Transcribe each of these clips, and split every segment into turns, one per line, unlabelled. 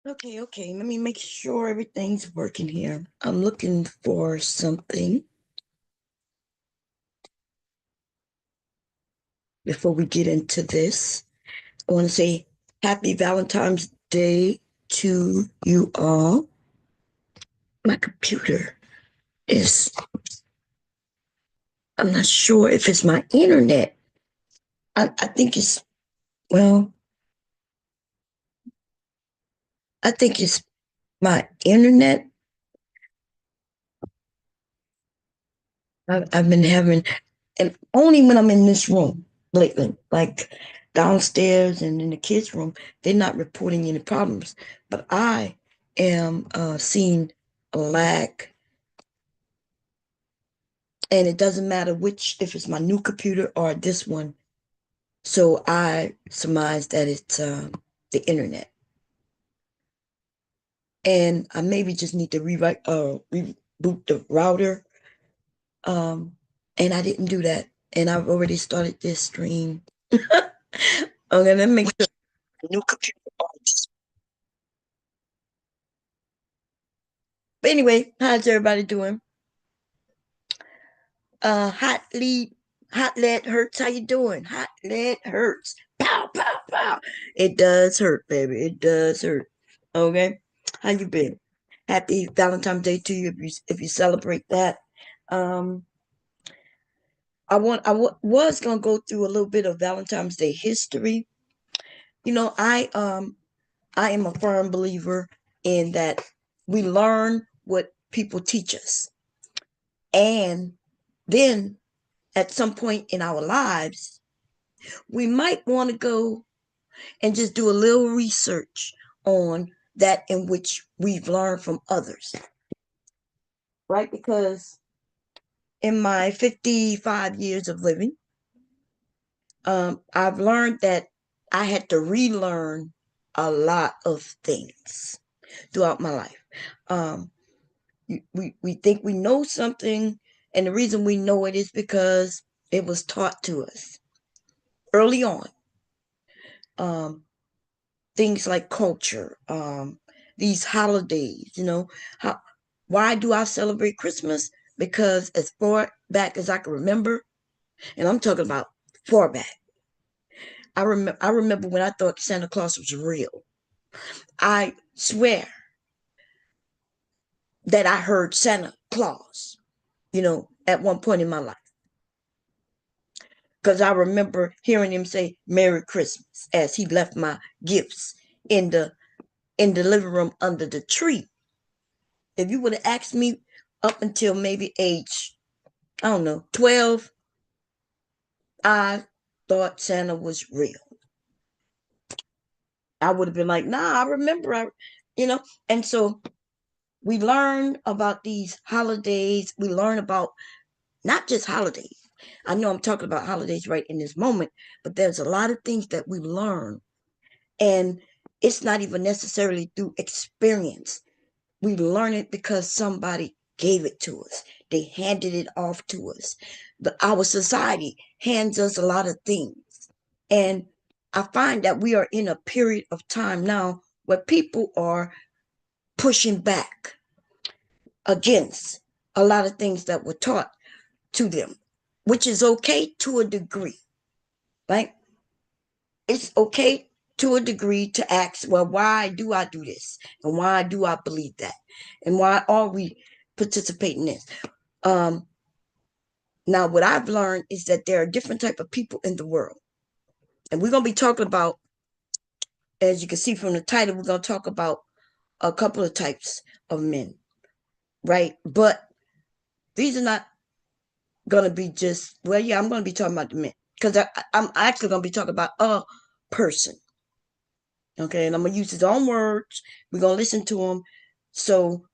Okay. Let me make sure everything's working here. I'm looking for something before we get into this. I want to say happy Valentine's Day to you all. My computer is, I'm not sure if it's my internet. I think it's, well, I think it's my internet. I've been having, and only when I'm in this room lately, like downstairs and in the kids' room, they're not reporting any problems. But I am seeing a lag, and it doesn't matter which, if it's my new computer or this one. So I surmise that it's the internet, and I maybe just need to reboot the router. Um, and I didn't do that, and I've already started this stream. Okay, let me make sure new computer. But anyway, how's everybody doing? Hot lead, hot lead hurts. How you doing? Hot lead hurts. Pow, pow, pow. It does hurt, baby. It does hurt. Okay, how you been? Happy Valentine's Day to you if you celebrate that. Um, was gonna go through a little bit of Valentine's Day history. You know, I am a firm believer in that we learn what people teach us. And then at some point in our lives, we might want to go and just do a little research on that in which we've learned from others, right? Because in my 55 years of living, I've learned that I had to relearn a lot of things throughout my life. Um, we think we know something, and the reason we know it is because it was taught to us early on. Um, Things like culture, these holidays, how why do I celebrate Christmas? Because as far back as I can remember, and I'm talking about far back, I remember when I thought Santa Claus was real. I swear that I heard Santa Claus, at one point in my life. Because I remember hearing him say Merry Christmas as he left my gifts in the living room under the tree. If you would have asked me up until maybe age, I don't know, 12, I thought Santa was real. I would have been like, nah, I remember, you know. And so we learn about these holidays. We learn about not just holidays. I know I'm talking about holidays right in this moment, but there's a lot of things that we learn. And it's not even necessarily through experience. We learn it because somebody gave it to us. They handed it off to us. Our society hands us a lot of things. And I find that we are in a period of time now where people are pushing back against a lot of things that were taught to them, which is okay to a degree, right? It's okay to a degree to ask, well, why do I do this? And why do I believe that? And why are we participating in this? Um, Now, what I've learned is that there are different type of people in the world. And we're going to be talking about, as you can see from the title, we're going to talk about a couple of types of men, right? But these are not going to be just, well, yeah, I'm going to be talking about the men because I'm actually going to be talking about a person. Okay, and I'm going to use his own words. We're going to listen to him. So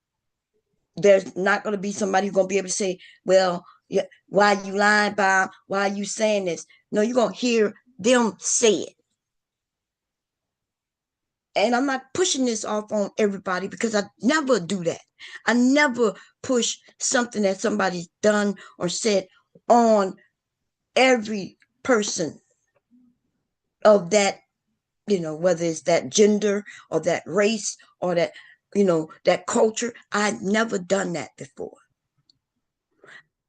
there's not going to be somebody who's going to be able to say, well, yeah, why are you lying, Bob? Why are you saying this? No, you're going to hear them say it. And I'm not pushing this off on everybody because I never do that. I never push something that somebody's done or said on every person of that whether it's that gender or that race or that, that culture. I've never done that before.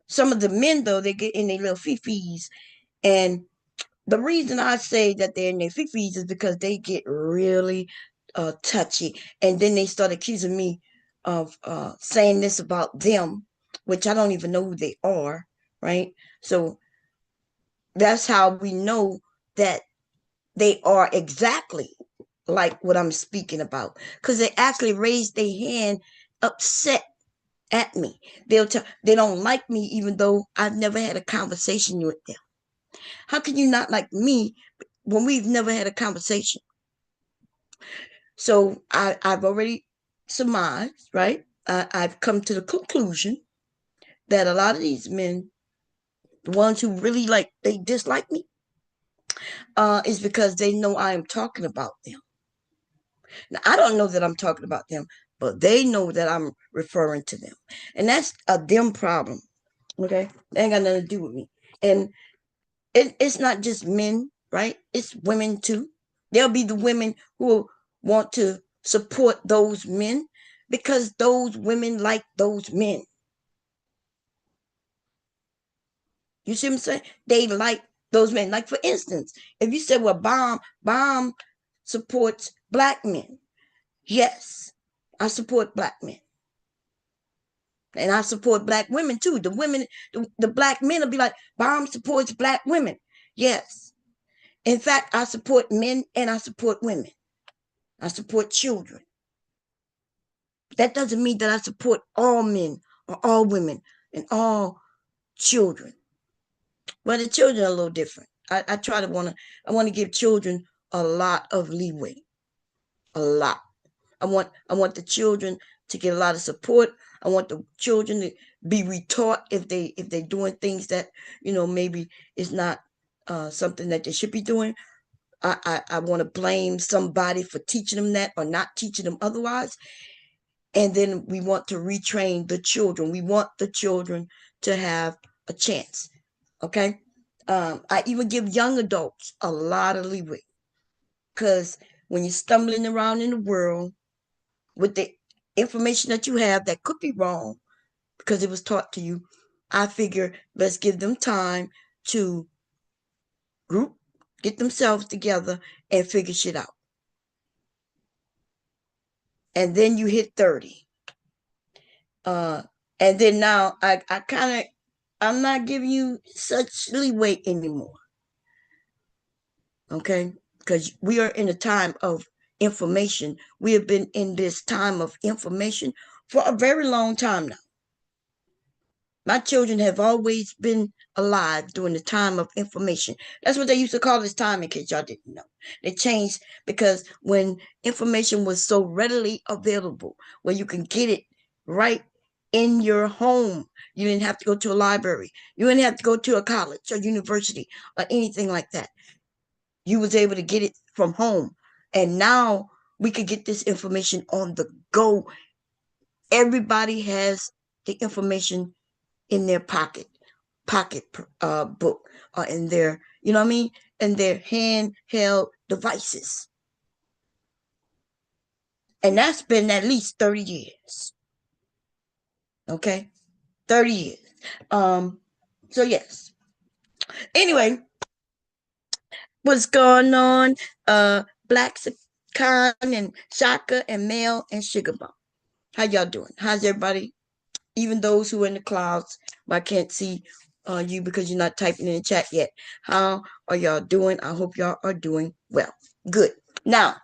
Some of the men, though, they get in their little fifis, and the reason I say that they're in their fifis is because they get really touchy, and then they start accusing me of saying this about them, which I don't even know who they are, right? So that's how we know that they are exactly like what I'm speaking about, because they actually raised their hand upset at me. They don't like me even though I've never had a conversation with them. How can you not like me when we've never had a conversation? So I've already surmised, right? I've come to the conclusion that a lot of these men, the ones who really they dislike me, is because they know I am talking about them. Now, I don't know that I'm talking about them, but they know that I'm referring to them. And that's a them problem. Okay? They ain't got nothing to do with me. And it's not just men, right? It's women too. There'll be the women who want to support those men because those women like those men. You see what I'm saying? They like those men. Like, for instance, if you said, well, Bomb supports black men. Yes, I support black men. And I support black women too. The women, the black men will be like, Bomb supports black women. Yes. In fact, I support men and I support women. I support children. That doesn't mean that I support all men or all women and all children. Well, the children are a little different. I try to I want to give children a lot of leeway. A lot. I want the children to get a lot of support. I want the children to be retaught if they're doing things that maybe is not something that they should be doing. I want to blame somebody for teaching them that or not teaching them otherwise. And then we want to retrain the children. We want the children to have a chance. Okay. I even give young adults a lot of leeway because when you're stumbling around in the world with the information that you have that could be wrong because it was taught to you, I figure let's give them time to group, get themselves together, and figure shit out. And then you hit 30. Uh, and then now I kind of, I'm not giving you such leeway anymore. Okay? Because we are in a time of information. We have been in this time of information for a very long time now. My children have always been alive during the time of information. That's what they used to call this time, in case y'all didn't know. They changed because when information was so readily available, where you can get it right in your home, you didn't have to go to a library. You didn't have to go to a college or university or anything like that. You was able to get it from home. And now we could get this information on the go. Everybody has the information in their pocket book, or in their, you know what I mean, in their handheld devices. And that's been at least 30 years. Okay? 30 years. Um, so yes. Anyway, what's going on? Black Khan and Shaka and Mel and Sugar Bomb. How y'all doing? How's everybody? Even those who are in the clouds, but I can't see you because you're not typing in the chat yet. How are y'all doing? I hope y'all are doing well. Good. Now,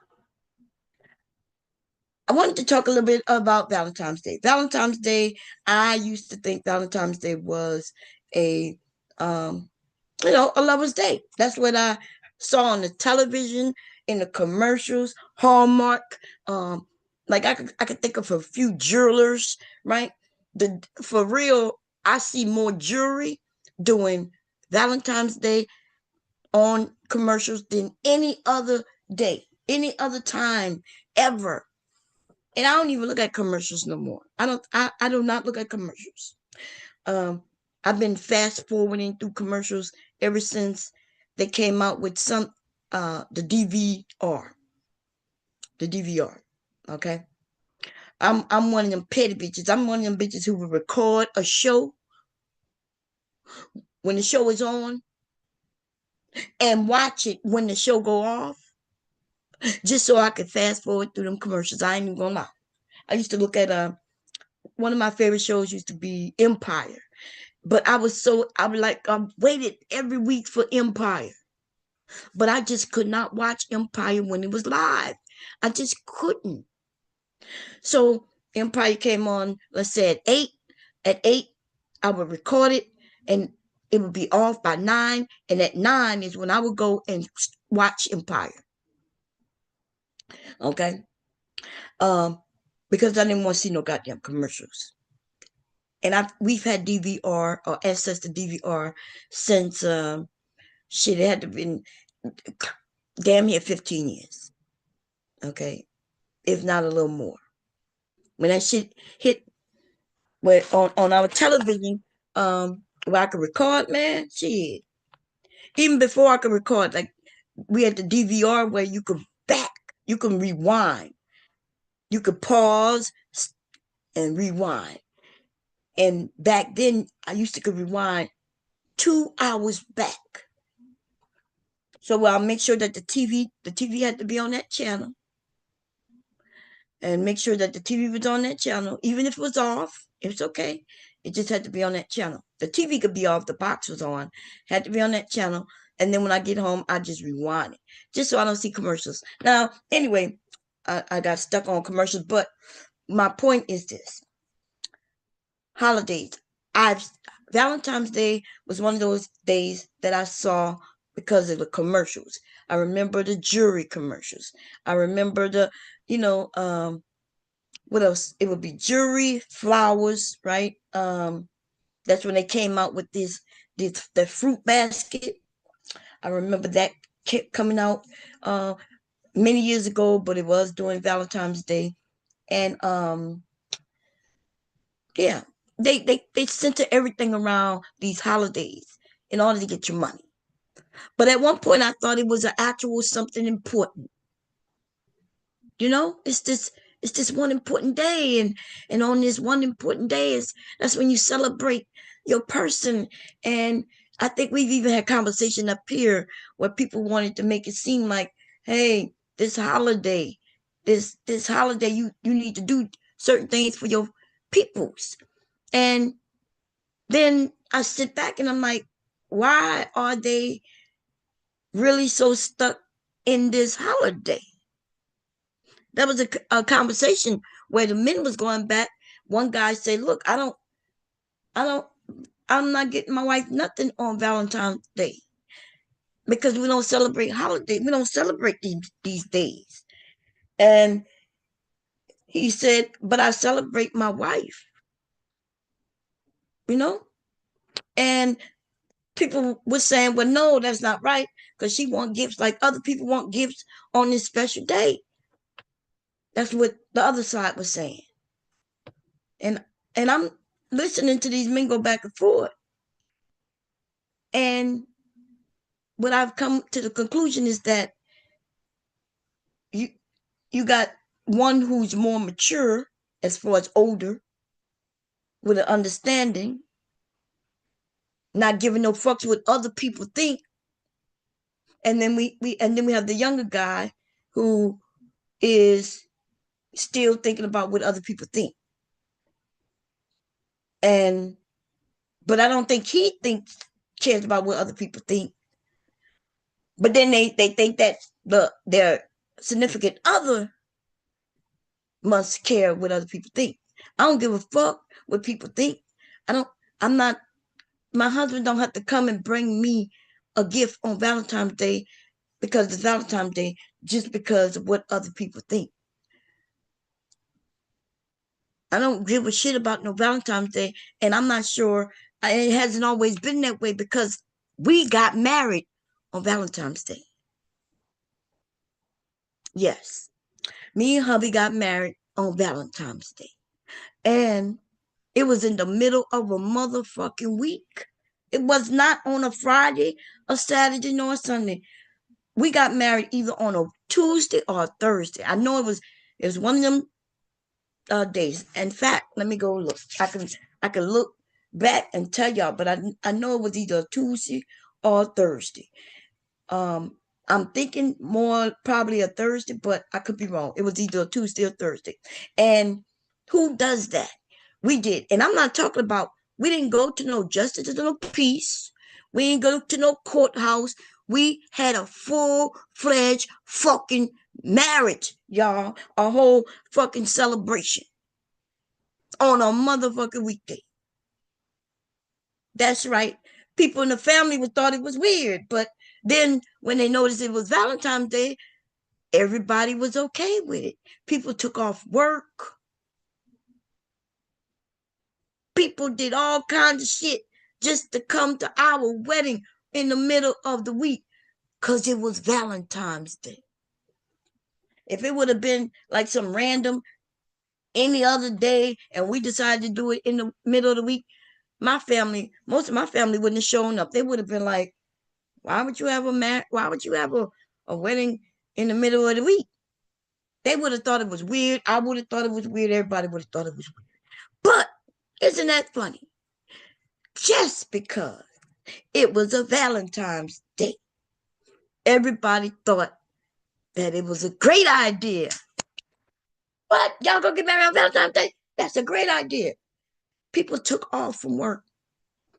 I wanted to talk a little bit about Valentine's Day. Valentine's Day, I used to think Valentine's Day was a a lover's day. That's what I saw on the television, in the commercials, Hallmark. Like I could think of a few jewelers, right? For real, I see more jewelry doing Valentine's Day on commercials than any other day, any other time ever. And I don't even look at commercials no more. I do not look at commercials. Um, I've been fast forwarding through commercials ever since they came out with some. the DVR, the DVR. Okay, I'm one of them petty bitches. I'm one of them bitches who will record a show when the show is on and watch it when the show go off, just so I could fast forward through them commercials. I ain't even gonna lie. I used to look at one of my favorite shows used to be Empire, but I was like I waited every week for Empire, but I just could not watch Empire when it was live. I just couldn't. So Empire came on, let's say at 8. At 8, I would record it and it would be off by 9. And at 9 is when I would go and watch Empire. Okay. Um, because I didn't want to see no goddamn commercials. And we've had DVR or access to DVR since shit, it had to been damn near 15 years. Okay. If not a little more. When that shit hit where on our television, where I could record, man, shit. Even before I could record, like we had the DVR where you could you can rewind, you could pause and rewind. And back then, I used to could rewind 2 hours back. So I'll make sure that the TV had to be on that channel, and make sure that the TV was on that channel, even if it was off. It's okay. It just had to be on that channel. The TV could be off. The box was on. Had to be on that channel. And then when I get home, I just rewind it, just so I don't see commercials. Now, anyway, I got stuck on commercials, but my point is this: holidays. I've Valentine's Day was one of those days that I saw because of the commercials. I remember the jewelry commercials. I remember you know, what else? It would be jewelry, flowers, right? That's when they came out with the fruit basket. I remember that kept coming out many years ago, but it was during Valentine's Day. And yeah, they center everything around these holidays in order to get your money. But at one point, I thought it was an actual something important. You know, it's this one important day, and on this one important day that's when you celebrate your person. And I think we've even had conversation up here where people wanted to make it seem like, hey, this holiday, you need to do certain things for your peoples. And then I sit back and I'm like, why are they really so stuck in this holiday? That was a conversation where the men was going back. One guy said, look, I don't, I'm not getting my wife nothing on Valentine's Day because we don't celebrate holidays. We don't celebrate these days. And he said, but I celebrate my wife, you know? And people were saying, well, no, that's not right because she want gifts like other people want gifts on this special day. That's what the other side was saying. And I'm listening to these men go back and forth. And what I've come to the conclusion is that you you got one who's more mature as far as older with an understanding, not giving no fucks what other people think. And then we have the younger guy who is still thinking about what other people think. And but I don't think he thinks cares about what other people think. But then they think that their significant other must care what other people think. I don't give a fuck what people think. I don't I'm not My husband don't have to come and bring me a gift on Valentine's Day because it's Valentine's Day just because of what other people think. I don't give a shit about no Valentine's Day, and I'm not sure it hasn't always been that way because we got married on Valentine's Day. Yes, me and hubby got married on Valentine's Day, and it was in the middle of a motherfucking week. It was not on a Friday, a Saturday, nor a Sunday. we got married either on a Tuesday or a Thursday. I know it was one of them days. In fact, let me go look. I can look back and tell y'all, but I know it was either a Tuesday or a Thursday. Um, I'm thinking more probably a Thursday, but I could be wrong. It was either a Tuesday or Thursday. And who does that? We did. And I'm not talking about, we didn't go to no justice or no peace. We didn't go to no courthouse. We had a full-fledged fucking marriage, y'all. A whole fucking celebration on a motherfucking weekday. That's right. People in the family would thought it was weird, but then when they noticed it was Valentine's Day, everybody was okay with it. People took off work. People did all kinds of shit just to come to our wedding in the middle of the week because it was Valentine's Day. If it would have been like some random any other day and we decided to do it in the middle of the week, most of my family wouldn't have shown up. They would have been like, why would you have a wedding in the middle of the week? They would have thought it was weird. I would have thought it was weird. Everybody would have thought it was weird. But isn't that funny? Just because it was a Valentine's Day, everybody thought that it was a great idea. What? Y'all gonna get married on Valentine's Day? That's a great idea. People took off from work.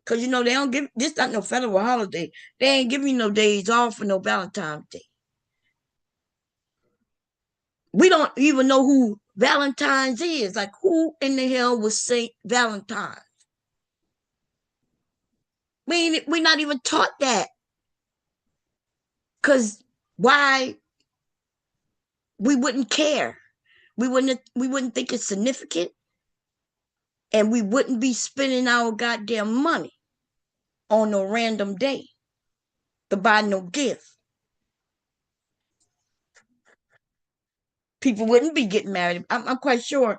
Cause they don't give this not no federal holiday. They ain't giving you no days off for no Valentine's Day. We don't even know who Valentine's is. Like, who in the hell was Saint Valentine? We're not even taught that. Cause why we wouldn't care. We wouldn't think it's significant, and we wouldn't be spending our goddamn money on no random day to buy no gift. People wouldn't be getting married. I'm quite sure.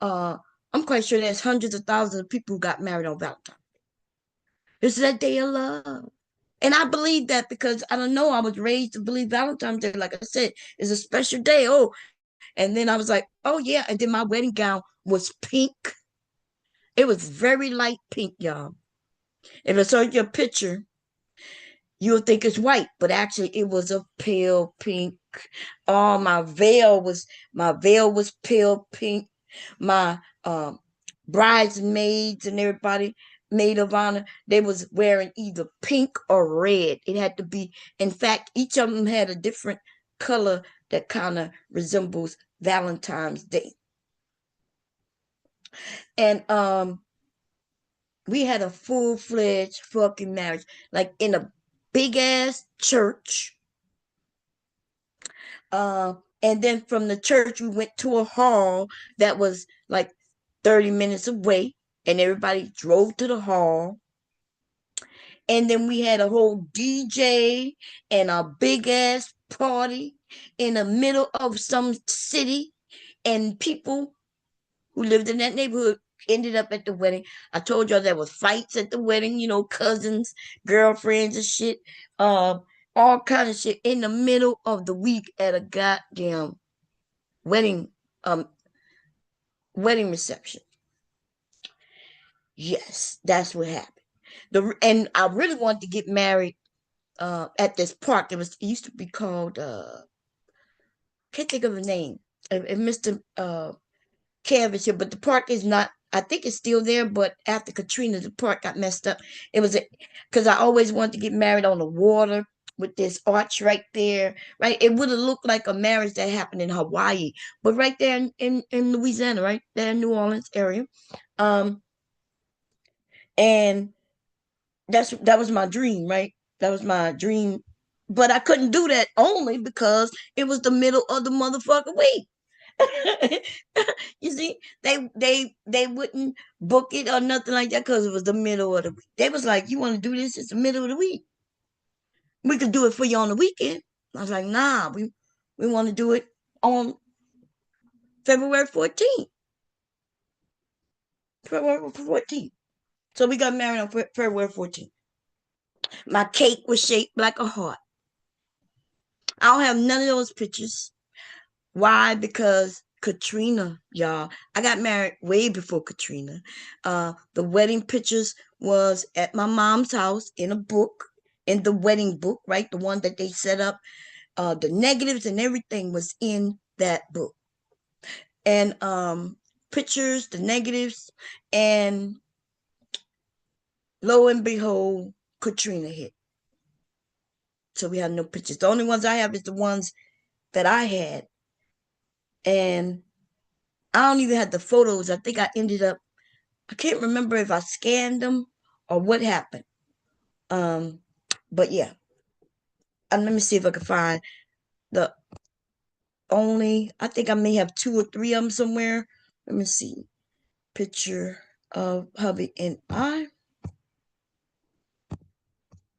Uh, I'm quite sure there's hundreds of thousands of people who got married on Valentine's. It's that day of love. And I believe that because I don't know, I was raised to believe Valentine's Day, like I said, is a special day. Oh, and then I was like, oh yeah. And then my wedding gown was pink. It was very light pink, y'all. If I saw your picture, you'll think it's white, but actually it was a pale pink. Oh, my veil was pale pink. My bridesmaids and everybody, maid of honor, they was wearing either pink or red. It had to be. In fact, each of them had a different color that kind of resembles Valentine's Day. And we had a full-fledged fucking marriage, like in a big ass church. And then from the church, we went to a hall that was like 30 minutes away, and everybody drove to the hall. And then we had a whole DJ and a big ass party in the middle of some city, and people who lived in that neighborhood ended up at the wedding. I told y'all there was fights at the wedding, cousins, girlfriends and shit. All kind of shit in the middle of the week at a goddamn wedding um wedding reception. Yes, that's what happened. And I really wanted to get married at this park. It used to be called can't think of the name. Mr. Cavish here, but the park is not. I think it's still there, but after Katrina, the park got messed up. It was because I always wanted to get married on the water with this arch right there, right? It would have looked like a marriage that happened in Hawaii, but right there in Louisiana, right there in New Orleans area. Um, and that was my dream, right? That was my dream, but I couldn't do that only because it was the middle of the motherfucking week. You see, they wouldn't book it or nothing like that because it was the middle of the week. They was like, "You want to do this? It's the middle of the week. We could do it for you on the weekend." I was like, "Nah, we want to do it on February 14th. February 14th." So we got married on February 14th. My cake was shaped like a heart. I don't have none of those pictures. Why? Because Katrina, y'all. I got married way before Katrina. The wedding pictures was at my mom's house in a book, in the wedding book, right? The one that they set up. The negatives and everything was in that book. And pictures, the negatives, and lo and behold, Katrina hit. So we have no pictures. The only ones I have is the ones that I had. And I don't even have the photos. I think I ended up, I can't remember if I scanned them or what happened. Um, but yeah, let me see if I can find the only, I think I may have two or three of them somewhere. Let me see. Picture of hubby and I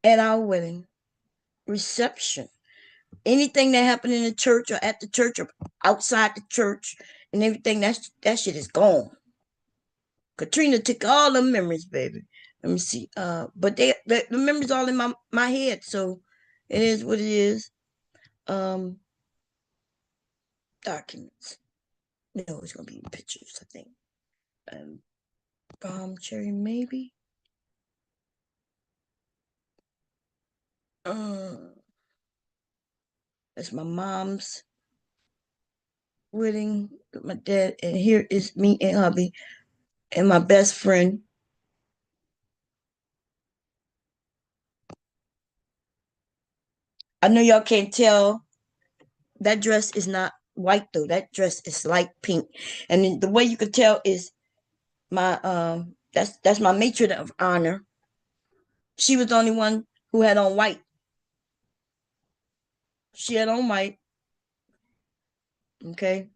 at our wedding reception. Anything that happened in the church or at the church or outside the church and everything, that shit is gone. Katrina took all the memories, baby. Let me see. But the memories all in my head, so it is what it is. Um, Documents. No, it's gonna be pictures, I think. Bomb cherry, maybe. That's my mom's wedding with my dad, and here is me and hubby and my best friend. I know y'all can't tell. That dress is not white though. That dress is light pink, and the way you could tell is my that's my matron of honor. She was the only one who had on white. She had on white. Okay,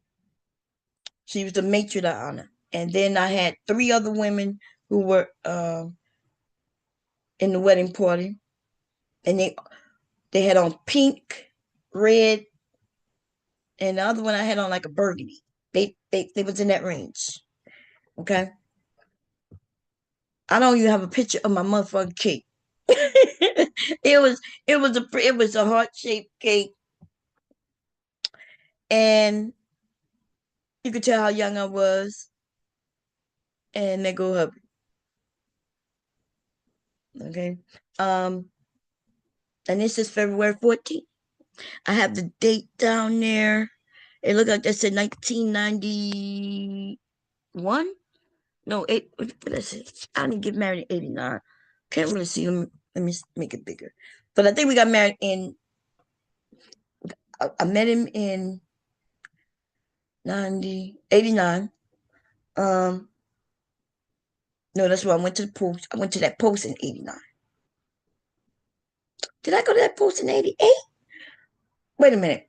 she was the matron of honor, and then I had three other women who were in the wedding party, and they had on pink, red, and the other one I had on like a burgundy. They was in that range. Okay, I don't even have a picture of my motherfucking cake. it was a heart shaped cake, and you could tell how young I was. And they go hubby. Okay. Um, and this is February 14th. I have the date down there. It looked like that said 1991. No, what is it? I didn't get married in 89. Can't really see them. Let me make it bigger. But I think we got married I met him in 89. Um, no, that's why I went to the post. I went to that post in 89. Did I go to that post in 88? Wait a minute.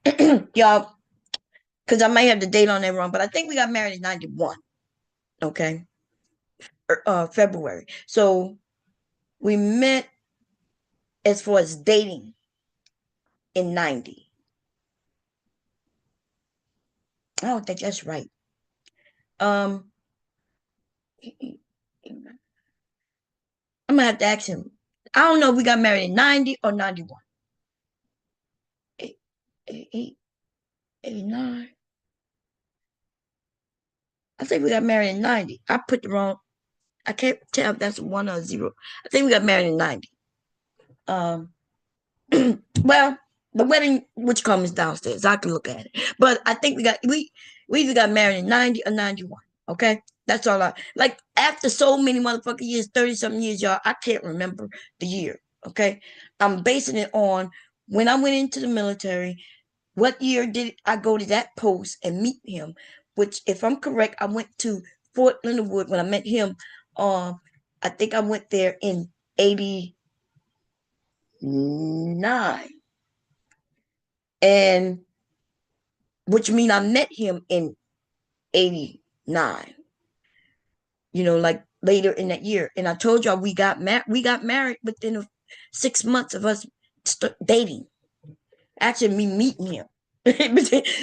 Y'all, because I might have the date on there wrong, but I think we got married in 91. Okay. February. So we met as far as dating in 90. I don't think that's right. Um, I'm gonna have to ask him. I don't know if we got married in 90 or 91. 89. I think we got married in 90. I put the wrong, I can't tell if that's one or zero. I think we got married in 90. Um, well, the wedding, which comes downstairs, I can look at it. But I think we either got married in 90 or 91. Okay, that's all I like. After so many motherfucking years, 30-something years, y'all, I can't remember the year. Okay, I'm basing it on when I went into the military. What year did I go to that post and meet him? Which, if I'm correct, I went to Fort Leonard Wood when I met him. I think I went there in 89. And which means I met him in 89, like later in that year. And I told y'all we got married within 6 months of us dating. Actually, me meeting him.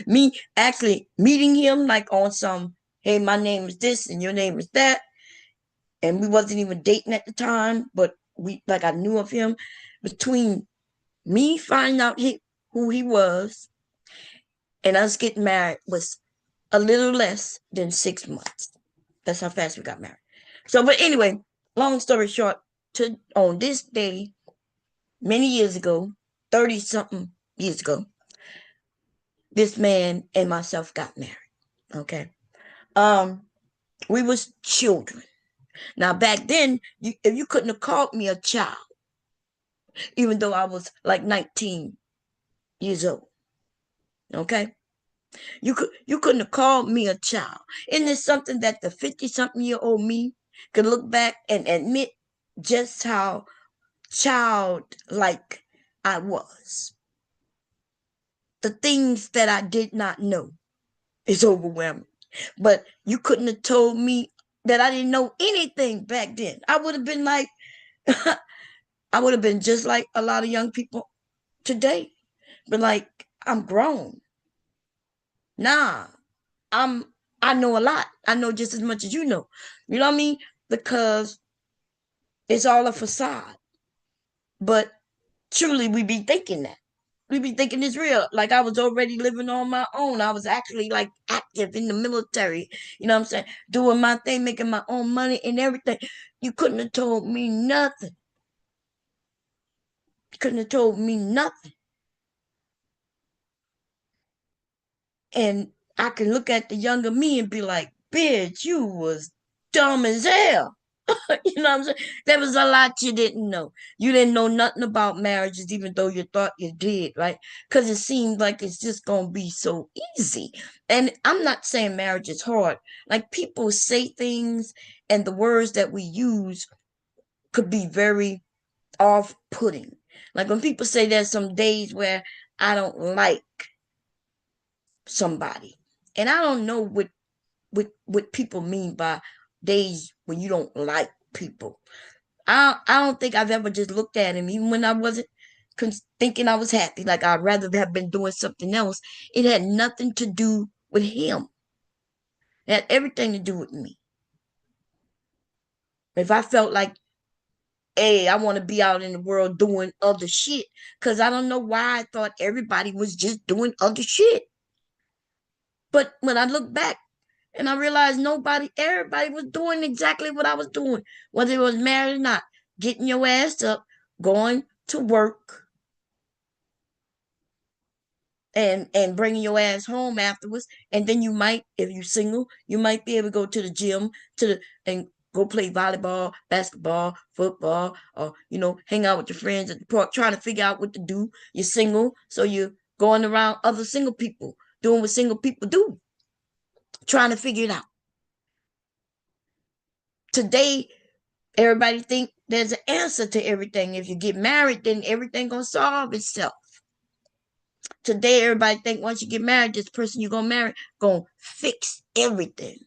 Me actually meeting him like on some, hey, my name is this and your name is that. And we wasn't even dating at the time, but I knew of him. Between me finding out who he was, and us getting married was a little less than 6 months. That's how fast we got married. So, but anyway, long story short, on this day, many years ago, 30 something years ago, this man and myself got married. Okay. Um, we was children. Now back then, if you couldn't have called me a child, even though I was like 19 years old. Okay. You couldn't have called me a child. Isn't it something that the 50-something-year-old me could look back and admit just how childlike I was? The things that I did not know is overwhelming. But you couldn't have told me that I didn't know anything back then. I would have been like, I would have been just like a lot of young people today. But like, I'm grown. Nah, I know a lot. I know just as much as you know. You know what I mean? Because it's all a facade. But truly we be thinking that. We be thinking it's real. Like I was already living on my own. I was actually like active in the military. You know what I'm saying? Doing my thing, making my own money and everything. You couldn't have told me nothing. You couldn't have told me nothing. And I can look at the younger me and be like, bitch, you was dumb as hell. You know what I'm saying? There was a lot you didn't know. You didn't know nothing about marriages, even though you thought you did, right? Because it seemed like it's just going to be so easy. And I'm not saying marriage is hard. Like people say things, and the words that we use could be very off putting. Like when people say there's some days where I don't like somebody. And I don't know what people mean by days when you don't like people. I don't think I've ever just looked at him, even when I wasn't thinking I was happy. Like I'd rather have been doing something else. It had nothing to do with him. It had everything to do with me. If I felt like, hey, I want to be out in the world doing other shit, because I don't know why I thought everybody was just doing other shit. But when I look back, and I realized everybody was doing exactly what I was doing, whether it was married or not. Getting your ass up, going to work, and bringing your ass home afterwards. And then you might, if you're single, you might be able to go to the gym and go play volleyball, basketball, football, or hang out with your friends at the park, trying to figure out what to do. You're single, so you're going around other single people, doing what single people do, trying to figure it out. Today, everybody think there's an answer to everything. If you get married, then everything gonna solve itself. Today, everybody think once you get married, this person you're gonna marry gonna fix everything.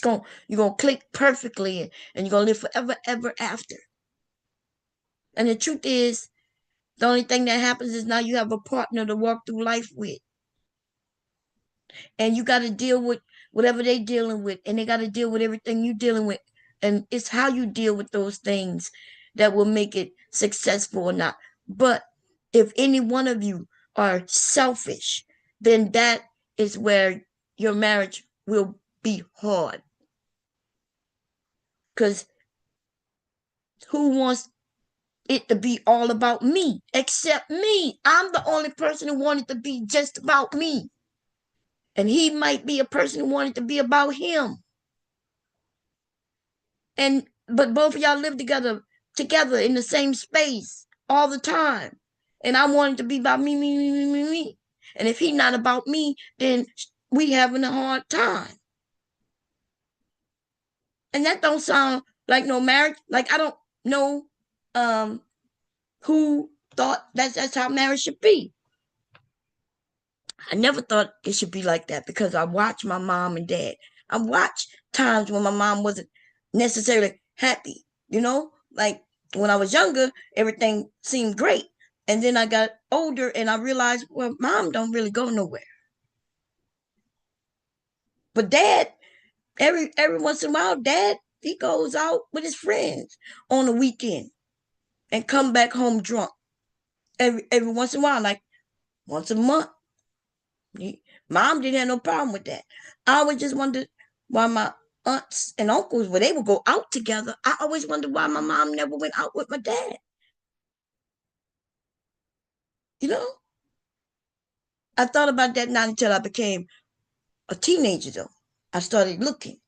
You're gonna click perfectly, and you're gonna live forever ever after. And the truth is, the only thing that happens is now you have a partner to walk through life with, and you got to deal with whatever they dealing with, and they got to deal with everything you dealing with. And it's how you deal with those things that will make it successful or not. But if any one of you are selfish, then that is where your marriage will be hard. Because who wants it to be all about me except me? I'm the only person who wanted to be just about me. And he might be a person who wanted to be about him. But both of y'all live together in the same space all the time. And I wanted to be about me, me, me, me, me, me. And if he's not about me, then we having a hard time. And that don't sound like no marriage. Like I don't know who thought that's how marriage should be. I never thought it should be like that because I watched my mom and dad. I watched times when my mom wasn't necessarily happy, like when I was younger, everything seemed great. And then I got older and I realized, well, mom don't really go nowhere. But dad, every once in a while, dad, he goes out with his friends on the weekend and come back home drunk. Every once in a while, like once a month. Mom didn't have no problem with that. I always just wondered why my aunts and uncles, when they would go out together, I always wondered why my mom never went out with my dad. You know, I thought about that not until I became a teenager, though. I started looking.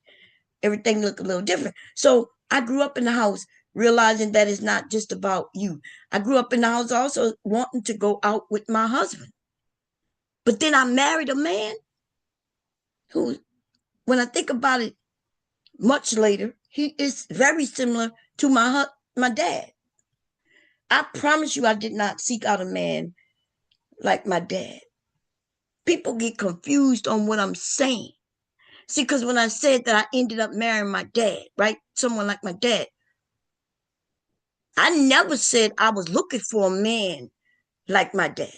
Everything looked a little different. So I grew up in the house realizing that it's not just about you. I grew up in the house also wanting to go out with my husband. But then I married a man who, when I think about it much later, he is very similar to my dad. I promise you, I did not seek out a man like my dad. People get confused on what I'm saying. See, because when I said that I ended up marrying my dad, right? Someone like my dad, I never said I was looking for a man like my dad.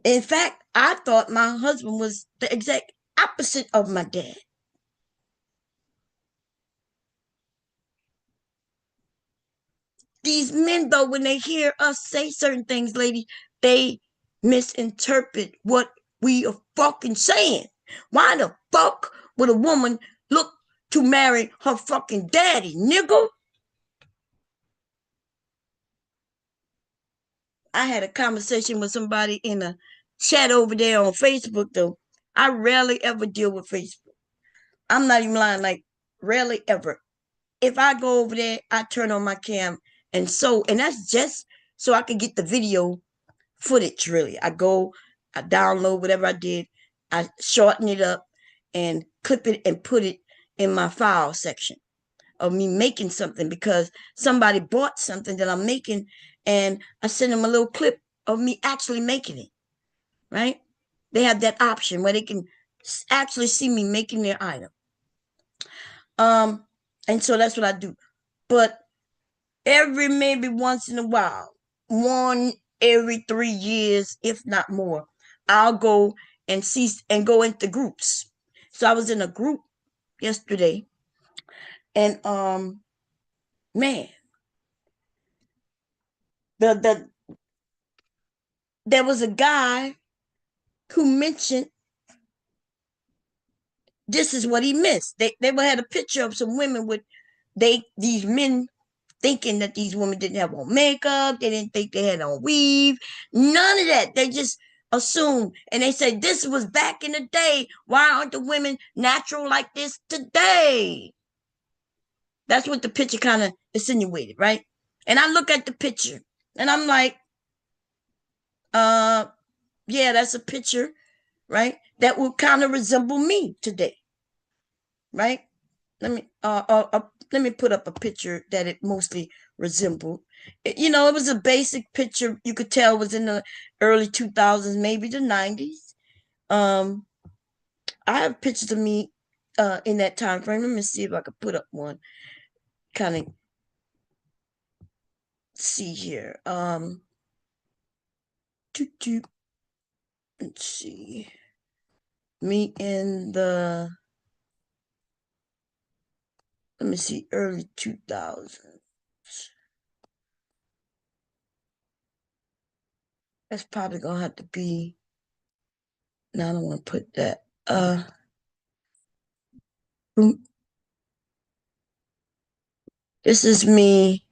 In fact, I thought my husband was the exact opposite of my dad. These men, though, when they hear us say certain things, lady, they misinterpret what we are fucking saying. Why the fuck would a woman look to marry her fucking daddy, nigga? I had a conversation with somebody in a chat over there on Facebook, though. I rarely ever deal with Facebook. I'm not even lying, like, rarely ever. If I go over there, I turn on my cam and that's just so I can get the video footage, really. I download whatever I did, I shorten it up and clip it and put it in my file section of me making something because somebody bought something that I'm making and I send them a little clip of me actually making it, right? They have that option where they can actually see me making their item. Um, and so that's what I do. But every maybe once in a while, one every 3 years, if not more, I'll go and see and go into groups. So I was in a group yesterday, and man, the there was a guy who mentioned this is what he missed. They had a picture of some women with these men thinking that these women didn't have on makeup. They didn't think they had on weave. None of that. They just assumed. And they said, this was back in the day. Why aren't the women natural like this today? That's what the picture kind of insinuated, right? And I look at the picture and I'm like, uh, yeah, that's a picture, right? That will kind of resemble me today, right? Let me put up a picture that it mostly resembled. It was a basic picture. You could tell it was in the early 2000s, maybe the 90s. Um, I have pictures of me in that time frame. Let me see if I could put up one. Kind of see here. Let's see. Me in the let me see, early 2000s. That's probably gonna have to be. No, I don't want to put that. This is me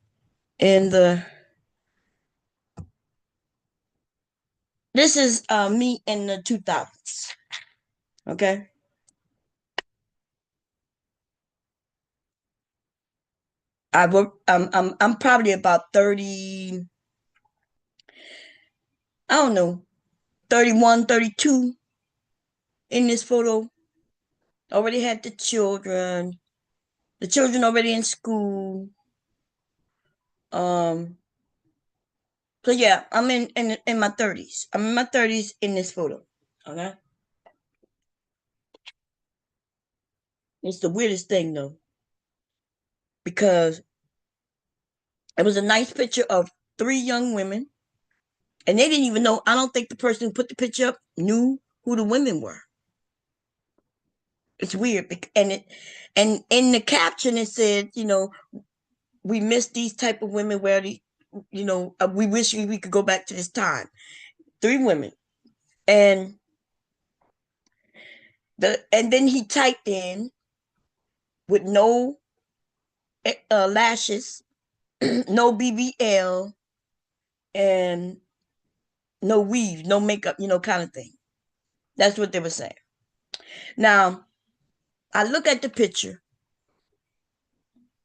in the. This is me in the 2000s. Okay, I work. I'm probably about 30. I don't know, 31, 32 in this photo. Already had the children. The children already in school. Um. So yeah, I'm in my 30s. I'm in my 30s in this photo. Okay. It's the weirdest thing though, because it was a nice picture of three young women, and they didn't even know. I don't think the person who put the picture up knew who the women were. It's weird, and in the caption it said, we miss these type of women where we wish we could go back to this time. 3 women. And then he typed in with no lashes, no BBL, and no weave, no makeup, kind of thing. That's what they were saying. Now, I look at the picture,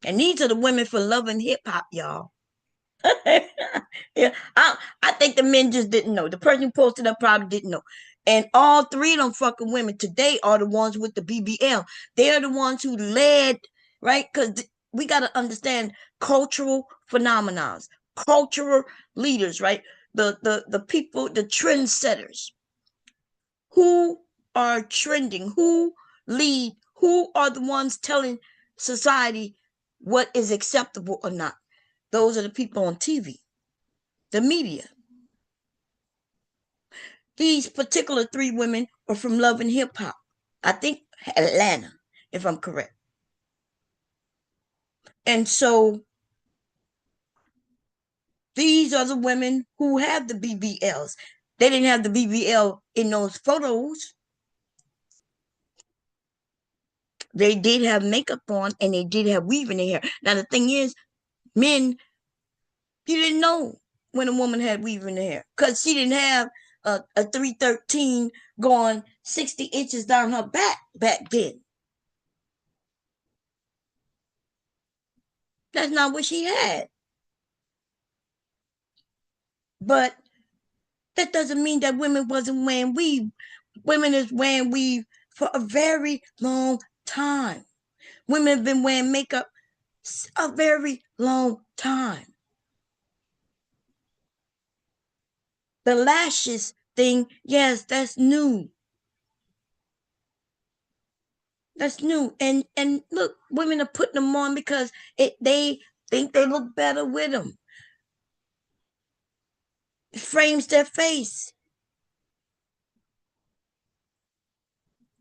and these are the women for Love and Hip Hop, y'all. Yeah, I think the men just didn't know. The person who posted up probably didn't know. And all 3 of them fucking women today are the ones with the BBL. They're the ones who led, right? Because we got to understand cultural phenomenons, cultural leaders, right? The people, the trendsetters who are trending, who lead, who are the ones telling society what is acceptable or not. Those are the people on TV, the media. These particular 3 women are from Love and Hip Hop. I think Atlanta, if I'm correct. And so these are the women who have the BBLs. They didn't have the BBL in those photos. They did have makeup on and they did have weave in their hair. Now, the thing is, men, you didn't know when a woman had weave in her hair because she didn't have a 313 going 60 inches down her back then. That's not what she had. But that doesn't mean that women wasn't wearing weave. Women is wearing weave for a very long time. Women have been wearing makeup a very long time. The lashes thing, yes, that's new. That's new. And look, women are putting them on because they think they look better with them. It frames their face.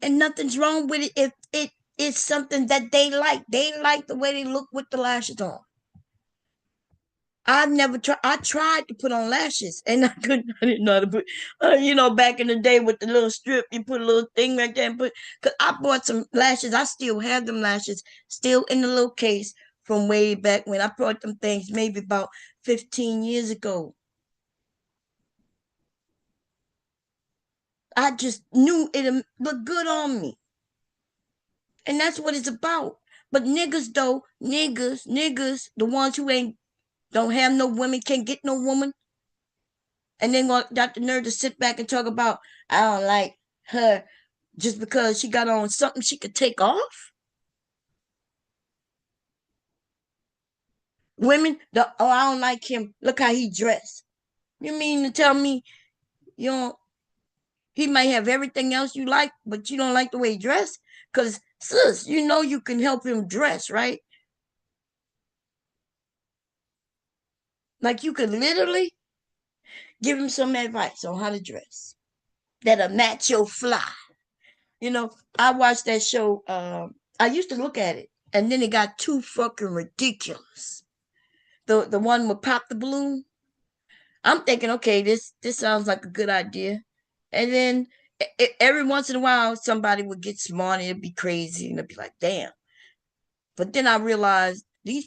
And nothing's wrong with it if it is something that they like. They like the way they look with the lashes on. I've never tried. I tried to put on lashes, and I couldn't. I didn't know how to put. Back in the day with the little strip, you put a little thing right there and put. Cause I bought some lashes. I still have them lashes, still in the little case from way back when I bought them things, maybe about 15 years ago. I just knew it looked good on me, and that's what it's about. But niggas though, niggas, the ones who ain't don't have no women, can't get no woman, and then got the nerve to sit back and talk about I don't like her just because she got on something she could take off. Women, I don't like him. Look how he dressed. You mean to tell me you don't? He might have everything else you like, but you don't like the way he dressed? Cause sis, you can help him dress, right? Like you could literally give him some advice on how to dress that'll match your fly. I watched that show. I used to look at it, and then it got too fucking ridiculous. The one with Pop the Balloon. I'm thinking, okay, this sounds like a good idea, and then every once in a while, somebody would get smart and it'd be crazy, and it'd be like, damn. But then I realized the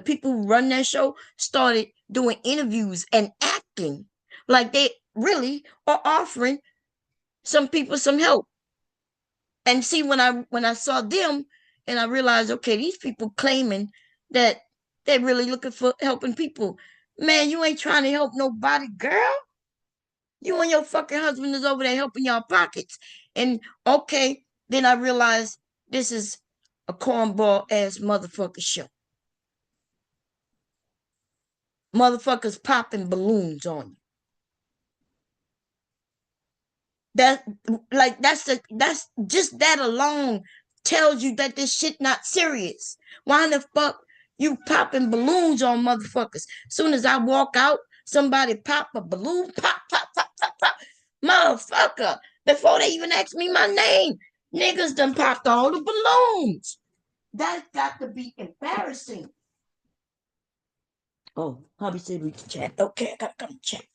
people who run that show, started doing interviews and acting like they really are offering some people some help. And see, when I saw them and I realized, okay, these people claiming that they're really looking for helping people. Man, you ain't trying to help nobody, girl. You and your fucking husband is over there helping y'all pockets. And okay, then I realized this is a cornball ass motherfucker show. Motherfuckers popping balloons on you. That that's just that alone tells you that this shit not serious. Why the fuck you popping balloons on motherfuckers? Soon as I walk out, somebody pop a balloon, pop, pop, pop, pop, pop. Motherfucker. Before they even ask me my name, niggas done popped all the balloons. That's got to be embarrassing. Oh, hubby said we can chat. Okay, I gotta come chat.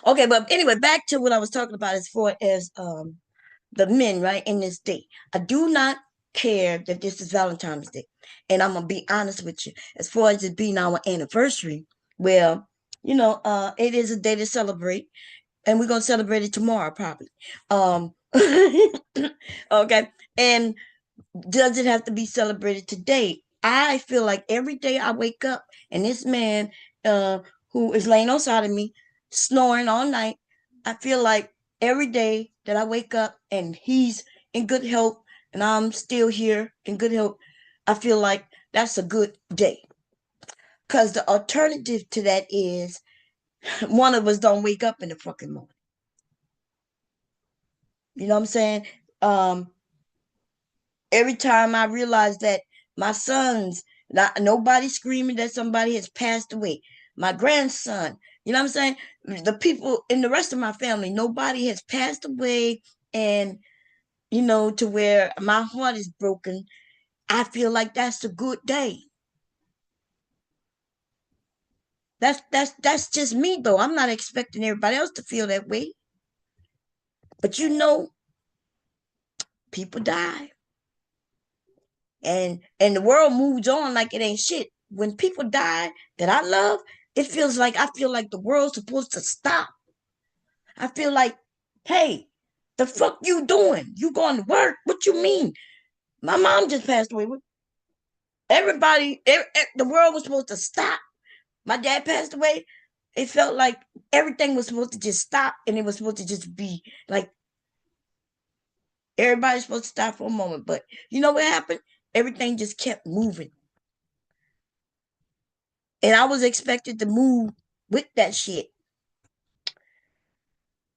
Okay, but anyway, back to what I was talking about as far as the men, right, in this day. I do not care that this is Valentine's Day. And I'm gonna be honest with you. As far as it being our anniversary, well, it is a day to celebrate, and we're gonna celebrate it tomorrow probably. Um okay. And does it have to be celebrated today? I feel like every day I wake up and this man uh who is laying on side of me snoring all night, I feel like every day that I wake up and he's in good health and I'm still here in good health, I feel like that's a good day. Cause the alternative to that is one of us don't wake up in the fucking morning. You know what I'm saying? Um, every time I realize that my sons, not nobody screaming that somebody has passed away. My grandson, you know what I'm saying? The people in the rest of my family, nobody has passed away, and to where my heart is broken. I feel like that's a good day. That's just me though. I'm not expecting everybody else to feel that way. But people die. And the world moves on like it ain't shit. When people die that I love, I feel like the world's supposed to stop. I feel like, hey, the fuck you doing? You going to work? What you mean? My mom just passed away. The world was supposed to stop. My dad passed away. It felt like everything was supposed to just stop, and it was supposed to just be like everybody's supposed to stop for a moment. But you know what happened? Everything just kept moving. And I was expected to move with that shit.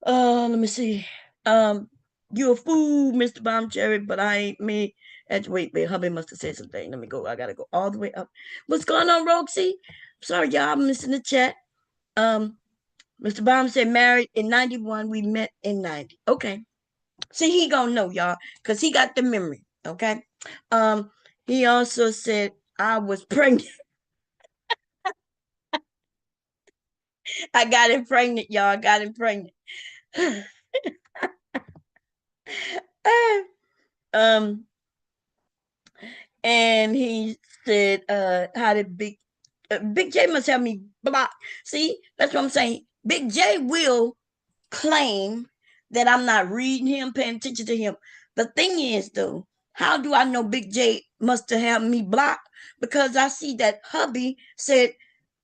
Let me see. Um, you a fool, Mr. Bomb Cherry, but I ain't me. Wait, hubby must have said something. Let me go. I gotta go all the way up. What's going on, Roxy? Sorry, y'all, I'm missing the chat. Um, Mr. Bomb said married in 91. We met in 90. Okay. See, he gonna know, y'all, because he got the memory. Okay. Um, he also said I was pregnant. I got him pregnant, y'all. I got him pregnant. um, and he said, how did Big J must have me blocked. See, that's what I'm saying. Big J will claim that I'm not reading him, paying attention to him. The thing is, though, how do I know Big J must have had me blocked? Because I see that hubby said,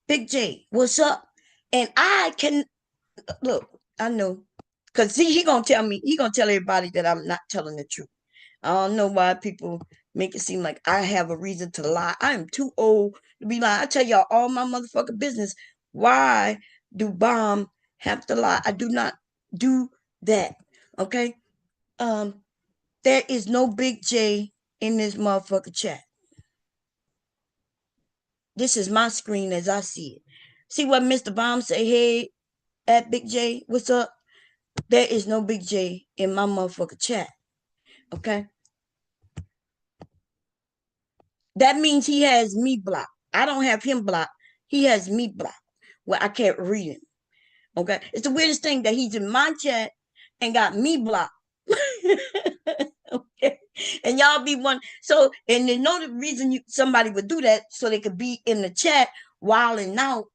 Big J, what's up? And I can look, I know. Because see, he gonna tell everybody that I'm not telling the truth. I don't know why people make it seem like I have a reason to lie. I am too old to be lying. I tell y'all all my motherfucking business. Why do Bomb have to lie? I do not do that. Okay? Um, there is no Big J in this motherfucking chat. This is my screen as I see it. See what Mr. Bomb say, hey, at Big J, what's up? There is no Big J in my motherfucking chat. Okay? That means he has me blocked. I don't have him blocked. He has me blocked where I can't read him. Okay. It's the weirdest thing that he's in my chat and got me blocked. Okay. And y'all be one. So, and you know the reason somebody would do that so they could be in the chat wilding out,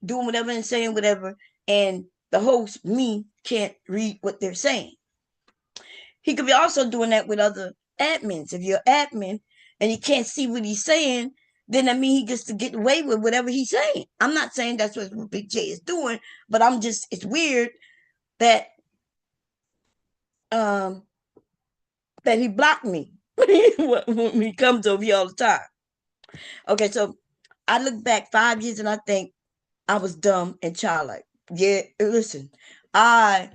doing whatever and saying whatever. And the host, me, can't read what they're saying. He could be also doing that with other admins. If you're an admin and you can't see what he's saying, then that means he gets to get away with whatever he's saying. I'm not saying that's what Big J is doing, but it's weird that um that he blocked me when he comes over here all the time. Okay, so I look back 5 years and I think I was dumb and childlike. Yeah, listen, I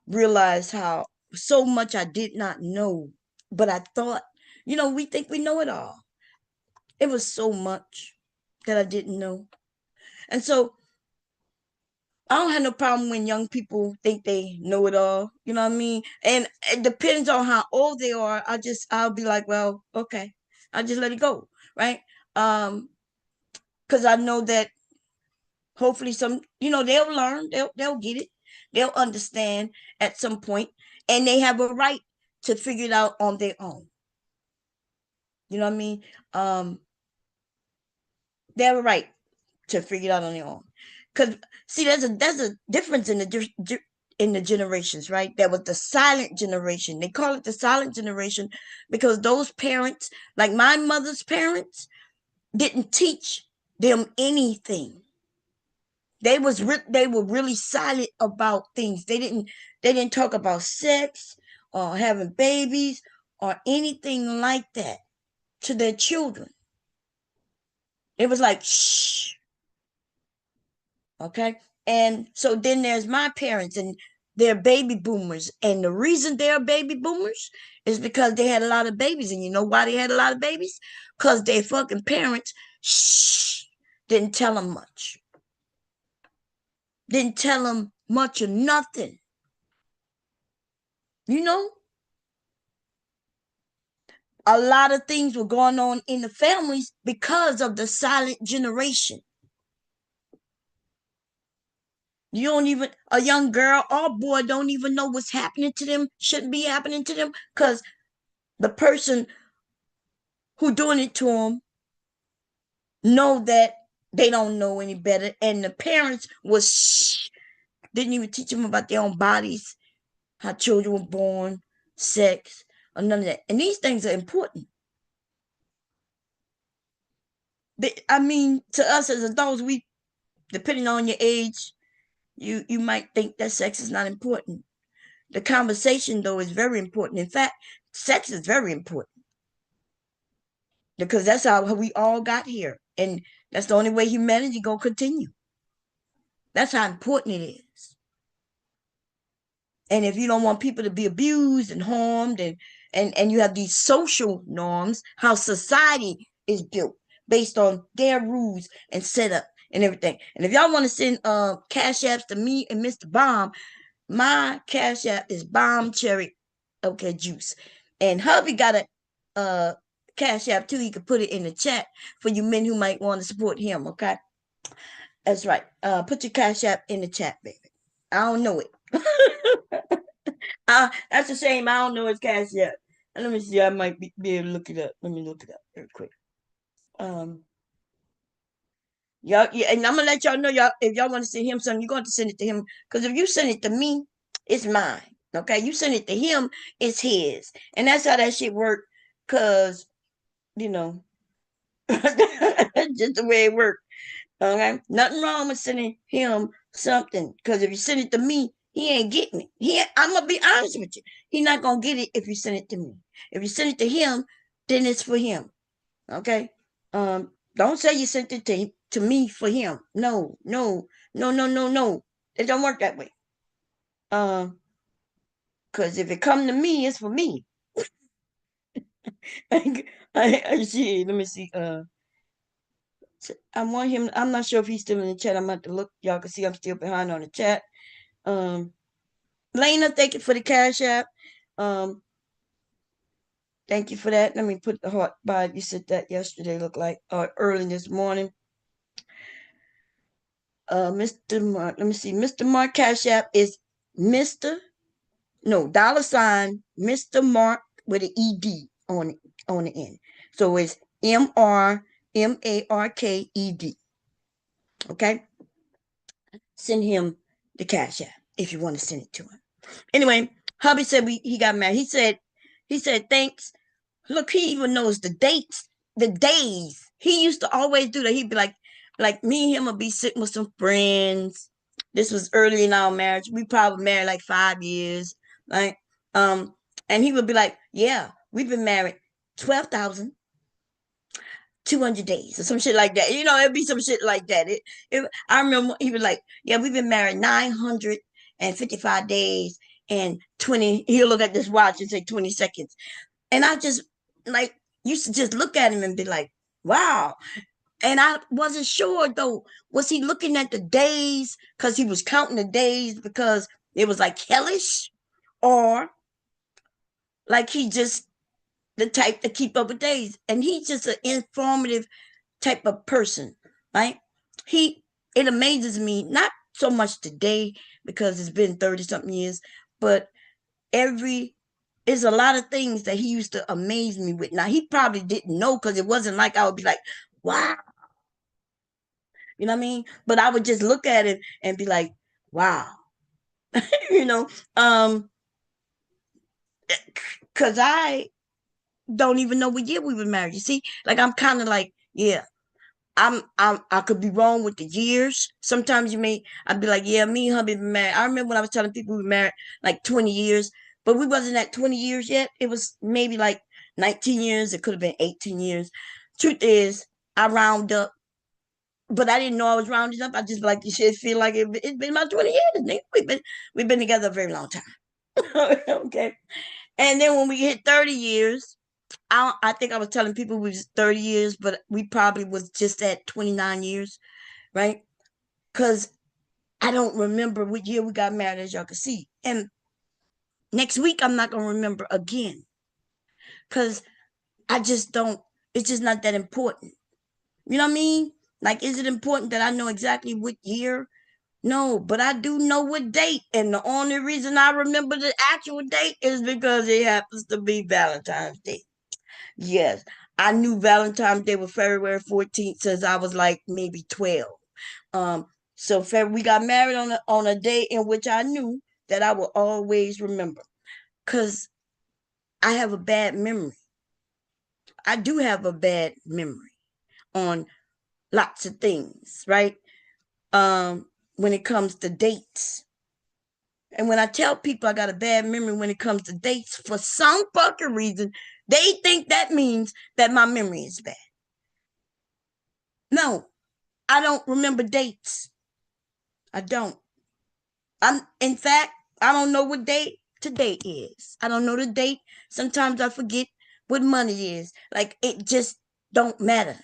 realized how so much I did not know, but I thought, we think we know it all. It was so much that I didn't know. And so I don't have no problem when young people think they know it all. You know what I mean? And it depends on how old they are. I'll be like, well, okay. I'll just let it go. Right. Um, because I know that hopefully they'll learn, they'll get it, they'll understand at some point, and they have a right to figure it out on their own. You know what I mean? They have a right to figure it out on their own. Because see, there's a difference in the generations, right? There was the silent generation. They call it the silent generation because those parents, like my mother's parents, didn't teach them anything. They were really silent about things. They didn't talk about sex or having babies or anything like that to their children. It was like shh. Okay. And so then there's my parents, and they're baby boomers. And the reason they're baby boomers is because they had a lot of babies. And you know why they had a lot of babies? Because their fucking parents shh, didn't tell them much. Didn't tell them much or nothing. You know, a lot of things were going on in the families because of the silent generation. You don't even, a young girl or boy don't even know what's happening to them, shouldn't be happening to them, because the person who doing it to them know that they don't know any better, and the parents didn't even teach them about their own bodies, how children were born, sex, or none of that. And these things are important. I mean, to us as adults, we, depending on your age, you might think that sex is not important. The conversation, though, is very important. In fact, sex is very important because that's how we all got here, and that's the only way humanity gonna continue. That's how important it is. And if you don't want people to be abused and harmed, and you have these social norms, how society is built based on their rules and setup and everything. And if y'all want to send cash apps to me and Mr. Bomb, my cash app is Bomb Cherry, okay, juice. And hubby got a cash app too. He could put it in the chat for you men who might want to support him. Okay, that's right. Put your cash app in the chat, baby. I don't know it. That's a shame. I don't know his cash app. And let me see. I might be able to look it up. Let me look it up real quick. Um, y'all, yeah, and I'm gonna let y'all know, y'all, if y'all want to send him something, you're going to send it to him. Because if you send it to me, it's mine. Okay, you send it to him, it's his, and that's how that shit work. Cause you know, just the way it works. Okay, nothing wrong with sending him something. Cause if you send it to me, he ain't getting it. I'm gonna be honest with you. He's not gonna get it if you send it to me. If you send it to him, then it's for him. Okay. Don't say you sent it to me for him. No, no, no, no, no, no. It don't work that way. Cause if it come to me, it's for me. I see. Let me see. I want him. I'm not sure if he's still in the chat. I'm about to look. Y'all can see I'm still behind on the chat. Lena, thank you for the cash app. Thank you for that. Let me put the heart by. You said that yesterday. Look like early this morning. Mr. Mark. Let me see. Mr. Mark cash app is Mr. No, $ Mr. Mark with an ED on the end. So it's MRMARKED. Okay? Send him the cash app if you want to send it to him. Anyway, hubby said he got married. He said thanks. Look, he even knows the dates, the days. He used to always do that. He'd be like me and him would be sitting with some friends. This was early in our marriage. We probably married like 5 years. Like, and he would be like, yeah, we've been married 12,200 days or some shit like that. It'd be some shit like that. I remember he was like, yeah, we've been married 955 days and 20. He'll look at this watch and say 20 seconds. And I just like used to just look at him and be like, wow. And I wasn't sure though, was he looking at the days because he was counting the days because it was like hellish, or like he just the type to keep up with days. And he's just an informative type of person. right? He it amazes me, not so much today because it's been 30 something years, but every it's a lot of things that he used to amaze me with. Now he probably didn't know because it wasn't like I would be like, wow, you know what I mean? But I would just look at it and be like, wow, you know, because I don't even know what year we were married. You see, like I'm kind of like, yeah, I could be wrong with the years. Sometimes I'd be like, yeah, me and hubby been married. I remember when I was telling people we were married like 20 years, but we wasn't at 20 years yet. It was maybe like 19 years. It could have been 18 years. Truth is, I round up, but I didn't know I was rounding up. I just like you should feel like it's been about 20 years. Nigga. We've been together a very long time. Okay. And then when we hit 30 years, I think I was telling people we was 30 years, but we probably was just at 29 years, right? Because I don't remember what year we got married, as y'all can see. And next week, I'm not going to remember again because I just don't, it's just not that important. You know what I mean? Like, is it important that I know exactly what year? No, but I do know what date. And the only reason I remember the actual date is because it happens to be Valentine's Day. Yes, I knew Valentine's Day was February 14th since I was like maybe 12. Um, so we got married on a day in which I knew that I will always remember. Cause I have a bad memory. I do have a bad memory on lots of things, right? When it comes to dates. And when I tell people I got a bad memory when it comes to dates, for some fucking reason, they think that means that my memory is bad. No, I don't remember dates. I don't. In fact, I don't know what date today is. I don't know the date. Sometimes I forget what month it is. Like it just don't matter.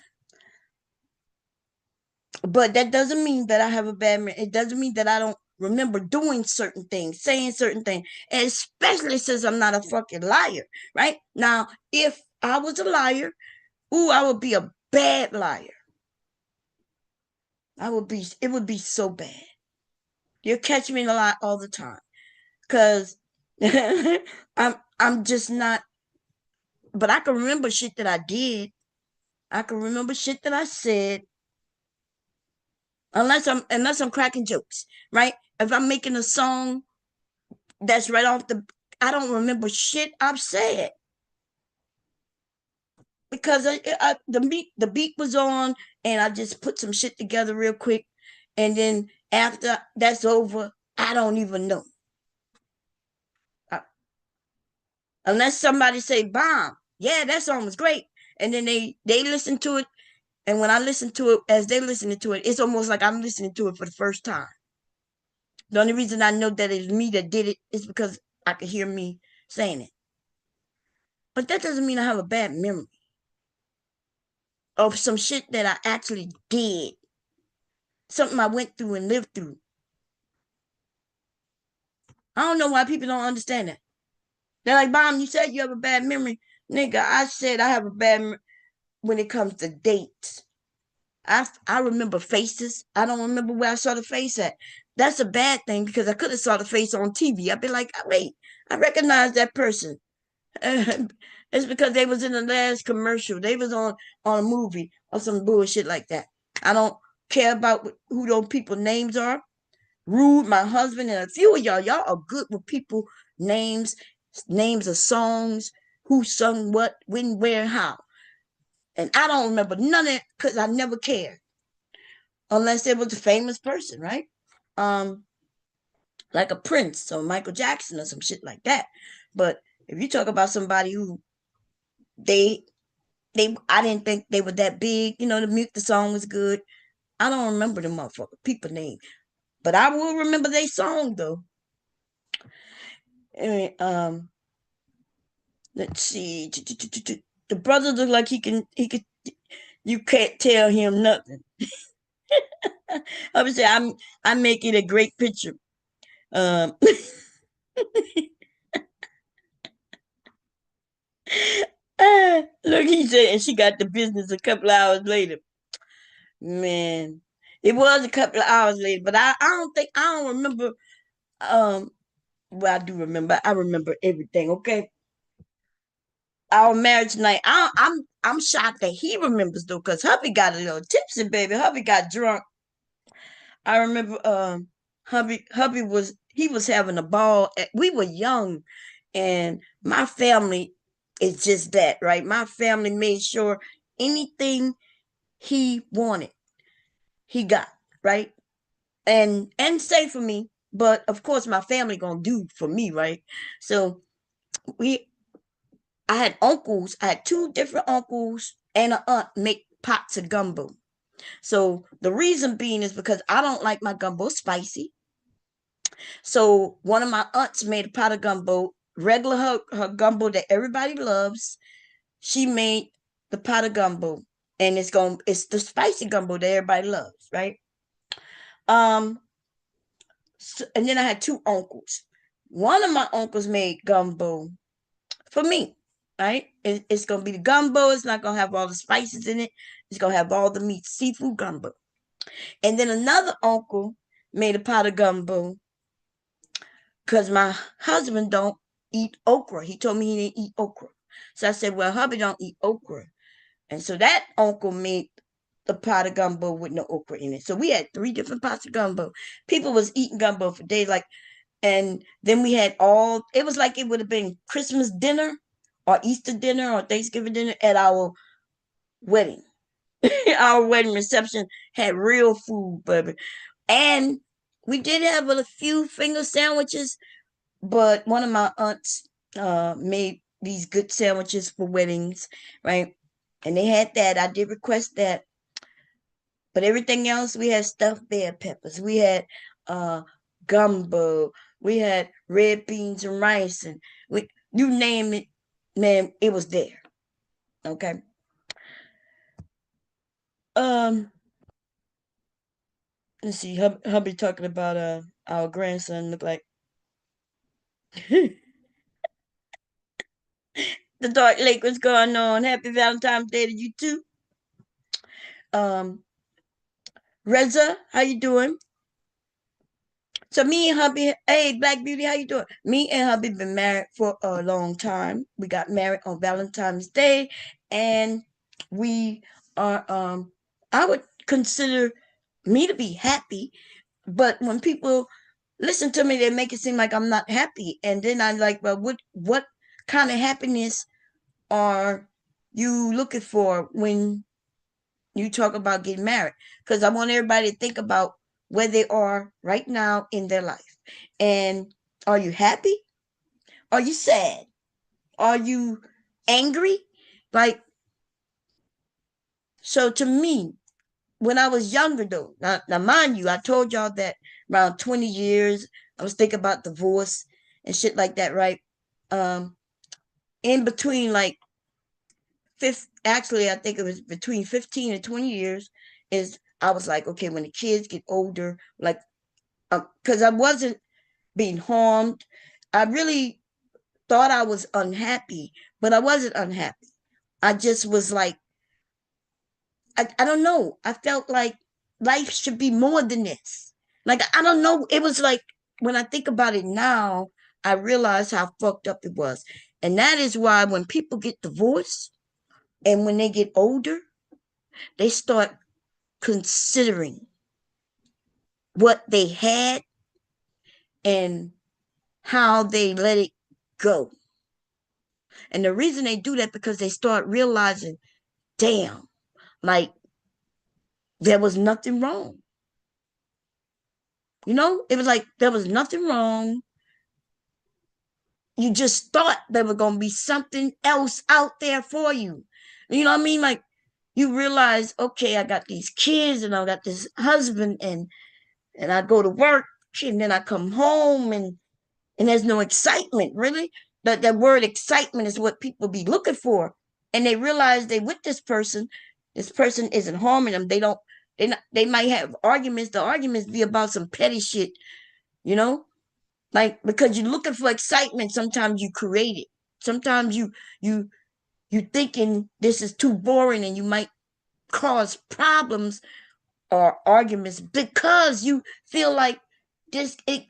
But that doesn't mean that I have a bad memory. It doesn't mean that I don't remember doing certain things, saying certain things, and especially since I'm not a fucking liar, right? Now, if I was a liar, ooh, I would be a bad liar. It would be so bad. You'll catch me in a lie all the time. Cause I'm just not, but I can remember shit that I did. I can remember shit that I said, unless I'm cracking jokes, right? If I'm making a song that's right off the, I don't remember shit I've said because the beat was on and I just put some shit together real quick, and then after that's over, I don't even know. I, unless somebody say bomb, yeah, that song was great, and then they listen to it. And when I listen to it, as they're listening to it, it's almost like I'm listening to it for the first time. The only reason I know that it's me that did it is because I could hear me saying it. But that doesn't mean I have a bad memory of some shit that I actually did, something I went through and lived through. I don't know why people don't understand that. They're like, Mom, you said you have a bad memory. Nigga, I said I have a bad memory when it comes to dates. I remember faces. I don't remember where I saw the face at. That's a bad thing because I could have saw the face on TV. I'd be like, oh, wait, I recognize that person. It's because they was in the last commercial. They was on a movie or some bullshit like that. I don't care about who those people names are. Rude, my husband, and a few of y'all are good with people names, names of songs, who sung what, when, where, how. And I don't remember none of it because I never cared. Unless it was a famous person, right? Um, like a Prince or Michael Jackson or some shit like that. But if you talk about somebody who they I didn't think they were that big, the song was good. I don't remember the motherfucker people name, but I will remember their song though. And, let's see, the brother look like he could. You can't tell him nothing. I would say I'm making a great picture. Um, look, he said, and she got the business a couple hours later. Man, it was a couple of hours later, but I don't remember. Um, well, I do remember. I remember everything. Okay, our marriage night. I'm shocked that he remembers though, cause hubby got a little tipsy, baby. Hubby got drunk. I remember. Hubby was he was having a ball. We were young, and my family is just that, right? My family made sure anything he wanted, he got, right? And say for me, but of course my family gonna do for me, right? So we I had uncles, I had two different uncles and an aunt make pots of gumbo. So the reason being is because I don't like my gumbo spicy. So one of my aunts made a pot of gumbo, regular her gumbo that everybody loves. She made the pot of gumbo, and it's the spicy gumbo that everybody loves, right? Um, and then I had two uncles. One of my uncles made gumbo for me, right? It's gonna be the gumbo. It's not gonna have all the spices in it. It's gonna have all the meat, seafood gumbo. And then another uncle made a pot of gumbo because my husband don't eat okra. He told me he didn't eat okra. So I said, well, hubby don't eat okra. And so that uncle made the pot of gumbo with no okra in it. So we had three different pots of gumbo. People was eating gumbo for days. Like, and then we had it was like it would have been Christmas dinner or Easter dinner or Thanksgiving dinner at our wedding. Our wedding reception had real food, baby. And we did have a few finger sandwiches, but one of my aunts made these good sandwiches for weddings, right? And they had that. I did request that. But everything else, we had stuffed bell peppers. We had uh gumbo. We had red beans and rice, and you name it, man, it was there. Okay. Um, let's see. Hubby talking about our grandson look like the dark lake was going on. Happy Valentine's Day to you too. Um, Reza, how you doing? So me and hubby, hey Black Beauty, how you doing? Me and hubby been married for a long time. We got married on Valentine's Day, and we are. I would consider me to be happy, but when people listen to me, they make it seem like I'm not happy, and then I'm like, well, what kind of happiness are you looking for when you talk about getting married? Because I want everybody to think about where they are right now in their life. And are you happy? Are you sad? Are you angry? Like, so to me, when I was younger, though, now mind you, I told y'all that around 20 years, I was thinking about divorce and shit like that, right? Um, in between, like, actually, I think it was between 15 and 20 years, is I was like, okay, when the kids get older, like, because I wasn't being harmed. I really thought I was unhappy, but I wasn't unhappy. I just was like, I don't know. I felt like life should be more than this. Like, I don't know. It was like, when I think about it now, I realize how fucked up it was. And that is why when people get divorced and when they get older, they start considering what they had and how they let it go. And the reason they do that because they start realizing, damn, like there was nothing wrong. You know, it was like there was nothing wrong. You just thought there was gonna be something else out there for you. You know what I mean? Like you realize, okay, I got these kids and I got this husband and I go to work and then I come home and there's no excitement, really. That word excitement is what people be looking for. And they realize they with this person isn't harming them. They might have arguments. The arguments be about some petty shit, you know? Like because you're looking for excitement, sometimes you create it. Sometimes you you thinking this is too boring and you might cause problems or arguments because you feel like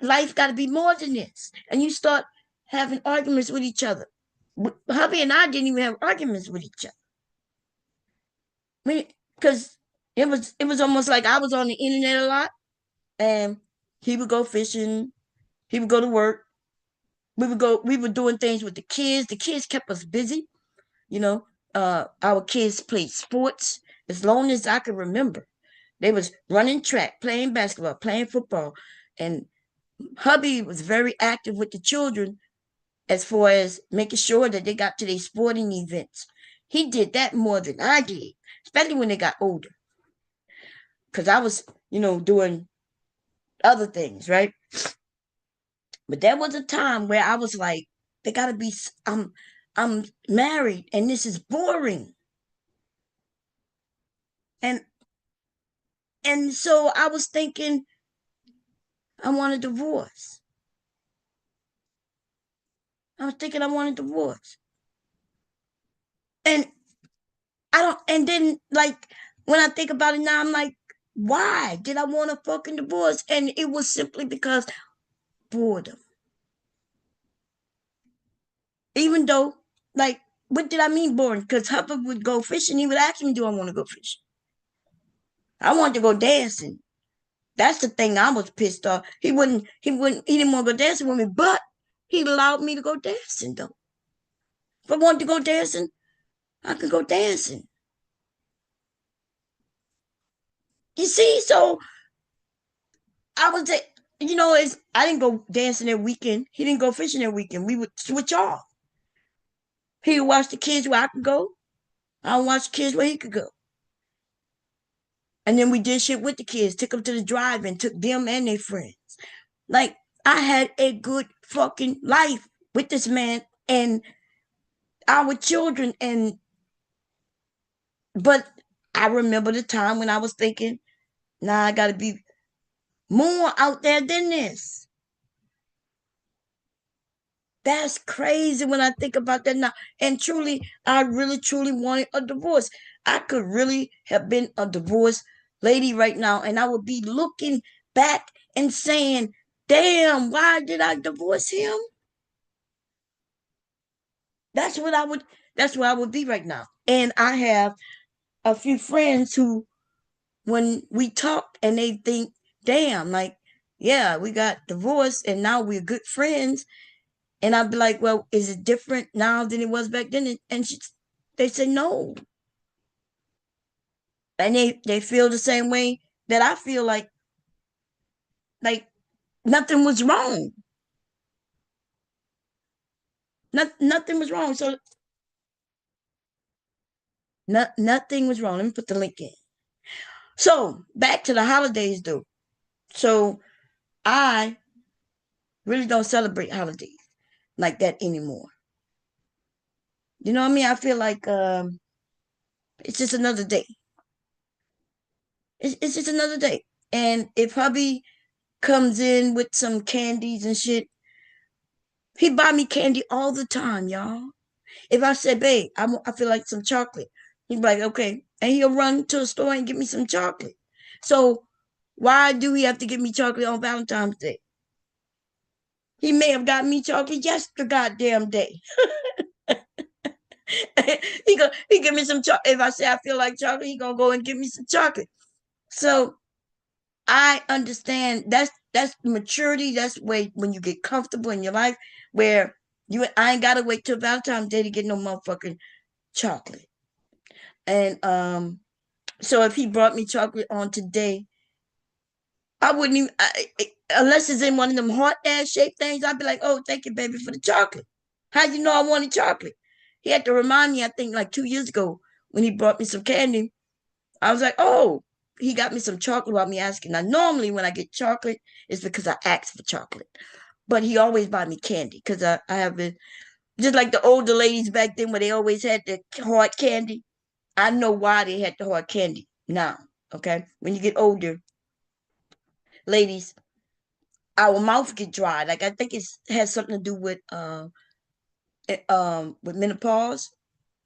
life got to be more than this, and you start having arguments with each other. Hubby and I didn't even have arguments with each other. I mean, because it was almost like I was on the internet a lot, and he would go fishing, he would go to work, we were doing things with the kids. The kids kept us busy, you know. Our kids played sports as long as I could remember. They was running track, playing basketball, playing football, and hubby was very active with the children as far as making sure that they got to their sporting events. He did that more than I did, especially when they got older, because I was, doing other things, right? But there was a time where I was like, they gotta be. I'm married, and this is boring, and so I was thinking, I want a divorce. I was thinking I want a divorce, and I don't. And then, like, when I think about it now, I'm like, why did I want a fucking divorce? And it was simply because boredom. Even though, like, what did I mean boring? Because Hupper would go fishing. He would ask me, "Do I want to go fishing?" I wanted to go dancing. That's the thing I was pissed off. He didn't want to go dancing with me, but he allowed me to go dancing though. If I wanted to go dancing, I could go dancing. You see, so I was at, I didn't go dancing that weekend. He didn't go fishing that weekend. We would switch off. He would watch the kids where I could go. I would watch the kids where he could go. And then we did shit with the kids, took them to the drive and took them and their friends. Like, I had a good fucking life with this man and our children. But I remember the time when I was thinking, nah, I gotta be more out there than this. That's crazy when I think about that now. And truly, I really truly wanted a divorce. I could really have been a divorced lady right now, and I would be looking back and saying, damn, why did I divorce him? That's what I would that's where I would be right now. And I have a few friends who, when we talk and they think, damn, like, yeah, we got divorced and now we're good friends. And I'd be like, well, is it different now than it was back then? And they say no. And they feel the same way that I feel, like nothing was wrong. Nothing was wrong. So nothing was wrong. Let me put the link in. So back to the holidays though. So I really don't celebrate holidays like that anymore. You know what I mean? I feel like it's just another day. It's just another day. And if hubby comes in with some candies and shit, he buy me candy all the time, y'all. If I said, babe, I feel like some chocolate, he'd be like, okay. And he'll run to a store and get me some chocolate. So why do he have to give me chocolate on Valentine's Day? He may have got me chocolate yesterday goddamn day. He give me some chocolate. If I say I feel like chocolate, he gonna go and give me some chocolate. So I understand that's maturity. That's way when you get comfortable in your life, where I ain't gotta wait till Valentine's Day to get no motherfucking chocolate. And so if he brought me chocolate on today, I wouldn't even unless it's in one of them heart ass shaped things. I'd be like, oh, thank you, baby, for the chocolate. How you know I wanted chocolate? He had to remind me. I think like 2 years ago when he brought me some candy. I was like, oh, he got me some chocolate without me asking. Now, normally when I get chocolate, it's because I ask for chocolate. But he always buy me candy because I have been just like the older ladies back then where they always had the hard candy. I know why they had the hard candy now. Okay. When you get older, ladies, our mouth get dry. Like I think it has something to do with menopause,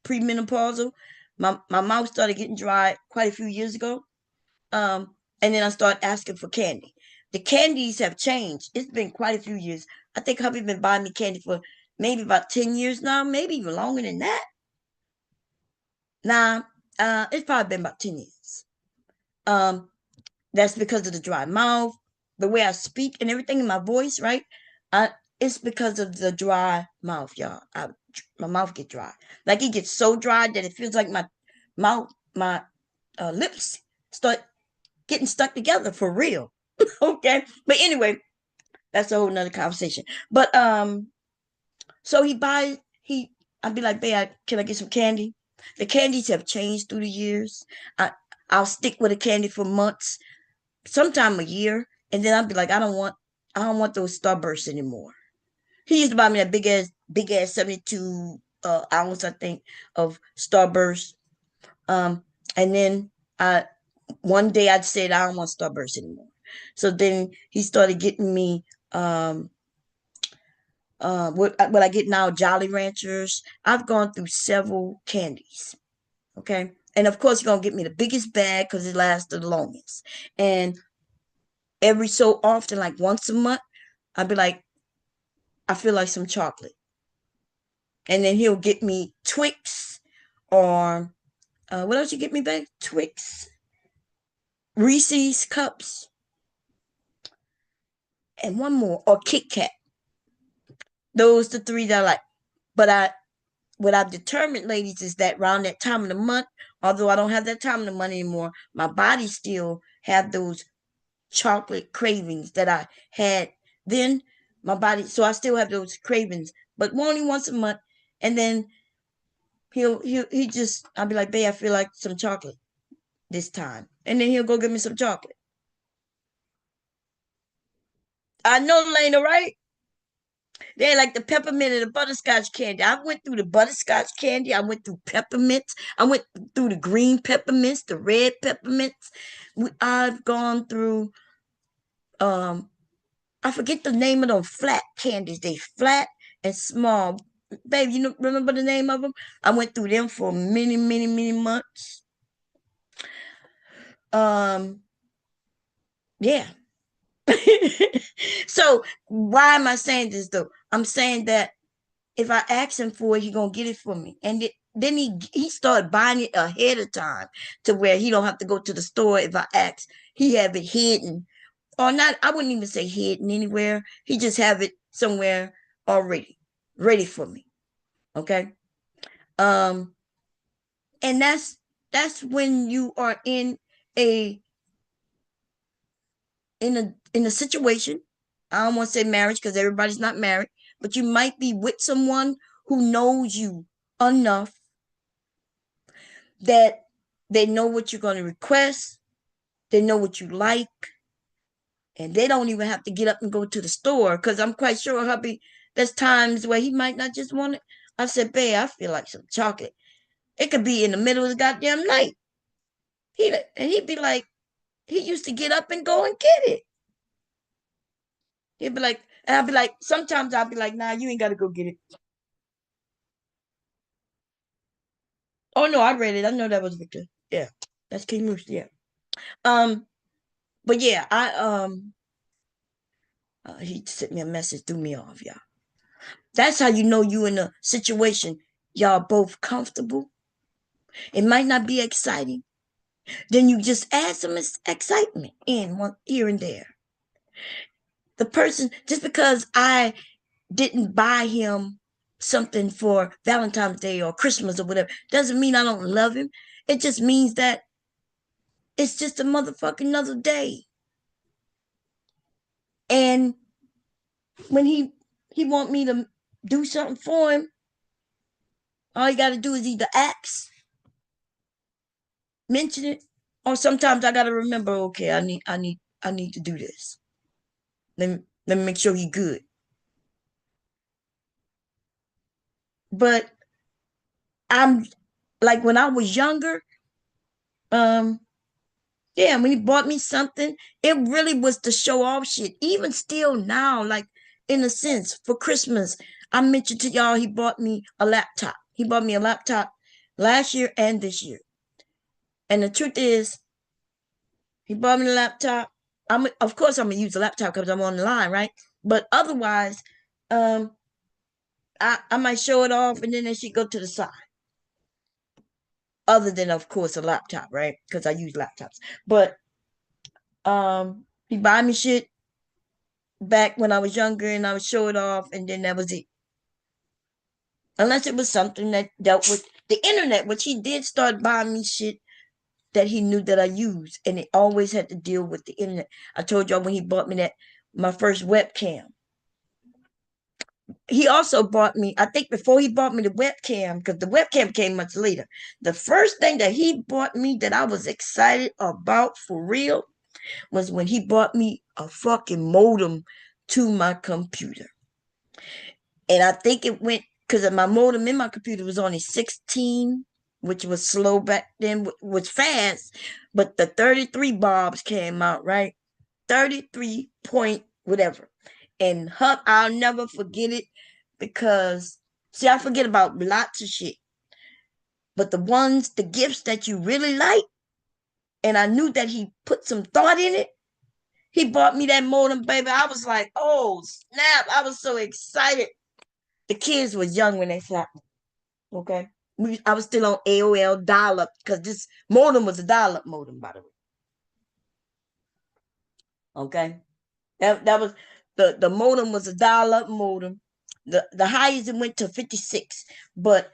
premenopausal. My mouth started getting dry quite a few years ago. And then I start asking for candy. The candies have changed. It's been quite a few years. I think hubby been buying me candy for maybe about 10 years now, maybe even longer than that. Now, it's probably been about 10 years. Um, that's because of the dry mouth, the way I speak and everything in my voice, right? I It's because of the dry mouth, y'all. My mouth get dry. Like it gets so dry that it feels like my lips start getting stuck together for real. Okay. But anyway, that's a whole nother conversation. But so I'd be like, babe, can I get some candy? The candies have changed through the years. I I'll stick with a candy for months, sometime a year, and then I'd be like, I don't want those Starbursts anymore. He used to buy me that big ass 72 ounce, I think, of Starburst. Um, and then I one day I'd said I don't want Starburst anymore. So then he started getting me what I get now, Jolly Ranchers. I've gone through several candies. Okay. And of course, you're going to get me the biggest bag because it lasts the longest. And every so often, like once a month, I'd be like, I feel like some chocolate. And then he'll get me Twix or what else you get me back? Twix, Reese's cups, and one more, or Kit Kat. Those the three that I like. But what I've determined, ladies, is that around that time of the month, although I don't have that time of the month anymore, my body still have those chocolate cravings that I had then. My body, so I still have those cravings, but only once a month. And then he just, I'll be like, babe, I feel like some chocolate this time, and then he'll go get me some chocolate. I know, Lena, right? They like the peppermint and the butterscotch candy. I went through the butterscotch candy. I went through peppermints. I went through the green peppermints, the red peppermints. I've gone through I forget the name of them flat candies. They flat and small. Babe, you know, remember the name of them? I went through them for many, many, many months. Um, yeah. So why am I saying this though? I'm saying that if I ask him for it, he gonna get it for me. And then he started buying it ahead of time to where he don't have to go to the store if I ask. He have it hidden or not. I wouldn't even say hidden anywhere. He just have it somewhere already ready for me. Okay. Um, and that's when you are a in a situation. I don't want to say marriage because everybody's not married, but you might be with someone who knows you enough that they know what you're going to request, they know what you like, and they don't even have to get up and go to the store. Because I'm quite sure hubby, there's times where he might not just want it. I said, babe, I feel like some chocolate. It could be in the middle of the goddamn night. He'd be like, he used to get up and go and get it. He'd be like, and I'd be like, sometimes I'd be like, nah, you ain't got to go get it. Oh no, I read it. I know that was Victor. Yeah, that's King Moose. Yeah. Um, but yeah, he sent me a message, threw me off, y'all. That's how you know you in a situation y'all both comfortable. It might not be exciting. Then you just add some excitement in one here and there. The person, just because I didn't buy him something for Valentine's Day or Christmas or whatever, doesn't mean I don't love him. It just means that it's just a motherfucking another day. And when he want me to do something for him, all you got to do is either ask, mention it, or sometimes I got to remember. Okay, I need to do this. Let me make sure he good. But I'm like when I was younger, um, yeah, when he bought me something, it really was to show off shit. Even still now, like in a sense, for Christmas, I mentioned to y'all he bought me a laptop. He bought me a laptop last year and this year. And the truth is, He bought me the laptop. Of course I'm gonna use the laptop because I'm on the line, right? But otherwise, um, I might show it off and then she go to the side. Other than of course a laptop, right? Because I use laptops. But he buy me shit back when I was younger and I would show it off and then that was it. Unless it was something that dealt with the internet, which he did start buying me shit that he knew that I used, and it always had to deal with the internet. I told y'all when he bought me my first webcam. He also bought me, I think before he bought me the webcam, because the webcam came much later. The first thing that he bought me that I was excited about for real was when he bought me a fucking modem to my computer. And I think it went because my modem in my computer was only 16, which was slow back then, was fast, but the 33 bobs came out, right? 33 point whatever. And I'll never forget it because, see, I forget about lots of shit, but the gifts that you really like, and I knew that he put some thought in it. He bought me that modem, baby. I was like, oh, snap. I was so excited. The kids was young when they slapped me. Okay. I was still on AOL dial up because this modem was a dial up modem, by the way. Okay. That was the modem was a dial up modem. The highest it went to 56, but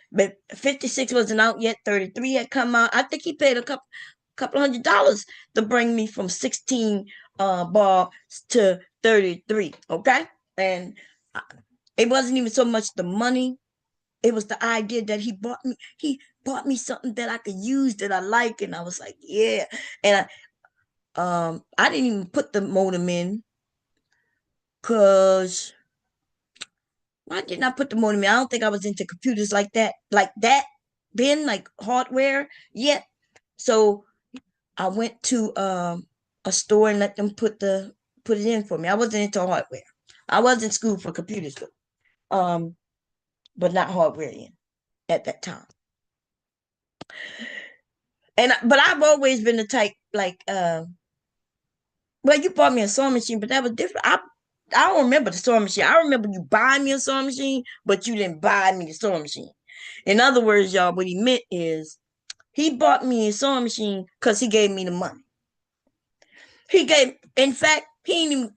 56 wasn't out yet. 33 had come out. I think he paid a couple $100 to bring me from 16 bar to 33. Okay. And it wasn't even so much the money. It was the idea that he bought me something that I could use that I like. And I was like, yeah. And I didn't even put the modem in because why didn't I put the modem in? I don't think I was into computers like that, then like hardware yet. So I went to a store and let them put it in for me. I wasn't into hardware. I was in school for computers though. But not hardware in at that time. But I've always been the type like well, you bought me a sewing machine, but that was different. I don't remember the sewing machine. I remember you buying me a sewing machine, but you didn't buy me the sewing machine. In other words, y'all, what he meant is he bought me a sewing machine because he gave me the money. In fact, he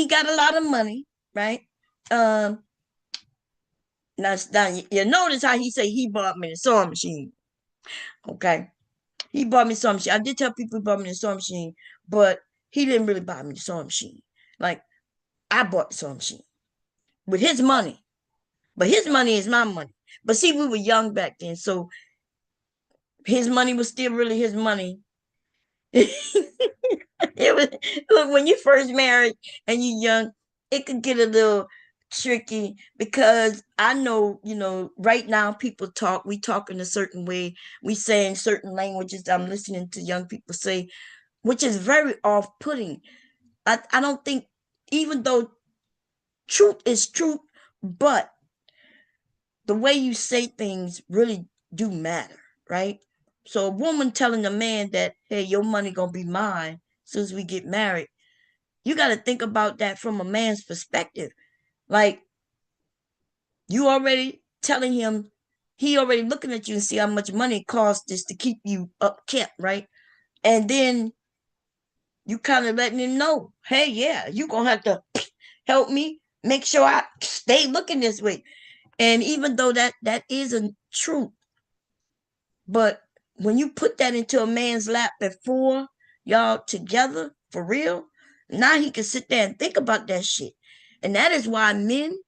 got a lot of money, right? Um, now you notice how he say he bought me the sewing machine. Okay, he bought me the sewing machine. I did tell people he bought me the sewing machine, but he didn't really buy me the sewing machine. Like I bought the sewing machine with his money, but his money is my money. But see, we were young back then, so his money was still really his money. It was look when you first married and you young, it could get a little tricky because I know, right now people we talk in a certain way, we say in certain languages I'm listening to young people say, which is very off-putting. I don't think even though truth is truth, but the way you say things really do matter, right? So a woman telling a man that, hey, your money gonna be mine as soon as we get married, you got to think about that from a man's perspective. Like you already telling him, he already looking at you and see how much money it costs just to keep you up kept, right? And then you kind of letting him know, hey, yeah, you gonna have to help me make sure I stay looking this way. And even though that isn't true, but when you put that into a man's lap before y'all together for real, now he can sit there and think about that shit. And that is why men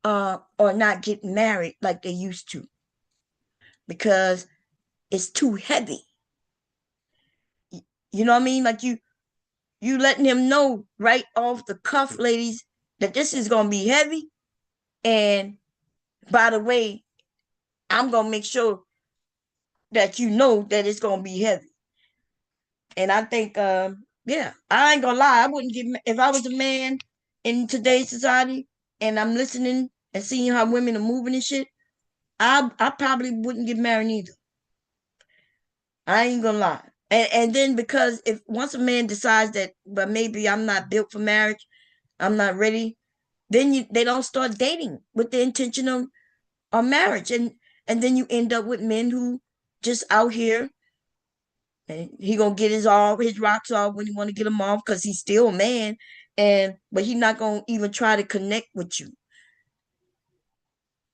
are not getting married like they used to because it's too heavy. You know what I mean? Like you letting him know right off the cuff, ladies, that this is gonna be heavy. And by the way, I'm gonna make sure that you know that it's gonna be heavy. And I think, yeah, I ain't gonna lie. I wouldn't get if I was a man in today's society and I'm listening and seeing how women are moving and shit. I probably wouldn't get married either. I ain't gonna lie. And then because if once a man decides that, but maybe I'm not built for marriage, I'm not ready, then they don't start dating with the intention of marriage, and then you end up with men who just out here, and he gonna get his rocks off when he want to get them off because he's still a man, and but he not gonna even try to connect with you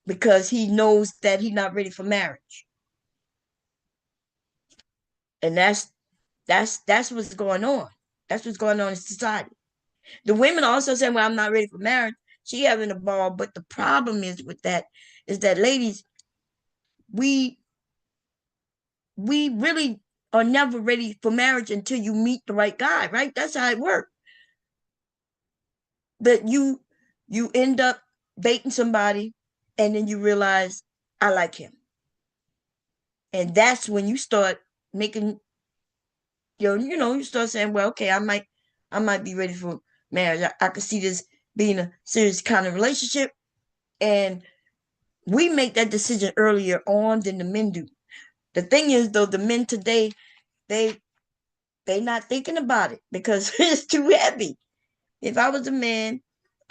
because he knows that he's not ready for marriage, and that's what's going on. That's what's going on in society. The women also saying, "Well, I'm not ready for marriage." She having a ball, but the problem is with that is that ladies, we we really are never ready for marriage until you meet the right guy, right? That's how it works. But you end up dating somebody, and then you realize I like him, and that's when you start making you start saying, well, okay, I might be ready for marriage. I could see this being a serious kind of relationship, and we make that decision earlier on than the men do. The thing is, though, the men today, they they not thinking about it because it's too heavy. If I was a man,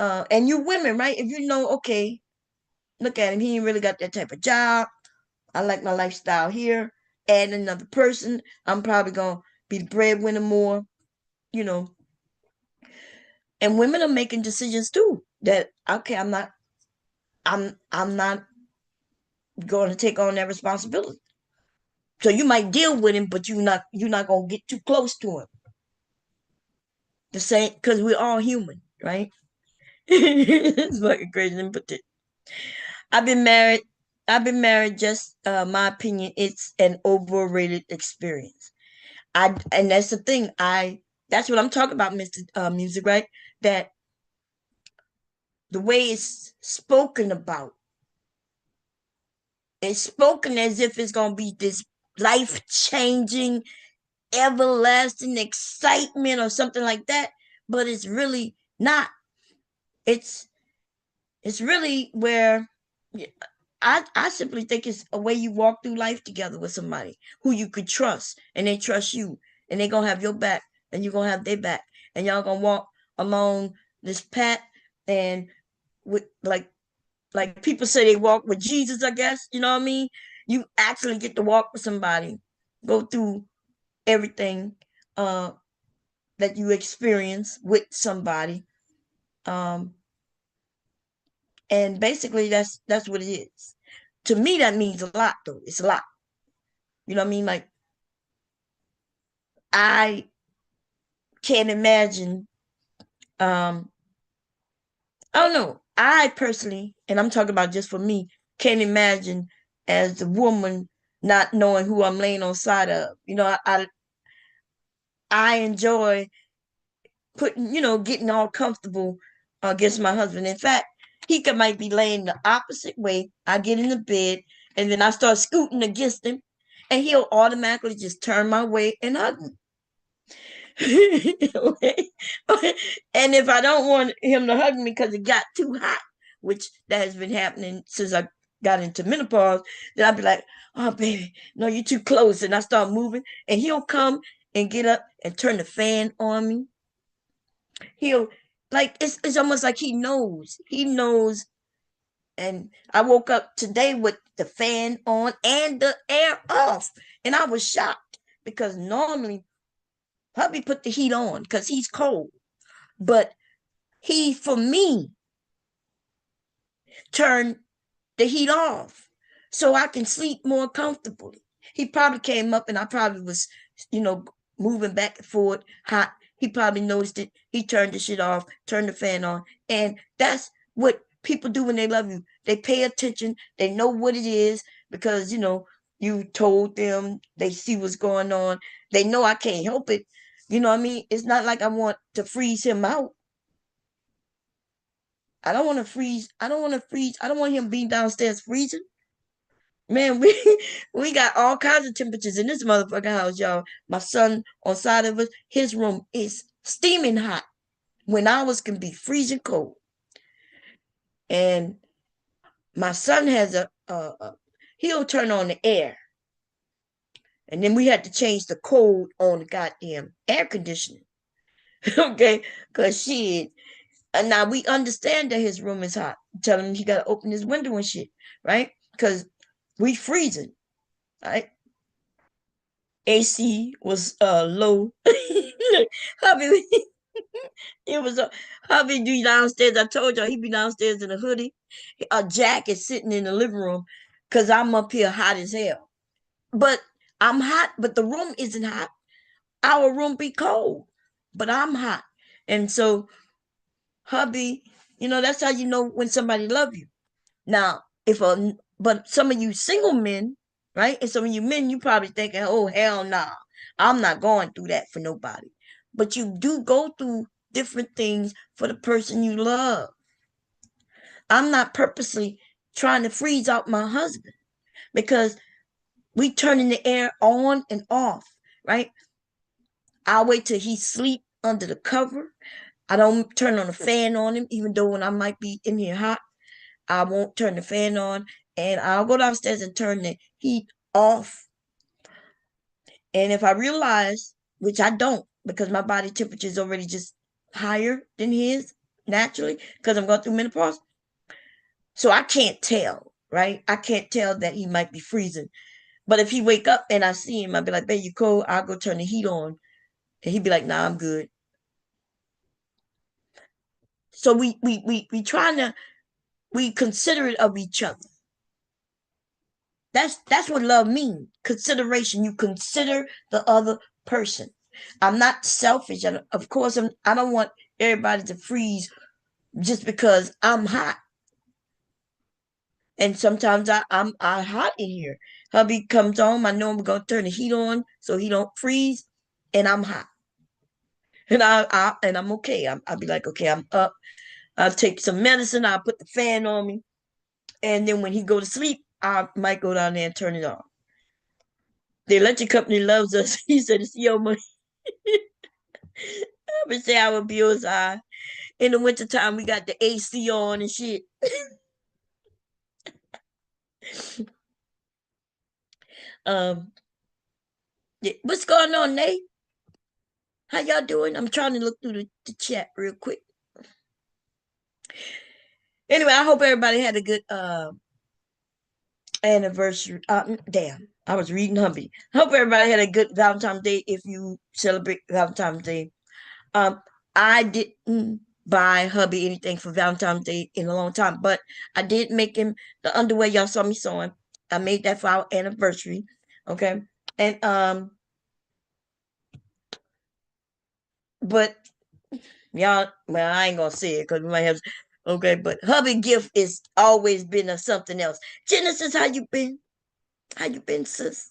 and you women, right? If you know, okay, look at him, he ain't really got that type of job. I like my lifestyle here. Add another person, I'm probably gonna be the breadwinner more, you know. And women are making decisions too. That okay, I'm not going to take on that responsibility. So you might deal with him, but you're not gonna get too close to him. The same because we're all human, right? It's fucking crazy, but I've been married. I've been married. Just my opinion, it's an overrated experience. And that's the thing. That's what I'm talking about, Mister Music, right? That the way it's spoken about, it's spoken as if it's gonna be this life changing, everlasting excitement or something like that, but it's really not. It's it's really where I simply think it's a way you walk through life together with somebody who you could trust, and they trust you, and they gonna have your back, and you're gonna have their back, and y'all gonna walk along this path, and with like people say they walk with Jesus, I guess, you know what I mean? You actually get to walk with somebody, go through everything uh that you experience with somebody. Um and basically that's what it is. To me that means a lot though. It's a lot. You know what I mean? Like I can't imagine. Um, I don't know. I personally, and I'm talking about just for me, can't imagine as a woman not knowing who I'm laying on side of. I enjoy putting, getting all comfortable against my husband. In fact, might be laying the opposite way. I get in the bed, and then I start scooting against him, and he'll automatically just turn my way and hug me. Okay. And if I don't want him to hug me because it got too hot, which that has been happening since I got into menopause, then I'll be like, oh, baby, no, you're too close. And I start moving, and he'll come and get up and turn the fan on me. He'll, like, it's almost like he knows. He knows. And I woke up today with the fan on and the air off. And I was shocked because normally hubby put the heat on because he's cold. But he, for me, turned the heat off so I can sleep more comfortably. He probably came up and I probably was, you know, moving back and forth hot. He probably noticed it. He turned the shit off, turned the fan on. And that's what people do when they love you. They pay attention. They know what it is because, you told them. They see what's going on. They know I can't help it. You know what I mean? It's not like I want to freeze him out. I don't want to freeze. I don't want to freeze. I don't want him being downstairs freezing. Man, we got all kinds of temperatures in this motherfucking house, y'all. My son on side of us, his room is steaming hot when ours can be freezing cold. And my son has he'll turn on the air, And then we had to change the code on the goddamn air conditioning. Okay? Because shit. And now we understand that his room is hot. Tell him he got to open his window and shit. Right? Because we freezing. Right? AC was low. Hubby, it was hubby be downstairs. I told y'all he be downstairs in a hoodie. A jacket sitting in the living room because I'm up here hot as hell. But I'm hot, but the room isn't hot. Our room be cold, but I'm hot. And so hubby, that's how you know when somebody love you. Now, but some of you single men, right? And some of you men, you probably thinking, oh, hell nah. I'm not going through that for nobody. But you do go through different things for the person you love. I'm not purposely trying to freeze out my husband because we turning the air on and off, right? I'll wait till he sleep under the cover. I don't turn on the fan on him, even though when I might be in here hot, I won't turn the fan on. And I'll go downstairs and turn the heat off. And if I realize, which I don't, because my body temperature is already just higher than his naturally, because I'm going through menopause. So I can't tell, right? I can't tell that he might be freezing. But if he wake up and I see him, I'll be like, babe, you cold? I'll go turn the heat on. And he'd be like, nah, I'm good. So we trying to we considerate of each other. That's what love means. Consideration. You consider the other person. I'm not selfish. Of course, I don't want everybody to freeze just because I'm hot. And sometimes I'm hot in here. Hubby comes home. I know I'm gonna turn the heat on so he don't freeze, and I'm hot. And I'm okay. I'll be like, okay, I'm up. I'll take some medicine. I'll put the fan on me, and then when he go to sleep, I might go down there and turn it on. The electric company loves us. He said it's your money. I would say our bills high. In the wintertime, we got the AC on and shit. um, what's going on, Nate? How y'all doing? I'm trying to look through the chat real quick. Anyway, I hope everybody had a good anniversary. Damn, I was reading Humby. I hope everybody had a good Valentine's Day if you celebrate Valentine's Day. Um, I didn't buy hubby anything for Valentine's Day in a long time, but I did make him the underwear y'all saw me sewing. I made that for our anniversary. Okay. And but y'all, well, I ain't gonna say it because we might have okay, but hubby gift is always been a something else. Genesis, how you been? How you been, sis?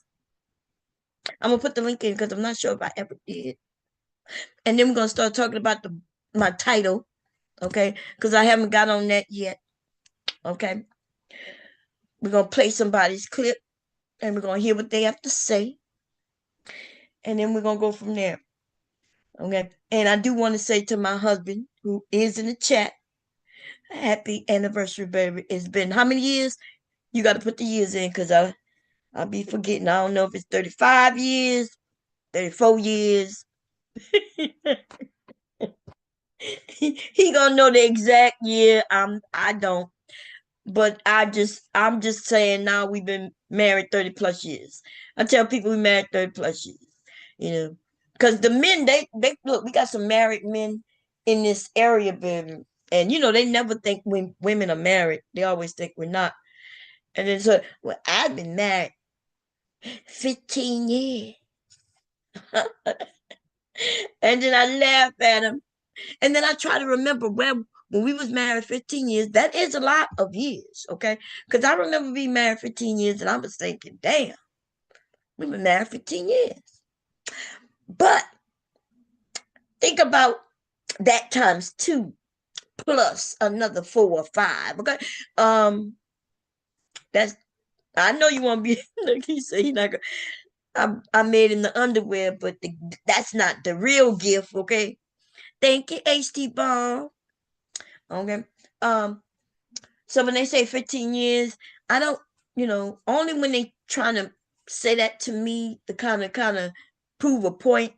I'm gonna put the link in because I'm not sure if I ever did. And then we're gonna start talking about my title, okay? Because I haven't got on that yet. Okay. We're gonna play somebody's clip and we're gonna hear what they have to say. And then we're gonna go from there. Okay. And I do want to say to my husband, who is in the chat, happy anniversary, baby. It's been how many years? You gotta put the years in because I'll be forgetting. I don't know if it's 35 years, 34 years. He gonna know the exact year. I don't. But I'm just saying now we've been married 30 plus years. I tell people we married 30 plus years, you know. Because the men, they look, we got some married men in this area, baby. And they never think when women are married. They always think we're not. And then so well, I've been married 15 years. And then I laugh at him. And then I try to remember when we was married 15 years, that is a lot of years, okay? Because I remember being married 15 years and I was thinking, damn, we've been married 15 years. But think about that times two plus another 4 or 5, okay? That's I know you want to be like he said he not gonna I made him the underwear, but that's not the real gift, okay? Thank you, HT Bomb. Okay. Um, So when they say 15 years, I don't, only when they trying to say that to me to kind of prove a point,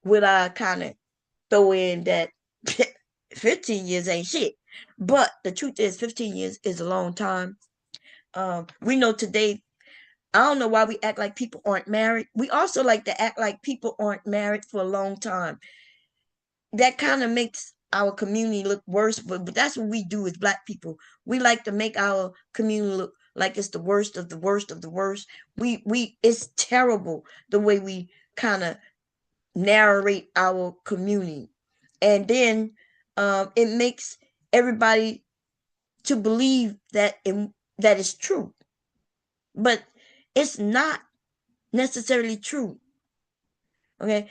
would I kind of throw in that 15 years ain't shit. But the truth is 15 years is a long time. We know today, I don't know why we act like people aren't married. We also like to act like people aren't married for a long time. That kind of makes our community look worse, but that's what we do as black people. We like to make our community look like it's the worst of the worst of the worst. We it's terrible the way we kind of narrate our community. And then it makes everybody to believe that is true, but it's not necessarily true. Okay.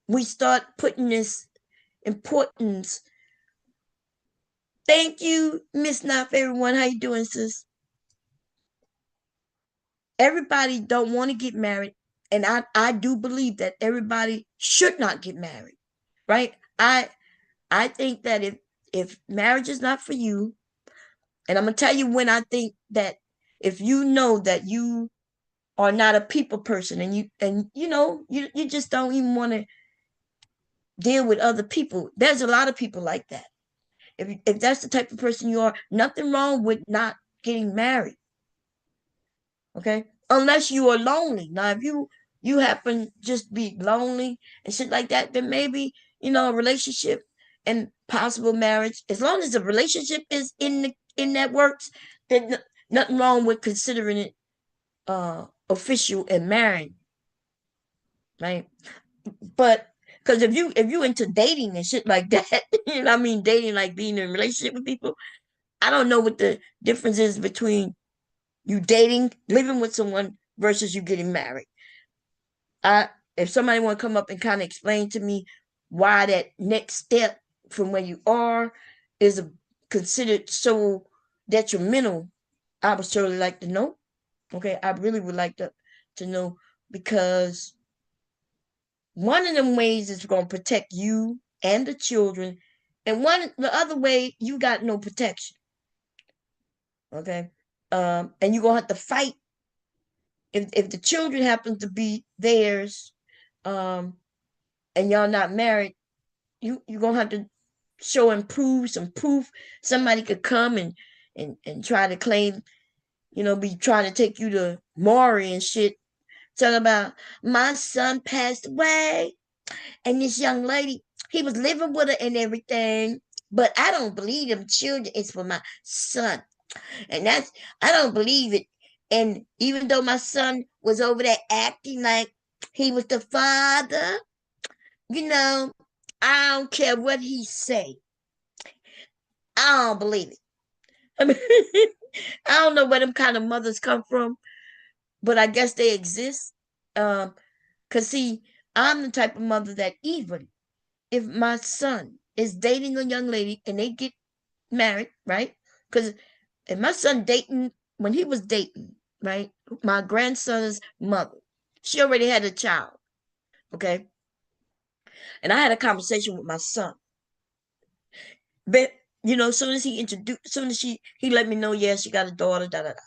We start putting this importance. Thank you, Miss Not Everyone. How you doing, sis? Everybody don't want to get married, and I do believe that everybody should not get married, right? I think that if marriage is not for you, and I'm gonna tell you when I think that, if you know that you are not a people person, and you know you just don't even want to deal with other people. There's a lot of people like that. If that's the type of person you are, nothing wrong with not getting married. Okay, unless you are lonely. Now, if you happen just be lonely and shit like that, then maybe a relationship and possible marriage. As long as the relationship is in that works, then nothing wrong with considering it official and married, right? But because if you into dating and shit like that, I mean dating like being in a relationship with people. I don't know what the difference is between you dating, living with someone versus you getting married. I If somebody want to come up and kind of explain to me why that next step from where you are is considered so detrimental, I would surely like to know. Okay, I really would like to know, because one of them ways is going to protect you and the children, and the other way you got no protection. Okay, and you're gonna have to fight if the children happen to be theirs, um, and y'all not married. You're gonna have to show and prove some proof. Somebody could come and try to claim, be trying to take you to Maury and shit. Talking about my son passed away, and this young lady, he was living with her and everything. But I don't believe them children is for my son. And I don't believe it. And even though my son was over there acting like he was the father, you know, I don't care what he say. I don't believe it. I mean, I don't know where them kind of mothers come from, but I guess they exist. Cause see, I'm the type of mother that even if my son is dating a young lady and they get married, right? Because if my son dating, when he was dating, right, my grandson's mother, she already had a child, okay? And I had a conversation with my son. But as soon as he introduced, as soon as he let me know, yeah, she got a daughter, da da da.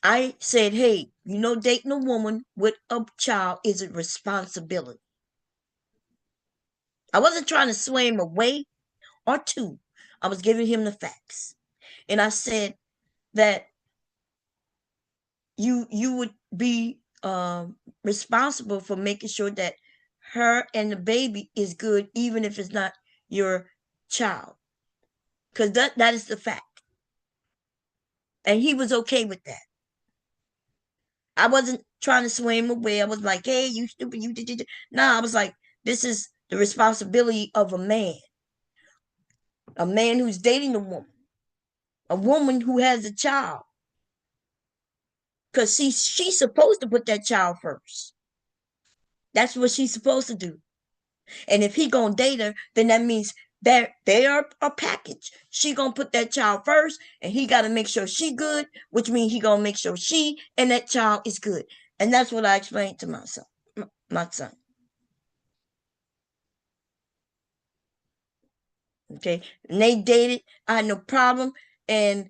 I said, hey, dating a woman with a child is a responsibility. I wasn't trying to sway him away or two. I was giving him the facts. And I said that you would be responsible for making sure that her and the baby is good, even if it's not your child, because that is the fact. And he was okay with that. I wasn't trying to sway him away. I was like, hey, you stupid, you did. No, I was like, this is the responsibility of a man who's dating a woman who has a child, because she's supposed to put that child first. That's what she's supposed to do. And if he gonna date her, then that means that they are a package. She gonna put that child first, and he gotta make sure she good, which means he gonna make sure she and that child is good. And that's what I explained to my son. My son. Okay, and they dated. I had no problem. And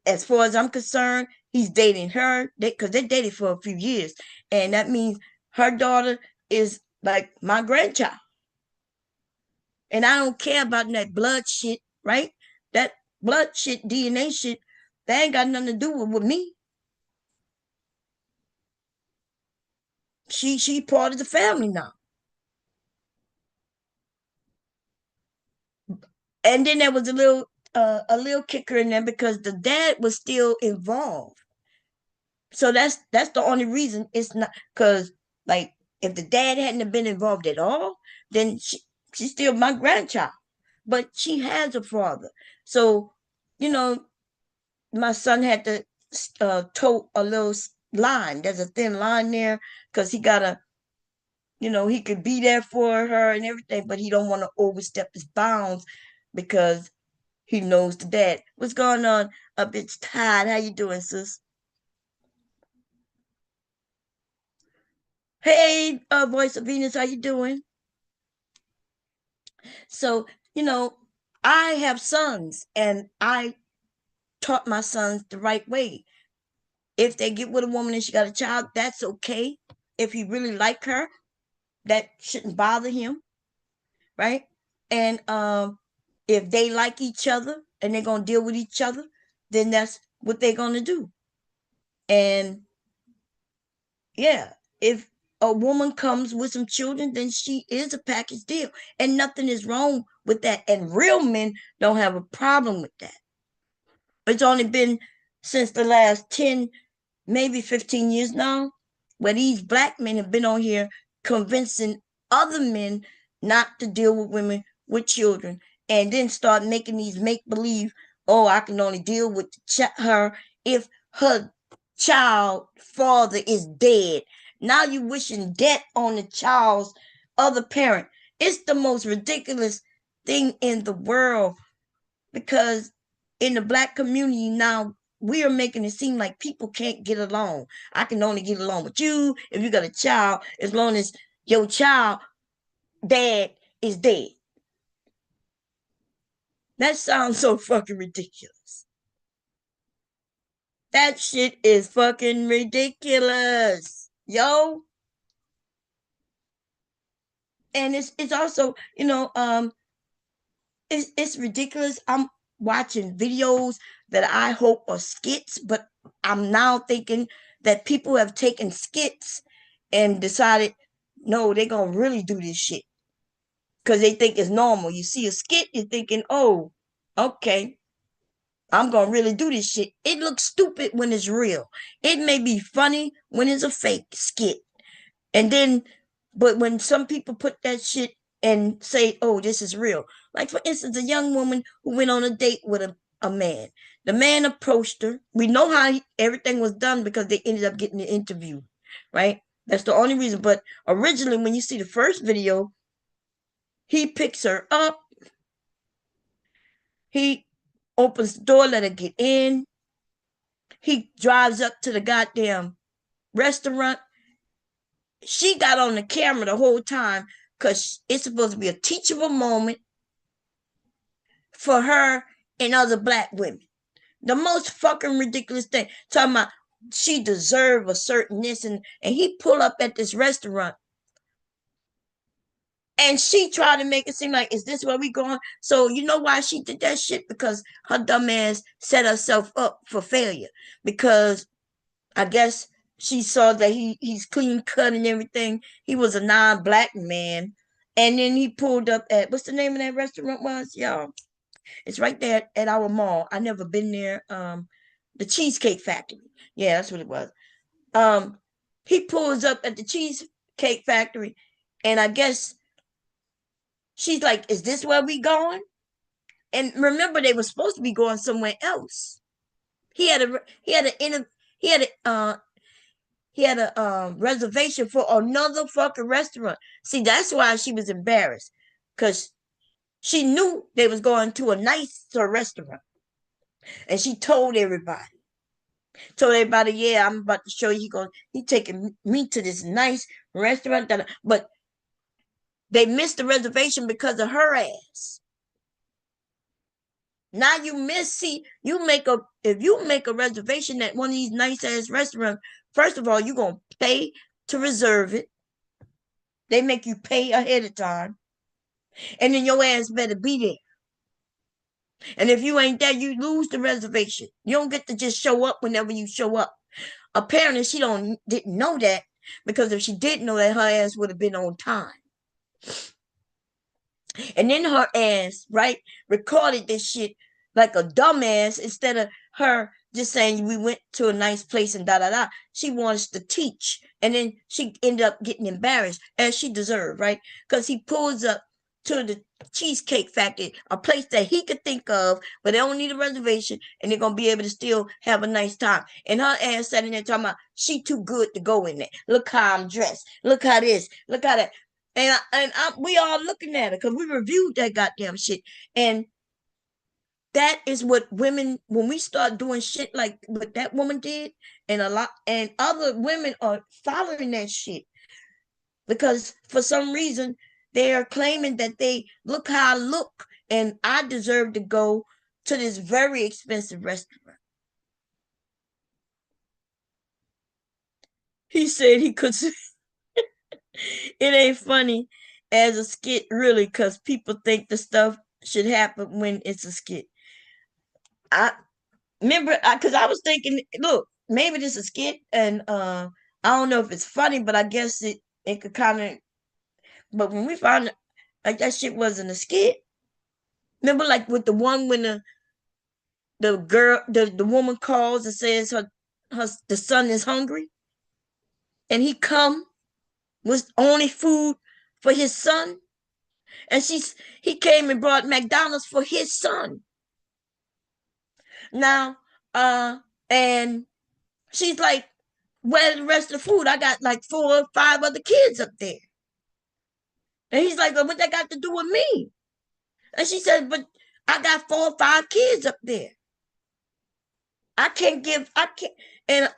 as far as I'm concerned, he's dating her because they dated for a few years, and that means her daughter is like my grandchild. And I don't care about that blood shit, right? That blood shit, DNA shit, that ain't got nothing to do with me. She part of the family now. And then there was a little kicker in there because the dad was still involved. So that's the only reason it's not because like if the dad hadn't been involved at all, then she's still my grandchild. But she has a father. So, you know, my son had to toe a little line. There's a thin line there because he gotta, he could be there for her and everything, but he don't want to overstep his bounds because he knows the dad. What's going on? Up, it's Todd. How you doing, sis? Hey, Voice of Venus, how you doing? So, you know, I have sons, and I taught my sons the right way. If they get with a woman and she got a child, that's okay. If he really like her, that shouldn't bother him, right? And if they like each other and they're gonna deal with each other, then that's what they're gonna do. And yeah, if a woman comes with some children, then she is a package deal, and nothing is wrong with that. And real men don't have a problem with that. It's only been since the last 10, maybe 15 years now, where these black men have been on here convincing other men not to deal with women with children, and then start making these make believe, oh, I can only deal with her if her child father is dead. Now you wishing death on the child's other parent. It's the most ridiculous thing in the world because in the black community now we are making it seem like people can't get along. I can only get along with you if you got a child, as long as your child dad is dead. That sounds so fucking ridiculous. That shit is fucking ridiculous. Yo. And it's also, it's ridiculous. I'm watching videos that I hope are skits, but I'm now thinking that people have taken skits and decided, no, they're gonna really do this shit because they think it's normal. You see a skit, you're thinking, oh, okay, I'm gonna really do this shit. It looks stupid when it's real. It may be funny when it's a fake skit. And then, but when some people put that shit and say, oh, this is real. Like, for instance, a young woman who went on a date with a man. The man approached her. We know how everything was done because they ended up getting the interview, right? That's the only reason. But originally, when you see the first video, he picks her up. He opens the door, let her get in. He drives up to the goddamn restaurant. She got on the camera the whole time because it's supposed to be a teachable moment for her and other black women. The most fucking ridiculous thing. Talking about she deserve a certain this, and he pull up at this restaurant and she tried to make it seem like, is this where we going? So you know why she did that shit? Because her dumb ass set herself up for failure. Because I guess she saw that he's clean cut and everything. He was a non-black man. And then he pulled up at, what's the name of that restaurant was, y'all? It's right there at our mall. I never been there. The Cheesecake Factory. Yeah, that's what it was. Um, he pulls up at the Cheesecake Factory, and I guess she's like, "Is this where we going?" And remember, they were supposed to be going somewhere else. He had a he had a he had a he had a reservation for another fucking restaurant. See, that's why she was embarrassed, because she knew they was going to a nicer restaurant, and she told everybody. Told everybody, yeah, I'm about to show you. He taking me to this nice restaurant, but they missed the reservation because of her ass. Now you miss. See, you make a if you make a reservation at one of these nice ass restaurants. First of all, you gonna pay to reserve it. They make you pay ahead of time, and then your ass better be there. And if you ain't there, you lose the reservation. You don't get to just show up whenever you show up. Apparently, she didn't know that, because if she did know that, her ass would have been on time. And then her ass, right, recorded this shit like a dumbass, instead of her just saying we went to a nice place and da da da. She wants to teach. And then she ended up getting embarrassed, as she deserved, right? Because he pulls up to the Cheesecake Factory, a place that he could think of, but they don't need a reservation, and they're gonna be able to still have a nice time. And her ass sitting there talking about she too good to go in there. Look how I'm dressed. Look how this. Look how that. We all looking at it because we reviewed that goddamn shit. And that is what women, when we start doing shit like what that woman did, and a lot, and other women are following that shit, because for some reason they are claiming that they look how I look and I deserve to go to this very expensive restaurant. He said he could. It ain't funny as a skit, really, because people think the stuff should happen when it's a skit. I remember, because I was thinking, look, maybe this is a skit, and I don't know if it's funny, but I guess it could kind of. But when we found like that shit wasn't a skit. Remember, like with the one when the girl, the woman calls and says her the son is hungry, and he come with only food for his son, and he came and brought McDonald's for his son. Now, and she's like, "Where's the rest of the food? I got like 4 or 5 other kids up there." And he's like, "What that got to do with me?" And she said, "But I got 4 or 5 kids up there. I can't." And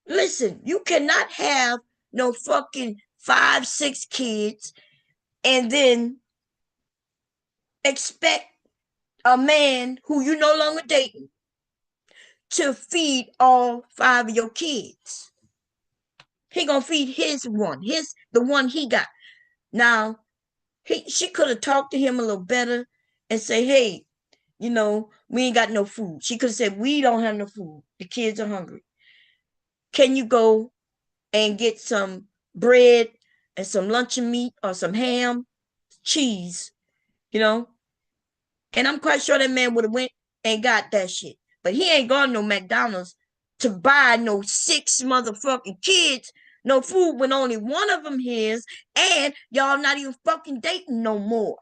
listen, you cannot have no fucking 5, 6 kids and then expect a man who you no longer dating to feed all 5 of your kids. He gonna feed the one he got. Now, she could have talked to him a little better and say, "Hey, we ain't got no food." She could have said, "We don't have no food. The kids are hungry. Can you go and get some bread and some luncheon meat or some ham, cheese, you know?" And I'm quite sure that man would have went and got that shit. But he ain't gone no McDonald's to buy no 6 motherfucking kids no food when only one of them his, and y'all not even fucking dating no more.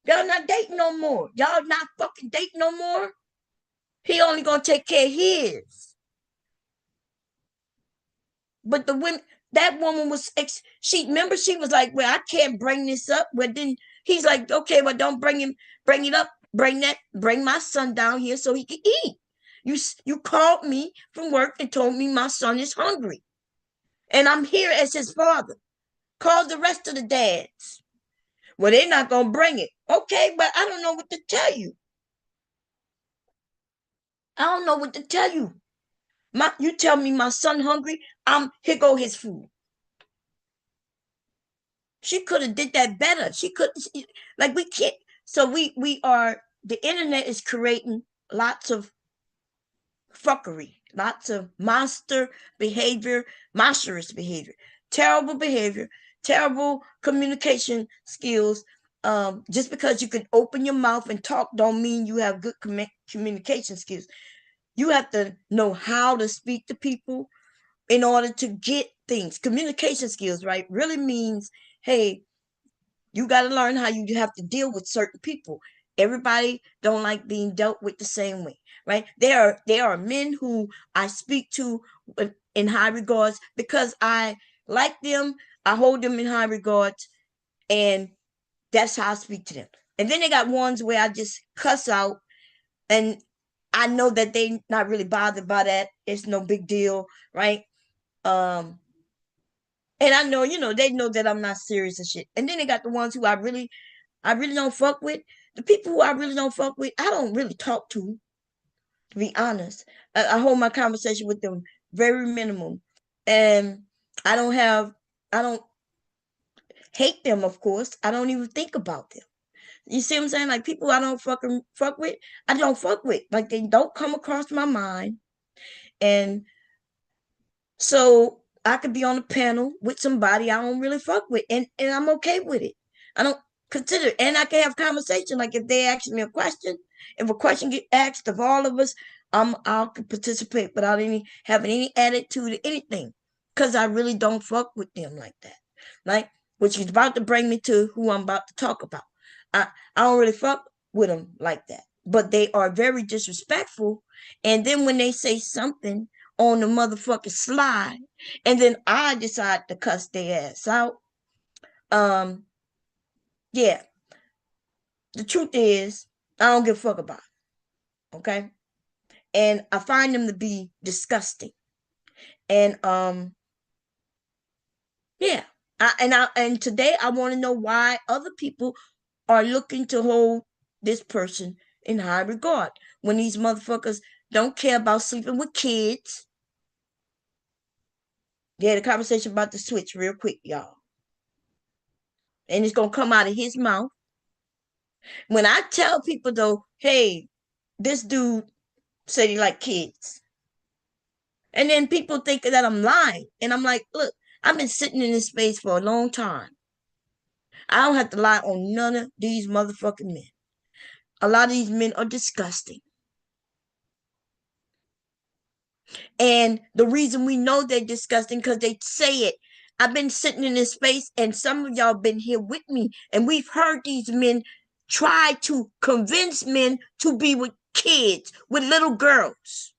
Y'all not dating no more. Y'all not fucking dating no more. He only gonna take care of his. But that woman was she remember she was like, "Well, I can't bring this up." Well, then he's like, "Okay, well, don't bring it up. Bring my son down here so he can eat. You called me from work and told me my son is hungry, and I'm here as his father. Call the rest of the dads." "Well, they're not gonna bring it." "Okay, but I don't know what to tell you. I don't know what to tell you. You tell me my son hungry. Here go his food." She could have did that better. She could, like, we can't. So we are, the internet is creating lots of fuckery, lots of monstrous behavior, terrible communication skills. Just because you can open your mouth and talk don't mean you have good communication skills. You have to know how to speak to people in order to get things. Communication skills, right, really means, hey, you got to learn how you have to deal with certain people. Everybody don't like being dealt with the same way, right? There are men who I speak to in high regards because I like them. I hold them in high regards, and that's how I speak to them. And then they got ones where I just cuss out, and I know that they not really bothered by that. It's no big deal, right? Um, and I know, they know that I'm not serious and shit. And then they got the ones who I really don't fuck with. The people who I really don't fuck with, I don't really talk to be honest. I hold my conversation with them very minimum. And I don't have, I don't hate them, of course. I don't even think about them. You see what I'm saying? Like people I don't fucking fuck with, I don't fuck with. Like they don't come across my mind. And so I could be on a panel with somebody I don't really fuck with, and I'm okay with it. I don't consider it. And I can have conversation. Like if they ask me a question, if a question get asked of all of us, I'll participate without any having any attitude or anything. Cause I really don't fuck with them like that. Like, which is about to bring me to who I'm about to talk about. I don't really fuck with them like that. But they are very disrespectful. And then when they say something on the motherfucking slide, and then I decide to cuss their ass out. Um, yeah. The truth is, I don't give a fuck about it. Okay. And I find them to be disgusting. And yeah. And today I want to know why other people are looking to hold this person in high regard when these motherfuckers don't care about sleeping with kids. They had a conversation about the switch real quick, y'all. And it's gonna come out of his mouth. When I tell people though, hey, this dude said he like kids. And then people think that I'm lying. And I'm like, look, I've been sitting in this space for a long time. I don't have to lie on none of these motherfucking men. A lot of these men are disgusting. And the reason we know they're disgusting because they say it. I've been sitting in this space and some of y'all been here with me and we've heard these men try to convince men to be with kids, with little girls.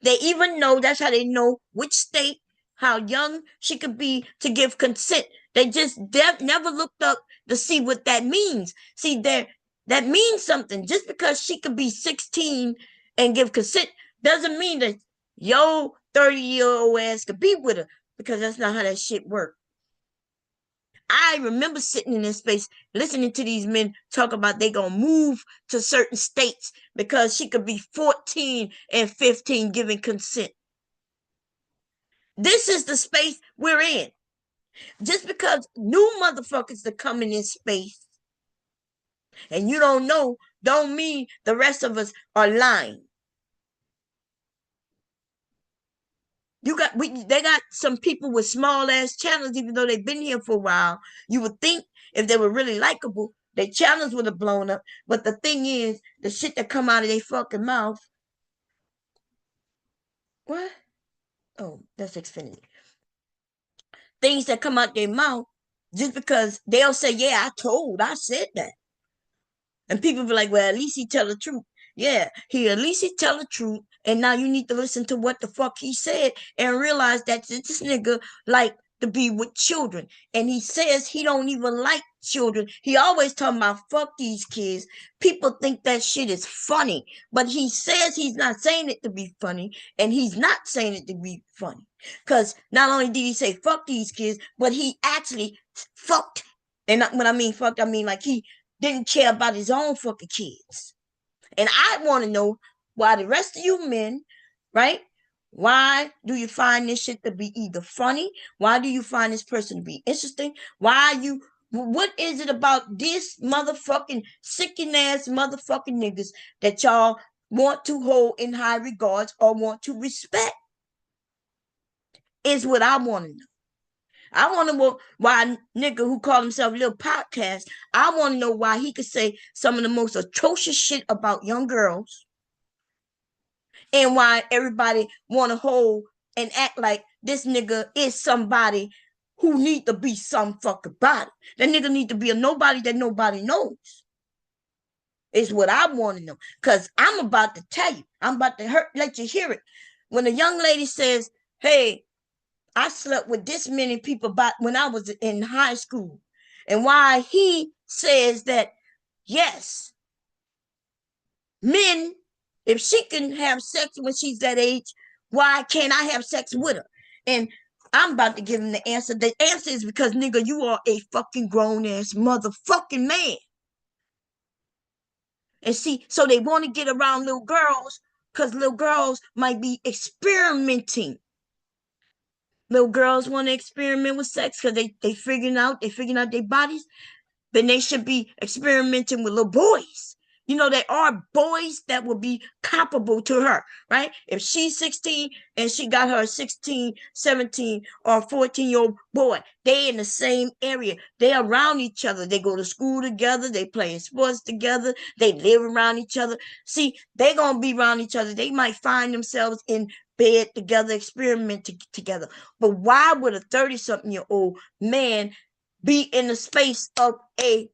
They even know, that's how they know which state, how young she could be to give consent. They just never looked up to see what that means. See, that means something. Just because she could be 16 and give consent doesn't mean that yo 30-year-old ass could be with her, because that's not how that shit works. I remember sitting in this space listening to these men talk about they gonna move to certain states because she could be 14 and 15 giving consent. This is the space we're in. Just because new motherfuckers are coming in space and you don't know, don't mean the rest of us are lying. They got some people with small ass channels, even though they've been here for a while. You would think if they were really likable, their channels would have blown up. But the thing is, the shit that come out of their fucking mouth. What? Oh, that's Xfinity. Things that come out their mouth just because they'll say, yeah, I said that. And people be like, well, at least he tell the truth. Yeah, at least he tell the truth. And now you need to listen to what the fuck he said and realize that this nigga like to be with children. And he says he don't even like children. He always talking about fuck these kids. People think that shit is funny. But he says he's not saying it to be funny. And he's not saying it to be funny. Because not only did he say fuck these kids, but he actually fucked. And when I mean fucked, I mean like he didn't care about his own fucking kids. And I want to know why the rest of you men, right? Why do you find this shit to be either funny? Why do you find this person to be interesting? What is it about this motherfucking sicking ass motherfucking niggas that y'all want to hold in high regards or want to respect? Is what I want to know. I want to know why a nigga who called himself Little Podcast, I want to know why he could say some of the most atrocious shit about young girls and why everybody want to hold and act like this nigga is somebody who need to be some fucking body. That nigga need to be a nobody that nobody knows. Is what I want to know. Because I'm about to tell you. I'm about to let you hear it. When a young lady says, hey, I slept with this many people back when I was in high school. And why he says that, yes, men, if she can have sex when she's that age, why can't I have sex with her? And I'm about to give him the answer. The answer is because, nigga, you are a fucking grown ass motherfucking man. And see, so they want to get around little girls because little girls might be experimenting. Little girls want to experiment with sex because they figuring out their bodies. Then they should be experimenting with little boys. You know, there are boys that will be comparable to her, right? If she's 16 and she got her 16, 17, or 14-year-old boy, they in the same area. They around each other. They go to school together. They playing sports together. They live around each other. See, they going to be around each other. They might find themselves in bed together, experimenting together. But why would a 30-something-year-old man be in the space of a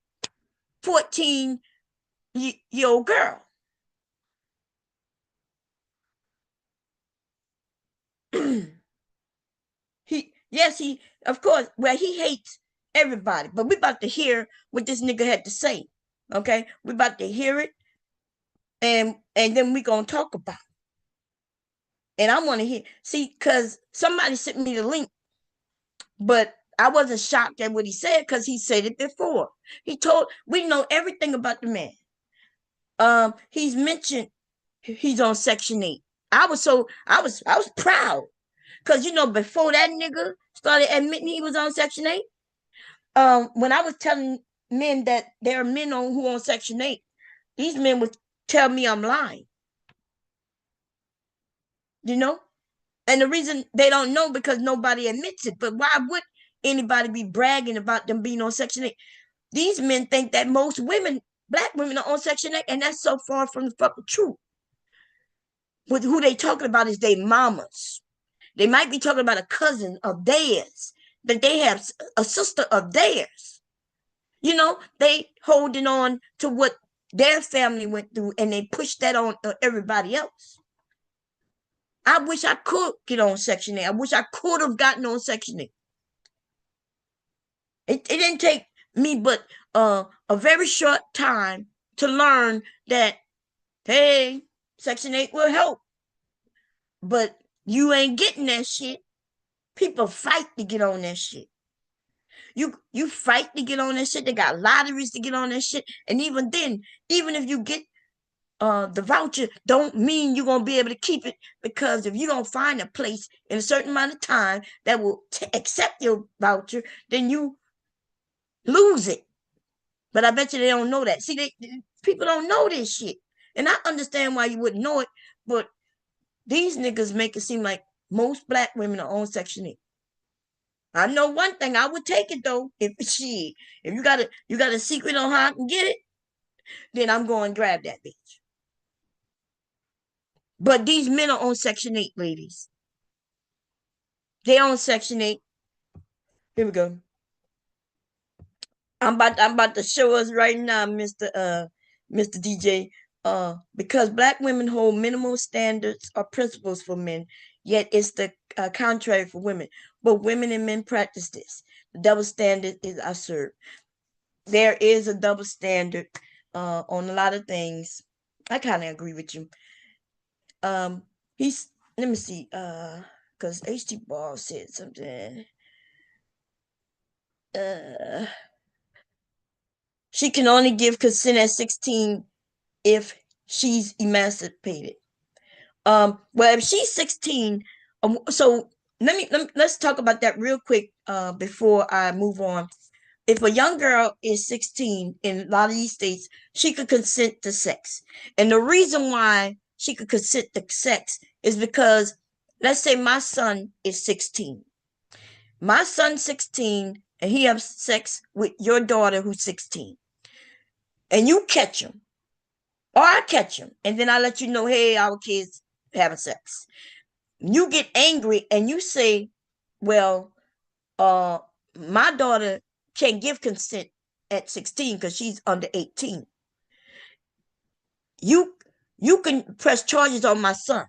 14-year-old girl? he of course, well, he hates everybody, but we about to hear what this nigga had to say. Okay, we about to hear it, and then we gonna talk about it. And I want to hear, see, because somebody sent me the link, but I wasn't shocked at what he said because he said it before. We know everything about the man. He's mentioned he's on Section 8. I was proud because before that nigga started admitting he was on Section 8, when I was telling men that there are men who on Section 8, these men would tell me I'm lying. You know? And the reason they don't know because nobody admits it. But why would anybody be bragging about them being on Section 8? These men think that most women, black women, are on Section 8, and that's so far from the fucking truth. But who they talking about is their mamas. They might be talking about a cousin of theirs, that they have a sister of theirs. They holding on to what their family went through, and they push that on everybody else. I wish I could get on Section 8. I wish I could have gotten on Section 8. It didn't take me but a very short time to learn that, hey, Section 8 will help. But you ain't getting that shit. People fight to get on that shit. You fight to get on that shit. They got lotteries to get on that shit. And even then, even if you get the voucher, don't mean you're gonna be able to keep it, because if you don't find a place in a certain amount of time that will accept your voucher, then you lose it. But I bet you they don't know that. See, people don't know this shit. And I understand why you wouldn't know it, but these niggas make it seem like most black women are on Section 8. I know one thing, I would take it though. If you got a secret on how I can get it, then I'm going to grab that bitch. But these men are on Section 8, ladies. They on Section 8. Here we go. I'm about to show us right now, Mr. DJ. Because black women hold minimal standards or principles for men, yet it's the contrary for women. But women and men practice this. The double standard is absurd. There is a double standard on a lot of things. I kind of agree with you. He's Let me see. Because HT Ball said something. She can only give consent at 16 if she's emancipated. Well, if she's 16, so let's talk about that real quick before I move on. If a young girl is 16 in a lot of these states, she could consent to sex. And the reason why she could consent to sex is because, let's say my son is 16. My son's 16 and he has sex with your daughter who's 16. And you catch him, or I catch him, and then I let you know, hey, our kids having sex. You get angry and you say, well, my daughter can't give consent at 16 because she's under 18. You can press charges on my son,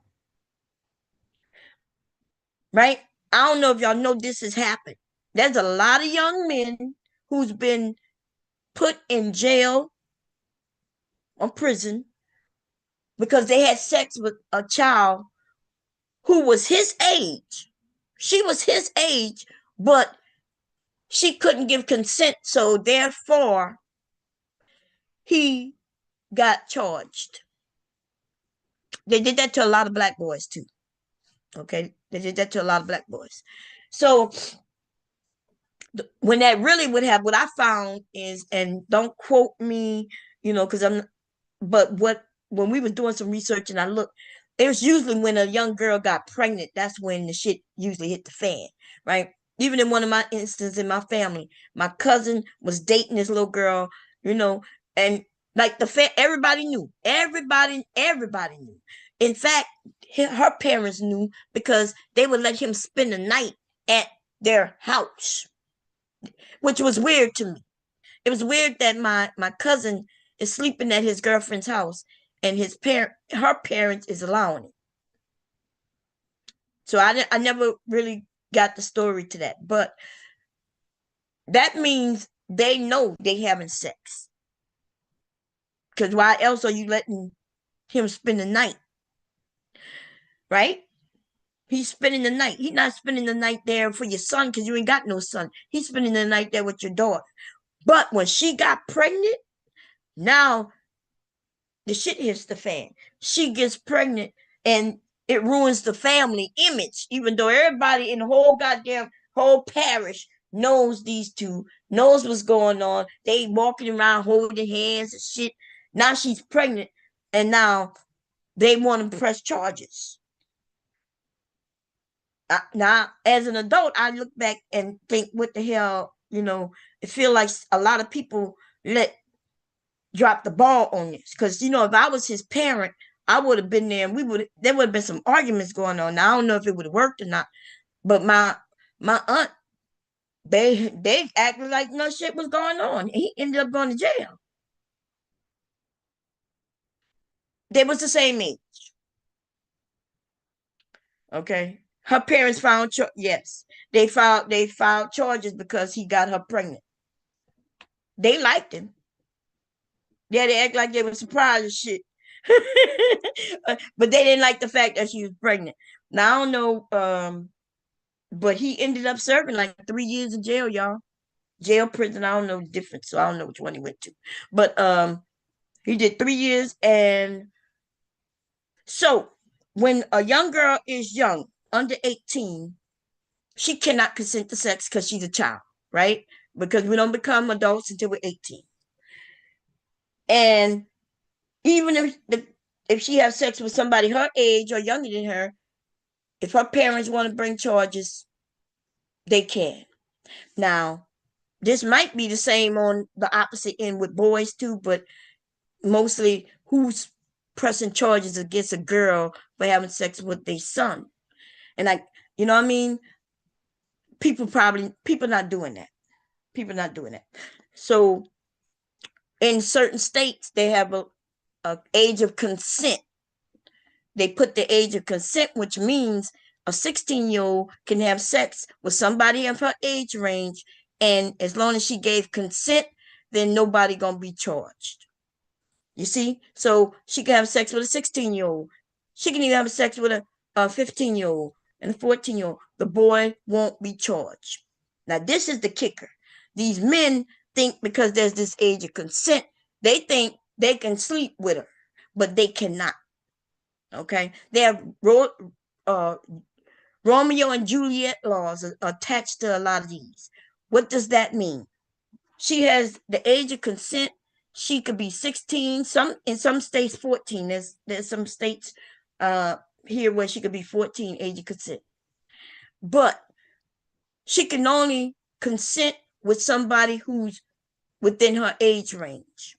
right? I don't know if y'all know this has happened. There's a lot of young men who's been put in jail or prison because they had sex with a child who was his age. She was his age, but she couldn't give consent, so therefore he got charged. They did that to a lot of black boys too. Okay, they did that to a lot of black boys. So when that really would have, what I found is, and don't quote me, because I'm, but what when we was doing some research and I looked, it was usually when a young girl got pregnant. That's when the shit usually hit the fan, right? Even in one of my instances in my family, my cousin was dating this little girl, you know, and like everybody knew, everybody knew. In fact, her parents knew because they would let him spend the night at their house, which was weird to me. It was weird that my cousin is sleeping at his girlfriend's house and her parents is allowing it. So I never really got the story to that, but that means they know they having sex. Because why else are you letting him spend the night, right? He's spending the night. He's not spending the night there for your son because you ain't got no son. He's spending the night there with your daughter. But when she got pregnant, now the shit hits the fan. She gets pregnant and it ruins the family image, even though everybody in the whole goddamn whole parish knows these two, knows what's going on. They walking around holding hands and shit. Now she's pregnant and now they want to press charges. Now, as an adult, I look back and think, what the hell, it feel like a lot of people let drop the ball on this. Because, if I was his parent, I would have been there and there would have been some arguments going on. Now, I don't know if it would have worked or not. But my aunt, they acted like no shit was going on. He ended up going to jail. They was the same age. Okay. Her parents found yes. They filed charges because he got her pregnant. They liked him. Yeah, they act like they were surprised and shit. But they didn't like the fact that she was pregnant. Now I don't know, but he ended up serving like 3 years in jail, y'all. Jail, prison, I don't know the difference, so I don't know which one he went to. But he did 3 years, and so when a young girl is young, under 18, she cannot consent to sex because she's a child, right? Because we don't become adults until we're 18. And even if she has sex with somebody her age or younger than her, if her parents want to bring charges, they can. Now, this might be the same on the opposite end with boys too, but mostly who's pressing charges against a girl for having sex with their son. And you know what I mean? People not doing that. People not doing that. So in certain states, they have a age of consent. They put the age of consent, which means a 16-year-old can have sex with somebody of her age range, and as long as she gave consent, then nobody gonna be charged. You see? So she can have sex with a 16-year-old. She can even have sex with a 15-year-old and a 14-year-old. The boy won't be charged. Now, this is the kicker. These men think because there's this age of consent, they think they can sleep with her, but they cannot. Okay? They have uh, Romeo and Juliet laws attached to a lot of these. What does that mean? She has the age of consent. She could be 16. In some states 14. There's some states here where she could be 14, age of consent. But she can only consent with somebody who's within her age range.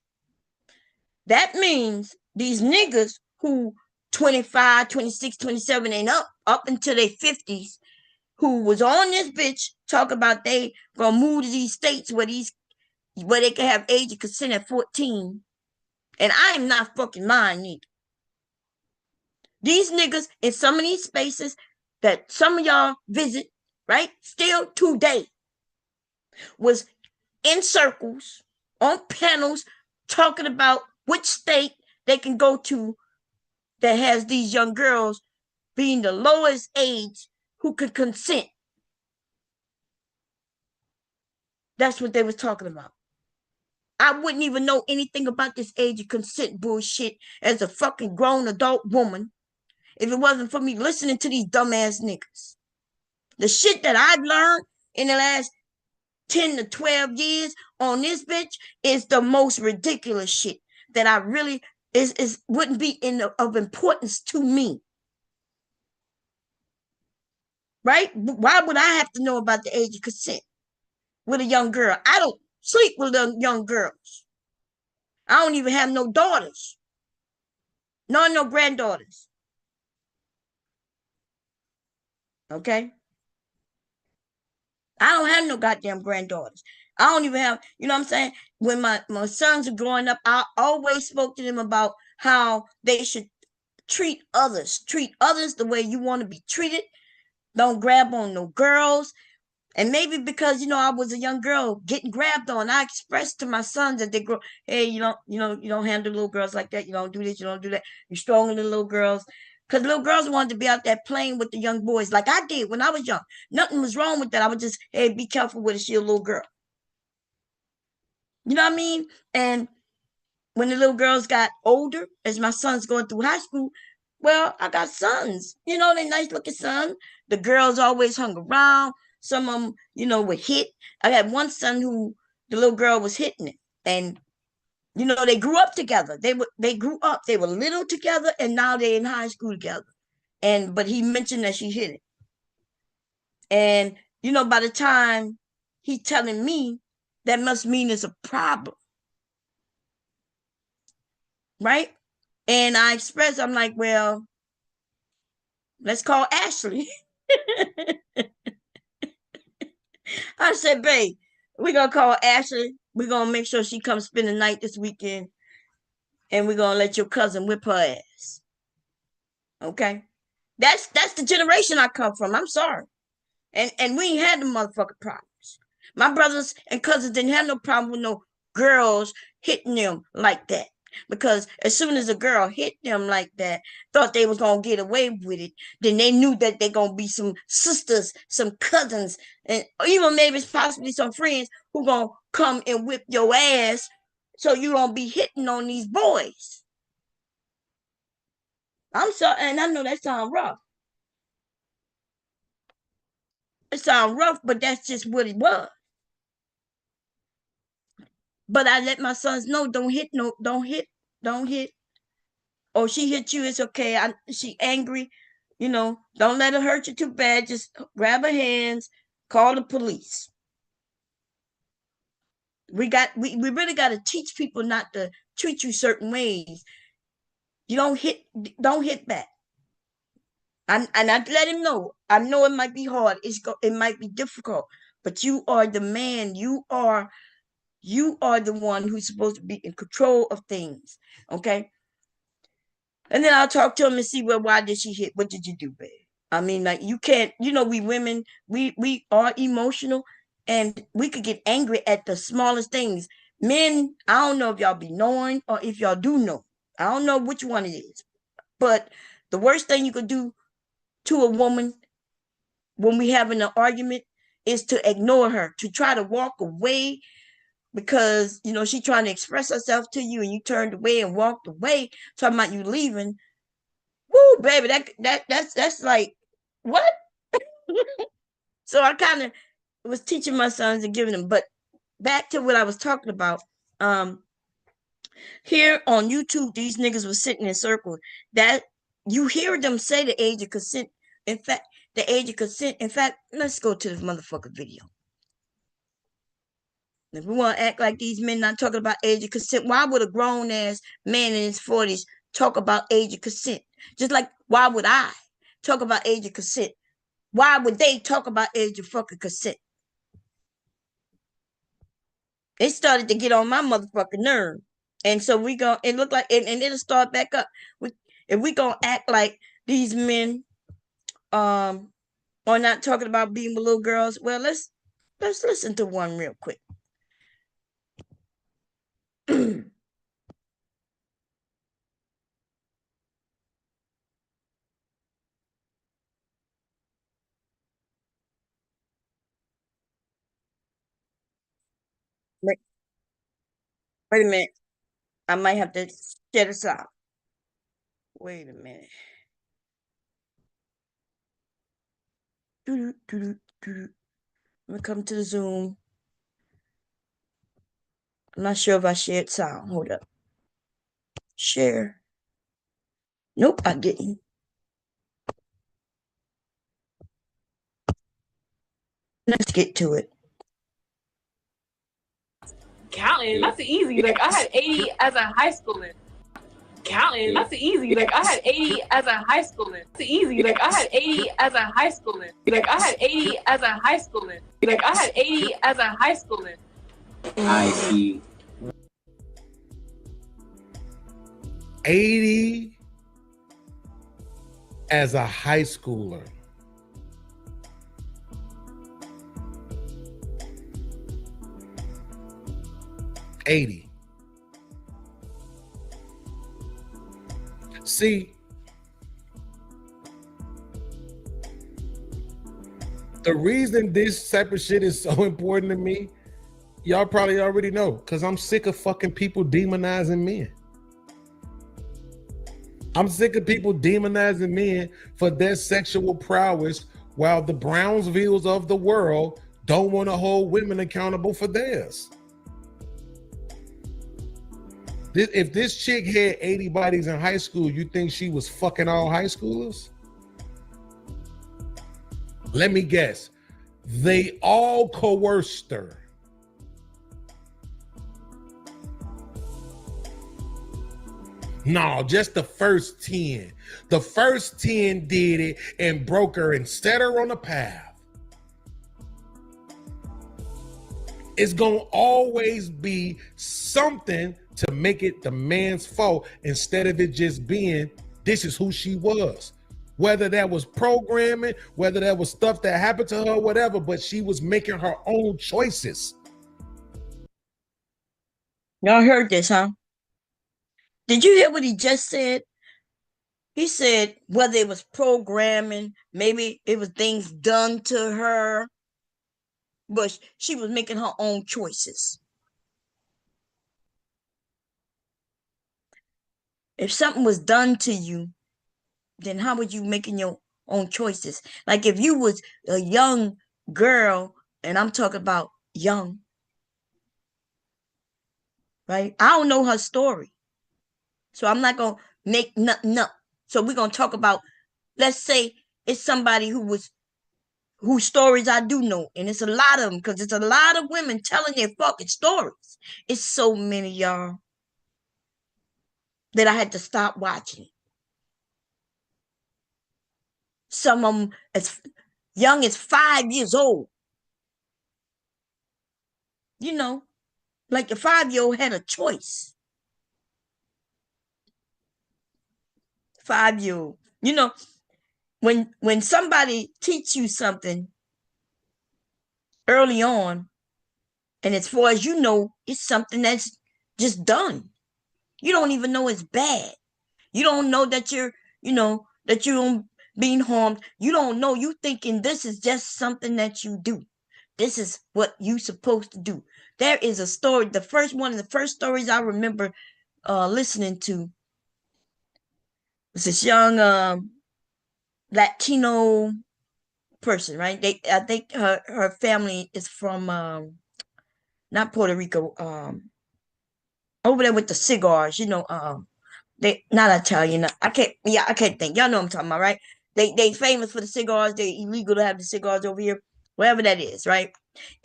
That means these niggas who 25, 26, 27 and up until their 50s, who was on this bitch talk about they gonna move to these states where they can have age of consent at 14. And I am not fucking lying either. These niggas in some of these spaces that some of y'all visit, right? Still today was in circles on panels talking about which state they can go to that has these young girls being the lowest age who could consent. That's what they was talking about. I wouldn't even know anything about this age of consent bullshit as a fucking grown adult woman if it wasn't for me listening to these dumbass niggas. The shit that I've learned in the last 10 to 12 years on this bitch is the most ridiculous shit that I really is wouldn't be of importance to me. Right? Why would I have to know about the age of consent with a young girl? I don't sleep with young girls. I don't even have no daughters, nor no granddaughters. Okay? I don't have no goddamn granddaughters. I don't even have, you know what I'm saying? When my sons are growing up, I always spoke to them about how they should treat others the way you want to be treated. Don't grab on no girls. And maybe because I was a young girl getting grabbed on, I expressed to my sons that they grow, hey, you don't handle little girls like that. You don't do this, you don't do that. You're stronger than little girls. Because little girls wanted to be out there playing with the young boys like I did when I was young. Nothing was wrong with that. I would just, hey, be careful with it. She a little girl. You know what I mean? And when the little girls got older, as my son's going through high school, well, I got sons. They nice looking sons. The girls always hung around. Some of them, were hit. I had one son who the little girl was hitting it, and they grew up together. They grew up. They were little together, and now they're in high school together. But he mentioned that she hit it, and by the time he telling me, that must mean it's a problem, right? And I expressed, I'm like, well, let's call Ashley. I said, babe, we're gonna call Ashley. We're gonna make sure she comes spend the night this weekend, and we're gonna let your cousin whip her ass. Okay? That's the generation I come from. I'm sorry. And we ain't had the motherfucking problems. My brothers and cousins didn't have no problem with no girls hitting them like that. Because as soon as a girl hit them like that, thought they was gonna get away with it, then they knew that they gonna be some sisters, some cousins, and even maybe possibly some friends who gonna come and whip your ass so you don't be hitting on these boys. I'm sorry, and I know that sounds rough. It sounds rough, but that's just what it was. But I let my sons know, don't hit, no, don't hit. Oh, she hit you, it's okay. She angry, don't let her hurt you too bad. Just grab her hands, call the police. We really got to teach people not to treat you certain ways. You don't hit back. And I let him know. I know it might be hard. It might be difficult, but you are the man. You are the one who's supposed to be in control of things. Okay. And then I'll talk to him and see, well, why did she hit? What did you do, babe? I mean, like, you can't, we women, we are emotional, and we could get angry at the smallest things. Men, I don't know if y'all be knowing or if y'all do know. I don't know which one it is. But the worst thing you could do to a woman when we having an argument is to ignore her, to try to walk away because she trying to express herself to you, and you turned away and walked away, talking about you leaving. Woo, baby, that's like what? So I kind of was teaching my sons and giving them, but back to what I was talking about. Um, Here on YouTube, these niggas was sitting in circles. That you hear them say the age of consent. In fact, the age of consent. In fact, let's go to this motherfucker video. If we want to act like these men not talking about age of consent, why would a grown ass man in his 40s talk about age of consent? Just like why would I talk about age of consent? Why would they talk about age of fucking consent? It started to get on my motherfucking nerve. And so it looked like, and it'll start back up. If we gonna act like these men um are not talking about being with little girls, well, let's listen to one real quick. Wait a minute. I might have to share this out. Wait a minute. Doo-doo-doo-doo-doo. Let me come to the Zoom. I'm not sure if I shared sound. Hold up. Share. Nope, I didn't. Let's get to it.
Counting, that's easy. Like I had 80 as a high schooler. Counting, that's easy. Like I had 80 as a high schooler. It's easy. Like I had 80 as a high schooler. Like I had 80 as a high schooler. Like I had 80 as a high schooler.
I see.
80 as a high schooler. $80. See, the reason this type of shit is so important to me, y'all probably already know, because I'm sick of fucking people demonizing men. I'm sick of people demonizing men for their sexual prowess while the Brownsvilles of the world don't want to hold women accountable for theirs. If this chick had 80 bodies in high school, you think she was fucking all high schoolers? Let me guess. They all coerced her. No, just the first 10. The first 10 did it and broke her and set her on a path. It's gonna always be something to make it the man's fault instead of it just being, this is who she was. Whether that was programming, whether that was stuff that happened to her, whatever, but she was making her own choices.
Y'all heard this, huh? Did you hear what he just said? He said whether it was programming, maybe it was things done to her, but she was making her own choices. If something was done to you, then how would you making your own choices? Like if you was a young girl, and I'm talking about young, right? I don't know her story, so I'm not gonna make nothing up. So we're gonna talk about, let's say it's somebody whose stories I do know, and it's a lot of them because it's a lot of women telling their fucking stories. It's so many, y'all, that I had to stop watching. Some of them as young as 5 years old. You know, like the 5-year-old had a choice. 5-year-old. You know, when somebody teach you something early on, and as far as you know, it's something that's just done. You don't even know it's bad. You don't know that that you're being harmed. You don't know. You thinking this is just something that you do. This is what you supposed to do. There is a story. The first one of the first stories I remember listening to was this young Latino person, right? I think her family is from not Puerto Rico, over there with the cigars, they not Italian. I can't think. Y'all know what I'm talking about, right? They famous for the cigars. They illegal to have the cigars over here, wherever that is, right?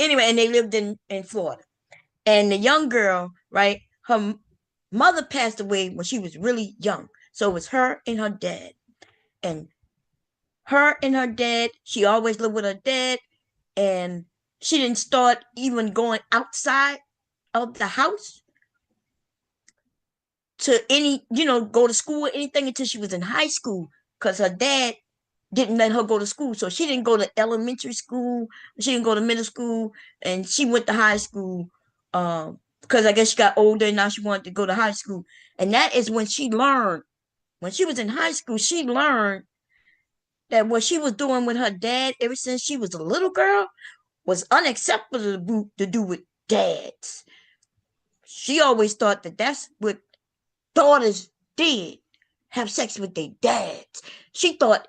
Anyway, and they lived in Florida. And the young girl, right? Her mother passed away when she was really young. So it was her and her dad. And her and her dad, she always lived with her dad, and she didn't start even going outside of the house to go to school or anything until she was in high school because her dad didn't let her go to school. So she didn't go to elementary school, she didn't go to middle school, and she went to high school because I guess she got older and now she wanted to go to high school. And that is when she learned, when she was in high school, she learned that what she was doing with her dad ever since she was a little girl was unacceptable to do with dads. She always thought that that's what daughters did, have sex with their dads. She thought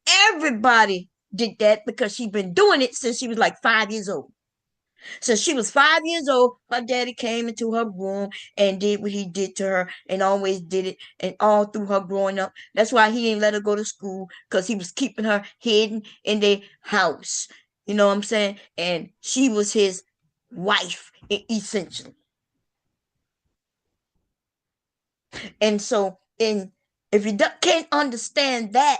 everybody did that because she'd been doing it since she was like 5 years old. So she was 5 years old. Her daddy came into her room and did what he did to her and always did it and all through her growing up. That's why he didn't let her go to school because he was keeping her hidden in the house. You know what I'm saying? And she was his wife, essentially. And so, if you can't understand that,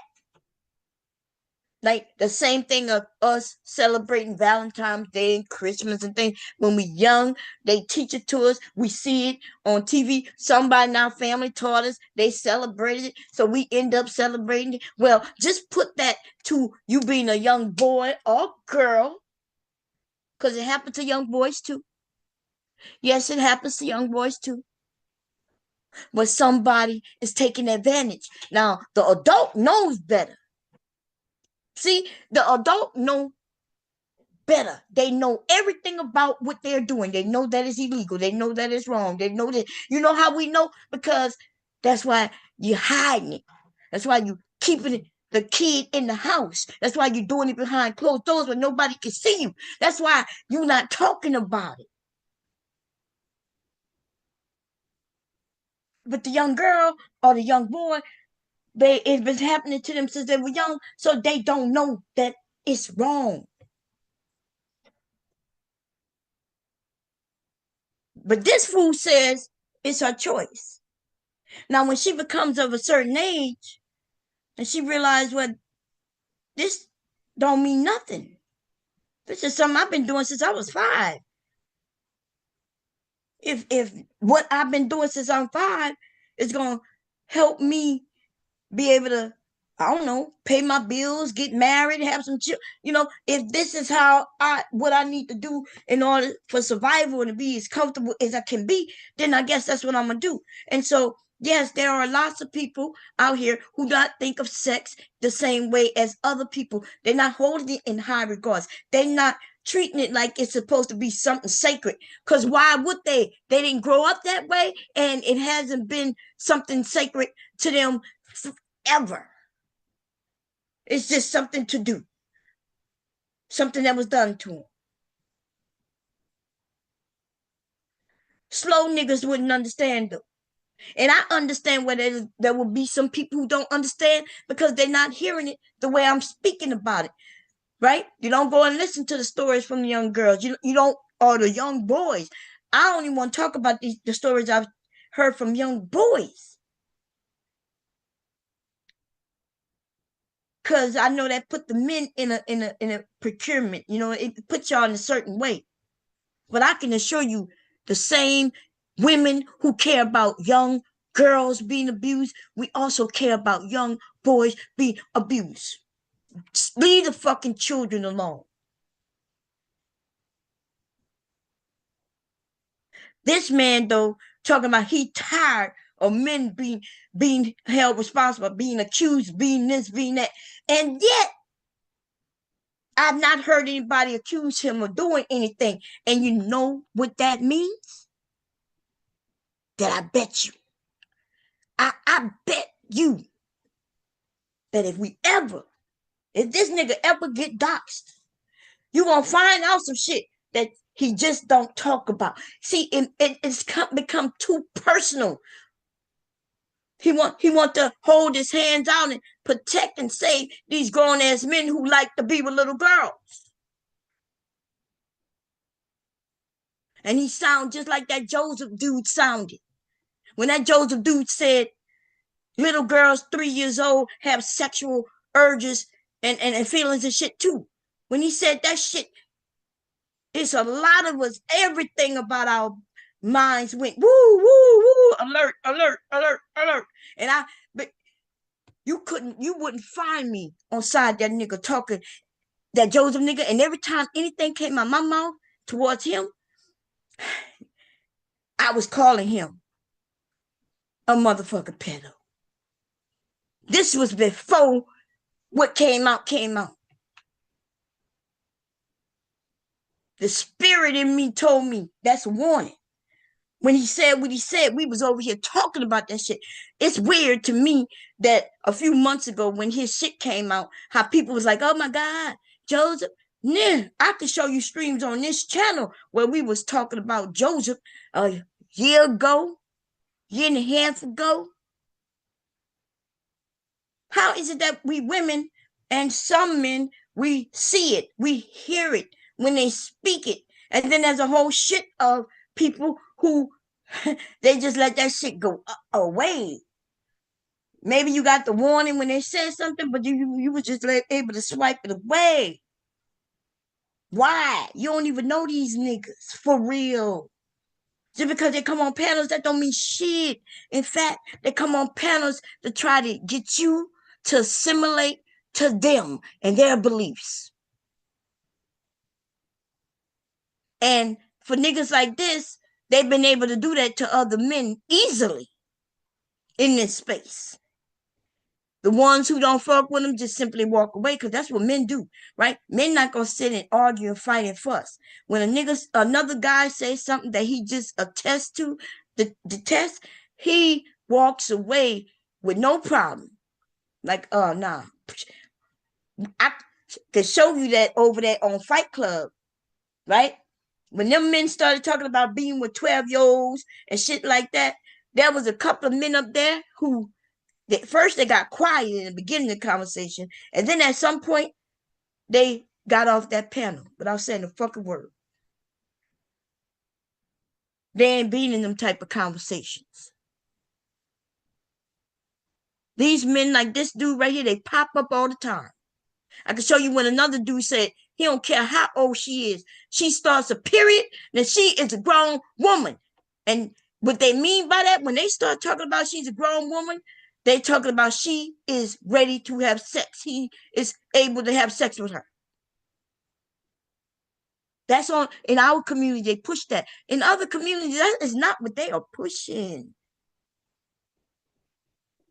like the same thing of us celebrating Valentine's Day and Christmas and things. When we young, they teach it to us. We see it on TV. Somebody in our family taught us. They celebrated it. So we end up celebrating it. Well, just put that to you being a young boy or girl. Because it happens to young boys too. Yes, it happens to young boys too. Where somebody is taking advantage. Now, the adult knows better. See, the adult know better. They know everything about what they're doing. They know that it's illegal. They know that it's wrong. They know that. You know how we know? Because that's why you're hiding it. That's why you keeping the kid in the house. That's why you're doing it behind closed doors where nobody can see you. That's why you're not talking about it. But the young girl or the young boy, it's been happening to them since they were young, so they don't know that it's wrong. But this fool says it's her choice. Now, when she becomes of a certain age and she realizes, well, this don't mean nothing. This is something I've been doing since I was 5. If what I've been doing since I'm 5 is gonna help me be able to, I don't know, pay my bills, get married, have some children. If this is what I need to do in order for survival and to be as comfortable as I can be, then I guess that's what I'm gonna do. And so, yes, there are lots of people out here who not think of sex the same way as other people. They're not holding it in high regards. They're not treating it like it's supposed to be something sacred. Because why would they? They didn't grow up that way, and it hasn't been something sacred to them ever. It's just something to do. Something that was done to them. Slow niggas wouldn't understand them. And I understand where there will be some people who don't understand because they're not hearing it the way I'm speaking about it. Right? You don't go and listen to the stories from the young girls. You don't, or the young boys. I don't even want to talk about the stories I've heard from young boys. Because I know that put the men in a procurement. It puts y'all in a certain way. But I can assure you, the same women who care about young girls being abused, we also care about young boys being abused. Just leave the fucking children alone. This man, though, talking about he tired of men being held responsible, being accused, being this, being that. And yet, I've not heard anybody accuse him of doing anything. And you know what that means? That I bet you. I bet you that if this nigga ever get doxxed, you gonna find out some shit that he just don't talk about. See, it's become too personal. He want to hold his hands out and protect and save these grown ass men who like to be with little girls. And he sound just like that Joseph dude sounded. When that Joseph dude said little girls 3 years old have sexual urges and feelings and shit too. When he said that shit, it's a lot of us, everything about our minds went woo, woo, woo, alert, alert, alert, alert. But you wouldn't find me on side that nigga talking, that Joseph nigga, and every time anything came out my mouth towards him, I was calling him a motherfucking pedo. This was before what came out. The spirit in me told me that's a warning. When he said what he said, we was over here talking about that shit. It's weird to me that a few months ago when his shit came out, how people was like, oh my God, Joseph. Nah, I could show you streams on this channel where we was talking about Joseph a year ago, year and a half ago. How is it that we women and some men, we see it, we hear it when they speak it, and then there's a whole shit of people who they just let that shit go away. Maybe you got the warning when they said something, but you were just able to swipe it away. Why? You don't even know these niggas for real. Just because they come on panels, that don't mean shit. In fact, they come on panels to try to get you to assimilate to them and their beliefs. And for niggas like this, they've been able to do that to other men easily in this space. The ones who don't fuck with them just simply walk away, because that's what men do, right? Men not gonna sit and argue and fight and fuss. When another guy says something that he just attests to, the test, he walks away with no problem. Like, nah. I can show you that over there on Fight Club, right? When them men started talking about being with 12-year-olds and shit like that, there was a couple of men up there who first they got quiet in the beginning of the conversation, and then at some point they got off that panel without saying a fucking word. They ain't been in them type of conversations. These men like this dude right here, they pop up all the time. I can show you when another dude said he don't care how old she is. She starts a period, then she is a grown woman. And what they mean by that, when they start talking about she's a grown woman, they talking about she is ready to have sex. He is able to have sex with her. That's on in our community. They push that. In other communities, that is not what they are pushing.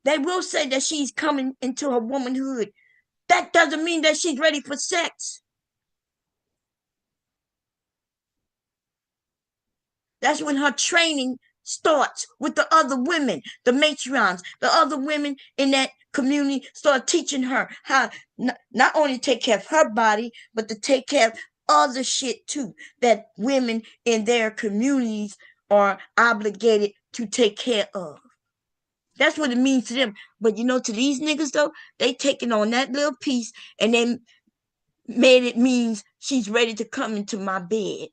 They will say that she's coming into her womanhood. That doesn't mean that she's ready for sex. That's when her training starts with the other women, the matrons, the other women in that community start teaching her how not only take care of her body, but to take care of other shit too, that women in their communities are obligated to take care of. That's what it means to them. But you know, to these niggas though, they taking on that little piece and then made it means she's ready to come into my bed.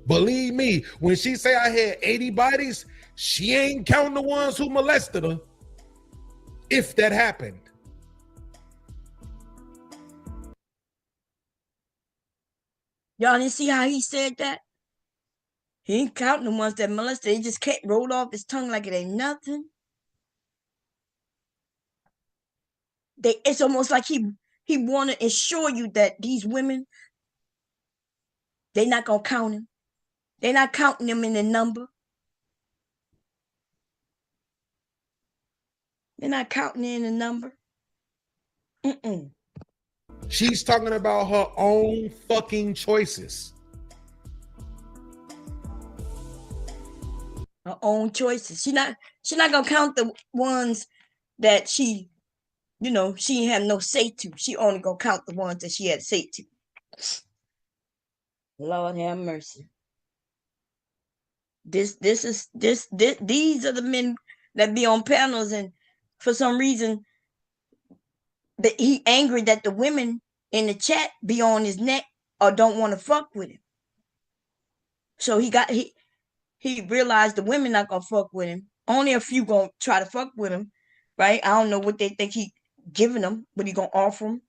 Believe me, when she say I had 80 bodies, she ain't counting the ones who molested her. If that happened.
Y'all didn't see how he said that? He ain't counting the ones that molested. He just can't roll off his tongue like it ain't nothing. It's almost like he want to assure you that these women, they not gonna count him. They're not counting them in the number. They're not counting in the number. Mm-mm.
She's talking about her own fucking choices.
Her own choices. She's not gonna count the ones that she ain't have no say to. She only gonna count the ones that she had say to. Lord have mercy. These are the men that be on panels, and for some reason that he angry that the women in the chat be on his neck or don't want to fuck with him. So he realized the women not gonna fuck with him. Only a few gonna try to fuck with him, right? I don't know what they think he giving them, what he gonna offer them.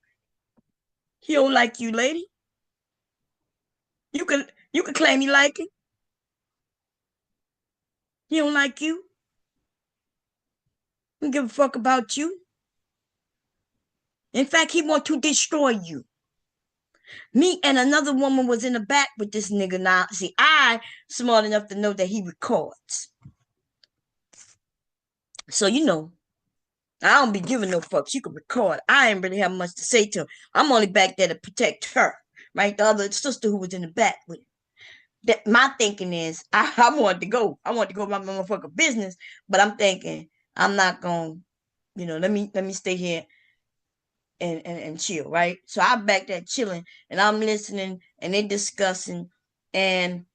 He don't like you, lady. You can claim you like him. He don't like you. He don't give a fuck about you. In fact, he want to destroy you. Me and another woman was in the back with this nigga. Now, see, I smart enough to know that he records. So, I don't be giving no fucks. You can record. I ain't really have much to say to him. I'm only back there to protect her, right? The other sister who was in the back with him. That my thinking is, I wanted to go. I wanted to go my motherfucking business, but I'm thinking I'm not gonna, let me stay here and chill, right? So I'm back there chilling and I'm listening and they discussing and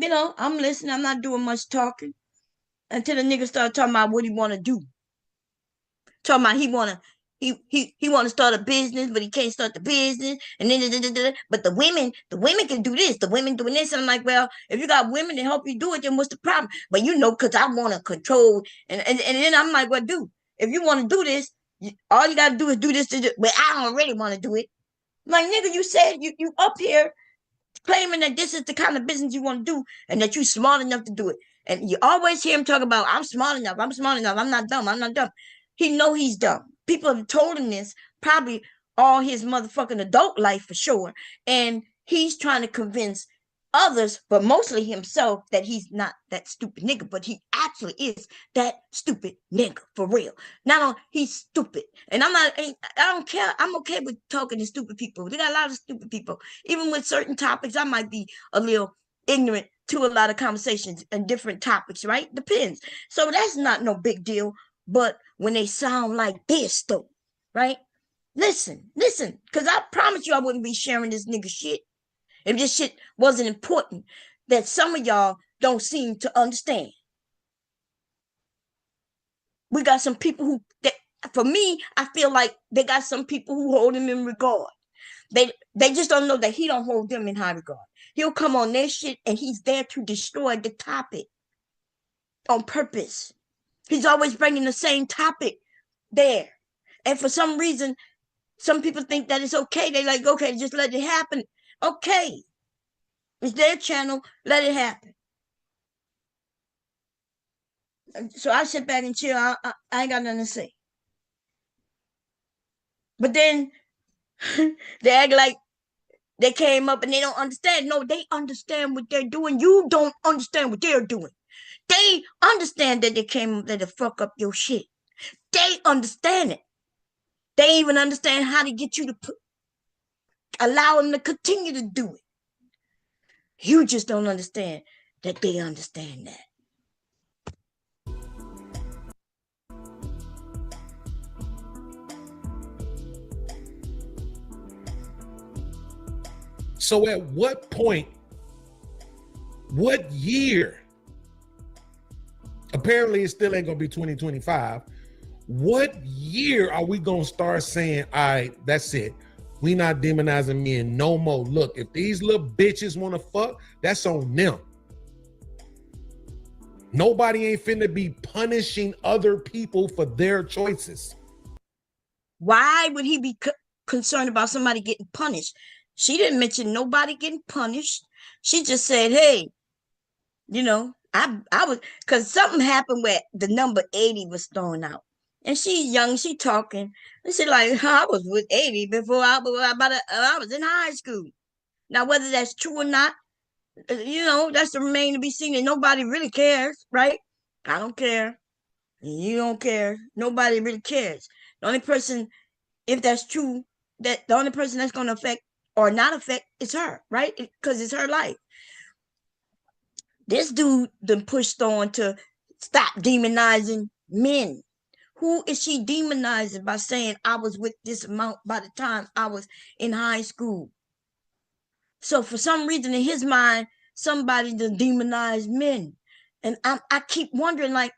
I'm listening. I'm not doing much talking until the nigga started talking about what he want to do. Talking about he want to start a business, but he can't start the business. And then, but the women can do this. The women doing this. And I'm like, well, if you got women to help you do it, then what's the problem? But because I want to control. And then I'm like, well, dude, if you want to do this, all you got to do is do this. But I don't really want to do it. I'm like, nigga, you said you up here claiming that this is the kind of business you want to do and that you're smart enough to do it. And you always hear him talk about, I'm smart enough, I'm not dumb. He know he's dumb. People have told him this probably all his motherfucking adult life for sure. And he's trying to convince others, but mostly himself, that he's not that stupid nigga, but he actually is that stupid nigga for real. Not on he's stupid. And I don't care. I'm okay with talking to stupid people. They got a lot of stupid people. Even with certain topics, I might be a little ignorant to a lot of conversations and different topics, right? Depends. So that's not no big deal. But when they sound like this though, right? Listen, because I promise you I wouldn't be sharing this nigga shit if this shit wasn't important, that some of y'all don't seem to understand. We got some people for me, I feel like they got some people who hold him in regard. They just don't know that he don't hold them in high regard. He'll come on their shit and he's there to destroy the topic on purpose. He's always bringing the same topic there. And for some reason, some people think that it's okay. They like, okay, just let it happen. Okay. It's their channel. Let it happen. So I sit back and chill. I ain't got nothing to say. But then they act like they came up and they don't understand. No, they understand what they're doing. You don't understand what they're doing. They understand that they came up there to fuck up your shit. They understand it. They even understand how to get you to allow them to continue to do it. You just don't understand that they understand that.
So at what point, what year, apparently it still ain't gonna be 2025, what year are we gonna start saying, all right, that's it, we not demonizing men no more? Look, if these little bitches want to fuck, that's on them. Nobody ain't finna be punishing other people for their choices.
Why would he be concerned about somebody getting punished? She didn't mention nobody getting punished. She just said, hey, I was, because something happened where the number 80 was thrown out. And she's young, she talking. And she like, I was with 80 before I was in high school. Now, whether that's true or not, that's the remain to be seen. And nobody really cares, right? I don't care. You don't care. Nobody really cares. The only person, if that's true, that the only person that's going to affect or not affect is her, right? Because it's her life. This dude then pushed on to stop demonizing men. Who is she demonizing by saying I was with this amount by the time I was in high school? So for some reason in his mind, somebody to demonize men. And I keep wondering, like,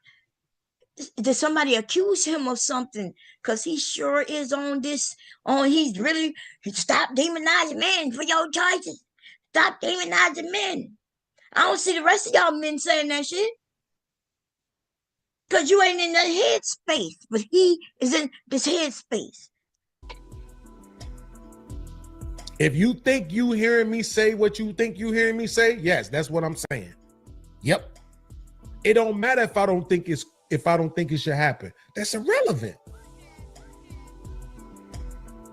did somebody accuse him of something? Because he sure is on this, stop demonizing men for your choices. Stop demonizing men. I don't see the rest of y'all men saying that shit. Because you ain't in that headspace. But he is in this headspace.
If you think you hearing me say what you think you hearing me say, yes, that's what I'm saying. Yep. It don't matter if I don't think it should happen. That's irrelevant.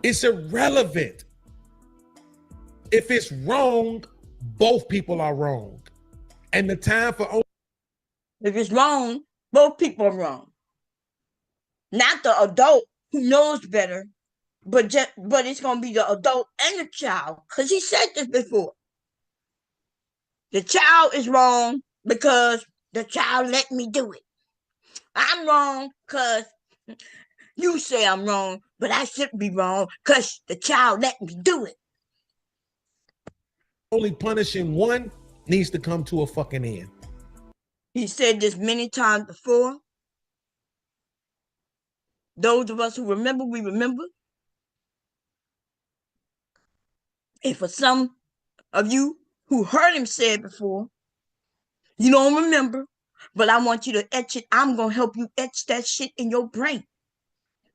It's irrelevant. If it's wrong, both people are wrong. And the time for...
If it's wrong, both people are wrong. Not the adult who knows better, but it's gonna be the adult and the child, because he said this before. The child is wrong because the child let me do it. I'm wrong because you say I'm wrong, but I shouldn't be wrong because the child let me do it.
Only punishing one needs to come to a fucking end.
He said this many times before. Those of us who remember, we remember. And for some of you who heard him say it before, you don't remember, but I want you to etch it. I'm going to help you etch that shit in your brain.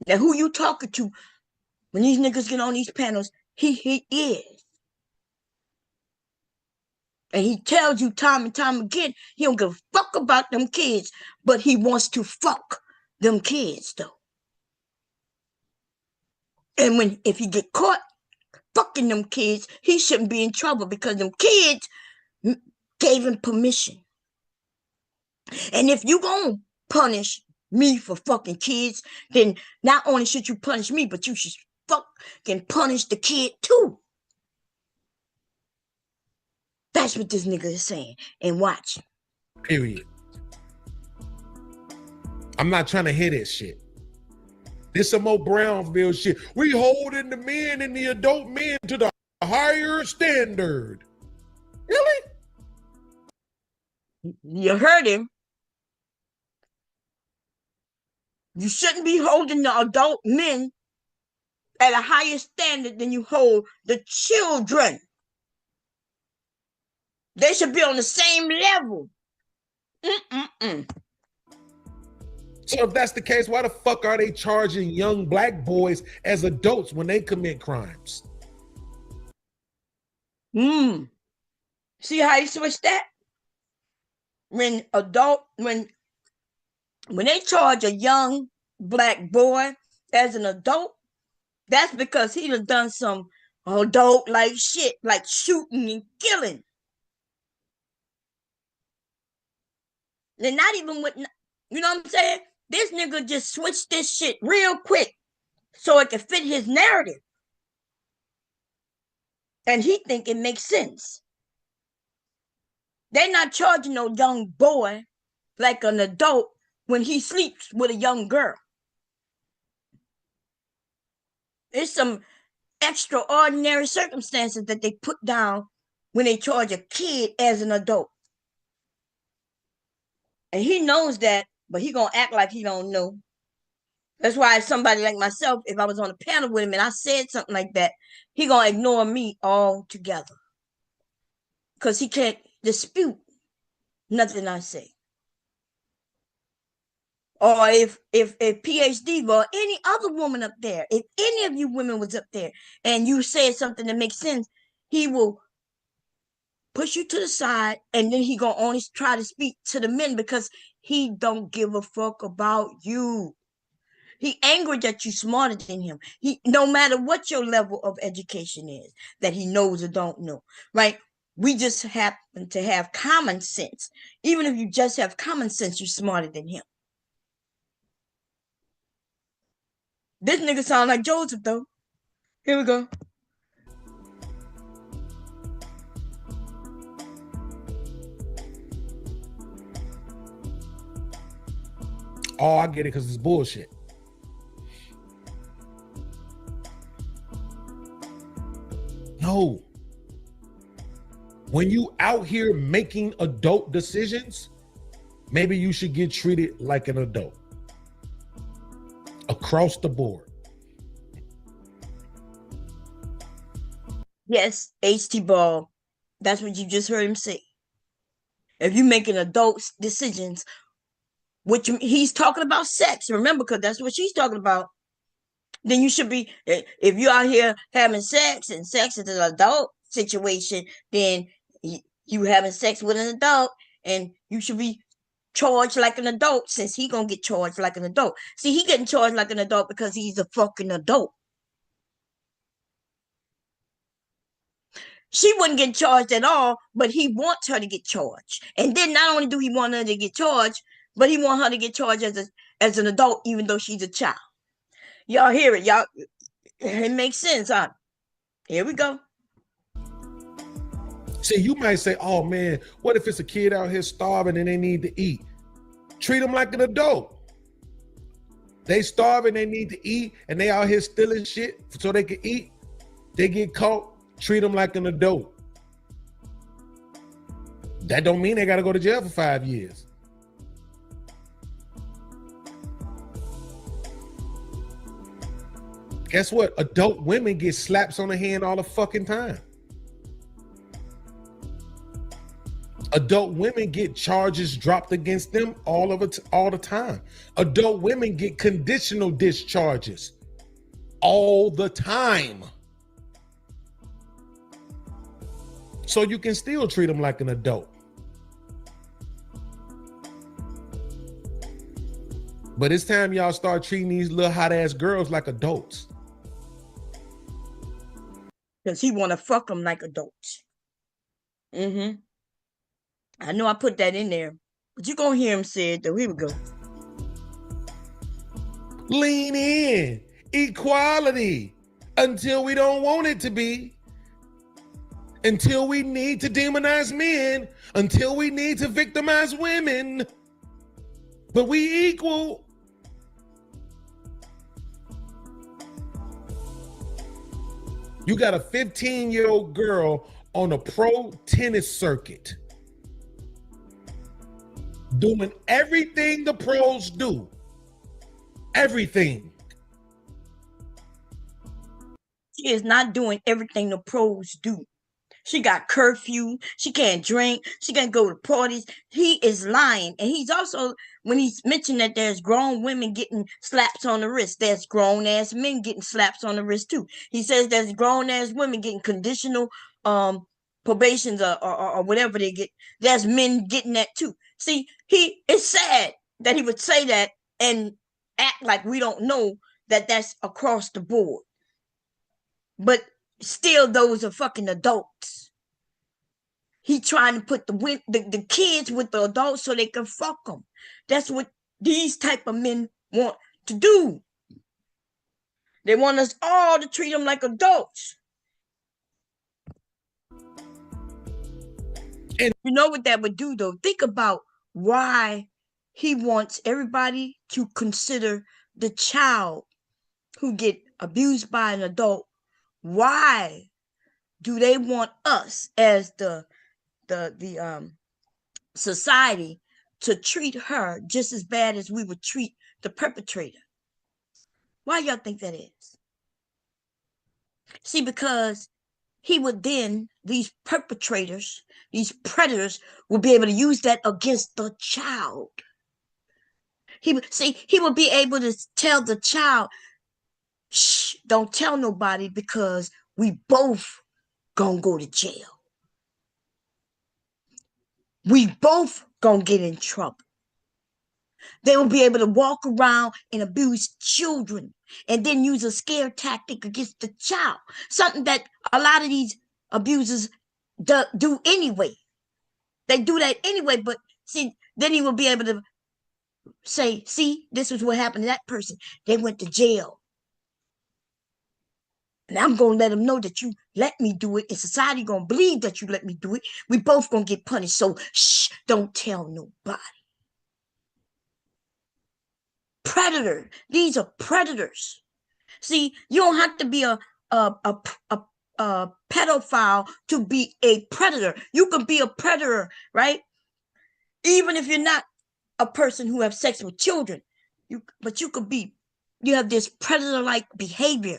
Now, who you talking to when these niggas get on these panels, he is. And he tells you time and time again, he don't give a fuck about them kids, but he wants to fuck them kids, though. And if he get caught fucking them kids, he shouldn't be in trouble because them kids gave him permission. And if you gonna punish me for fucking kids, then not only should you punish me, but you should fucking punish the kid too. That's what this nigga is saying. And watch.
Period. I'm not trying to hear this shit. This some more Brownsville shit. We holding the men and the adult men to the higher standard. Really?
You heard him. You shouldn't be holding the adult men at a higher standard than you hold the children. They should be on the same level.
So if that's the case, why the fuck are they charging young black boys as adults when they commit crimes?
See how he switched that? When they charge a young black boy as an adult, that's because he done some adult-like shit, like shooting and killing. They're not even with, you know what I'm saying? This nigga just switched this shit real quick so it can fit his narrative. And he think it makes sense. They're not charging no young boy like an adult when he sleeps with a young girl. There's some extraordinary circumstances that they put down when they charge a kid as an adult. And he knows that, but he gonna act like he don't know. That's why somebody like myself, if I was on a panel with him and I said something like that, he gonna ignore me altogether. Because he can't dispute nothing I say. Or if PhD or any other woman up there, if any of you women was up there and you said something that makes sense, he will push you to the side, and then he gonna only try to speak to the men because he don't give a fuck about you. He angry that you smarter than him. He, no matter what your level of education is, that he knows or don't know, right? We just happen to have common sense. Even if you just have common sense, you're smarter than him. This nigga sound like Joseph, though. Here we go.
Oh, I get it because it's bullshit. No. When you out here making adult decisions, maybe you should get treated like an adult. Across the board.
Yes, HT Ball. That's what you just heard him say. If you making adult decisions, which he's talking about sex, remember, because that's what she's talking about, then you should be, if you're out here having sex and sex is an adult situation, then you having sex with an adult and you should be charged like an adult, since he gonna get charged like an adult. See, he getting charged like an adult because he's a fucking adult. She wouldn't get charged at all, but he wants her to get charged. And then not only do he want her to get charged, but he want her to get charged as an adult, even though she's a child. Y'all hear it, y'all. It makes sense, huh? Here we go.
See, you might say, oh man, what if it's a kid out here starving and they need to eat? Treat them like an adult. They starving, they need to eat, and they out here stealing shit so they can eat. They get caught, treat them like an adult. That don't mean they got to go to jail for 5 years. Guess what? Adult women get slaps on the hand all the fucking time. Adult women get charges dropped against them all the time. Adult women get conditional discharges all the time. So you can still treat them like an adult. But it's time y'all start treating these little hot ass girls like adults.
Because he want to fuck them like adults. Mm-hmm. I know I put that in there. But you're going to hear him say it, though. Here we go.
Lean in. Equality. Until we don't want it to be. Until we need to demonize men. Until we need to victimize women. But we equal. You got a 15-year-old girl on a pro tennis circuit doing everything the pros do. Everything.
She is not doing everything the pros do. She got curfew. She can't drink. She can't go to parties. He is lying. And he's also, when he's mentioned that there's grown women getting slaps on the wrist, there's grown ass men getting slaps on the wrist too. He says there's grown ass women getting conditional probations or whatever they get. There's men getting that too. See, it's sad that he would say that and act like we don't know that that's across the board. But still, those are fucking adults. He trying to put the kids with the adults so they can fuck them. That's what these type of men want to do. They want us all to treat them like adults. And you know what that would do, though? Think about why he wants everybody to consider the child who get abused by an adult. Why do they want us as the society to treat her just as bad as we would treat the perpetrator? Why y'all think that is? See, because he would then, these perpetrators, these predators will be able to use that against the child. He would be able to tell the child, shh, don't tell nobody because we both gonna go to jail. We both gonna get in trouble. They will be able to walk around and abuse children and then use a scare tactic against the child. Something that a lot of these abusers do anyway. They do that anyway, but see, then he will be able to say, see, this is what happened to that person. They went to jail. And I'm going to let them know that you let me do it. And society going to believe that you let me do it. We both going to get punished. So, shh, don't tell nobody. Predator. These are predators. See, you don't have to be a pedophile to be a predator. You can be a predator, right? Even if you're not a person who have sex with children. But you could be, you have this predator-like behavior,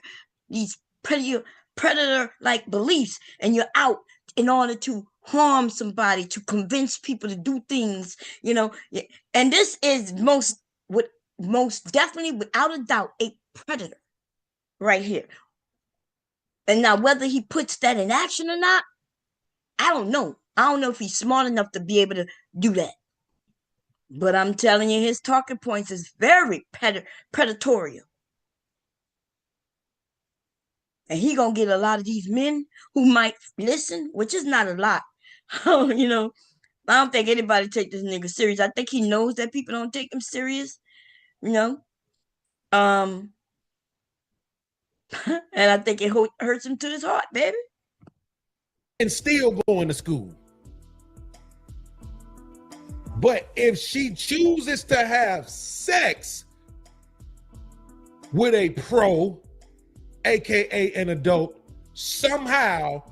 these predator-like beliefs, and you're out in order to harm somebody, to convince people to do things, you know. And this is most definitely, without a doubt, a predator right here. And now whether he puts that in action or not, I don't know. I don't know if he's smart enough to be able to do that. But I'm telling you, his talking points is very predatory. And he gonna get a lot of these men who might listen, which is not a lot. You know, I don't think anybody take this nigga serious. I think he knows that people don't take him serious. You know, And I think it hurts him to his heart, baby.
And still going to school. But if she chooses to have sex with a pro, aka an adult, somehow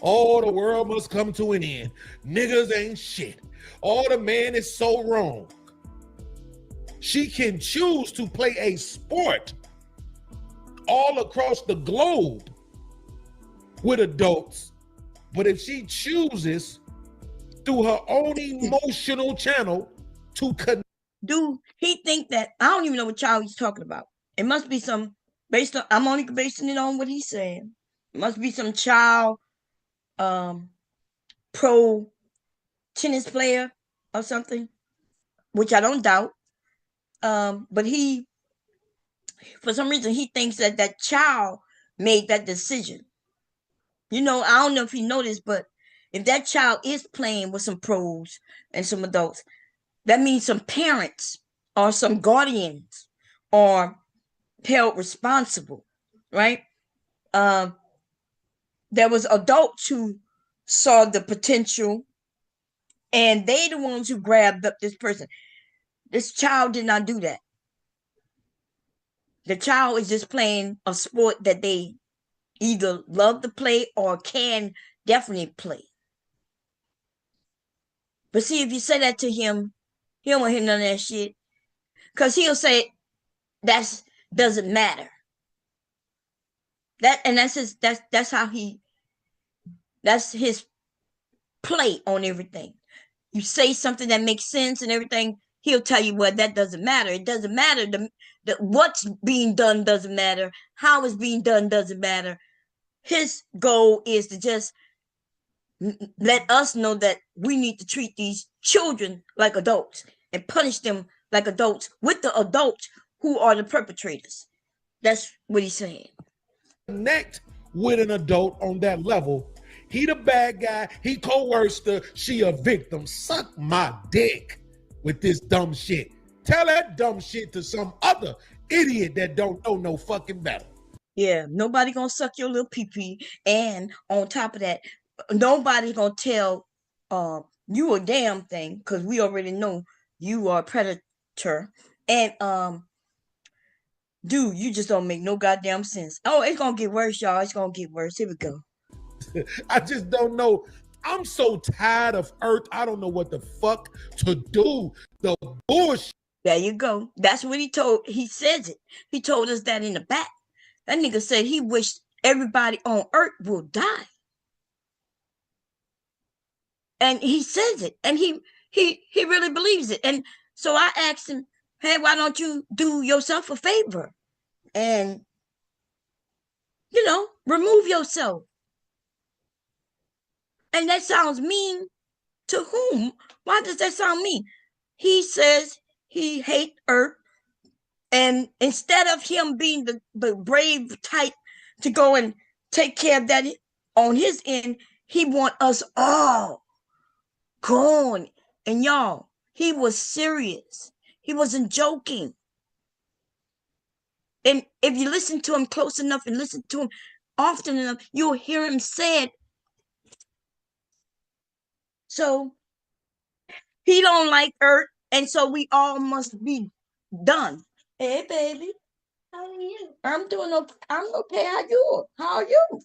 all the world must come to an end. Niggas ain't shit. All the man is so wrong. She can choose to play a sport all across the globe with adults, but if she chooses through her own emotional channel to connect.
Dude, he think that, I don't even know what child he's talking about. It must be some, based on, I'm only basing it on what he's saying. It must be some child pro tennis player or something, which I don't doubt. But he, for some reason, he thinks that that child made that decision. You know, I don't know if he noticed, but if that child is playing with some pros and some adults, that means some parents or some guardians are held responsible, right? There was adults who saw the potential, and they the ones who grabbed up this person. This child did not do that. The child is just playing a sport that they either love to play or can definitely play. But see, if you say that to him, he don't want to hear none of that shit. Because he'll say that's doesn't matter. That's how that's his play on everything. You say something that makes sense and everything, he'll tell you, well, that doesn't matter. It doesn't matter. The what's being done doesn't matter. How it's being done doesn't matter. His goal is to just let us know that we need to treat these children like adults and punish them like adults with the adults who are the perpetrators. That's what he's saying.
Connect with an adult on that level. He the bad guy. He coerced her. She a victim. Suck my dick with this dumb shit. Tell that dumb shit to some other idiot that don't know no fucking better.
Yeah, nobody gonna suck your little pee-pee. And on top of that, nobody gonna tell you a damn thing, because we already know you are a predator. And dude, you just don't make no goddamn sense. Oh, it's gonna get worse, y'all. It's gonna get worse. Here we go.
I just don't know. I'm so tired of Earth. I don't know what the fuck to do. The bullshit.
There you go. That's what he says it. He told us that in the back. That nigga said he wished everybody on Earth will die. And he says it. And he really believes it. And so I asked him, hey, why don't you do yourself a favor? And, remove yourself. And that sounds mean to whom? Why does that sound mean? He says he hates Earth. And instead of him being the brave type to go and take care of that on his end, he want us all gone. And y'all, he was serious. He wasn't joking. And if you listen to him close enough and listen to him often enough, you'll hear him say it. So he don't like Earth, and so we all must be done. Hey, baby.
How are you?
I'm doing okay. I'm okay. How are you?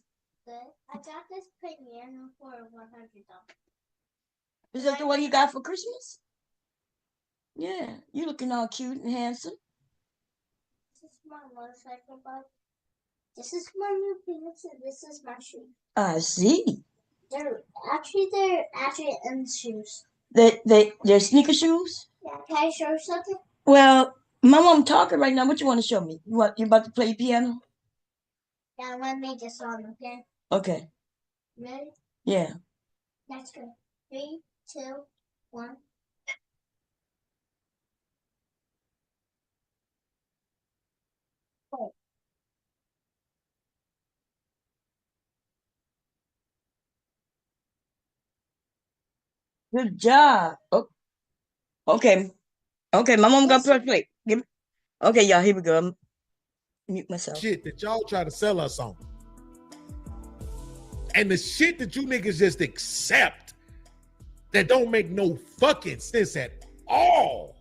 Good. I got this piano for $100.
Is that the one you got for Christmas? Yeah, you looking all cute and handsome.
This is my motorcycle bike. This is my new pants, and this is my shoe.
I see.
They're actually in shoes.
They're sneaker shoes?
Yeah, can I show you something?
Well, my mom talking right now. What you want to show me? You about to play piano?
Yeah, let me just song, okay?
Okay.
Ready?
Yeah.
Let's go. 3, 2, 1. Oh.
Good job. Oh, okay. Okay, my mom got play. Okay, y'all, here we go. mute myself.
Shit that y'all try to sell us on. And the shit that you niggas just accept that don't make no fucking sense at all.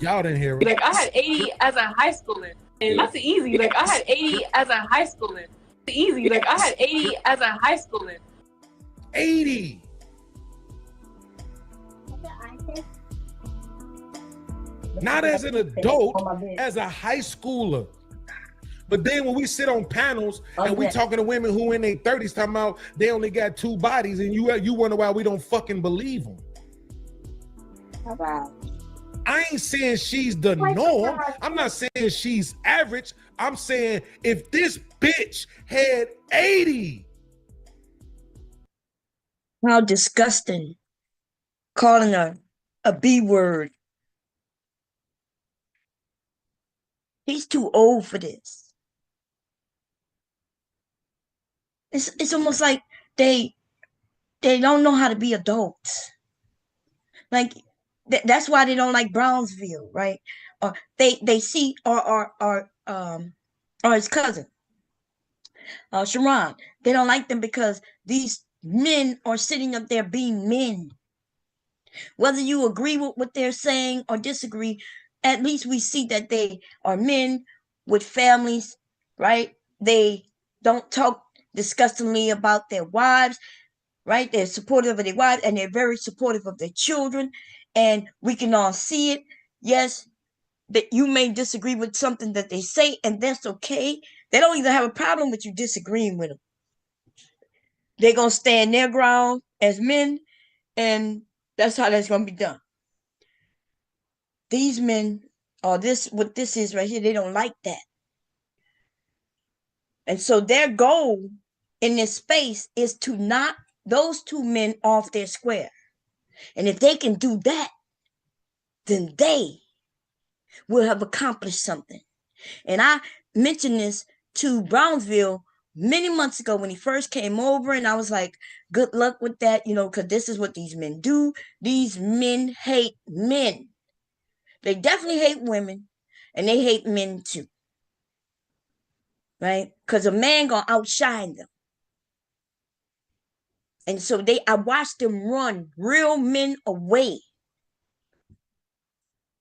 Y'all didn't hear it.
Like I had 80 as a high schooler. And that's easy. Like I had 80 as a high schooler. Easy. Like I had 80 as a high schooler.
80. Not as an adult, as a high schooler. But then when we sit on panels and we talking to women who in their 30s talking about they only got 2 bodies, and you wonder why we don't fucking believe them. I ain't saying she's the norm. I'm not saying she's average. I'm saying if this bitch had 80.
How disgusting. Calling her a B word. He's too old for this. It's almost like they don't know how to be adults. Like that's why they don't like Brownsville, right? Or they see or his cousin, Sharon. They don't like them because these men are sitting up there being men. Whether you agree with what they're saying or disagree, at least we see that they are men with families, right? They don't talk disgustingly about their wives, right? They're supportive of their wives and they're very supportive of their children. And we can all see it. Yes, that you may disagree with something that they say, and that's okay. They don't even have a problem with you disagreeing with them. They're going to stand their ground as men, and that's how that's going to be done. These men, or what this is right here, they don't like that. And so their goal in this space is to knock those 2 men off their square. And if they can do that, then they will have accomplished something. And I mentioned this to Brownsville many months ago when he first came over, and I was like, good luck with that, because this is what these men do. These men hate men. They definitely hate women, and they hate men too. Right? Because a man gonna outshine them. And so I watched them run real men away.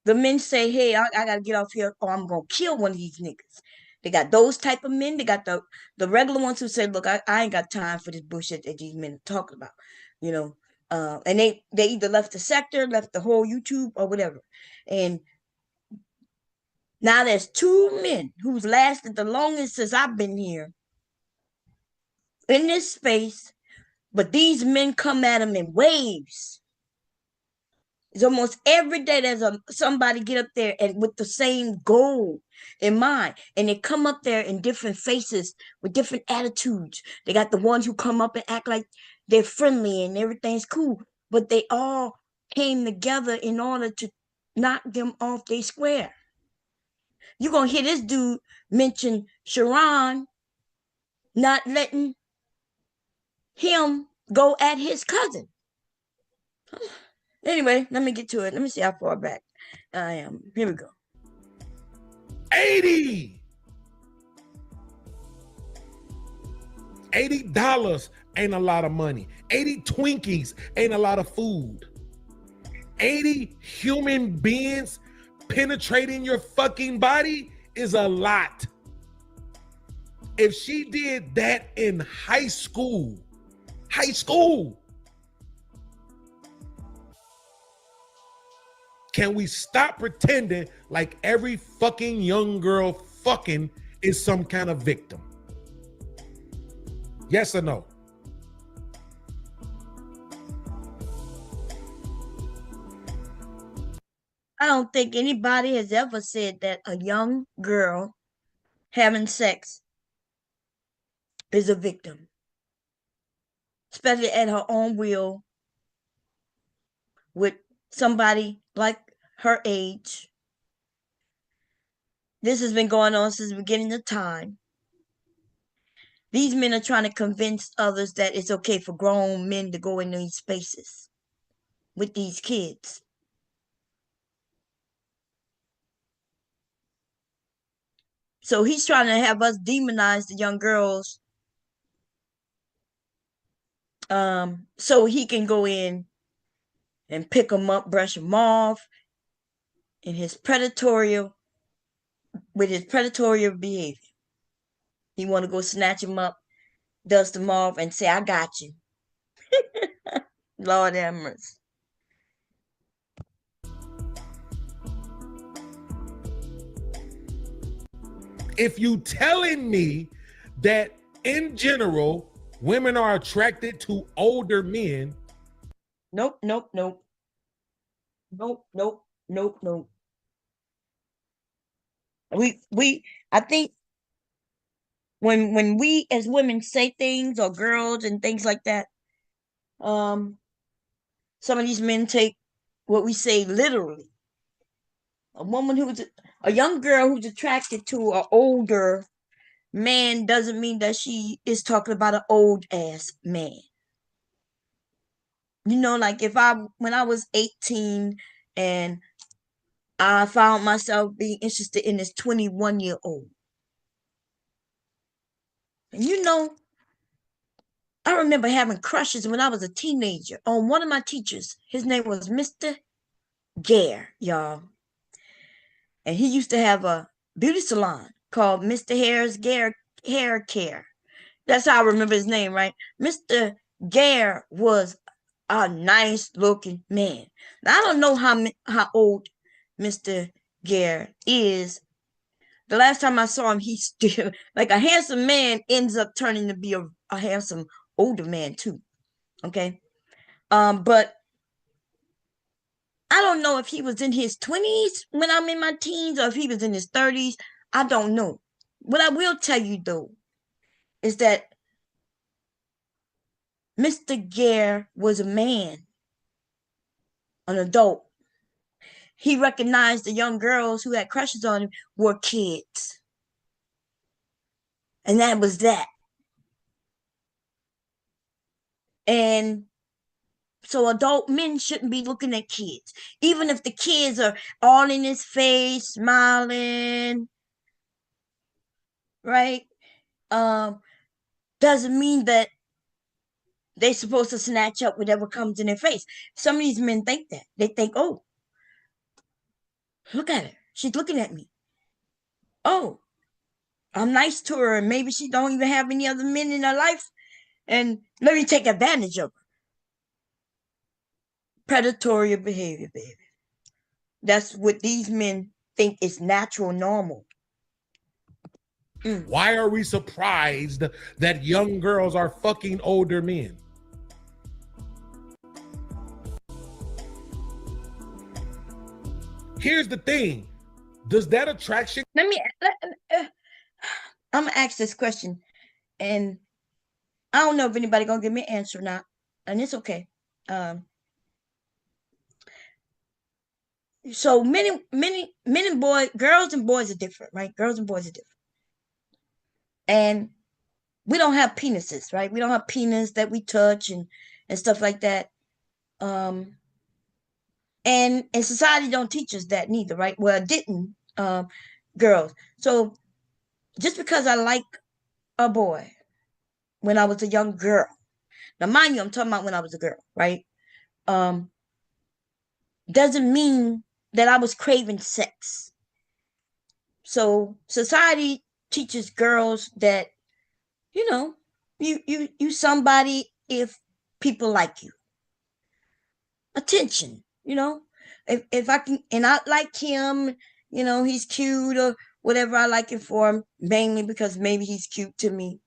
The men say, hey, I gotta get off here or I'm gonna kill one of these niggas. They got those type of men. They got the regular ones who say, look, I ain't got time for this bullshit that these men are talking about, and they either left the sector, left the whole YouTube or whatever. And now there's 2 men who's lasted the longest since I've been here in this space, but these men come at them in waves. It's almost every day there's somebody get up there and with the same goal in mind. And they come up there in different faces with different attitudes. They got the ones who come up and act like they're friendly and everything's cool. But they all came together in order to knock them off their square. You're going to hear this dude mention Sharon not letting him go at his cousin. Anyway, let me get to it. Let me see how far back I am. Here we go.
80. $80 ain't a lot of money. 80 Twinkies ain't a lot of food. 80 human beings penetrating your fucking body is a lot. If she did that in high school, can we stop pretending like every fucking young girl fucking is some kind of victim? Yes or no?
I don't think anybody has ever said that a young girl having sex is a victim, especially at her own will with somebody like her age. This has been going on since the beginning of time. These men are trying to convince others that it's okay for grown men to go in these spaces with these kids. So he's trying to have us demonize the young girls, so he can go in and pick them up, brush them off, in his predatory behavior. He want to go snatch them up, dust them off, and say, "I got you." Lord have mercy.
If you telling me that in general women are attracted to older men,
Nope, nope, nope. Nope, nope, nope, nope. I think when we as women say things, or girls and things like that, um, some of these men take what we say literally. A young girl who's attracted to an older man doesn't mean that she is talking about an old ass man. Like when I was 18 and I found myself being interested in this 21-year-old. And I remember having crushes when I was a teenager on one of my teachers. His name was Mr. Gare, y'all. And he used to have a beauty salon called Mr. Hare's Gare Hair Care. That's how I remember his name, right? Mr. Gare was a nice looking man. Now, I don't know how old Mr. Gare is. The last time I saw him, he's still like a handsome man ends up turning to be a handsome older man too. Okay. But I don't know if he was in his 20s when I'm in my teens or if he was in his 30s. I don't know. What I will tell you though is that Mr. Gare was a man, an adult. He recognized the young girls who had crushes on him were kids. And that was that. And so adult men shouldn't be looking at kids. Even if the kids are all in his face, smiling, right? Doesn't mean that they're supposed to snatch up whatever comes in their face. Some of these men think that. They think, oh, look at her. She's looking at me. Oh, I'm nice to her, and maybe she don't even have any other men in her life. And let me take advantage of her. Predatory behavior, baby. That's what these men think is natural, normal.
why are we surprised that young girls are fucking older men? Here's the thing. Does that attraction?
I'm gonna ask this question, and I don't know if anybody gonna give me an answer or not, and it's okay. So men and boys, girls and boys are different, right? Girls and boys are different, and we don't have penises, right? We don't have penis that we touch and stuff like that. And society don't teach us that neither, right? Well, it didn't, girls. So just because I like a boy when I was a young girl, now mind you, I'm talking about when I was a girl, right? Doesn't mean that I was craving sex. So society teaches girls that you somebody if people like you. Attention, if I can, and I like him, he's cute or whatever. I like it for him mainly because maybe he's cute to me.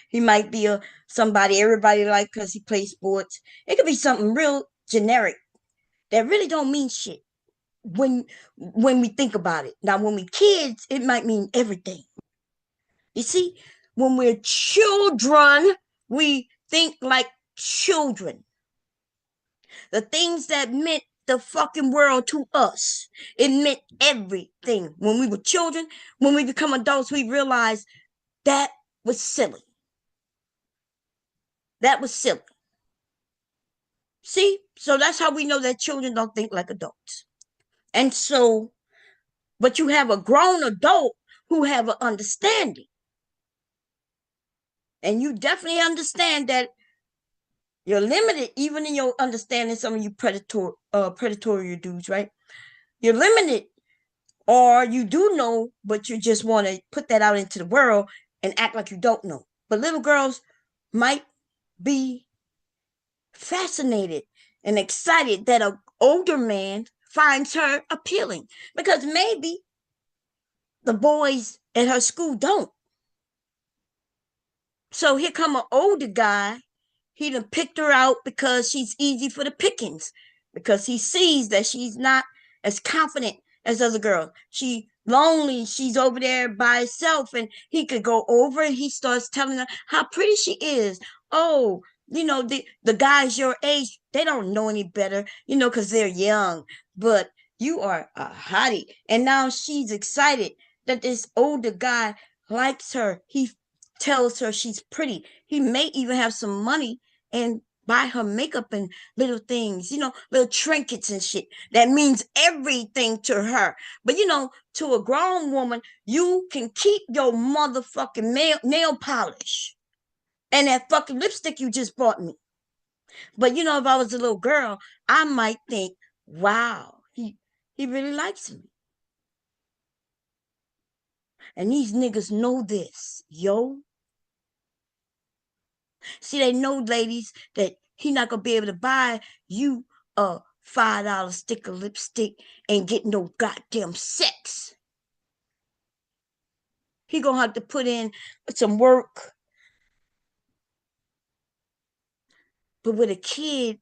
He might be somebody everybody like because he plays sports. It could be something real generic that really don't mean shit when we think about it. Now, when we kids, it might mean everything. You see, when we're children, we think like children. The things that meant the fucking world to us. It meant everything. When we were children, when we become adults, we realize that was silly. That was silly. See? So that's how we know that children don't think like adults. And so, but you have a grown adult who have an understanding. And you definitely understand that you're limited, even in your understanding. Some of you predatory dudes, right? You're limited, or you do know, but you just want to put that out into the world and act like you don't know. But little girls might be fascinated and excited that an older man finds her appealing, because maybe the boys at her school don't. So here come an older guy. He done picked her out because she's easy for the pickings, because he sees that she's not as confident as other girls. She lonely. She's over there by herself, and he could go over and he starts telling her how pretty she is. Oh, the guys your age, they don't know any better, because they're young. But you are a hottie. And now she's excited that this older guy likes her. He tells her she's pretty. He may even have some money and buy her makeup and little things, little trinkets and shit. That means everything to her. But to a grown woman, you can keep your motherfucking nail polish and that fucking lipstick you just bought me. But if I was a little girl, I might think, wow, he really likes me. And these niggas know this, yo. See, they know, ladies, that he not gonna be able to buy you a $5 stick of lipstick and get no goddamn sex. He gonna have to put in some work. But with a kid,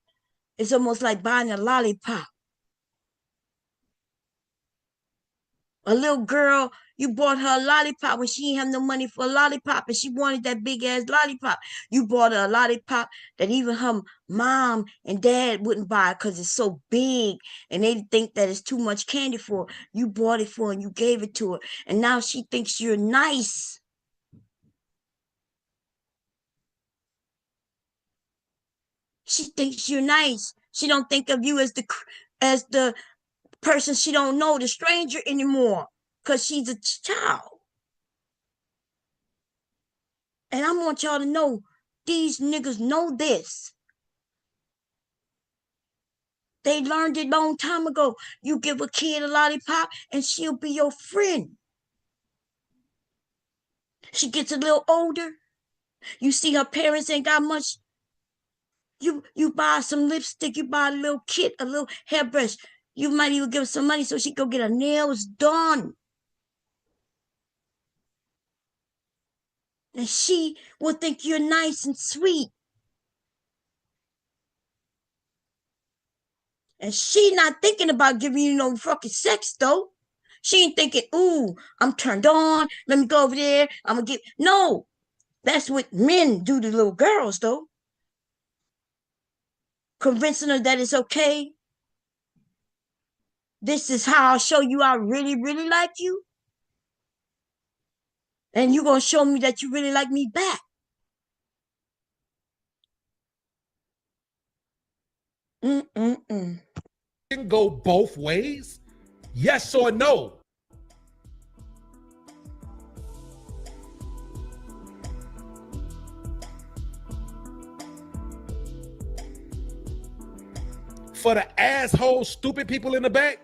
it's almost like buying a lollipop. A little girl, you bought her a lollipop when she didn't have no money for a lollipop, and she wanted that big ass lollipop. You bought her a lollipop that even her mom and dad wouldn't buy because it's so big, and they think that it's too much candy for her. You bought it for her and you gave it to her, and now she thinks you're nice. She thinks you're nice. She don't think of you as the person she don't know, the stranger anymore, because she's a child. And I want y'all to know, these niggas know this. They learned it a long time ago. You give a kid a lollipop and she'll be your friend. She gets a little older. You see her parents ain't got much. You buy some lipstick, you buy a little kit, a little hairbrush. You might even give her some money so she can go get her nails done. And she will think you're nice and sweet. And she not thinking about giving you no fucking sex, though. She ain't thinking, ooh, I'm turned on. Let me go over there. I'm going to get... No, that's what men do to little girls, though. Convincing her that it's okay. This is how I'll show you I really, really like you. And you're going to show me that you really like me back.
It can go both ways. Yes or no? For the asshole, stupid people in the back,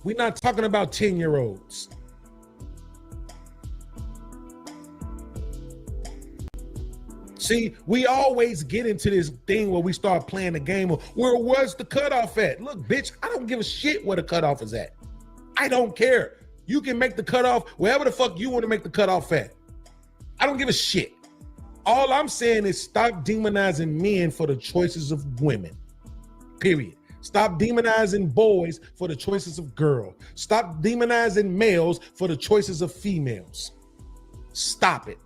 we're not talking about 10-year-olds. See, we always get into this thing where we start playing the game of where was the cutoff at? Look, bitch, I don't give a shit where the cutoff is at. I don't care. You can make the cutoff wherever the fuck you want to make the cutoff at. I don't give a shit. All I'm saying is stop demonizing men for the choices of women. Period. Stop demonizing boys for the choices of girls. Stop demonizing males for the choices of females. Stop it.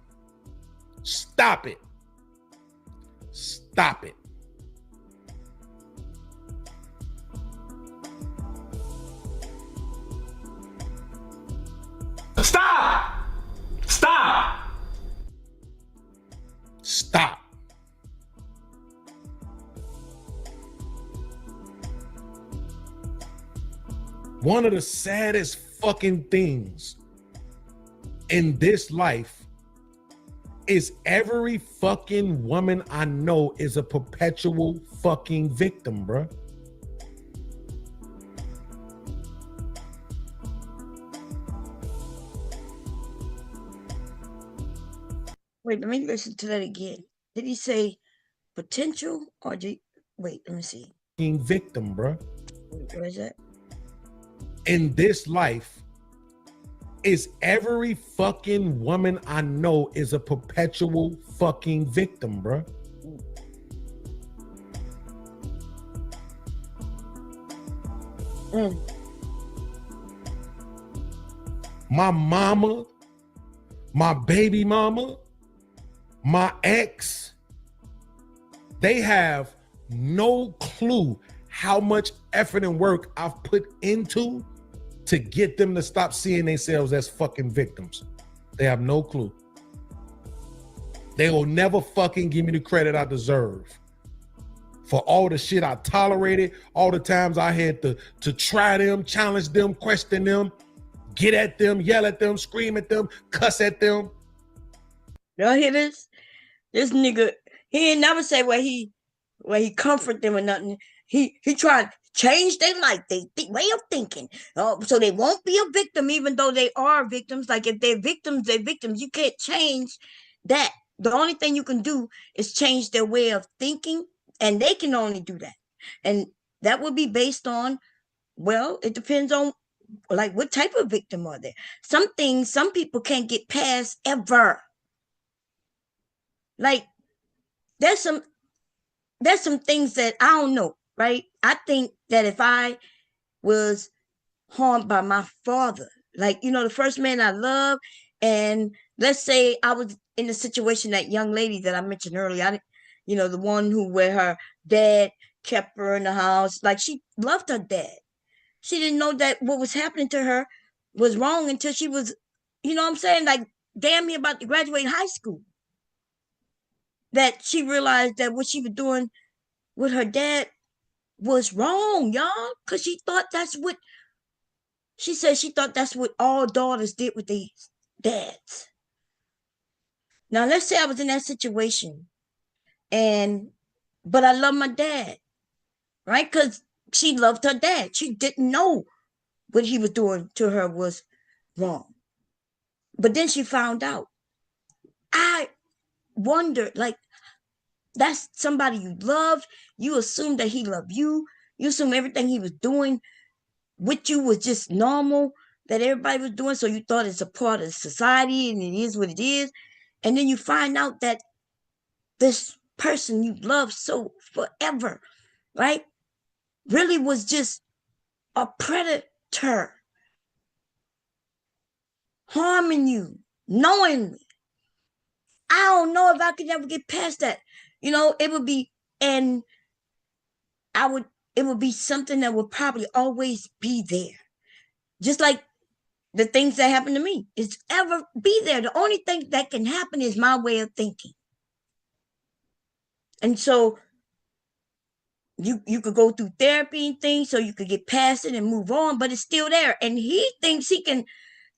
Stop it. Stop it. One of the saddest fucking things in this life is every fucking woman I know is a perpetual fucking victim, bruh.
Wait, let me listen to that again. Did he say potential or did wait, let me see.
Fucking victim, bruh.
What is that?
In this life is every fucking woman I know is a perpetual fucking victim, bruh.
Mm.
My mama, my baby mama, my ex, they have no clue how much effort and work I've put into to get them to stop seeing themselves as fucking victims. They have no clue. They will never fucking give me the credit I deserve for all the shit I tolerated, all the times I had to try them, challenge them, question them, get at them, yell at them, scream at them, cuss at them.
Y'all hear this? This nigga, he ain't never say where he comfort them or nothing. He tried to change their life, way of thinking, so they won't be a victim, even though they are victims. Like if they're victims, they're victims. You can't change that. The only thing you can do is change their way of thinking, and they can only do that. And that would be based on, well, it depends on like what type of victim are they. Some things, some people can't get past ever. Like there's some things that I don't know, right? I think that if I was harmed by my father, like, you know, the first man I loved, and let's say I was in the situation, that young lady that I mentioned earlier, you know, the one who where her dad kept her in the house, like she loved her dad. She didn't know that what was happening to her was wrong until she was, you know what I'm saying, like damn near about to graduate high school. That she realized that what she was doing with her dad was wrong, y'all, because she thought that's what she said. She thought that's what all daughters did with their dads. Now, let's say I was in that situation, but I love my dad, right? Because she loved her dad. She didn't know what he was doing to her was wrong. But then she found out. I wondered, like, that's somebody you loved. You assume that he loved you. You assume everything he was doing with you was just normal, that everybody was doing. So you thought it's a part of society and it is what it is. And then you find out that this person you love so forever, right, really was just a predator, harming you knowingly. I don't know if I could ever get past that. You know, it would be, and it would be something that would probably always be there. Just like the things that happen to me, it's ever be there. The only thing that can happen is my way of thinking. And so you could go through therapy and things so you could get past it and move on, but it's still there. And he thinks he can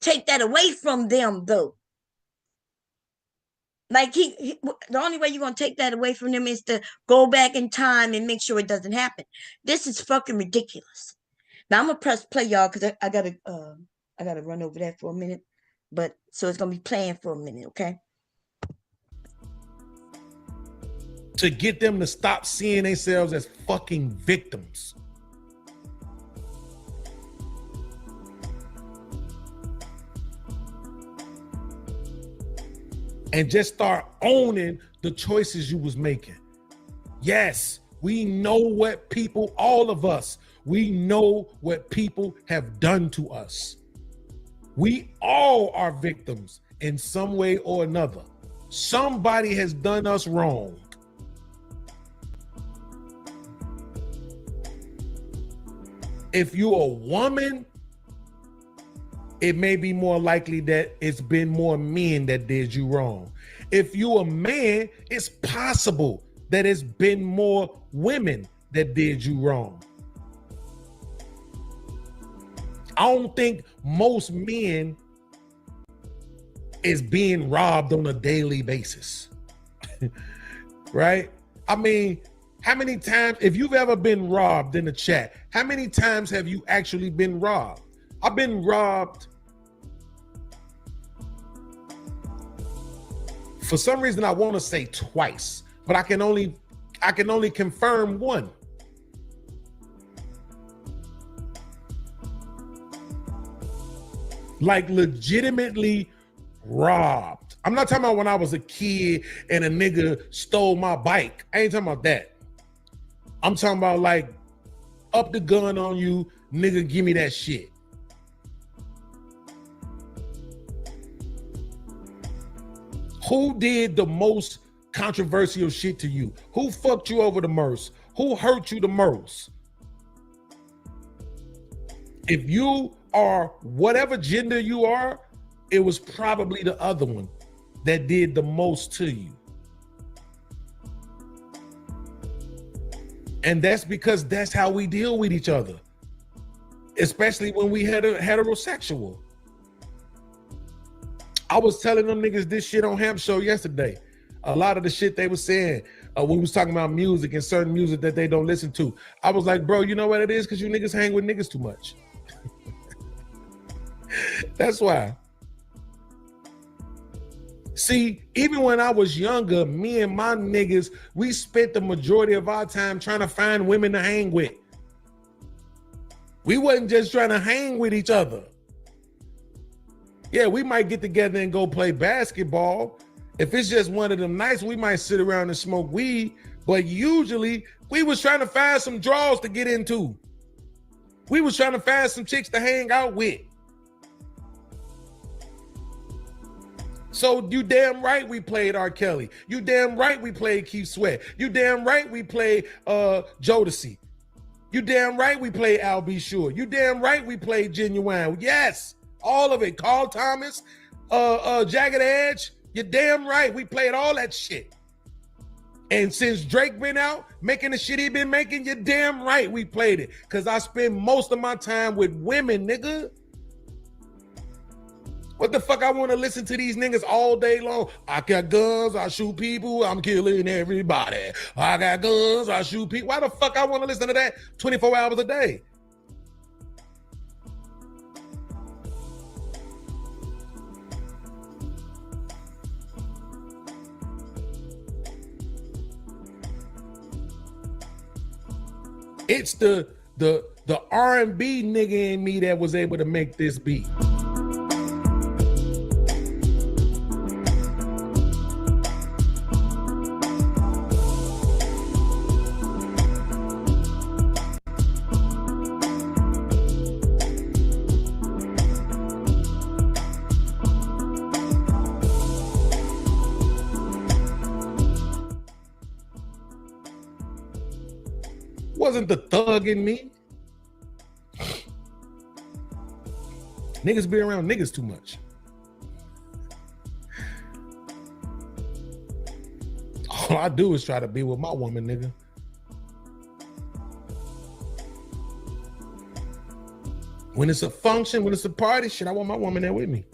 take that away from them, though. Like the only way you're gonna take that away from them is to go back in time and make sure it doesn't happen. This is fucking ridiculous. Now I'm gonna press play, y'all, because I gotta run over that for a minute. But so it's gonna be playing for a minute, okay?
To get them to stop seeing themselves as fucking victims. And just start owning the choices you was making. Yes, we know what people, all of us, we know what people have done to us. We all are victims in some way or another. Somebody has done us wrong. If you're a woman, it may be more likely that it's been more men that did you wrong. If you're a man, it's possible that it's been more women that did you wrong. I don't think most men is being robbed on a daily basis. Right? I mean, how many times, if you've ever been robbed in the chat, how many times have you actually been robbed? I've been robbed. For some reason, I want to say twice, but I can only confirm one. Like legitimately robbed. I'm not talking about when I was a kid and a nigga stole my bike. I ain't talking about that. I'm talking about like up the gun on you, nigga, give me that shit. Who did the most controversial shit to you? Who fucked you over the most? Who hurt you the most? If you are whatever gender you are, it was probably the other one that did the most to you. And that's because that's how we deal with each other, especially when we had a heterosexual. I was telling them niggas this shit on Hamp Show yesterday. A lot of the shit they were saying when we was talking about music and certain music that they don't listen to. I was like, bro, you know what it is? Because you niggas hang with niggas too much. That's why. See, even when I was younger, me and my niggas, we spent the majority of our time trying to find women to hang with. We wasn't just trying to hang with each other. Yeah, we might get together and go play basketball. If it's just one of them nights, we might sit around and smoke weed. But usually, we was trying to find some draws to get into. We was trying to find some chicks to hang out with. So you damn right we played R. Kelly. You damn right we played Keith Sweat. You damn right we played Jodeci. You damn right we played Al B. Sure. You damn right we played Genuine. Yes, all of it. Carl Thomas, Jagged Edge. You damn right we played all that shit. And since Drake been out making the shit he been making, you damn right we played it. Cause I spend most of my time with women, nigga. What the fuck I want to listen to these niggas all day long? I got guns, I shoot people, I'm killing everybody. I got guns, I shoot people. Why the fuck I want to listen to that 24 hours a day? It's the R&B nigga in me that was able to make this beat. Wasn't the thug in me. Niggas be around niggas too much. All I do is try to be with my woman, nigga. When it's a function, when it's a party, shit, I want my woman there with me.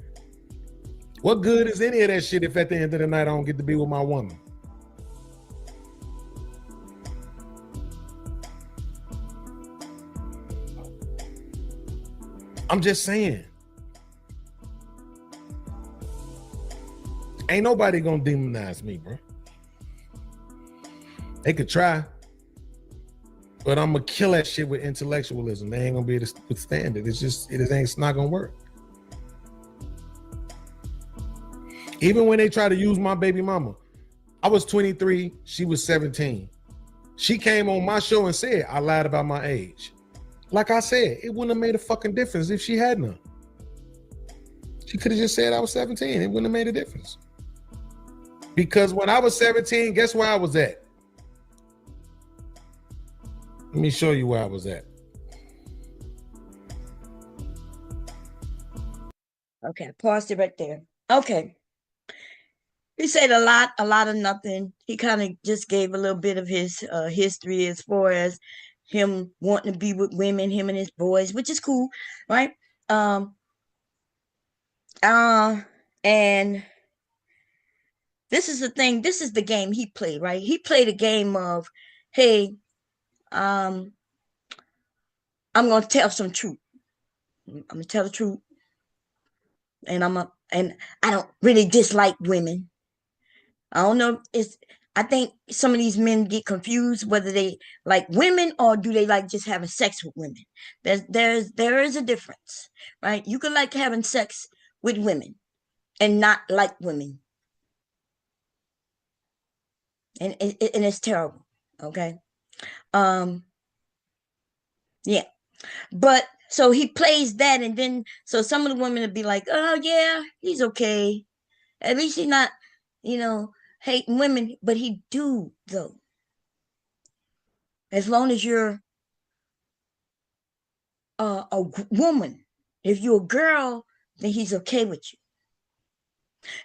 What good is any of that shit if at the end of the night I don't get to be with my woman? I'm just saying. Ain't nobody gonna demonize me, bro. They could try, but I'm gonna kill that shit with intellectualism. They ain't gonna be able to withstand it. It's not gonna work. Even when they try to use my baby mama, I was 23, she was 17. She came on my show and said I lied about my age. Like I said, it wouldn't have made a fucking difference if she had none. She could have just said I was 17. It wouldn't have made a difference. Because when I was 17, guess where I was at? Let me show you where I was at.
Okay, I paused it right there. Okay. He said a lot of nothing. He kind of just gave a little bit of his history as far as him wanting to be with women, him and his boys, which is cool, right? Um, and this is the thing. This is the game he played, right? He played a game of, hey, um, I'm gonna tell some truth. I'm gonna tell the truth, and I don't really dislike women. I don't know. It's I think some of these men get confused whether they like women or do they like just having sex with women. There is a difference, right? You can like having sex with women and not like women, and it's terrible. Okay, um, yeah, but so he plays that, and then so some of the women would be like, "Oh yeah, he's okay. At least he's not, you know, hating women, but he do though. As long as you're woman. If you're a girl, then he's okay with you.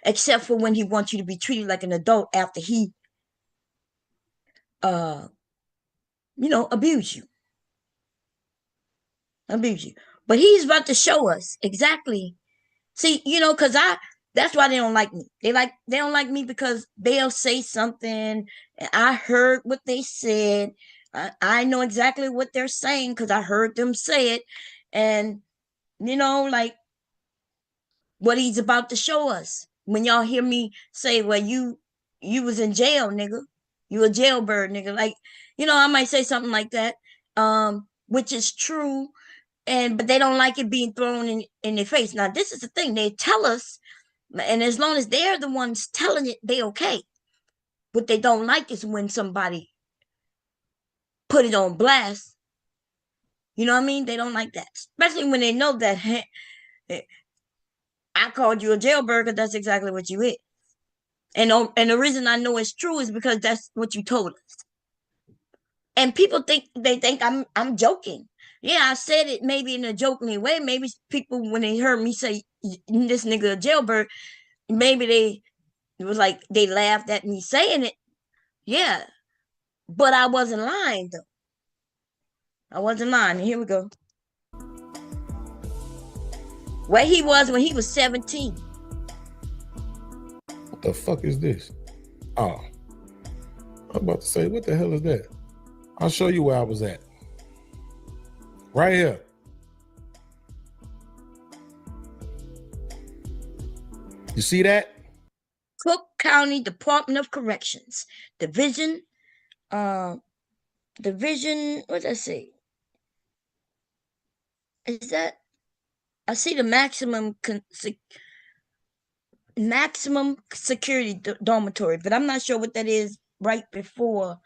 Except for when he wants you to be treated like an adult after he, uh, abused you, abuse you. But he's about to show us exactly. See, because that's why they don't like me. They don't like me because they'll say something, and I heard what they said. I know exactly what they're saying because I heard them say it, and like what he's about to show us. When y'all hear me say, well, you was in jail, nigga. You a jailbird, nigga. Like, I might say something like that, which is true, but they don't like it being thrown in their face. Now, this is the thing. They tell us, and as long as they're the ones telling it, they okay. What they don't like is when somebody put it on blast. You know what I mean? They don't like that. Especially when they know that, hey, I called you a jailbird because that's exactly what you is. And the reason I know it's true is because that's what you told us. And people think I'm joking. Yeah, I said it maybe in a jokingly way. Maybe people when they heard me say this nigga a jailbird, maybe it was like they laughed at me saying it. Yeah, but I wasn't lying though. I wasn't lying. Here we go. Where he was when he was 17.
What the fuck is this? Oh, I'm about to say, what the hell is that? I'll show you where I was at. Right here. You see that?
Cook County Department of Corrections, Division, what does that say? Is that, I see the maximum security dormitory, but I'm not sure what that is right before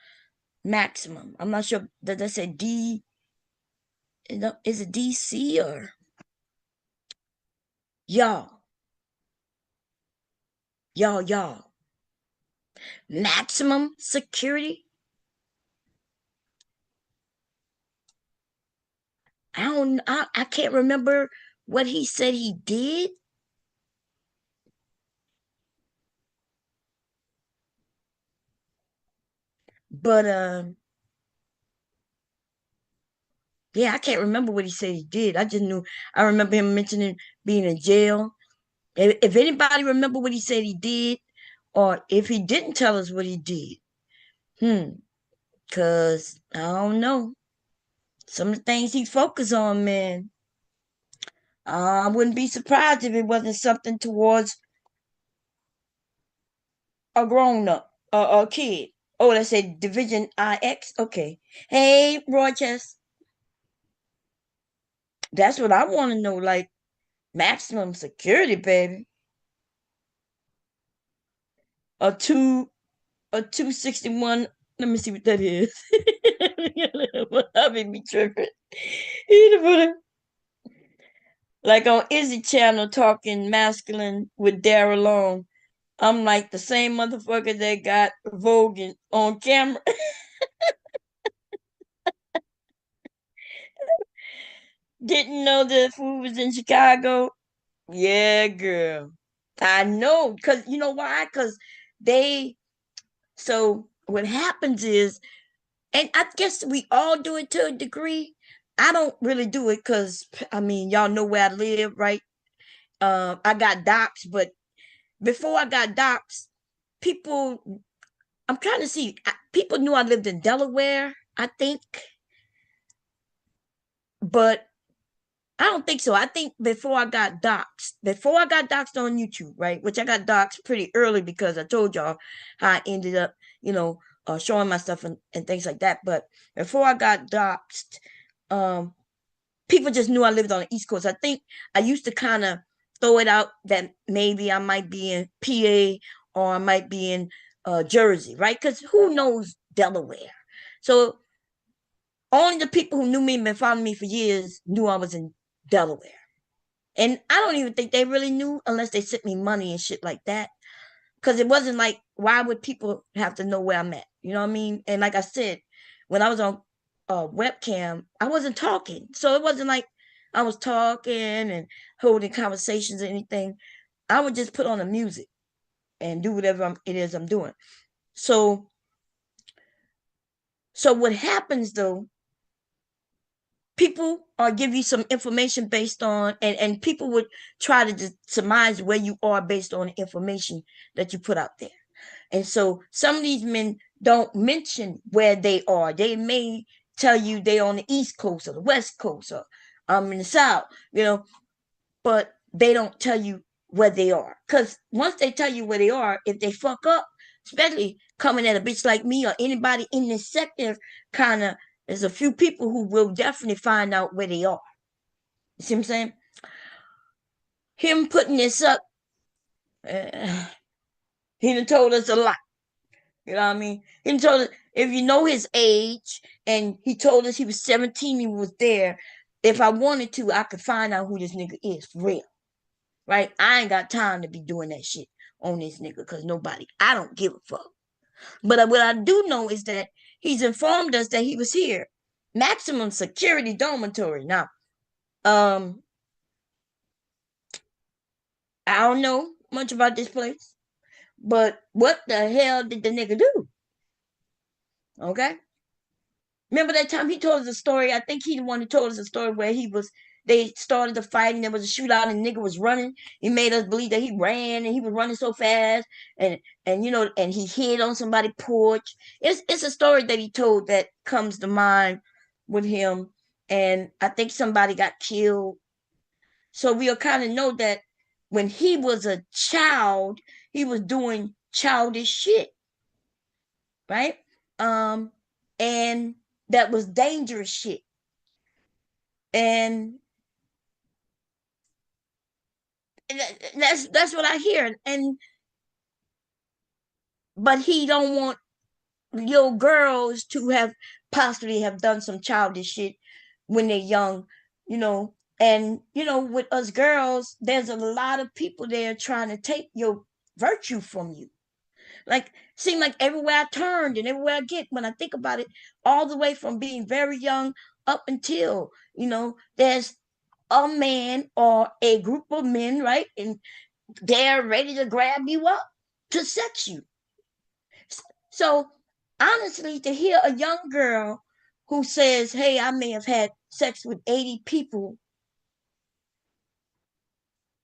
maximum. I'm not sure. Does that say D? Is it DC or y'all? Y'all. Maximum security? I can't remember what he said he did. But yeah, I can't remember what he said he did. I remember him mentioning being in jail. If anybody remember what he said he did, or if he didn't tell us what he did, cause I don't know. Some of the things he focused on, man. I wouldn't be surprised if it wasn't something towards a grown up, a kid. Oh, that's a Division IX. Okay. Hey, Rochester. That's what I want to know. Like maximum security, baby. A 261. Let me see what that is. I be tripping. Like on Izzy channel talking masculine with Daryl Long. I'm like the same motherfucker that got Vogan on camera. Didn't know the food was in Chicago. Yeah, girl. I know. Cause you know why? Cause they so what happens is, and I guess we all do it to a degree, I don't really do it because I mean y'all know where I live, right? I got docs, but before I got docs, people I'm trying to see. People knew I lived in Delaware, I think, but I don't think so. I think before I got doxxed on YouTube, right? Which I got doxxed pretty early because I told y'all how I ended up, showing my stuff and things like that. But before I got doxxed, um, people just knew I lived on the East Coast. I think I used to kind of throw it out that maybe I might be in PA or I might be in Jersey, right? Because who knows Delaware? So only the people who knew me and been following me for years knew I was in Delaware. And I don't even think they really knew unless they sent me money and shit like that. Because it wasn't like, why would people have to know where I'm at? You know what I mean? And like I said, when I was on webcam, I wasn't talking. So it wasn't like I was talking and holding conversations or anything. I would just put on the music and do whatever it is I'm doing. So, so what happens though, people give you some information based on, and people would try to surmise where you are based on the information that you put out there. And so some of these men don't mention where they are. They may tell you they're on the East Coast or the West Coast or in the South, but they don't tell you where they are. Because once they tell you where they are, if they fuck up, especially coming at a bitch like me or anybody in this sector, kind of, there's a few people who will definitely find out where they are. You see what I'm saying? Him putting this up, he done told us a lot. You know what I mean? He told us, if you know his age, and he told us he was 17, he was there. If I wanted to, I could find out who this nigga is for real. Right? I ain't got time to be doing that shit on this nigga because I don't give a fuck. But what I do know is that he's informed us that he was here. Maximum security dormitory. Now, um, I don't know much about this place, but what the hell did the nigga do? Okay. Remember that time he told us a story? I think he the one who told us a story where they started the fight and there was a shootout and the nigga was running. He made us believe that he ran and he was running so fast and he hid on somebody's porch. It's a story that he told that comes to mind with him. And I think somebody got killed. So we'll kind of know that when he was a child, he was doing childish shit, right? Um, and that was dangerous shit. And that's what I hear. And but he don't want your girls to have possibly have done some childish shit when they're young, you know. And with us girls, there's a lot of people there trying to take your virtue from you. Like, seem like everywhere I turned and everywhere I get, when I think about it, all the way from being very young up until, there's a man or a group of men, right? And they're ready to grab you up to sex you. So, honestly, to hear a young girl who says, hey, I may have had sex with 80 people,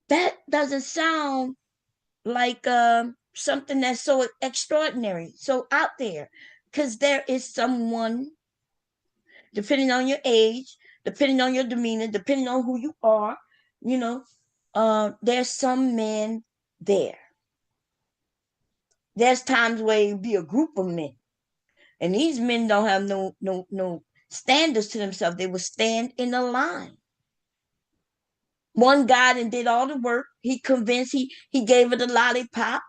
that doesn't sound like something that's so extraordinary, so out there. Because there is someone, depending on your age, depending on your demeanor, depending on who you are, there's some men there. There's times where it be a group of men, and these men don't have no standards to themselves. They will stand in a line. One guy that did all the work. He convinced. He gave it a lollipop,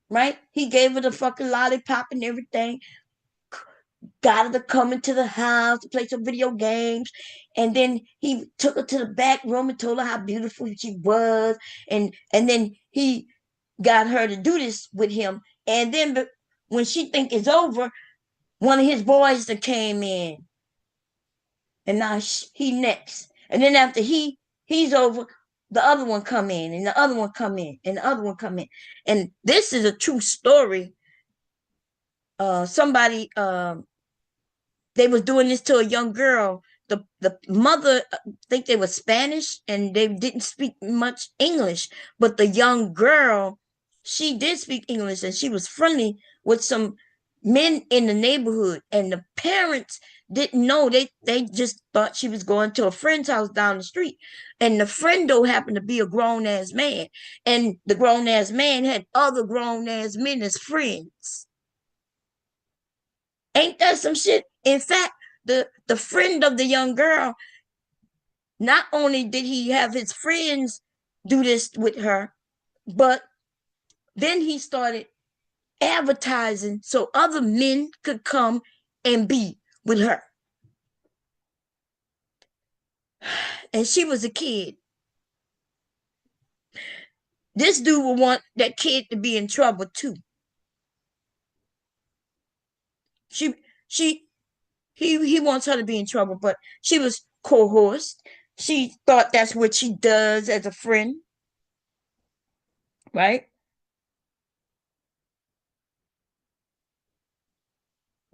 right? He gave it a fucking lollipop and everything. Got her to come into the house to play some video games, and then he took her to the back room and told her how beautiful she was, and then he got her to do this with him. And then when she think it's over, one of his boys that came in, and now he next. And then after he's over, the other one come in, and the other one come in, and the other one come in. And this is a true story. Somebody they was doing this to a young girl the mother, I think they were Spanish and they didn't speak much English, but the young girl, she did speak English and she was friendly with some men in the neighborhood, and the parents didn't know. They just thought she was going to a friend's house down the street, and the friend though happened to be a grown ass man, and the grown ass man had other grown ass men as friends. Ain't that some shit? In fact, the friend of the young girl, not only did he have his friends do this with her, but then he started advertising so other men could come and be with her. And she was a kid. This dude would want that kid to be in trouble too. She she he wants her to be in trouble, but she was coerced. She thought that's what she does as a friend, right?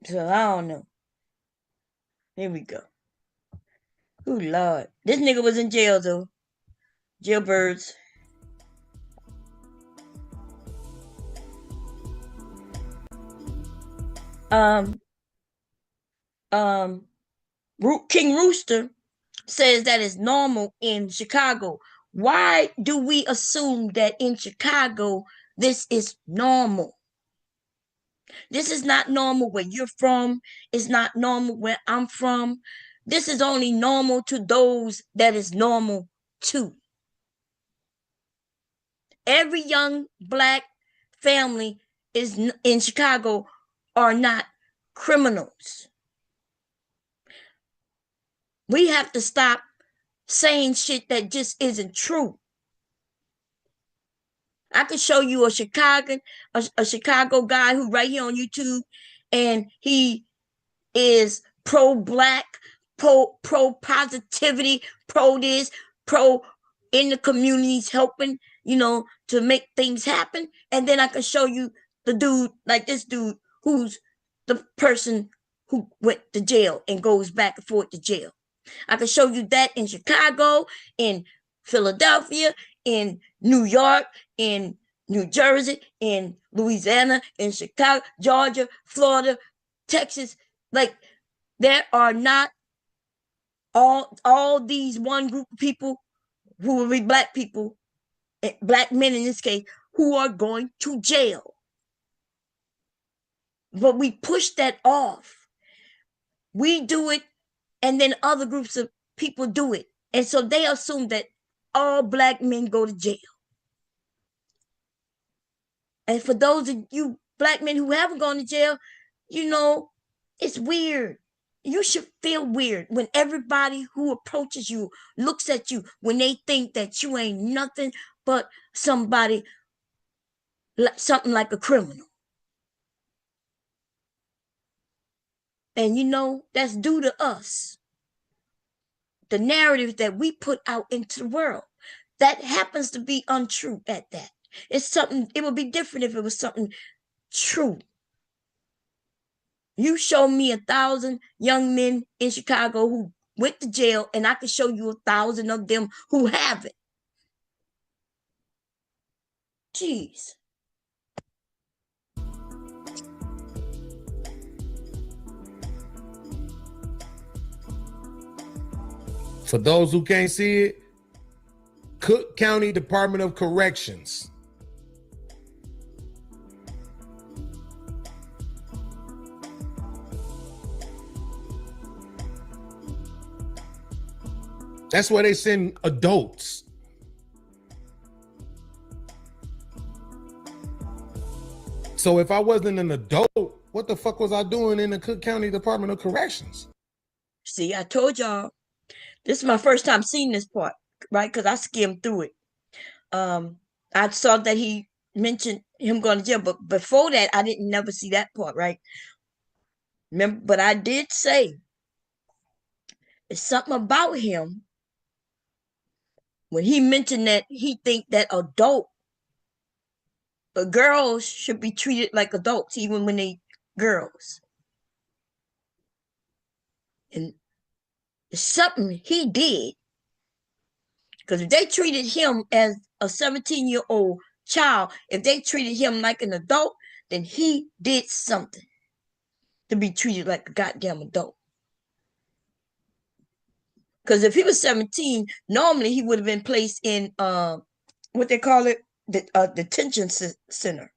So I don't know. Here we go. Oh Lord. This nigga was in jail though. Jailbirds. Um um King Rooster says that is normal in Chicago. Why do we assume that in Chicago this is normal? This is not normal where you're from. It's not normal where I'm from. This is only normal to those that is normal to. Every young black family is in Chicago are not criminals. We have to stop saying shit that just isn't true. I could show you a Chicago guy who right here on YouTube, and he is pro black, pro positivity, pro this, pro in the communities helping, to make things happen. And then I can show you the dude, like this dude, who's the person who went to jail and goes back and forth to jail. I can show you that in Chicago, in Philadelphia, in New York, in New Jersey, in Louisiana, in Chicago, Georgia, Florida, Texas. Like, there are not all these one group of people who will be black people, black men in this case, who are going to jail. But we push that off. We do it, and then other groups of people do it. And so they assume that all black men go to jail. And for those of you black men who haven't gone to jail, it's weird. You should feel weird when everybody who approaches you looks at you when they think that you ain't nothing but something like a criminal. And that's due to us. The narrative that we put out into the world that happens to be untrue at that. It would be different if it was something true. You show me 1,000 young men in Chicago who went to jail, and I can show you 1,000 of them who haven't. Jeez.
For those who can't see it, Cook County Department of Corrections. That's where they send adults. So if I wasn't an adult, what the fuck was I doing in the Cook County Department of Corrections?
See, I told y'all, this is my first time seeing this part, right? Because I skimmed through it. I saw that he mentioned him going to jail, but before that, I didn't never see that part, right? Remember, but I did say it's something about him when he mentioned that he think that girls should be treated like adults even when they girls. And something he did. Because if they treated him as a 17-year-old child, if they treated him like an adult, then he did something to be treated like a goddamn adult. Because if he was 17, normally he would have been placed in what they call it, the detention center.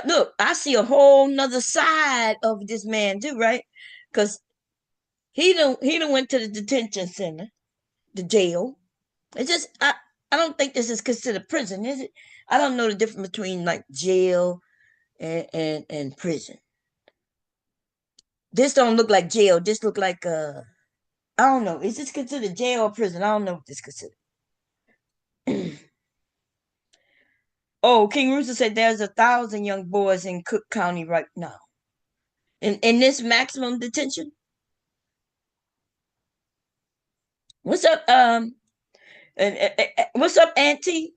Look, I see a whole nother side of this man too, right? Because he don't went to the detention center, the jail. It's just I don't think this is considered prison, is it? I don't know the difference between like jail and prison. This don't look like jail. This look like I don't know. Is this considered jail or prison? I don't know what this considered. Oh, King Rooster said there's 1,000 young boys in Cook County right now. In this maximum detention. What's up, what's up, Auntie?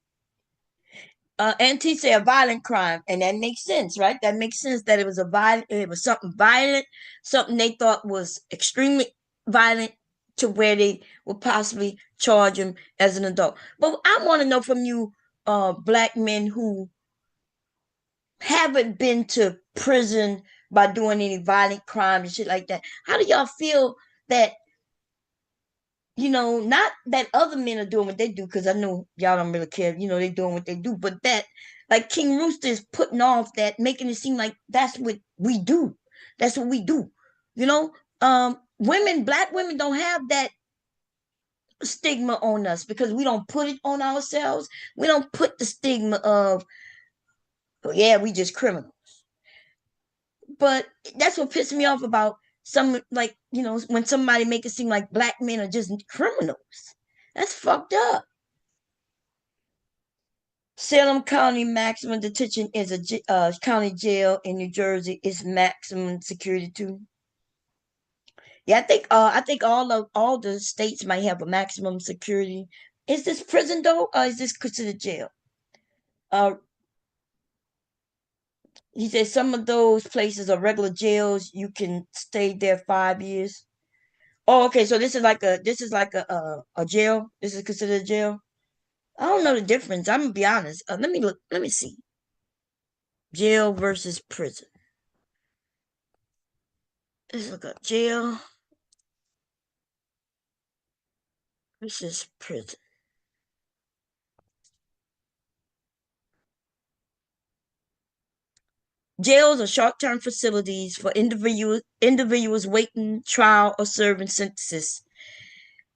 Auntie say a violent crime, and that makes sense, right? That makes sense that it was something violent, something they thought was extremely violent to where they would possibly charge him as an adult. But I want to know from you, black men who haven't been to prison by doing any violent crime and shit like that. How do y'all feel that, not that other men are doing what they do, because I know y'all don't really care, they're doing what they do, but that, like King Rooster is putting off that, making it seem like that's what we do. That's what we do. Black women don't have that stigma on us because we don't put it on ourselves. We don't put the stigma of, oh, yeah, we just criminals. But that's what pissed me off about some, like, when somebody make it seem like black men are just criminals. That's fucked up. Salem County maximum detention is a county jail in New Jersey. It's maximum security too. Yeah, I think all the states might have a maximum security. Is this prison though, or is this considered jail? Uh, he said some of those places are regular jails. You can stay there 5 years. Oh, okay. So this is like a jail. This is considered a jail. I don't know the difference. I'm gonna be honest. Let me look. Let me see. Jail versus prison. Let's look up jail versus prison. Jails are short-term facilities for individuals waiting trial or serving sentences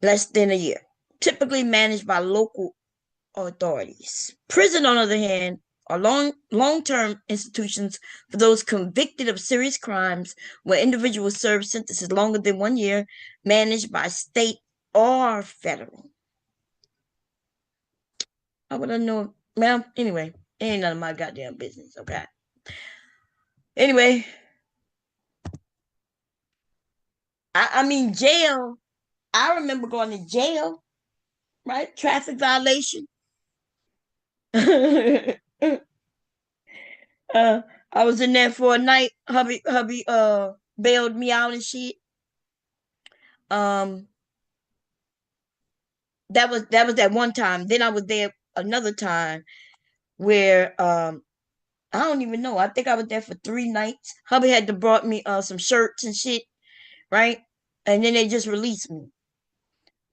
less than a year, typically managed by local authorities. Prison, on the other hand, are long-term institutions for those convicted of serious crimes where individuals serve sentences longer than 1 year, managed by state or federal. I would have known. Well, anyway, ain't none of my goddamn business, okay? Anyway, I mean, jail. I remember going to jail, right? Traffic violation. I was in there for a night. Hubby bailed me out and shit. Um, that was that one time. Then I was there another time where I don't even know. I think I was there for 3 nights. Hubby had to brought me some shirts and shit, right? And then they just released me.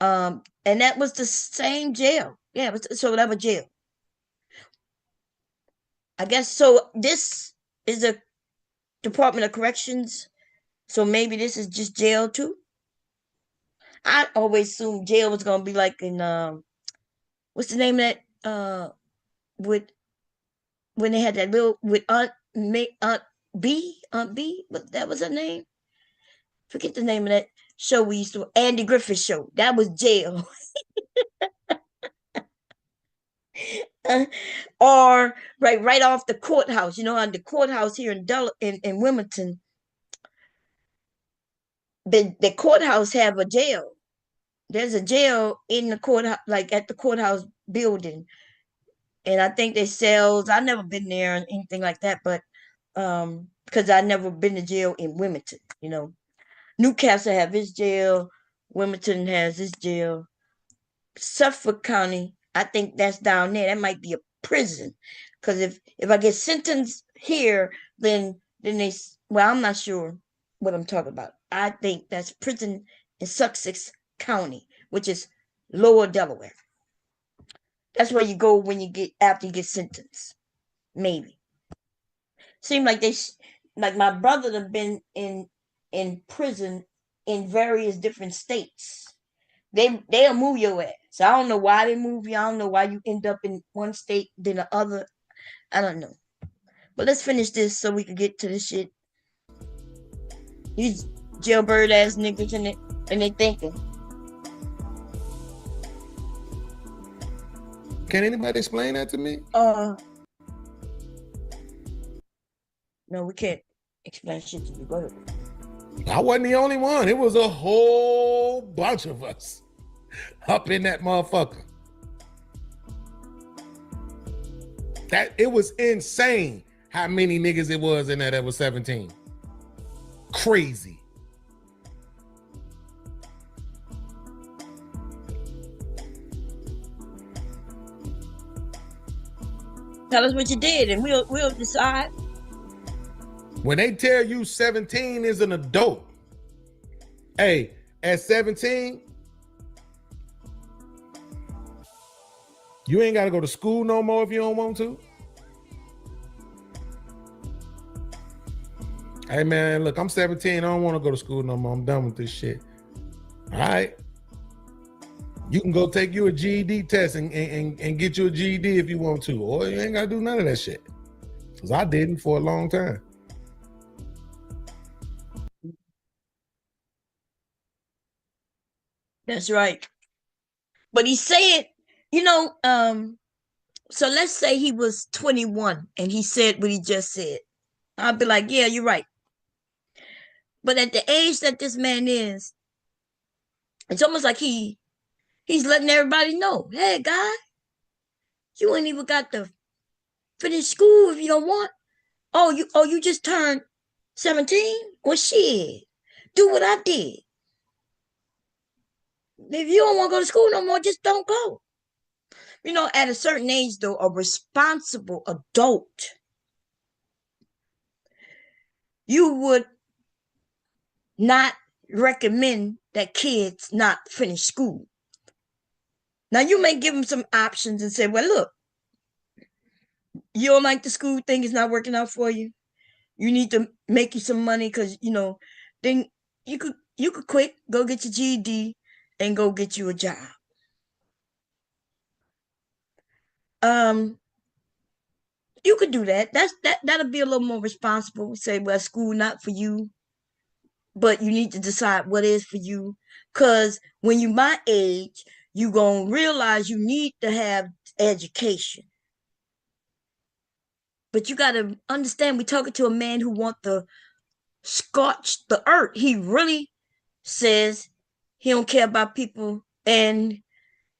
And that was the same jail. Yeah, so that was jail. I guess so. This is a Department of Corrections, so maybe this is just jail too. I always assumed jail was gonna be like in what's the name of that with when they had that little with Aunt B, but that was her name. Forget the name of that show we used to, Andy Griffith show. That was jail. Or right off the courthouse, on the courthouse here in Wilmington. The courthouse have a jail. There's a jail in the courthouse, like at the courthouse building. and I think they sells. I never been there or anything like that, but because I never been to jail in Wilmington. You know, Newcastle have its jail, Wilmington has its jail. Suffolk County, I think that's down there. That might be a prison, because if I get sentenced here, then they well, I'm not sure what I'm talking about. I think that's prison in Sussex County, which is Lower Delaware. That's where you go when you get after you get sentenced. Maybe. Seem like like my brother have been in prison in various different states. They'll move your ass. So I don't know why they move you. I don't know why you end up in one state than the other. I don't know. But let's finish this so we can get to this shit. These jailbird ass niggas and they thinking.
Can anybody explain that to me?
No, we can't explain shit to you. Go ahead.
I wasn't the only one. It was a whole bunch of us up in that motherfucker. That it was insane how many niggas it was in there that was 17. Crazy.
Tell us what you did and we'll decide.
When they tell you 17 is an adult, hey, at 17, you ain't got to go to school no more if you don't want to. Hey, man, look, I'm 17. I don't want to go to school no more. I'm done with this shit. All right. You can go take you a GED test and get you a GED if you want to, or you ain't got to do none of that shit. Because I didn't for a long time.
That's right. But he said, so let's say he was 21 and he said what he just said. I'll be like, yeah, you're right. But at the age that this man is, it's almost like he's letting everybody know, hey, guy, you ain't even got to finish school if you don't want. Oh, you just turned 17? Well, shit, do what I did. If you don't want to go to school no more, just don't go. At a certain age, though, a responsible adult, you would not recommend that kids not finish school. Now, you may give them some options and say, well, look, you don't like the school thing, it's not working out for you. You need to make you some money because, then you could quit, go get your GED, and go get you a job. You could do that. That'll be a little more responsible. Say, well, school not for you, but you need to decide what is for you. Because when you my age, you gonna realize you need to have education. But you gotta understand, we're talking to a man who wants to scorch the earth. He really says he don't care about people and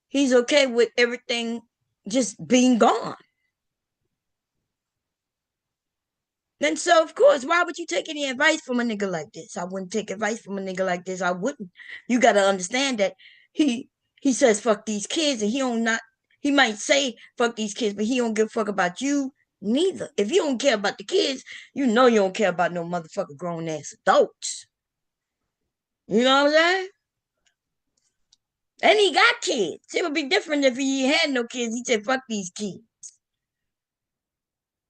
he's okay with everything just being gone. And so, of course, why would you take any advice from a nigga like this? I wouldn't take advice from a nigga like this. I wouldn't. You got to understand that he says fuck these kids, and he might say fuck these kids, but he don't give a fuck about you neither. If you don't care about the kids, you don't care about no motherfucker grown ass adults. You know what I'm saying? And he got kids. It would be different if he had no kids. He said, fuck these kids.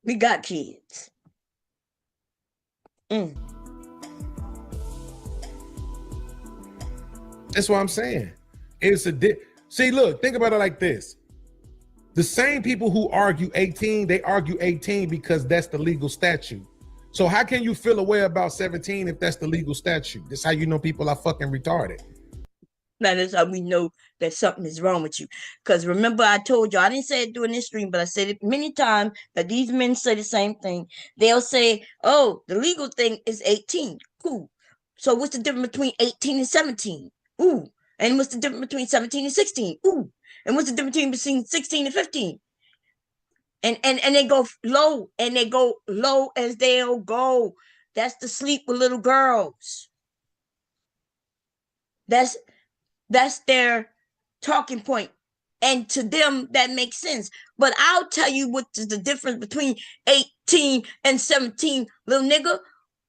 We got kids.
That's what I'm saying. It's see, look, think about it like this. The same people who argue 18, they argue 18 because that's the legal statute. So how can you feel a way about 17 if that's the legal statute? That's how you know people are fucking retarded.
That is how we know that something is wrong with you. Because remember, I told you, I didn't say it during this stream, but I said it many times that these men say the same thing. They'll say, oh, the legal thing is 18. Cool. So what's the difference between 18 and 17? Ooh. And what's the difference between 17 and 16? Ooh. And what's the difference between 16 and 15? And they go low, and they go low as they'll go. That's the sleep with little girls. That's their talking point. And to them, that makes sense. But I'll tell you what is the difference between 18 and 17, little nigga.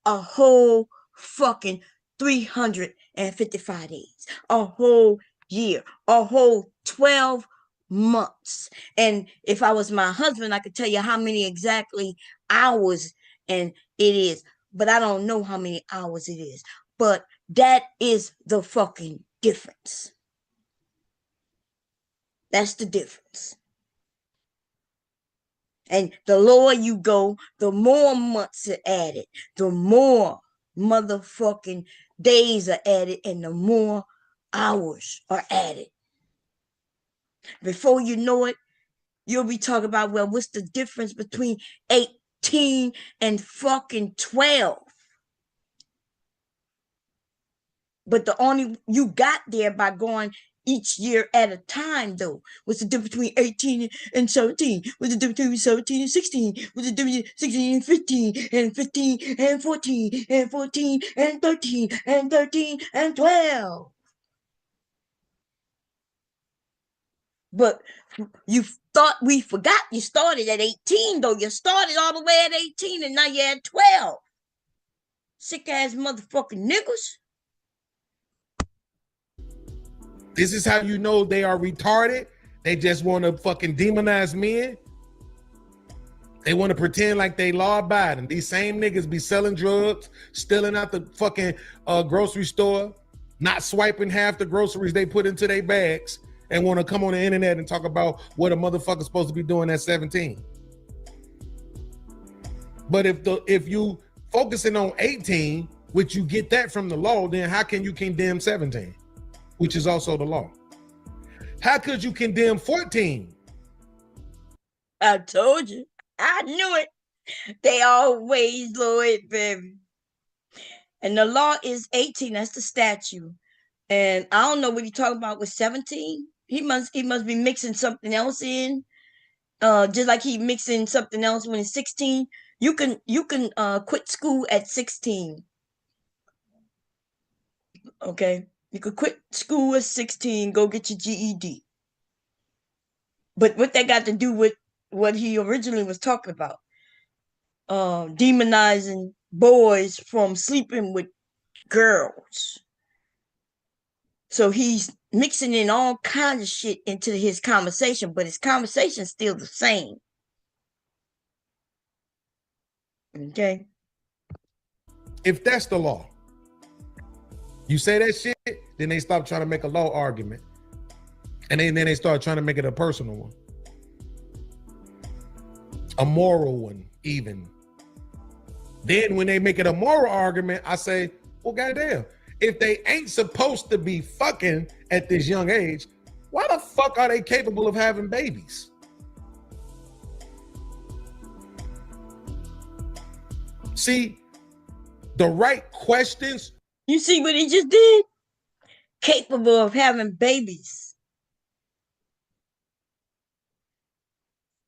A whole fucking 355 days. A whole year. A whole 12 months. And if I was my husband, I could tell you how many exactly hours and it is. But I don't know how many hours it is. But that is the fucking difference. That's the difference. And the lower you go, the more months are added, the more motherfucking days are added, and the more hours are added. Before you know it, you'll be talking about, well, what's the difference between 18 and fucking 12? But the only you got there by going each year at a time, though. What's the difference between 18 and 17? What's the difference between 17 and 16? What's the difference between 16 and 15 and 15 and 14 and 14 and 13 and 13 and 12? But you thought we forgot you started at 18, though. You started all the way at 18 and now you're at 12. Sick ass motherfucking niggas.
This is how you know they are retarded. They just want to fucking demonize men. They want to pretend like they law abiding. These same niggas be selling drugs, stealing out the fucking grocery store, not swiping half the groceries they put into their bags, and want to come on the internet and talk about what a motherfucker's supposed to be doing at 17. But if you focusing on 18, which you get that from the law, then how can you condemn 17? Which is also the law. How could you condemn 14?
I told you. I knew it. They always know it, baby. And the law is 18. That's the statute. And I don't know what you're talking about with 17. He must be mixing something else in. Just like he mixing something else when he's 16. You can quit school at 16. Okay. You could quit school at 16, go get your GED. But what that got to do with what he originally was talking about? Demonizing boys from sleeping with girls. So he's mixing in all kinds of shit into his conversation, but his conversation's still the same. Okay?
If that's the law, you say that shit, then they stop trying to make a law argument. And then they start trying to make it a personal one. A moral one, even. Then when they make it a moral argument, I say, well, goddamn, if they ain't supposed to be fucking at this young age, why the fuck are they capable of having babies? See, the right questions.
You see what he just did? Capable of having babies.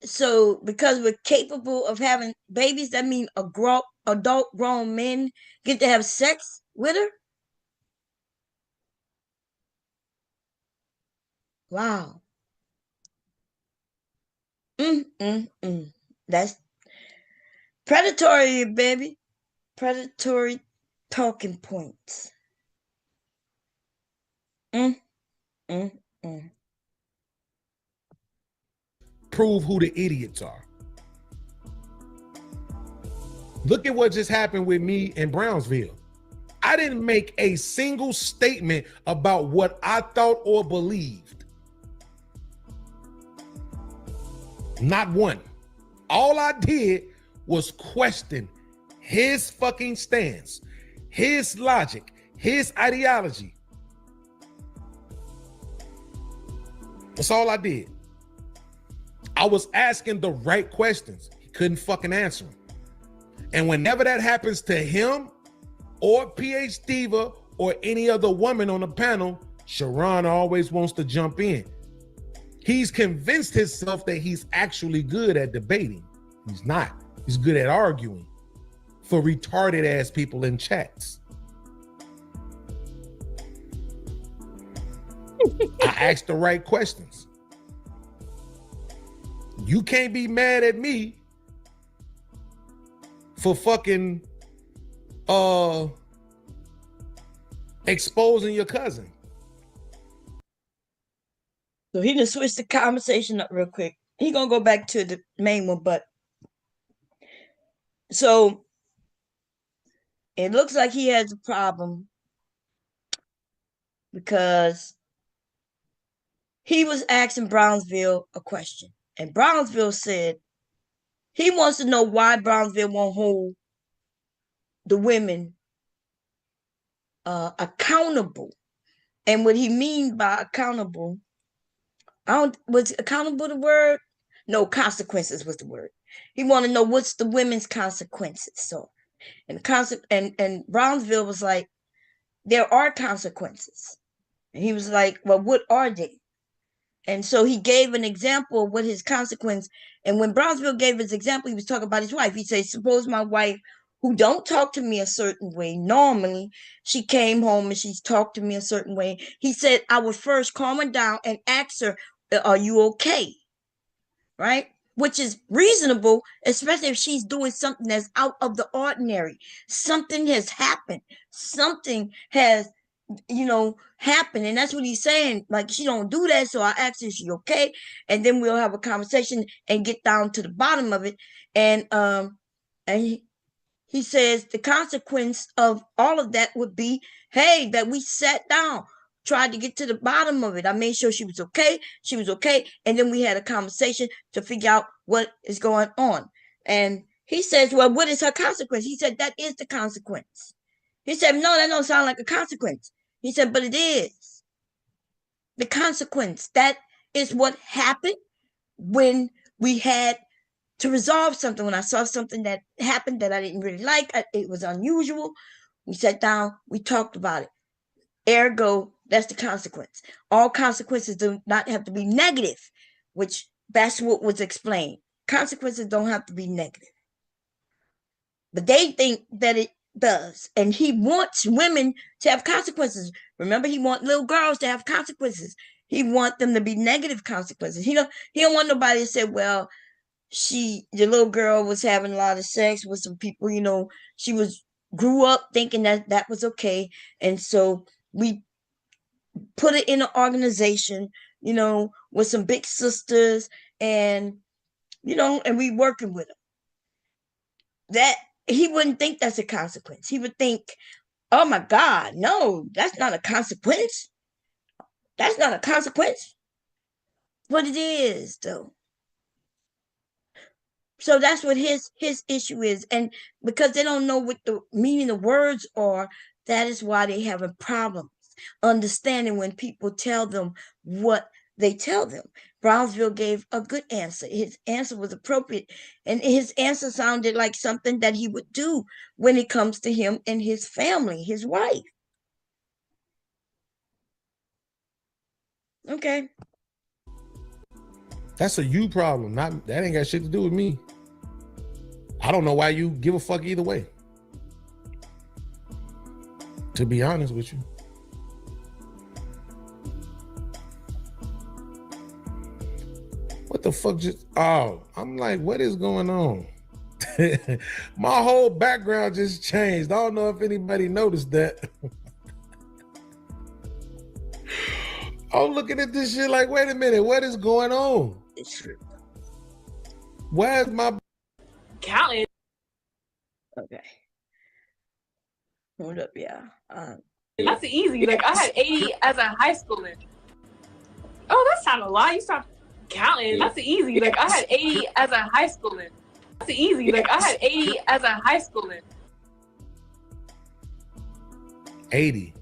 So because we're capable of having babies, that means adult grown men get to have sex with her? Wow. That's predatory, baby. Predatory talking points.
Prove who the idiots are. Look at what just happened with me in Brownsville. I didn't make a single statement about what I thought or believed. Not one. All I did was question his fucking stance, his logic, his ideology. That's all I did. I was asking the right questions. He couldn't fucking answer them. And whenever that happens to him or PH Diva or any other woman on the panel, Sharon always wants to jump in. He's convinced himself that he's actually good at debating. He's not. He's good at arguing for retarded ass people in chats. I asked the right questions. You can't be mad at me for fucking exposing your cousin.
So he just switched the conversation up real quick. He gonna go back to the main one, but so it looks like he has a problem because he was asking Brownsville a question, and Brownsville said he wants to know why Brownsville won't hold the women accountable. And what he means by accountable, was accountable the word? No, consequences was the word. He want to know what's the women's consequences. So, and Brownsville was like, there are consequences. And he was like, well, what are they? And so he gave an example of what his consequence. And when Brownsville gave his example, he was talking about his wife. He said, suppose my wife, who don't talk to me a certain way, normally she came home and she's talked to me a certain way. He said, I would first calm her down and ask her, are you okay? Right? Which is reasonable, especially if she's doing something that's out of the ordinary. Something has happened. Something has happen. And that's what he's saying. Like, she don't do that. So I asked her, is she okay? And then we'll have a conversation and get down to the bottom of it. And he says the consequence of all of that would be, hey, that we sat down, tried to get to the bottom of it. I made sure she was okay. She was okay. And then we had a conversation to figure out what is going on. And he says, well, what is her consequence? He said, that is the consequence. He said, no, that don't sound like a consequence. He said, but it is. The consequence. That is what happened when we had to resolve something. When I saw something that happened that I didn't really like, it was unusual. We sat down, we talked about it. Ergo, that's the consequence. All consequences do not have to be negative, which that's what was explained. Consequences don't have to be negative. But they think that it does. And he wants women to have consequences. Remember, he wants little girls to have consequences. He wants them to be negative consequences. He don't want nobody to say, well, the little girl was having a lot of sex with some people, she grew up thinking that was okay. And so we put it in an organization, with some big sisters and we working with them. That he wouldn't think that's a consequence. He would think, oh my God, no, that's not a consequence. That's not a consequence. But it is, though. So that's what his issue is. And because they don't know what the meaning of words are, that is why they having problems understanding when people tell them what they tell them. Brownsville gave a good answer. His answer was appropriate. And his answer sounded like something that he would do when it comes to him and his family, his wife. Okay.
That's a you problem. That ain't got shit to do with me. I don't know why you give a fuck either way. To be honest with you. What the fuck I'm like, what is going on? My whole background just changed. I don't know if anybody noticed that. I'm looking at this shit like, wait a minute, what is going on? Where's my
Counting.
Okay. Hold up, yeah.
That's easy. Like, I had 80 as a high schooler. Oh, that's not a lot. You start counting. That's easy. Like, I had 80 as a high schooler. That's easy. Like, I had 80 as a high schooler.
80.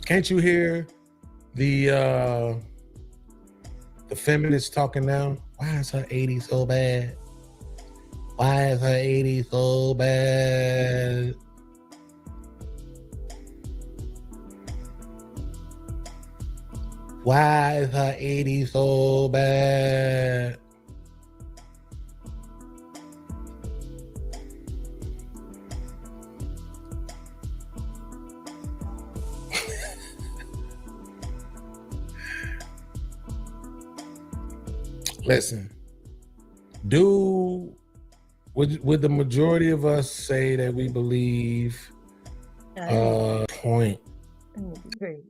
Can't you hear the feminists talking now? Why is her 80 so bad? Why is her 80 so bad? Why is her 80 so bad? Listen, would the majority of us say that we believe point?
Great.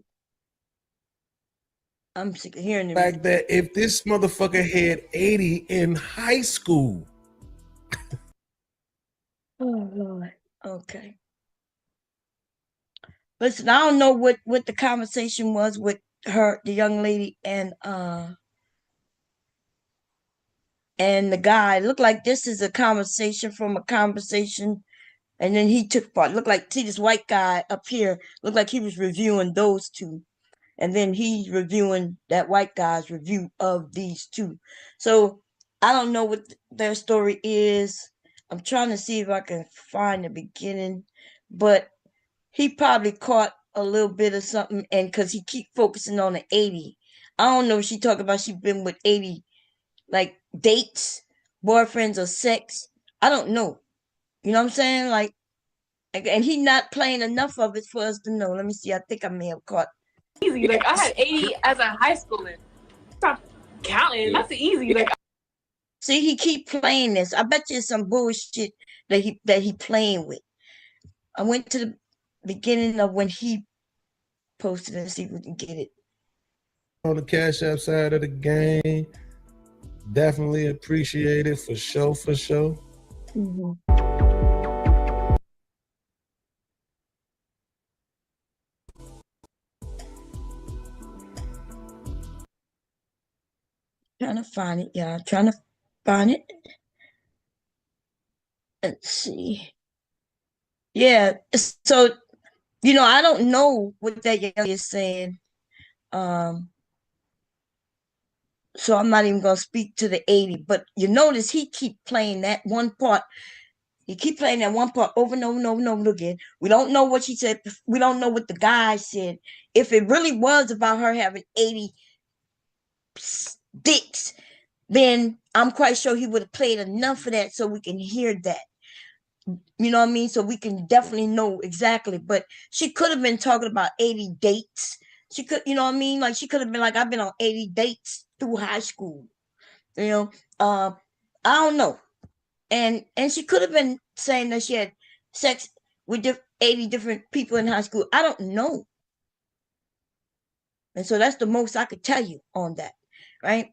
I'm sick of hearing
the fact that if this motherfucker had 80 in high school.
Oh Lord. Okay. Listen, I don't know what the conversation was with her, the young lady, and the guy. Looked like this is a conversation from a conversation, and then he took part. Looked like, see, this white guy up here looked like he was reviewing those two, and then he's reviewing that white guy's review of these two. So I don't know what their story is. I'm trying to see if I can find the beginning, but he probably caught a little bit of something, and because he keep focusing on the 80. I don't know if she talked about she been with 80 like dates, boyfriends, or sex. I don't know. You know what I'm saying? Like, and he not playing enough of it for us to know. Let me see. I think I may have caught.
Easy. Like I had 80 as a high schooler. Stop counting. That's easy. Like
See, he keep playing this. I bet you it's some bullshit that he playing with. I went to the beginning of when he posted it and see if we can get it.
On the Cash App side of the game, definitely appreciate it for sure, for sure.
Mm-hmm. Trying to find it, y'all. Trying to find it. Let's see. Yeah. So, I don't know what that young lady is saying. Um, so I'm not even gonna speak to the 80. But you notice he keep playing that one part. He keep playing that one part over and over and over and over again. We don't know what she said. We don't know what the guy said. If it really was about her having 80 dicks, then I'm quite sure he would have played enough of that so we can hear that. You know what I mean? So we can definitely know exactly. But she could have been talking about 80 dates. She could, you know what I mean? Like she could have been like, I've been on 80 dates through high school. You know, I don't know. And she could have been saying that she had sex with 80 different people in high school. I don't know. And so that's the most I could tell you on that, right?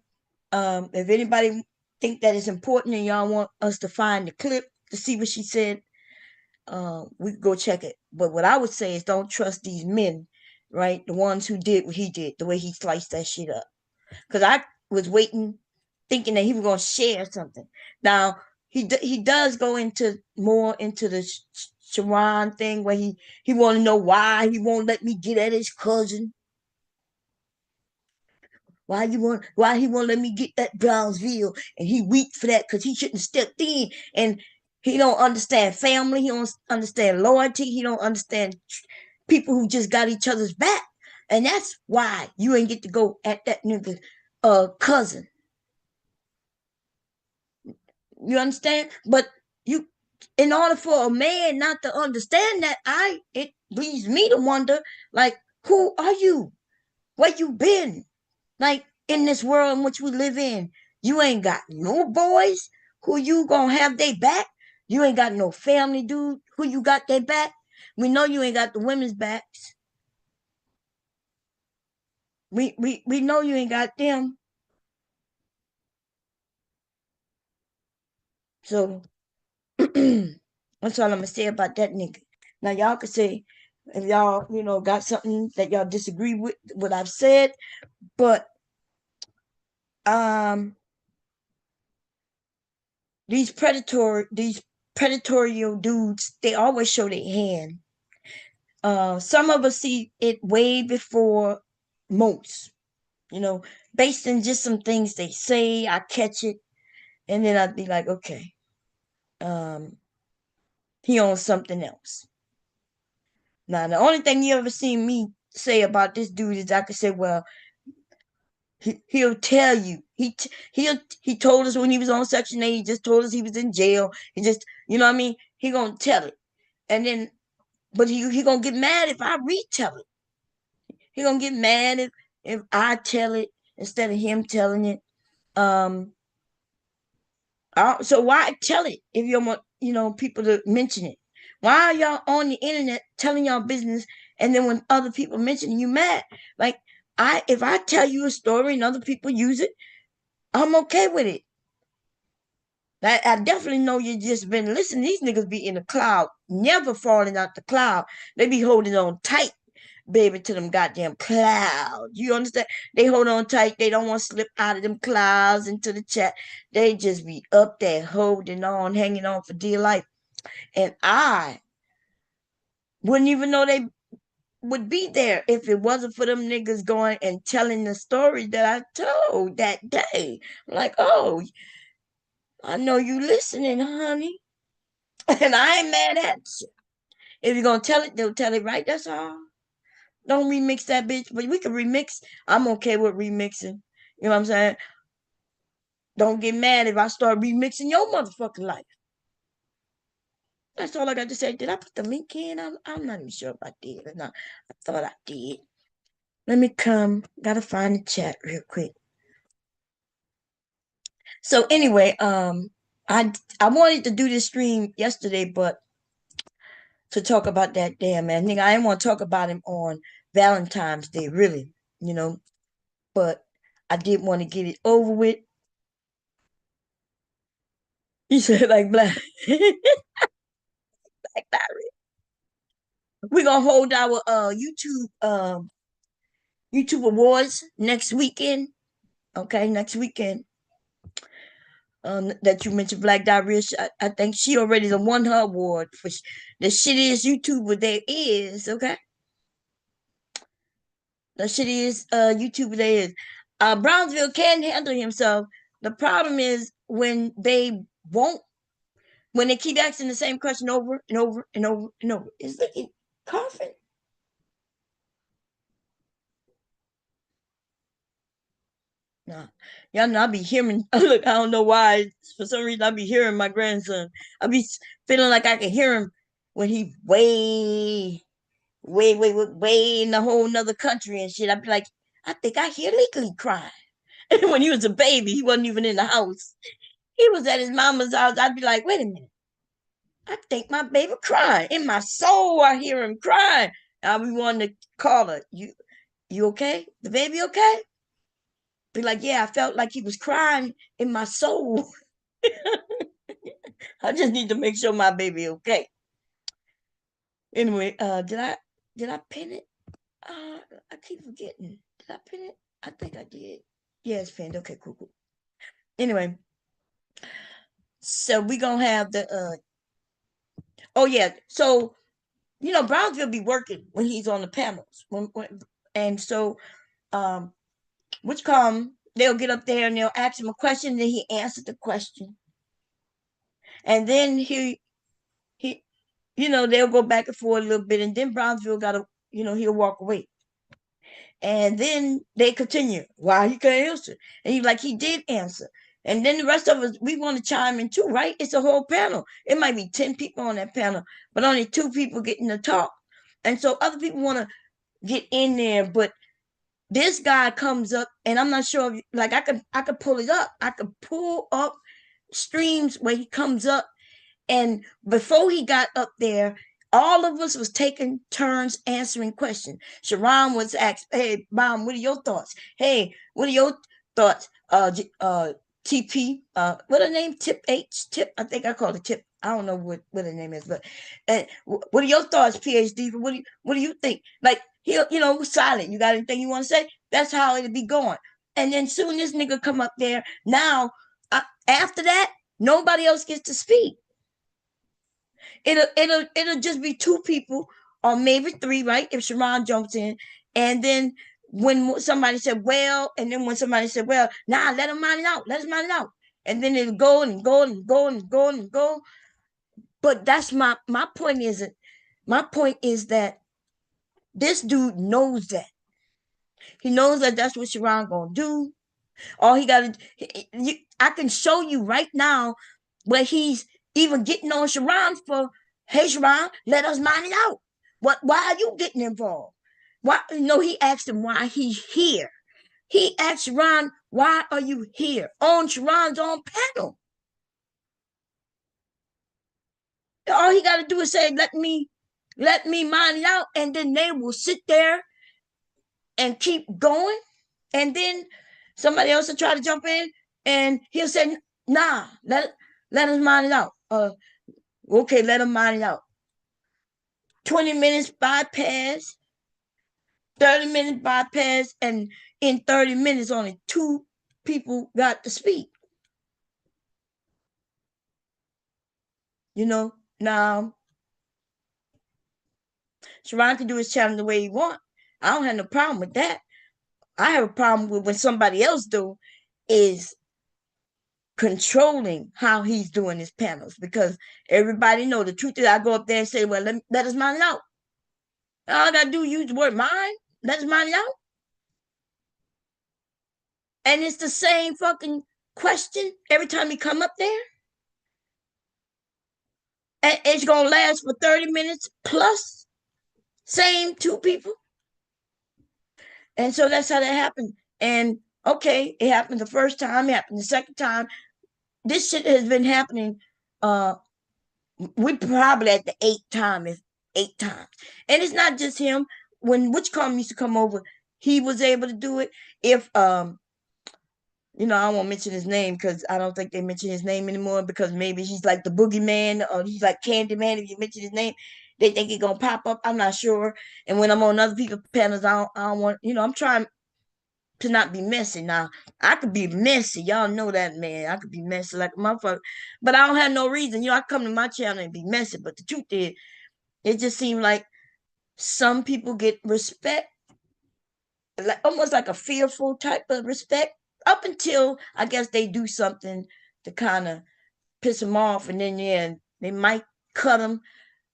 If anybody think that is important and y'all want us to find the clip to see what she said, we could go check it. But what I would say is don't trust these men, right? The ones who did what he did, the way he sliced that shit up. Because I was waiting, thinking that he was going to share something. Now, he does go into more into the Sharon thing where he want to know why he won't let me get at his cousin. Why he won't let me get that Brownsville, and he weak for that because he shouldn't have stepped in, and he don't understand family, he don't understand loyalty, he don't understand people who just got each other's back, and that's why you ain't get to go at that nigga cousin. You understand? But you, in order for a man not to understand that, it leads me to wonder, like, who are you? Where you been? Like in this world in which we live in, you ain't got no boys who you gonna have they back. You ain't got no family, dude, who you got their back. We know you ain't got the women's backs. We know you ain't got them. So that's all I'm gonna say about that nigga. Now y'all can say if y'all, got something that y'all disagree with what I've said, but um these predatorial dudes, they always show their hand. Some of us see it way before most, based on just some things they say. I catch it, and then I'd be like, okay. um, he on something else. Now, the only thing you ever seen me say about this dude is I could say, well, he'll tell you. He told us when he was on Section 8. He just told us he was in jail. He just, you know what I mean? He gonna tell it, and then, but he gonna get mad if I retell it. He gonna get mad if I tell it instead of him telling it. Um, so why tell it if you don't want people to mention it? Why are y'all on the internet telling y'all business, and then when other people mention it, you mad? Like if I tell you a story and other people use it, I'm okay with it. I definitely know you just been listening. These niggas be in the cloud, never falling out the cloud. They be holding on tight, baby, to them goddamn clouds. You understand? They hold on tight. They don't want to slip out of them clouds into the chat. They just be up there holding on, hanging on for dear life. And I wouldn't even know they would be there if it wasn't for them niggas going and telling the story that I told that day. I'm like, oh, I know you listening, honey. And I ain't mad at you. If you're gonna tell it, they'll tell it right. That's all. Don't remix that bitch. But we can remix. I'm okay with remixing. You know what I'm saying? Don't get mad if I start remixing your motherfucking life. That's all I got to say. Did I put the link in? I'm not even sure if I did or not. I thought I did. Let me come. Gotta find the chat real quick. So anyway, I wanted to do this stream yesterday, but to talk about that damn man nigga, I didn't want to talk about him on Valentine's Day, really, you know. But I did want to get it over with. He said like black black diary. We're gonna hold our YouTube awards next weekend. Okay, next weekend. That you mentioned Black Diarrhea. I think she already done won her award for the shittiest YouTuber there is. Okay, the shittiest YouTuber there is. Brownsville can handle himself. The problem is when they won't, when they keep asking the same question over and over and over and over. Is it coughing? Nah, y'all know I be hearing. Look, I don't know why. For some reason, I be hearing my grandson. I be feeling like I can hear him when he way in a whole nother country and shit. I be like, I think I hear Legally crying. When he was a baby, he wasn't even in the house. He was at his mama's house. I'd be like, wait a minute. I think my baby crying. In my soul, I hear him crying. I'll be wanting to call her. You okay? The baby okay? Be like, yeah, I felt like he was crying in my soul. I just need to make sure my baby okay. Anyway, did I pin it? I keep forgetting. Did I pin it? I think I did. Yeah, it's pinned. Okay, cool. Anyway, so we gonna have the oh yeah, so Brownsville be working when he's on the panels. And so which come they'll get up there and they'll ask him a question, then he answered the question. And then he they'll go back and forth a little bit, and then Brownsville gotta, he'll walk away. And then they continue. Why he can't answer? And he did answer. And then the rest of us, we want to chime in too, right? It's a whole panel. It might be 10 people on that panel, but only 2 people getting to talk. And so other people want to get in there, but this guy comes up, and I'm not sure if, like, I could pull it up. I could pull up streams where he comes up, and before he got up there, all of us was taking turns answering questions. Sharon was asked, "Hey, Mom, what are your thoughts? Hey, what are your thoughts?" TP, what her name? Tip H, Tip. I think I called it Tip. I don't know what her name is, but what are your thoughts, PhD? What do you think? Like he, was silent. You got anything you want to say? That's how it'd be going. And then soon this nigga come up there. Now, after that, nobody else gets to speak. It'll just be 2 people or maybe 3, right? If Sharon jumps in, and then when somebody said well, and then when somebody said well, let him mind it out, let us mind it out, and then it'll go and go and go and go and go. But that's my point isn't my point is that this dude knows that. He knows that that's what Sharon gonna do. All he gotta I can show you right now where he's even getting on Sharon for, hey Sharon, let us mine it out. Why are you getting involved? Why no, he asked him why he's here. He asked Sharon, why are you here? On Sharon's own panel. All he gotta do is say, let me mine it out, and then they will sit there and keep going. And then somebody else will try to jump in and he'll say, nah, let us mine it out. Okay, let him mine it out. 20 minutes bypass, 30 minutes bypass, and in 30 minutes only two people got to speak. You know, now Sharon can do his challenge the way he want. I don't have no problem with that. I have a problem with when somebody else do is controlling how he's doing his panels, because everybody know the truth is I go up there and say, well, let us mine it out. All I gotta do is use the word mine, let us mine it out. And it's the same fucking question every time he come up there. And it's gonna last for 30 minutes plus. Same two people. And so that's how that happened. And okay, it happened the first time, it happened the second time. This shit has been happening. We probably at the eighth time is 8 times. And it's not just him. When Witchcom used to come over, he was able to do it. If I won't mention his name because I don't think they mention his name anymore, because maybe he's like the boogeyman or he's like Candyman. If you mention his name, they think he's gonna pop up. I'm not sure. And when I'm on other people's panels, I don't want, I'm trying to not be messy. Now, I could be messy. Y'all know that, man. I could be messy like a motherfucker. But I don't have no reason. I come to my channel and be messy. But the truth is, it just seemed like some people get respect, like almost like a fearful type of respect, up until I guess they do something to kind of piss them off, and then yeah, they might cut them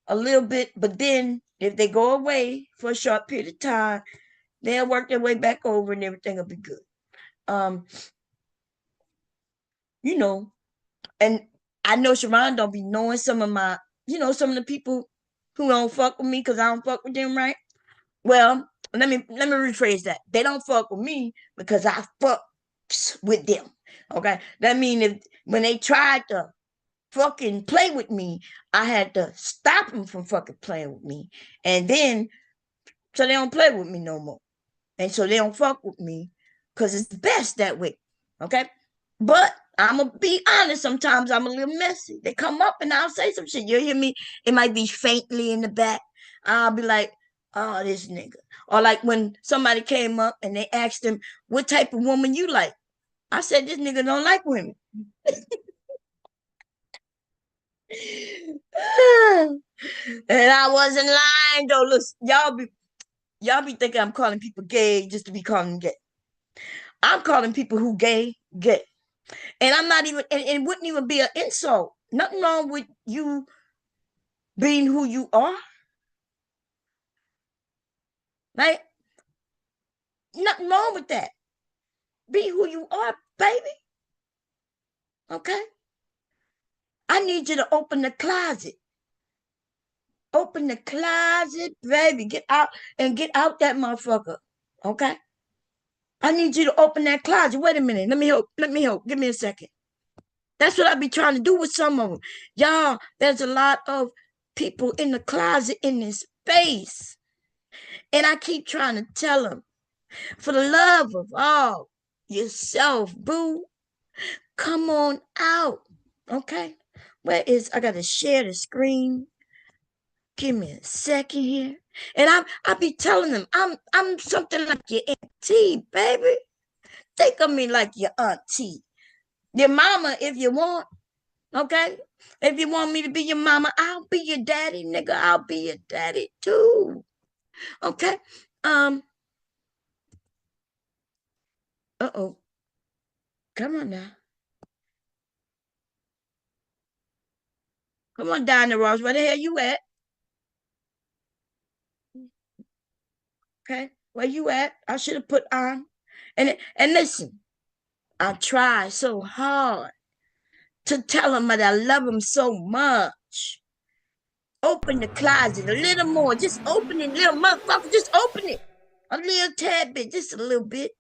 a little bit, but then if they go away for a short period of time, they'll work their way back over and everything will be good. Um, you know, and I know Sharon don't be knowing some of my, some of the people who don't fuck with me because I don't fuck with them, right? Well, let me rephrase that. They don't fuck with me because I fuck with them. Okay, that means if when they tried to fucking play with me, I had to stop them from fucking playing with me, and then so they don't play with me no more, and so they don't fuck with me because it's best that way. Okay, but I'm gonna be honest. Sometimes I'm a little messy. They come up and I'll say some shit. You hear me? It might be faintly in the back. I'll be like, "Oh, this nigga." Or like when somebody came up and they asked him, "What type of woman you like?" I said, "This nigga don't like women." And I wasn't lying though. Look, y'all be thinking I'm calling people gay just to be calling them gay. I'm calling people who gay gay. And I'm not even, and it wouldn't even be an insult. Nothing wrong with you being who you are. Like, nothing wrong with that. Be who you are, baby. Okay? I need you to open the closet. Open the closet, baby. Get out and get out that motherfucker. Okay? I need you to open that closet. Wait a minute. Let me help. Let me help. Give me a second. That's what I be trying to do with some of them. Y'all, there's a lot of people in the closet in this space. And I keep trying to tell them, for the love of all yourself, boo, come on out. Okay? I gotta share the screen. Give me a second here. And I be telling them I'm something like your auntie, baby. Think of me like your auntie. Your mama if you want. Okay? If you want me to be your mama, I'll be your daddy, nigga. I'll be your daddy too. Okay? Uh-oh. Come on now. Come on, Dinah Ross. Where the hell you at? Okay, where you at? I should have put on. And listen, I tried so hard to tell him that I love him so much. Open the closet a little more. Just open it, little motherfucker. Just open it. A little tad bit, just a little bit.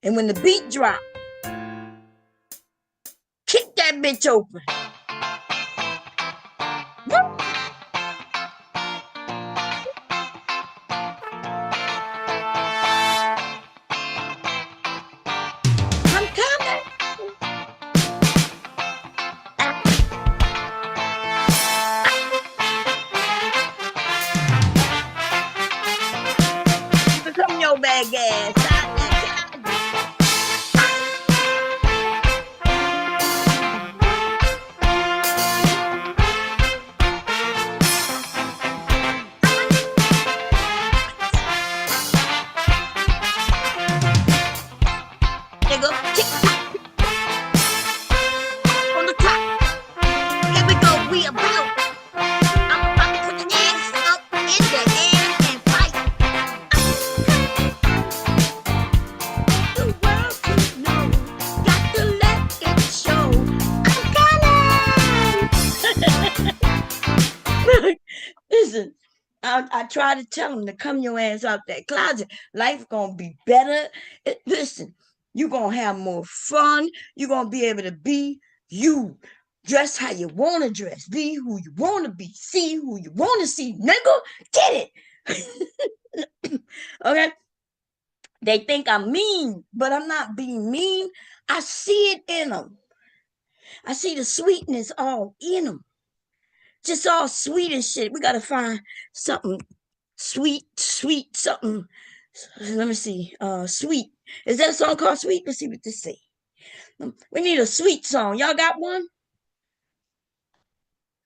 And when the beat drop, kick that bitch open. I'm coming. Become your bad ass. Nigga, tick tock. On the top. Here we go. We about. I'm about to put the ass up in the air and fight. The world to know. Got to let it show. I'm coming. Listen, I try to tell him to come your ass out that closet. Life gonna be better. Listen, you gonna have more fun. You gonna be able to be you. Dress how you wanna dress. Be who you wanna be. See who you wanna see. Nigga, get it. Okay? They think I'm mean, but I'm not being mean. I see it in them. I see the sweetness all in them. Just all sweet and shit. We gotta find something sweet, something. Let me see. Sweet. Is that a song called Sweet? Let's see what this say. We need a sweet song. Y'all got one?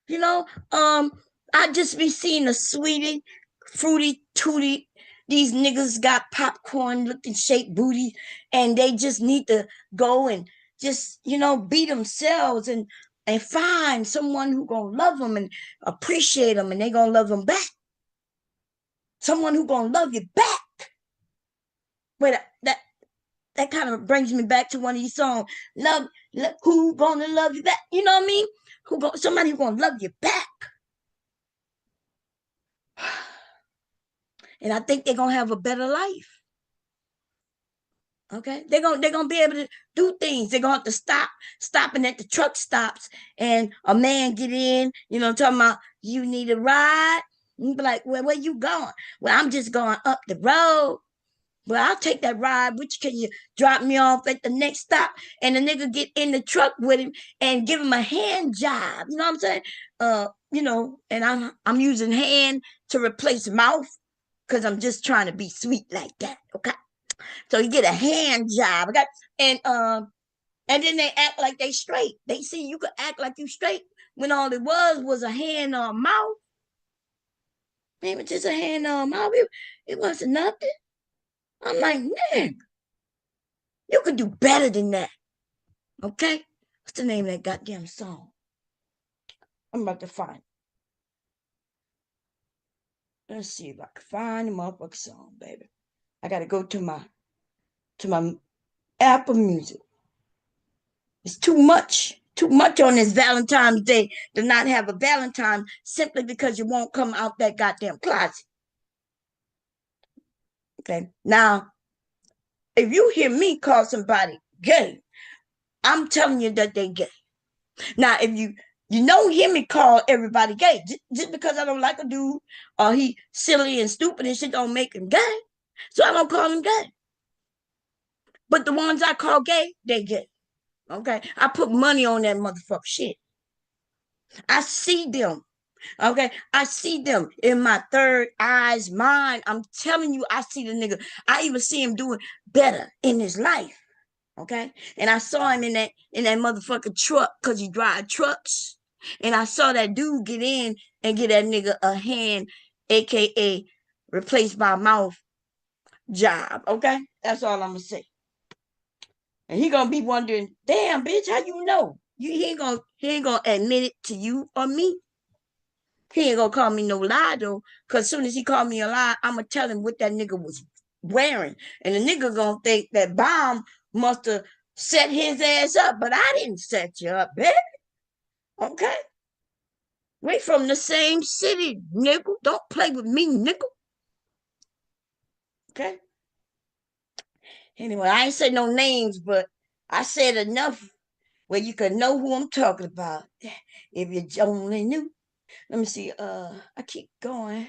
You know, I just be seeing a sweetie, fruity, tooty. These niggas got popcorn looking shaped booty, and they just need to go and just, be themselves and find someone who gonna love them and appreciate them, and they gonna love them back. Someone who gonna love you back. Wait, that kind of brings me back to one of these songs. Love, who gonna love you back? You know what I mean? Somebody who gonna love you back. And I think they're gonna have a better life. Okay, they're gonna be able to do things. They're gonna have to stopping at the truck stops, and a man get in, talking about you need a ride. You be like, well, where you going? Well, I'm just going up the road. Well, I'll take that ride. Which can you drop me off at the next stop? And the nigga get in the truck with him and give him a hand job. You know what I'm saying? And I'm using hand to replace mouth because I'm just trying to be sweet like that. Okay. So you get a hand job. Okay. And then they act like they straight. They see you could act like you straight when all it was a hand or a mouth. Maybe just a hand or a mouth. It wasn't nothing. I'm like, man, you could do better than that. Okay? What's the name of that goddamn song? I'm about to find it. Let's see if I can find the motherfucking song, baby. I gotta go to my Apple Music. It's too much on this Valentine's Day to not have a Valentine simply because you won't come out that goddamn closet. Okay? Now, if you hear me call somebody gay, I'm telling you that they gay. Now, if you don't hear me call everybody gay, just because I don't like a dude or he silly and stupid and shit don't make him gay, so I don't call him gay. But the ones I call gay, they gay. Okay, I put money on that motherfucker shit. I see them. Okay, I see them in my third eye's mind. I'm telling you, I see the nigga. I even see him doing better in his life. Okay, and I saw him in that motherfucking truck because he drive trucks. And I saw that dude get in and get that nigga a hand, aka replace my mouth job. Okay, that's all I'm gonna say. And he gonna be wondering, damn bitch, how you know? he ain't gonna admit it to you or me. He ain't gonna call me no lie though, cause as soon as he called me a lie, I'ma tell him what that nigga was wearing, and the nigga gonna think that bomb must have set his ass up, but I didn't set you up, baby. Okay, we from the same city, nigga. Don't play with me, nigga. Okay. Anyway, I ain't say no names, but I said enough where you could know who I'm talking about. If you only knew. Let me see. I keep going.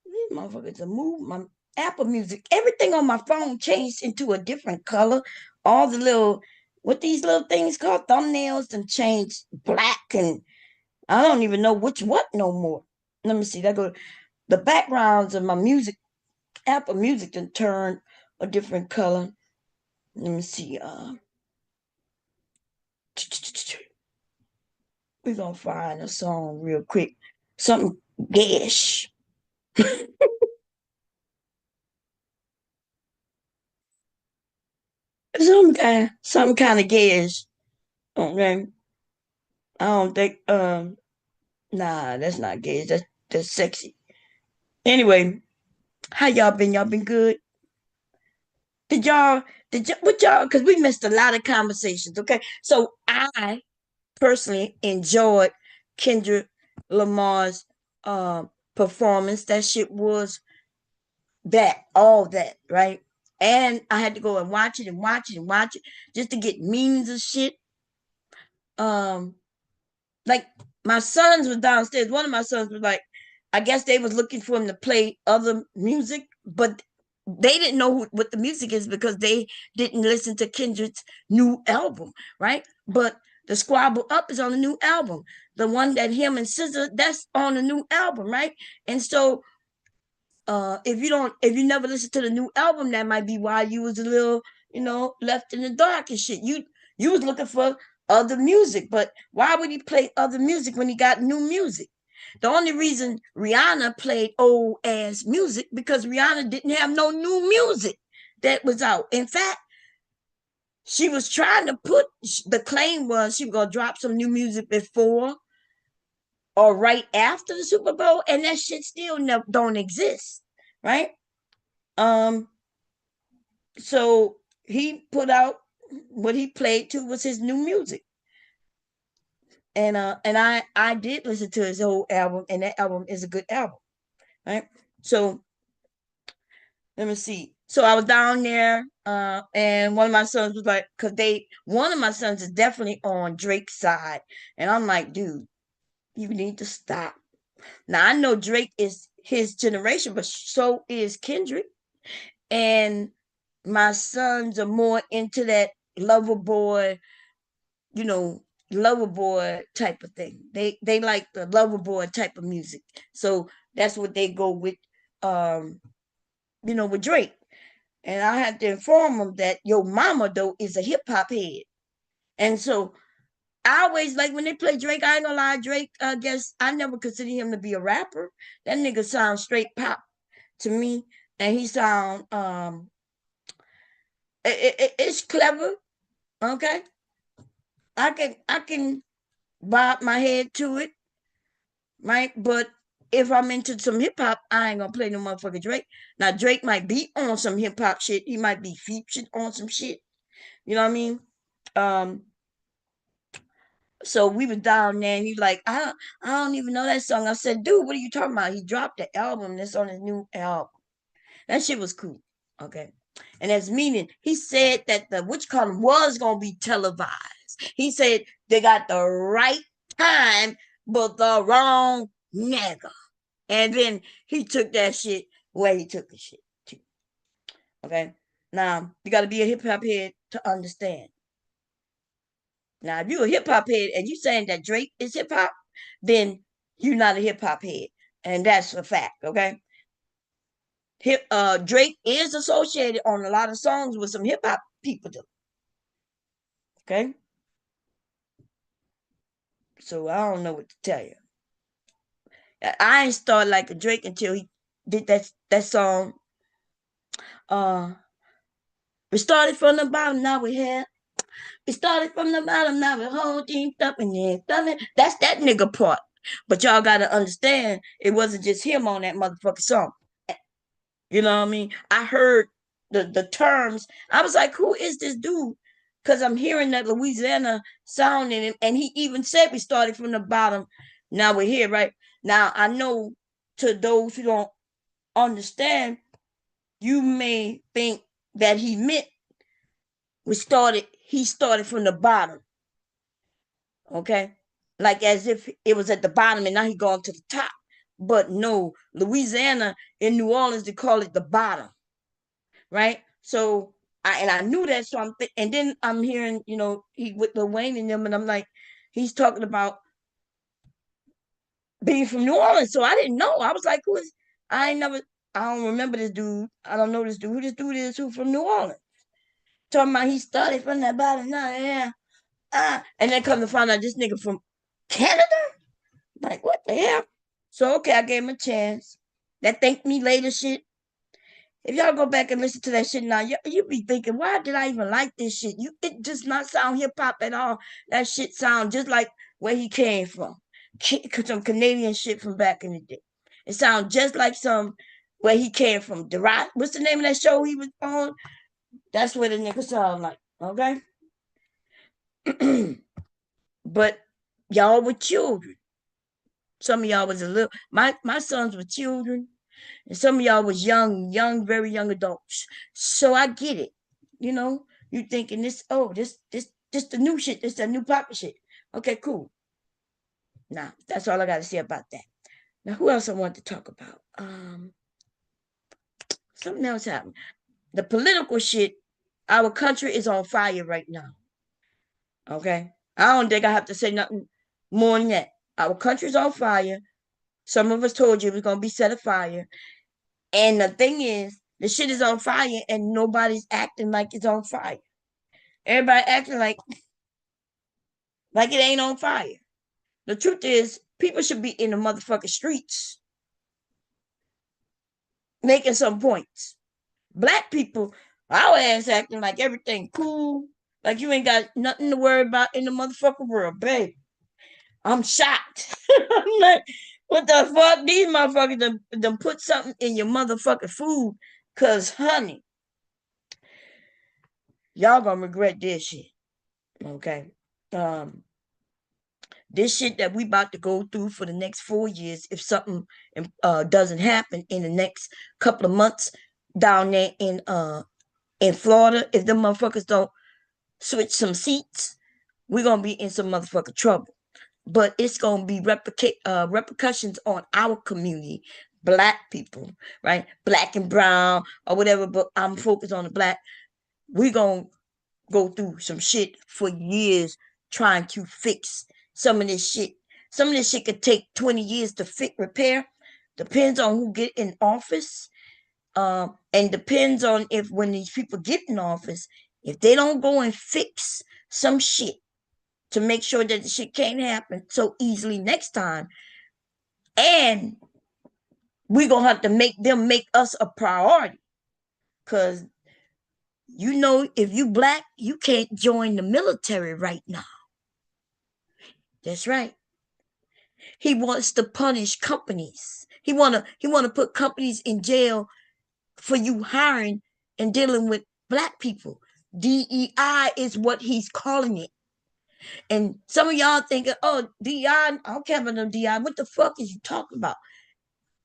These motherfuckers are moving my Apple Music. Everything on my phone changed into a different color. All the little what these little things called thumbnails and changed black, and I don't even know which what no more. Let me see. That go the backgrounds of my music Apple Music then turn a different color. Let me see. We're gonna find a song real quick. Something gayish. Something kind of gayish. Okay. I don't think nah, that's not gayish. That's sexy. Anyway, how y'all been? Y'all been good? Did y'all what y'all because we missed a lot of conversations, okay? So I personally enjoyed Kendrick Lamar's performance. That shit was all that, right? And I had to go and watch it and watch it and watch it just to get meanings of shit. Um, like my sons was downstairs. One of my sons was like, I guess they was looking for him to play other music, but they didn't know what the music is because they didn't listen to Kendrick's new album, right? But the Squabble Up is on the new album. The one that him and SZA, that's on the new album, right? And so if you never listen to the new album, that might be why you was a little, left in the dark and shit. You was looking for other music, but why would he play other music when he got new music? The only reason Rihanna played old ass music because Rihanna didn't have no new music that was out. In fact, she was trying to the claim was she was gonna drop some new music before or right after the Super Bowl, and that shit still don't exist, right? Um, so he put out what he played to was his new music. And I did listen to his whole album, and that album is a good album, right? So let me see. So I was down there, and one of my sons was like, one of my sons is definitely on Drake's side, and I'm like, dude, you need to stop. Now I know Drake is his generation, but so is Kendrick, and my sons are more into that lover boy, you know, lover boy type of thing. They like the lover boy type of music. So that's what they go with with Drake. And I had to inform them that your mama though is a hip hop head. And so I always like when they play Drake, I ain't gonna lie, Drake, I guess I never considered him to be a rapper. That nigga sounds straight pop to me. And he sound it's clever. Okay. I can bob my head to it, right? But if I'm into some hip hop, I ain't gonna play no motherfucking Drake. Now Drake might be on some hip hop shit. He might be featured on some shit. You know what I mean? Um, so we was down there and he like, I don't even know that song. I said, dude, what are you talking about? He dropped the album that's on his new album. That shit was cool. Okay. And as meaning, he said that the witch column was gonna be televised. He said they got the right time, but the wrong nigga. And then he took that shit where he took the shit to. Okay. Now you gotta be a hip hop head to understand. Now, if you're a hip hop head and you saying that Drake is hip hop, then you're not a hip hop head. And that's a fact, okay? Drake is associated on a lot of songs with some hip hop people though. Okay. So I don't know what to tell you. I ain't start like a Drake until he did that song. Uh we started from the bottom, now we're here. We started from the bottom, now we're whole teamed up and then thumbing. That's that nigga part. But y'all gotta understand, it wasn't just him on that motherfucking song. You know what I mean? I heard the terms. I was like, who is this dude? Because I'm hearing that Louisiana sound in him. And he even said we started from the bottom. Now we're here, right? Now I know to those who don't understand, you may think that he meant he started from the bottom. Okay? Like as if it was at the bottom and now he gone to the top. But no, Louisiana in New Orleans, they call it the bottom. Right? So I knew that, so and then I'm hearing, he with Lil Wayne and them, and I'm like, he's talking about being from New Orleans. So I didn't know. I was like, who is I don't remember this dude. I don't know this dude. Who this dude is who from New Orleans. Talking about he started from that bottom. Yeah. And then come to find out this nigga from Canada? Like, what the hell? So okay, I gave him a chance. That thank me later shit. If y'all go back and listen to that shit now, you be thinking, why did I even like this shit? It does not sound hip hop at all. That shit sound just like where he came from, some Canadian shit from back in the day. It sounds just like some where he came from. What's the name of that show he was on? That's what the nigga sound like. Okay, but y'all were children. Some of y'all was a little. My sons were children. And some of y'all was young, very young adults. So I get it. You thinking this the new shit, this the new pop shit. Okay, cool. Now, that's all I gotta say about that. Now, who else I want to talk about? Something else happened. The political shit, our country is on fire right now. Okay? I don't think I have to say nothing more than that. Our country's on fire. Some of us told you it was gonna be set afire. And the thing is, the shit is on fire and nobody's acting like it's on fire. Everybody acting like it ain't on fire. The truth is, people should be in the motherfucking streets making some points. Black people, our ass acting like everything cool, like you ain't got nothing to worry about in the motherfucking world, babe. I'm shocked. I'm like, what the fuck? These motherfuckers done put something in your motherfucking food, cause honey, y'all gonna regret this shit. Okay. Um, this shit that we about to go through for the next 4 years, if something doesn't happen in the next couple of months down there in Florida, if the motherfuckers don't switch some seats, we're gonna be in some motherfucking trouble. But it's gonna be repercussions on our community, black people, right? Black and brown or whatever, but I'm focused on the black. We're gonna go through some shit for years trying to fix some of this shit. Some of this shit could take 20 years to repair. Depends on who get in office. And depends on if when these people get in office, if they don't go and fix some shit to make sure that the shit can't happen so easily next time. And we're gonna have to make them make us a priority. Cause if you black, you can't join the military right now. That's right. He wants to punish companies. He wanna put companies in jail for you hiring and dealing with black people. DEI is what he's calling it. And some of y'all thinking, oh, DEI, I don't care about no DEI. What the fuck is you talking about?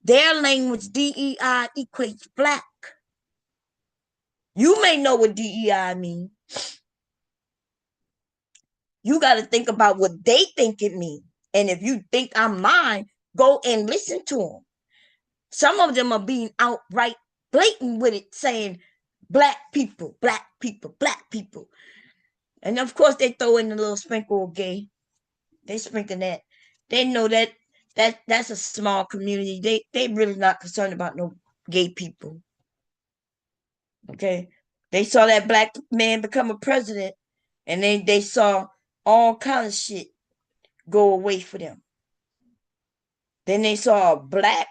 Their language, DEI equates black. You may know what DEI means. You got to think about what they think it means. And if you think I'm mine, go and listen to them. Some of them are being outright blatant with it, saying black people, black people, black people. And of course, they throw in a little sprinkle of gay. They sprinkle that. They know that's a small community. They really not concerned about no gay people. Okay, they saw that black man become a president, and they saw all kind of shit go away for them. Then they saw a black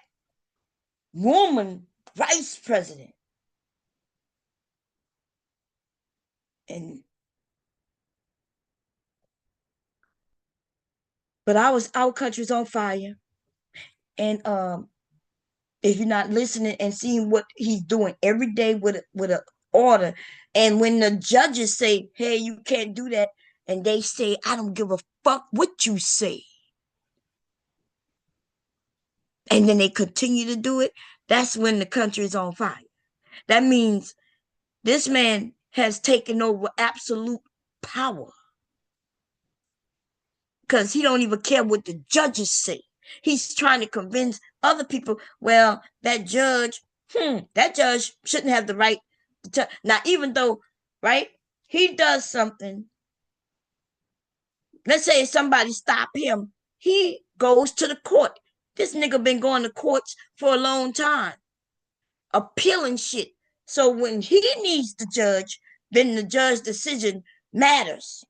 woman vice president, and But our country's on fire. And if you're not listening and seeing what he's doing every day with a order, and when the judges say, "Hey, you can't do that," and they say, "I don't give a fuck what you say," and then they continue to do it, that's when the country is on fire. That means this man has taken over absolute power because he don't even care what the judges say. He's trying to convince other people, well, that judge shouldn't have the right to. Now, even though, right, he does something, let's say somebody stop him, he goes to the court. This nigga been going to courts for a long time, appealing shit. So when he needs the judge, then the judge's decision matters.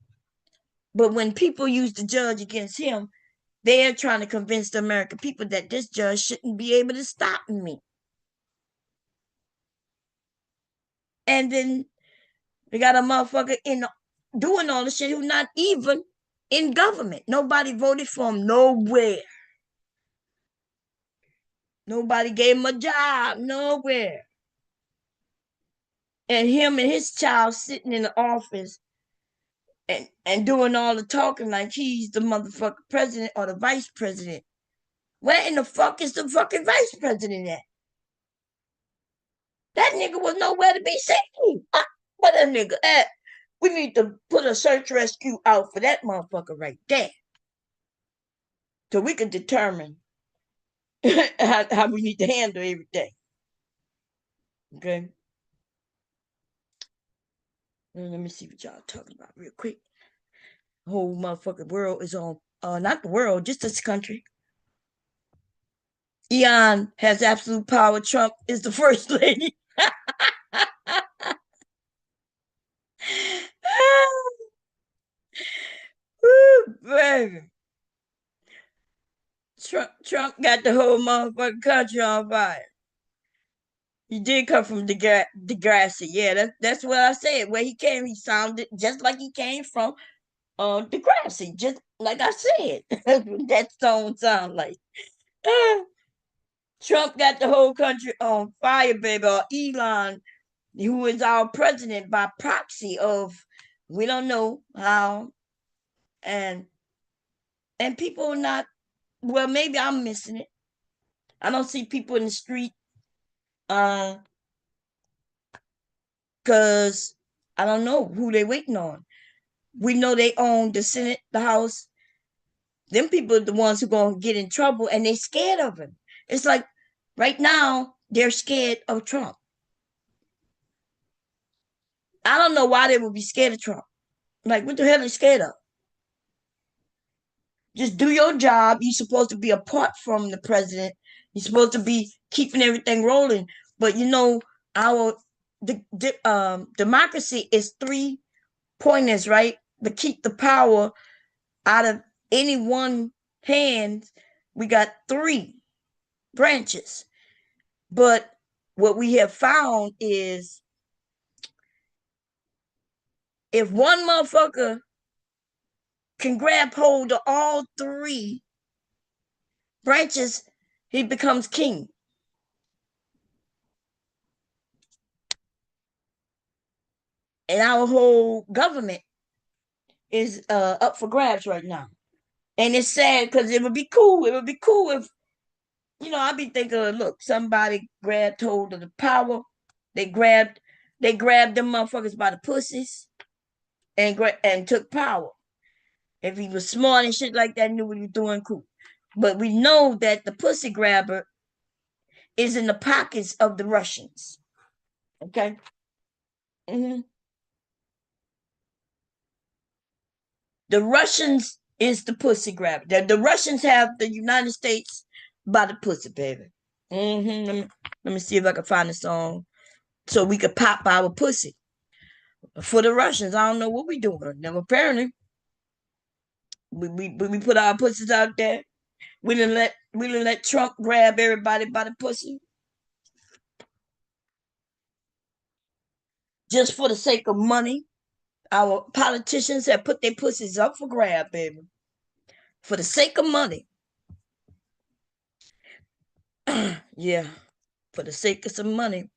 But when people use the judge against him, they're trying to convince the American people that this judge shouldn't be able to stop me. And then we got a motherfucker doing all the shit who's not even in government. Nobody voted for him nowhere. Nobody gave him a job nowhere. And him and his child sitting in the office and doing all the talking like he's the motherfucking president or the vice president. Where in the fuck is the fucking vice president at? That nigga was nowhere to be seen. Where that nigga at? We need to put a search rescue out for that motherfucker right there. So we can determine how we need to handle everything. Okay? Let me see what y'all talking about real quick. The whole motherfucking world is on, not the world, just this country. Eon has absolute power. Trump is the first lady. Woo, baby. Trump got the whole motherfucking country on fire. He did come from Degrassi. Yeah, that's what I said. Where he came, he sounded just like he came from Degrassi. Just like I said. That don't sound like. Trump got the whole country on fire, baby. Or Elon, who is our president by proxy of we don't know how, and people are not, well, maybe I'm missing it. I don't see people in the street because I don't know who they waiting on. We know they own the Senate, the House. Them people are the ones who gonna get in trouble, and they scared of him. It's like right now they're scared of Trump. I don't know why they would be scared of Trump. Like, what the hell are they scared of? Just do your job. You're supposed to be apart from the president. You're supposed to be keeping everything rolling. But our democracy is 3 pointers, right? To keep the power out of any one hand. We got 3 branches. But what we have found is if one motherfucker can grab hold of all 3 branches, he becomes king. And our whole government is up for grabs right now. And it's sad because it would be cool. It would be cool if, I'd be thinking, look, somebody grabbed hold of the power. They grabbed them motherfuckers by the pussies and took power. If he was smart and shit like that, knew what he was doing, cool. But we know that the pussy grabber is in the pockets of the Russians. Okay? Mm-hmm. The Russians is the pussy grabber. The Russians have the United States by the pussy, baby. Mm-hmm. Let me see if I can find a song so we could pop our pussy for the Russians. I don't know what we doing. Now, apparently, we put our pussies out there. We didn't let Trump grab everybody by the pussy just for the sake of money. Our politicians have put their pussies up for grab, baby. for the sake of money. Yeah, for the sake of some money.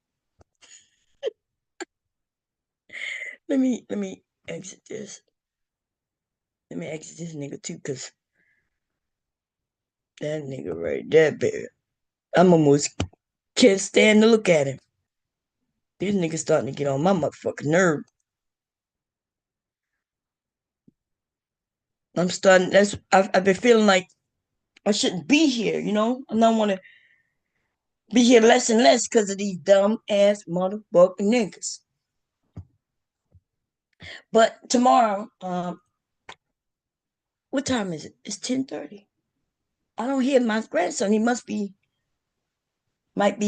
Let me exit this. Let me exit this nigga too, cause that nigga right there, baby. I'm almost can't stand to look at him. These niggas starting to get on my motherfucking nerve. I'm starting. I've been feeling like I shouldn't be here. You know, I don't want to be here less and less because of these dumb ass motherfucking niggas. But tomorrow, what time is it? It's 10:30. I don't hear my grandson. He might be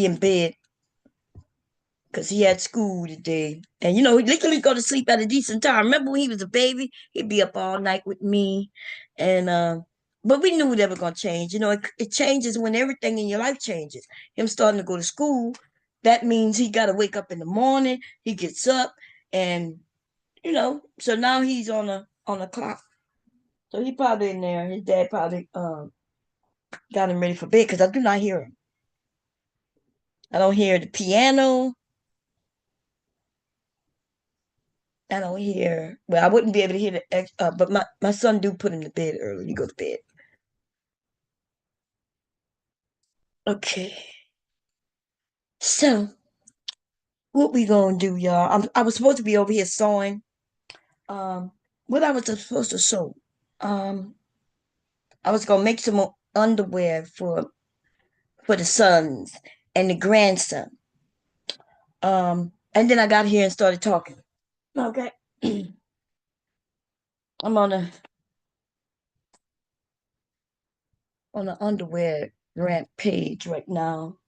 in bed because he had school today. And you know, he literally go to sleep at a decent time. Remember when he was a baby? He'd be up all night with me. And but we knew that was gonna change. You know, it changes when everything in your life changes. Him starting to go to school, that means he gotta wake up in the morning. He gets up and you know, so now he's on a clock. So he probably in there. His dad probably got him ready for bed because I do not hear him. I don't hear the piano. I don't hear. Well, I wouldn't be able to hear but my son do put him to bed early. He go to bed. Okay. So what we gonna do, y'all? I was supposed to be over here sewing. Um, what I was supposed to sew. Um, I was gonna make some more underwear for the sons and the grandson. And then I got here and started talking. Okay. I'm on the underwear rant page right now.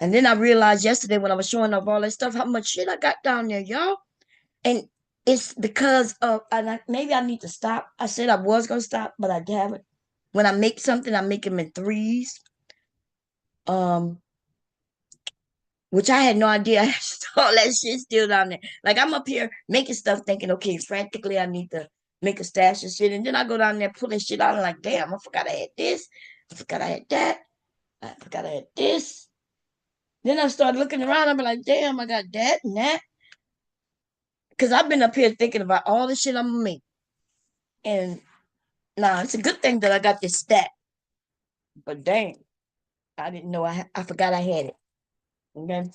And then I realized yesterday when I was showing off all that stuff, how much shit I got down there, y'all. And it's because of, maybe I need to stop. I said I was going to stop, but I haven't. When I make something, I make them in threes. Um, which I had no idea I had all that shit still down there. Like I'm up here making stuff thinking, okay, frantically I need to make a stash of shit. And then I go down there pulling shit out and like, damn, I forgot I had this. I forgot I had that. I forgot I had this. Then I started looking around. I'm like, damn, I got that and that. Because I've been up here thinking about all the shit I'm going to make. And nah, it's a good thing that I got this stat. But dang, I didn't know I forgot I had it. Okay.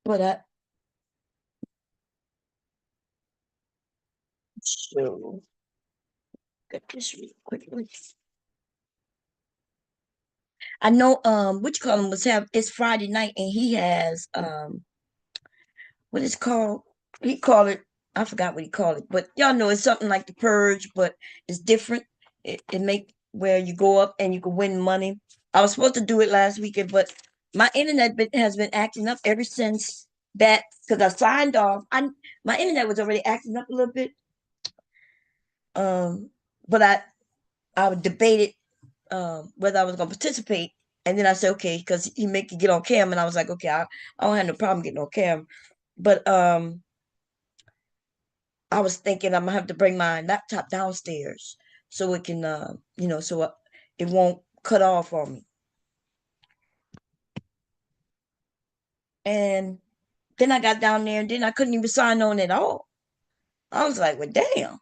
but so get this real quickly. I know which column was have it's Friday night and he has what is called he called it I forgot what he called it, but y'all know it's something like the purge, but it's different. It make where you go up and you can win money. I was supposed to do it last weekend, but my internet has been acting up ever since that because I signed off. My internet was already acting up a little bit. But I debated whether I was gonna participate. And then I said, okay, because he make you get on cam, and I was like, okay, I don't have no problem getting on cam. But I was thinking I'm gonna have to bring my laptop downstairs so it can so it won't cut off on me. And then I got down there and then I couldn't even sign on at all. I was like, well, damn.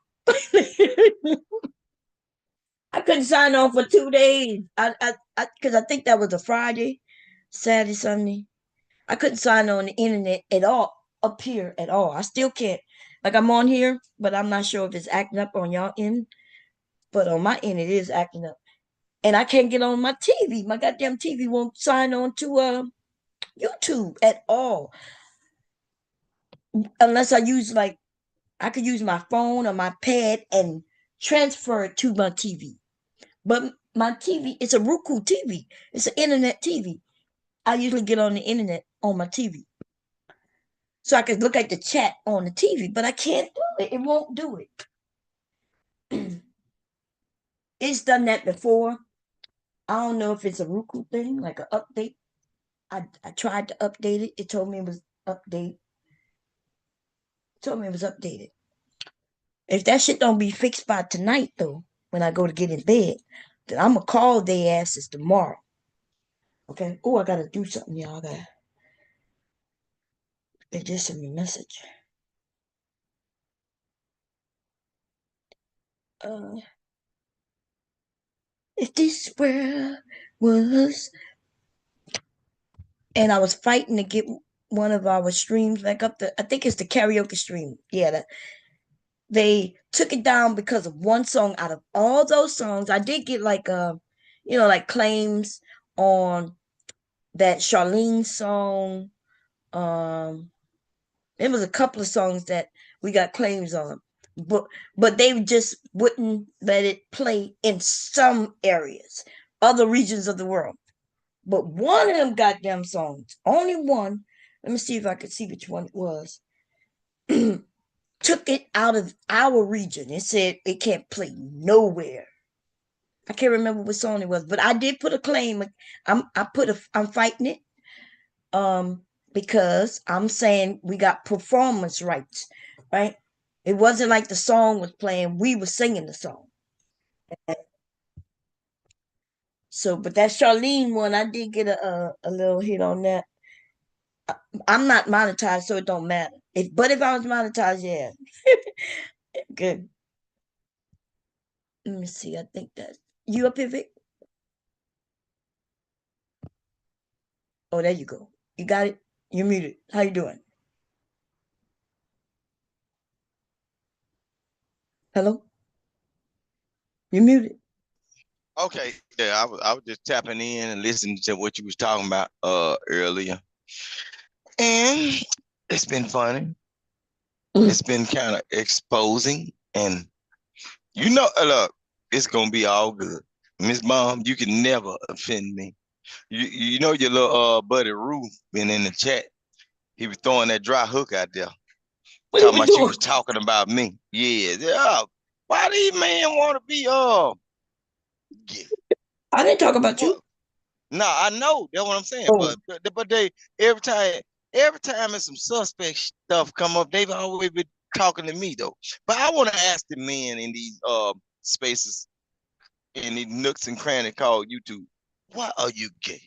I couldn't sign on for 2 days. Because I think that was a Friday, Saturday, Sunday. I couldn't sign on the internet at all up here at all. I still can't. Like I'm on here, but I'm not sure if it's acting up on y'all end. But on my end, it is acting up, and I can't get on my TV. My goddamn TV won't sign on to YouTube at all unless I use like I could use my phone or my pad and transfer it to my TV. But my TV, it's a Roku TV. It's an internet TV. I usually get on the internet on my TV. So I could look at the chat on the TV, but I can't do it. It won't do it. It's done that before. I don't know if it's a Roku thing, like an update. I tried to update it. It told me it was update. It told me it was updated. If that shit don't be fixed by tonight, though, when I go to get in bed, then I'm gonna call their asses tomorrow. Okay. Oh, I gotta do something, y'all. They just sent me a message. Uh, if this world was, and I was fighting to get one of our streams back up. I think it's the karaoke stream. Yeah, they took it down because of one song out of all those songs. I did get like like claims on that Charlene song. It was a couple of songs that we got claims on, but they just wouldn't let it play in some areas, other regions of the world. But one of them goddamn songs, only one. Let me see if I could see which one it was. Took it out of our region. It said it can't play nowhere. I can't remember what song it was, but I did put a claim. I'm fighting it. Because I'm saying we got performance rights, right? It wasn't like the song was playing, we were singing the song. So, but that Charlene one, I did get a little hit on that. I'm not monetized, so it don't matter. But if I was monetized, yeah. Good. Let me see. I think that you up here, Vic? Oh, there you go. You got it. You're muted. How you doing? Hello? You're muted.
Okay, yeah, I was just tapping in and listening to what you was talking about earlier, and it's been funny.
Mm.
It's been kind of exposing, and look, it's gonna be all good. Miss Mom, you can never offend me. You know your little buddy Ruth been in the chat. He was throwing that dry hook out there,
What are
talking
we
about you
doing?
was talking about me. Yeah, yeah. Why these men want to be yeah,
I didn't talk about you.
what? No, I know that's what I'm saying,
Oh.
but they every time every time there's some suspect stuff come up, they've always been talking to me though. But I want to ask the men in these spaces in these nooks and crannies called YouTube, why are you gay?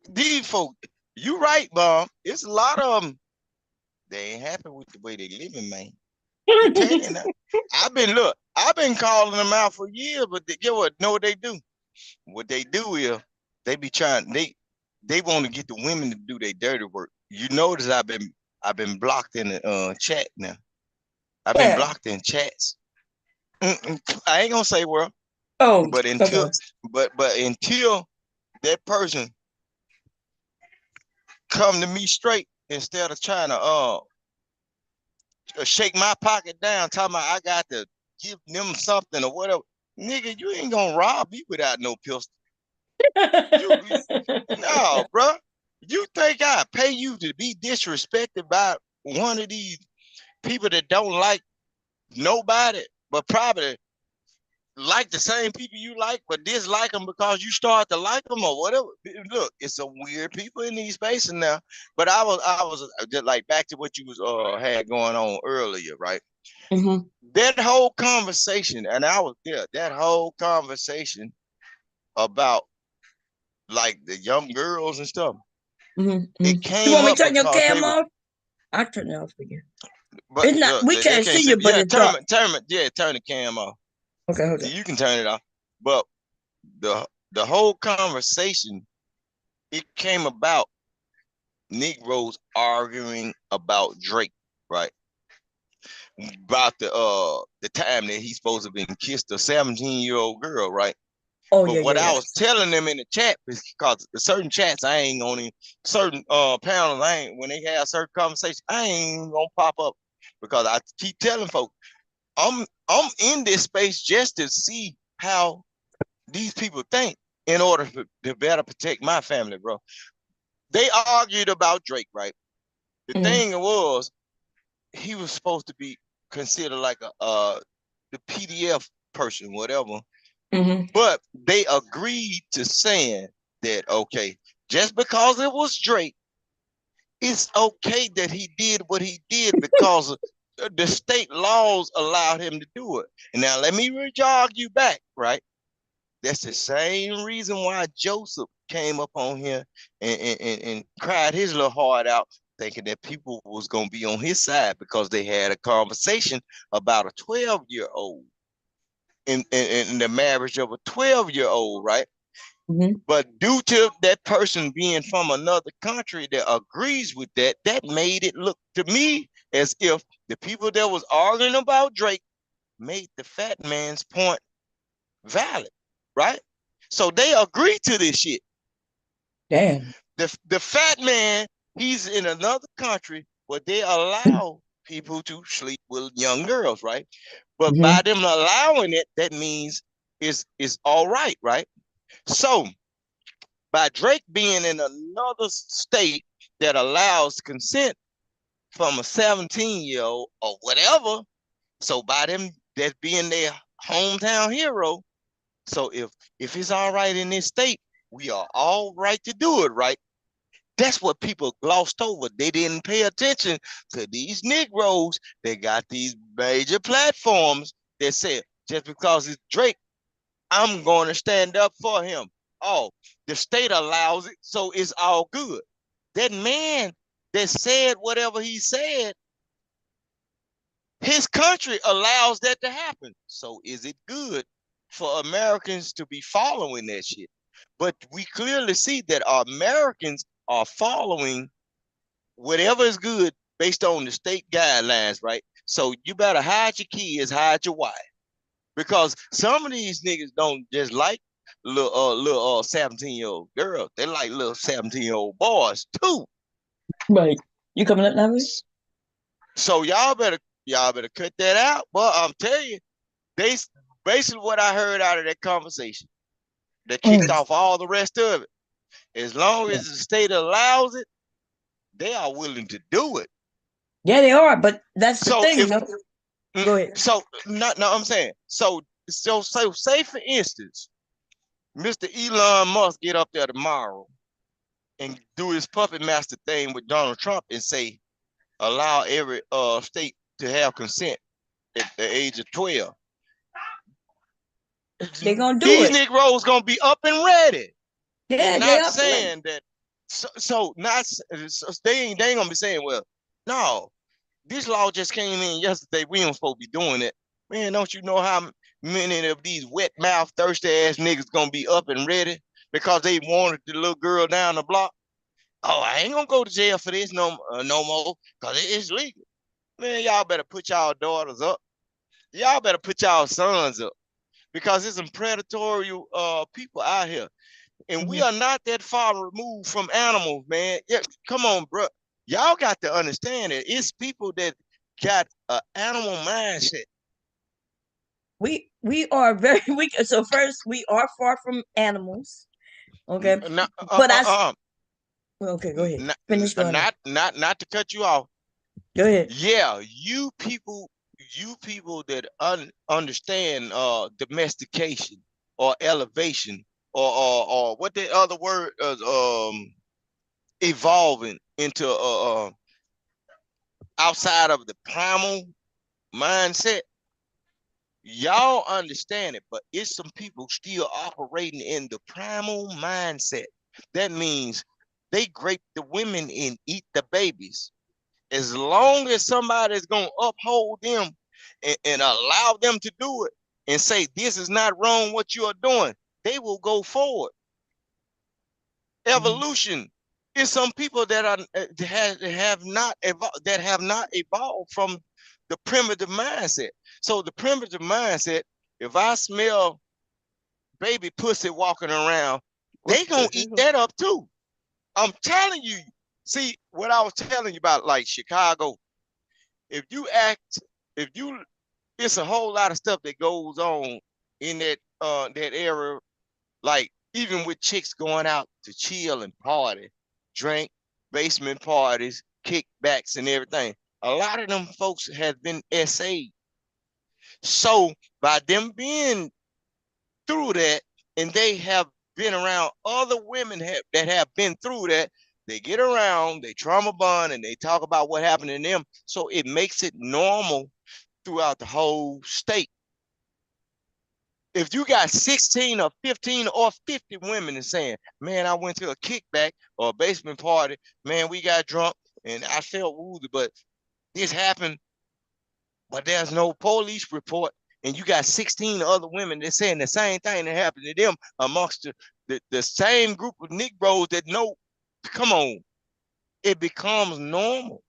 These folks, you right, Mom. It's a lot of them. They ain't happy with the way they living, man. I'm telling you now. I've been calling them out for years, but get what? Know what they do? What they do is they be trying they want to get the women to do their dirty work. You notice I've been blocked in the chat now. I've been
Yeah.
blocked in chats. I ain't gonna say where,
Oh,
but
okay.
until that person come to me straight instead of trying to shake my pocket down, talking about I got to give them something or whatever. Nigga, you ain't gonna rob me without no pistol. You no, bro. You think I pay you to be disrespected by one of these people that don't like nobody, but probably like the same people you like, but dislike them because you start to like them or whatever. Look, it's some weird people in these spaces now. But I was just like back to what you was had going on earlier, right?
Mm-hmm.
That whole conversation, and I was there. That whole conversation about like the young girls and stuff.
Mm-hmm.
It
You
came
want me to
up
turn your
because they
cam
were,
off? I turn it off for you.
but
It's not. We
they
can't
can't
see
see.
you, but
Yeah,
it's dark.
turn the cam off.
Okay, hold on.
You can turn it off. But the whole conversation, it came about Negroes arguing about Drake, right? About the time that he's supposed to have been kissed a 17-year-old girl, right?
Oh
But
yeah,
what
yeah,
I
yeah.
was telling them in the chat is because certain chats I ain't on in certain panels, I ain't when they have certain conversations, I ain't gonna pop up because I keep telling folks I'm in this space just to see how these people think in order to better protect my family, bro. They argued about Drake, right? The
Mm-hmm.
thing was he was supposed to be considered like a the PDF person, whatever.
Mm-hmm.
But they agreed to saying that okay, just because it was Drake, it's okay that he did what he did because the state laws allowed him to do it. And now let me jog you back, right? That's the same reason why Joseph came up on here and cried his little heart out, thinking that people was gonna be on his side because they had a conversation about a 12-year-old in the marriage of a 12-year-old, right?
Mhm.
But due to that person being from another country that agrees with that, that made it look to me as if the people that was arguing about Drake made the fat man's point valid, right? So they agree to this shit.
Damn.
The fat man, he's in another country where they allow people to sleep with young girls, right? But by
Mhm.
them allowing it, that means it's all right, right? So by Drake being in another state that allows consent from a 17-year-old or whatever, so by them that being their hometown hero, so if it's all right in this state, we are all right to do it, right? That's what people glossed over. They didn't pay attention to these Negroes. They got these major platforms that said, just because it's Drake, I'm going to stand up for him. Oh, the state allows it, so it's all good. That man that said whatever he said, his country allows that to happen. So is it good for Americans to be following that shit? But we clearly see that our Americans are following whatever is good based on the state guidelines, right? So you better hide your kids, hide your wife. Because some of these niggas don't just like little 17-year-old girls. They like little 17-year-old boys too.
Right. You coming up now?
So y'all better cut that out. Well, I'm telling you, they basically what I heard out of that conversation that kicked
Mm.
off all the rest of it. As long as the state allows it, they are willing to do it.
Yeah, they are, but that's the
So
thing.
if
No, go ahead.
so no, I'm saying so say for instance, Mr. Elon Musk get up there tomorrow and do his puppet master thing with Donald Trump and say allow every state to have consent at the age of 12.
They're gonna do
These
it.
Negroes gonna be up and ready.
Yeah, they
Not
are playing.
saying that so not so they ain't gonna be saying, well, no, this law just came in yesterday. We ain't supposed to be doing it. Man, don't you know how many of these wet mouth, thirsty ass niggas gonna be up and ready because they wanted the little girl down the block? Oh, I ain't gonna go to jail for this no more because it's legal. Man, y'all better put y'all daughters up. Y'all better put y'all sons up because there's some predatory people out here, and we
Mhm.
are not that far removed from animals, man. Yeah, come on, bro. Y'all got to understand it. It's people that got an animal mindset.
We are very weak. So first, we are far from animals. Okay,
Not,
but okay. Go ahead.
not,
Finish going on.
not to cut you off.
Go ahead.
Yeah, you people that understand domestication or elevation or what the other word is, evolving into outside of the primal mindset. Y'all understand it, but it's some people still operating in the primal mindset. That means they grape the women and eat the babies. As long as somebody's gonna uphold them and allow them to do it and say this is not wrong what you are doing, they will go forward.
Mhm.
Evolution is some people that are that have not evolved from the primitive mindset. So the primitive mindset, if I smell baby pussy walking around,
What
they
the
gonna eat
hell?
that up too. I'm telling you. See what I was telling you about, like Chicago. If you act, if you, it's a whole lot of stuff that goes on in that area. Like even with chicks going out to chill and party, drink, basement parties, kickbacks, and everything. A lot of them folks have been SA. So by them being through that, and they have been around other women that have been through that, they get around, they trauma bond, and they talk about what happened to them. So it makes it normal throughout the whole state. If you got 16 or 15 or 50 women and saying, man, I went to a kickback or a basement party, man, we got drunk and I felt woozy, but this happened, but there's no police report, and you got 16 other women that saying the same thing that happened to them amongst the same group of Negroes that know, come on, it becomes normal.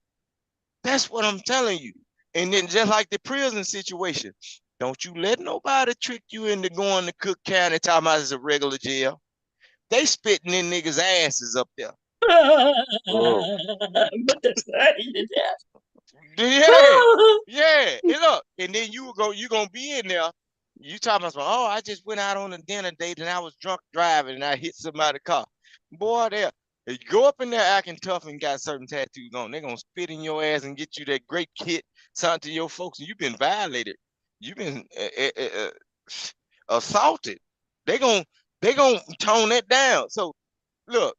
That's what I'm telling you. And then just like the prison situation, don't you let nobody trick you into going to Cook County talking about it's a regular jail. They spitting in niggas' asses up there.
But that's
Yeah, yeah. And look, and then you gonna be in there. You talking about, oh, I just went out on a dinner date and I was drunk driving and I hit somebody's car. Boy, there. If you go up in there acting tough and got certain tattoos on, they're gonna spit in your ass and get you that great kit sent to your folks, and you've been violated. You've been assaulted. They gonna they gonna tone that down. So look,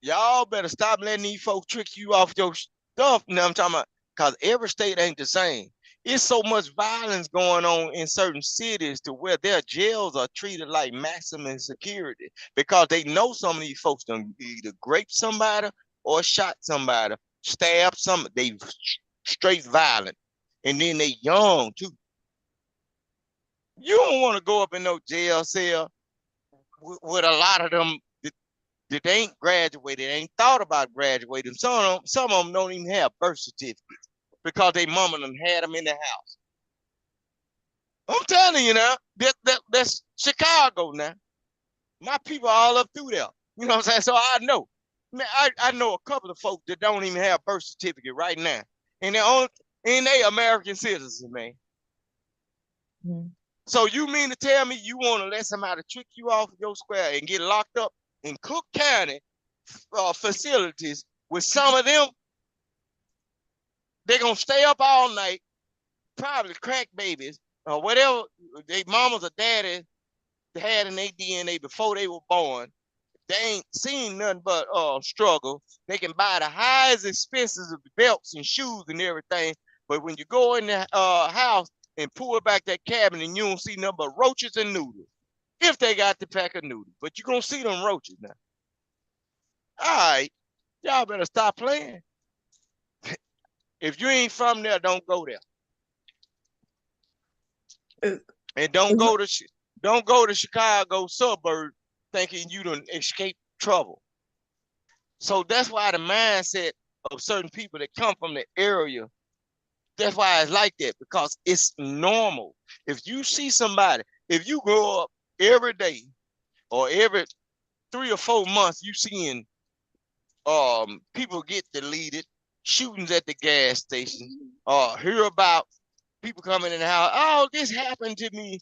y'all better stop letting these folks trick you off your stuff. You know what I'm talking about? Because every state ain't the same. It's so much violence going on in certain cities to where their jails are treated like maximum security because they know some of these folks done either grape somebody or shot somebody, stabbed some. They straight violent, and then they young too. You don't want to go up in no jail cell with a lot of them that ain't graduated, ain't thought about graduating. Some of them don't even have birth certificates because they mama done had them in the house. I'm telling you now, that's Chicago now. My people all up through there. You know what I'm saying? So I know. Man, I know a couple of folks that don't even have birth certificate right now. And they American citizens, man.
Mm-hmm.
So you mean to tell me you want to let somebody trick you off your square and get locked up in Cook County facilities with some of them? They're gonna stay up all night, probably crack babies or whatever they mamas or daddy had in their DNA before they were born. They ain't seen nothing but struggle. They can buy the highest expenses of belts and shoes and everything, but when you go in the house and pull back that cabinet and you don't see nothing but roaches and noodles, if they got the pack of noodles, but you're gonna see them roaches now. All right, y'all better stop playing. If you ain't from there, don't go there, and don't go to Chicago suburb thinking you done escape trouble. So that's why the mindset of certain people that come from the area, that's why it's like that, because it's normal. If you see somebody, if you grow up every day or every 3 or 4 months, you seeing people get deleted, shootings at the gas station, hear about people coming in the house. Oh, this happened to me.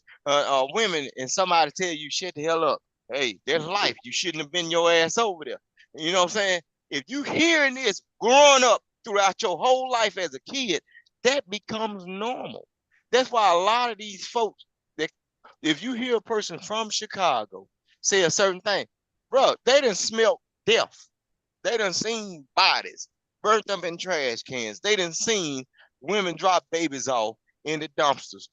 Women, and somebody tell you, shut the hell up. Hey, there's life. You shouldn't have been your ass over there. You know what I'm saying? If you hearing this growing up throughout your whole life as a kid, that becomes normal. That's why a lot of these folks, that if you hear a person from Chicago say a certain thing, bro, they done smelt death. They done seen bodies burnt up in trash cans. They done seen women drop babies off in the dumpsters.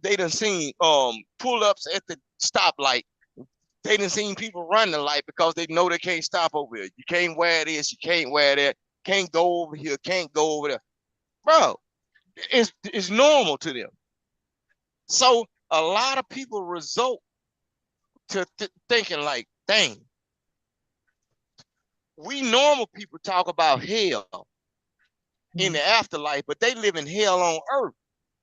They done seen pull-ups at the stoplight. They done seen people run the light because they know they can't stop over here. You can't wear this, you can't wear that, can't go over here, can't go over there. Bro, it's normal to them. So a lot of people result to thinking like, dang, we normal people talk about hell in the afterlife, but they live in hell on earth.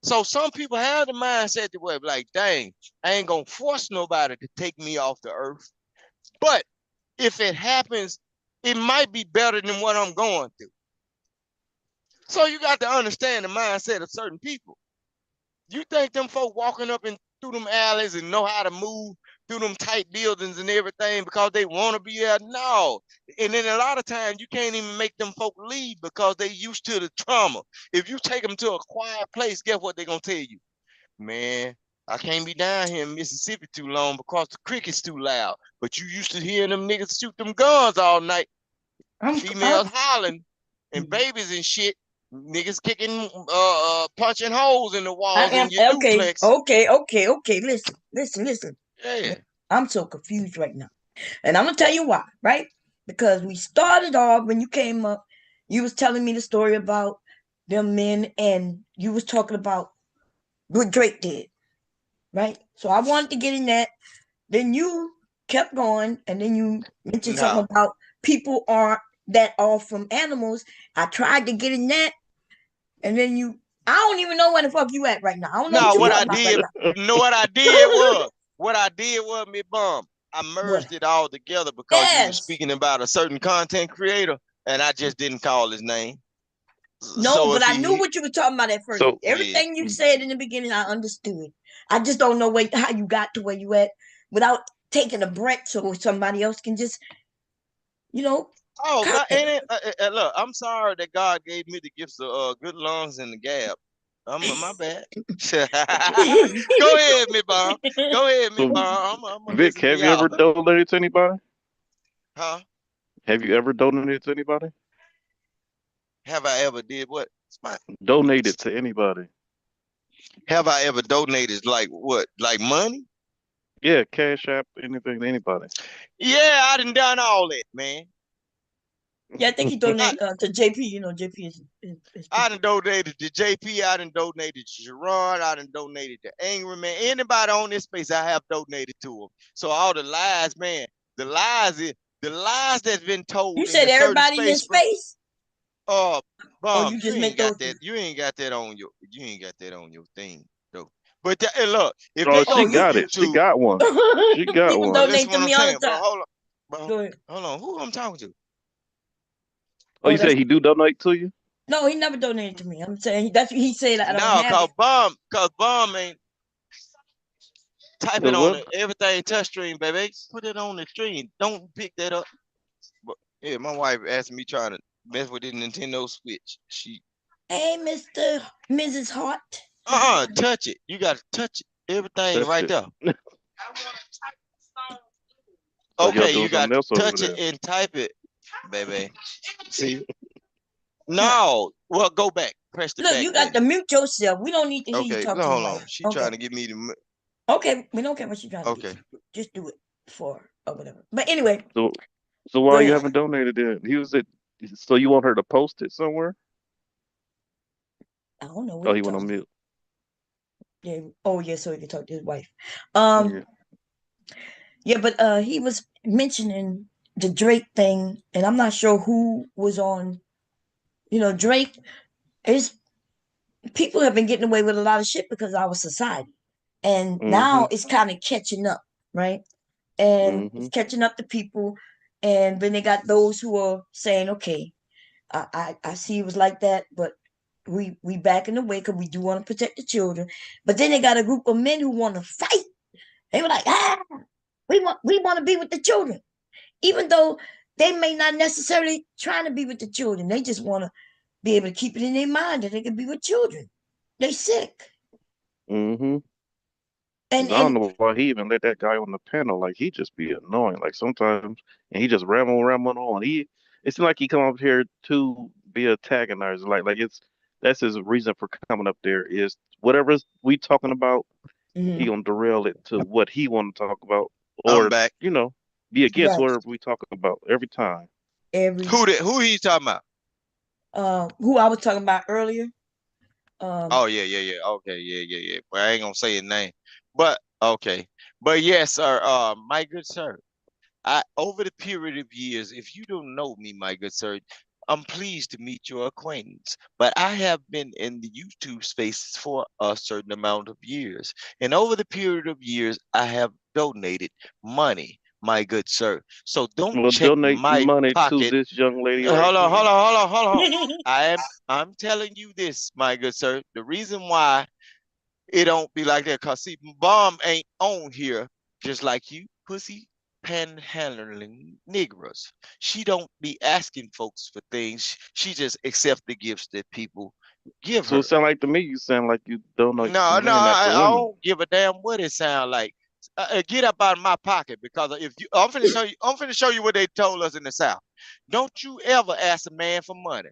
So some people have the mindset that way, like, dang, I ain't gonna force nobody to take me off the earth. But if it happens, it might be better than what I'm going through. So you got to understand the mindset of certain people. You think them folk walking up and through them alleys and know how to move through them tight buildings and everything because they want to be there? No. And then a lot of times you can't even make them folk leave because they used to the trauma. If you take them to a quiet place, guess what they're going to tell you? Man, I can't be down here in Mississippi too long because the cricket's too loud. But you used to hearing them niggas shoot them guns all night. females hollering and babies and shit, niggas kicking, punching holes in the
I
walls
am
in your duplex.
okay. Listen.
Yeah.
I'm so confused right now, and I'm gonna tell you why. Right? Because we started off when you came up, you was telling me the story about them men, and you was talking about what Drake did. Right? So I wanted to get in that. Then you kept going, and then you mentioned something
No.
about people aren't that off from animals. I tried to get in that, and then I don't even know where the fuck you at right now. I don't know what
No,
you
what
talking
I
about right
did,
now.
you know what I did was me bum. I
What?
merged it all together because you were
Yes.
speaking about a certain content creator, and I just didn't call his name.
No,
So
but
if
I knew what you were talking about at first.
So
yeah.
Everything you said in the beginning, I understood. I just don't know how you got to where you at without taking a break so somebody else can just, you know,
Oh God,
comment.
look, I'm sorry that God gave me the gifts of good lungs and the gab. My bad. Go ahead, me bomb. Go ahead, me
so
bomb. I'm gonna
Vic,
listen to
have you
y'all.
ever donated to anybody?
Huh?
Have you ever donated to anybody?
Have I ever did what?
Donated to anybody?
Have I ever donated like what? Like money?
Yeah, Cash App, anything to anybody.
Yeah, I done all that, man.
Yeah, I think he
I,
donated to JP. You know, JP is
I
people.
done donated to JP. I done donated to Gerard. I done donated to Angry Man. Anybody on this space, I have donated to them. So all the lies, man, the lies, the lies that's been
You
told in
said
a certain
everybody in this
space from
space?
uh
Or
bomb,
you just meant those two?
you ain't got that on your thing though. But hey, look, if
Oh,
they go
she
Oh,
to
you.
got it. She
YouTube,
got one. She got
People
one.
but listen
donate to
what I'm
me all the
saying, bro.
time.
Hold on, bro.
Go ahead.
Hold on. Who I'm talking to?
Oh,
Oh,
you
that's
said he do donate to you?
no. He never donated to me. I'm saying that's what he said. I don't
No,
have it.
cause bomb ain't type it
Cause
on
what?
the everything touch screen, baby. Put it on the screen. Don't pick that up. But yeah, my wife asked me trying to mess with the Nintendo Switch. She
Hey, Mrs. Hart.
touch it. You gotta touch it. Everything
Touch
right
it.
there.
So y'all
Okay,
doing
you got
something
to
else over
touch it
there?
and type it, baby. See? No. Well, go back. Press the
Look,
back
you got to
button.
mute yourself. We don't need to hear you
Okay,
talk
no,
to your
hold
wife.
on. She
Okay.
trying to get me to.
Okay. We don't care what you're trying to get
Okay.
you. Just do it for or whatever. But anyway,
So
go
why you
ahead.
haven't donated it? He was it. So you want her to post it somewhere?
I don't know what
Oh,
he
he went
talking
on
about.
mute.
Yeah. Oh, yeah. So he can talk to his wife.
Yeah.
Yeah, but he was mentioning the Drake thing, and I'm not sure who was on. You know, Drake is people have been getting away with a lot of shit because of our society, and
Mm-hmm.
now it's kind of catching up, right? And
Mm-hmm.
it's catching up to people, and then they got those who are saying, okay, I see it was like that, but we backing away because we do want to protect the children. But then they got a group of men who want to fight. They were like, we want to be with the children, even though they may not necessarily trying to be with the children. They just want to be able to keep it in their mind that they can be with children. They sick.
Mm-hmm. I
And
don't know why he even let that guy on the panel. Like he just be annoying. Like sometimes, and he just rambling on. It seems like he come up here to be antagonized. Like that's his reason for coming up there is whatever we talking about, he
mhm,
gonna derail it to what he want to talk about,
I'm
or
back.
be against
right,
whatever we talking about every time.
every
Who he talking about?
who I was talking about earlier.
Oh yeah. Okay, yeah. Well, I ain't gonna say his name, but okay. But yes, sir. My good sir. I over the period of years, if you don't know me, my good sir, I'm pleased to meet your acquaintance. But I have been in the YouTube space for a certain amount of years. And over the period of years, I have donated money, my good sir. So don't
Well,
check
donate
my
money to
pocket.
this young lady right
Hold on, hold
here.
on, hold on, hold on. I'm telling you this, my good sir. The reason why it don't be like that, cause see, bomb ain't on here just like you, pussy panhandling niggers. She don't be asking folks for things. She just accept the gifts that people give
So it
her.
sound like to me you sound like you donate to
No,
men, not to
I
women.
don't give a damn what it sound like. Get up out of my pocket, because if you, I'm finna show you what they told us in the South. Don't you ever ask a man for money.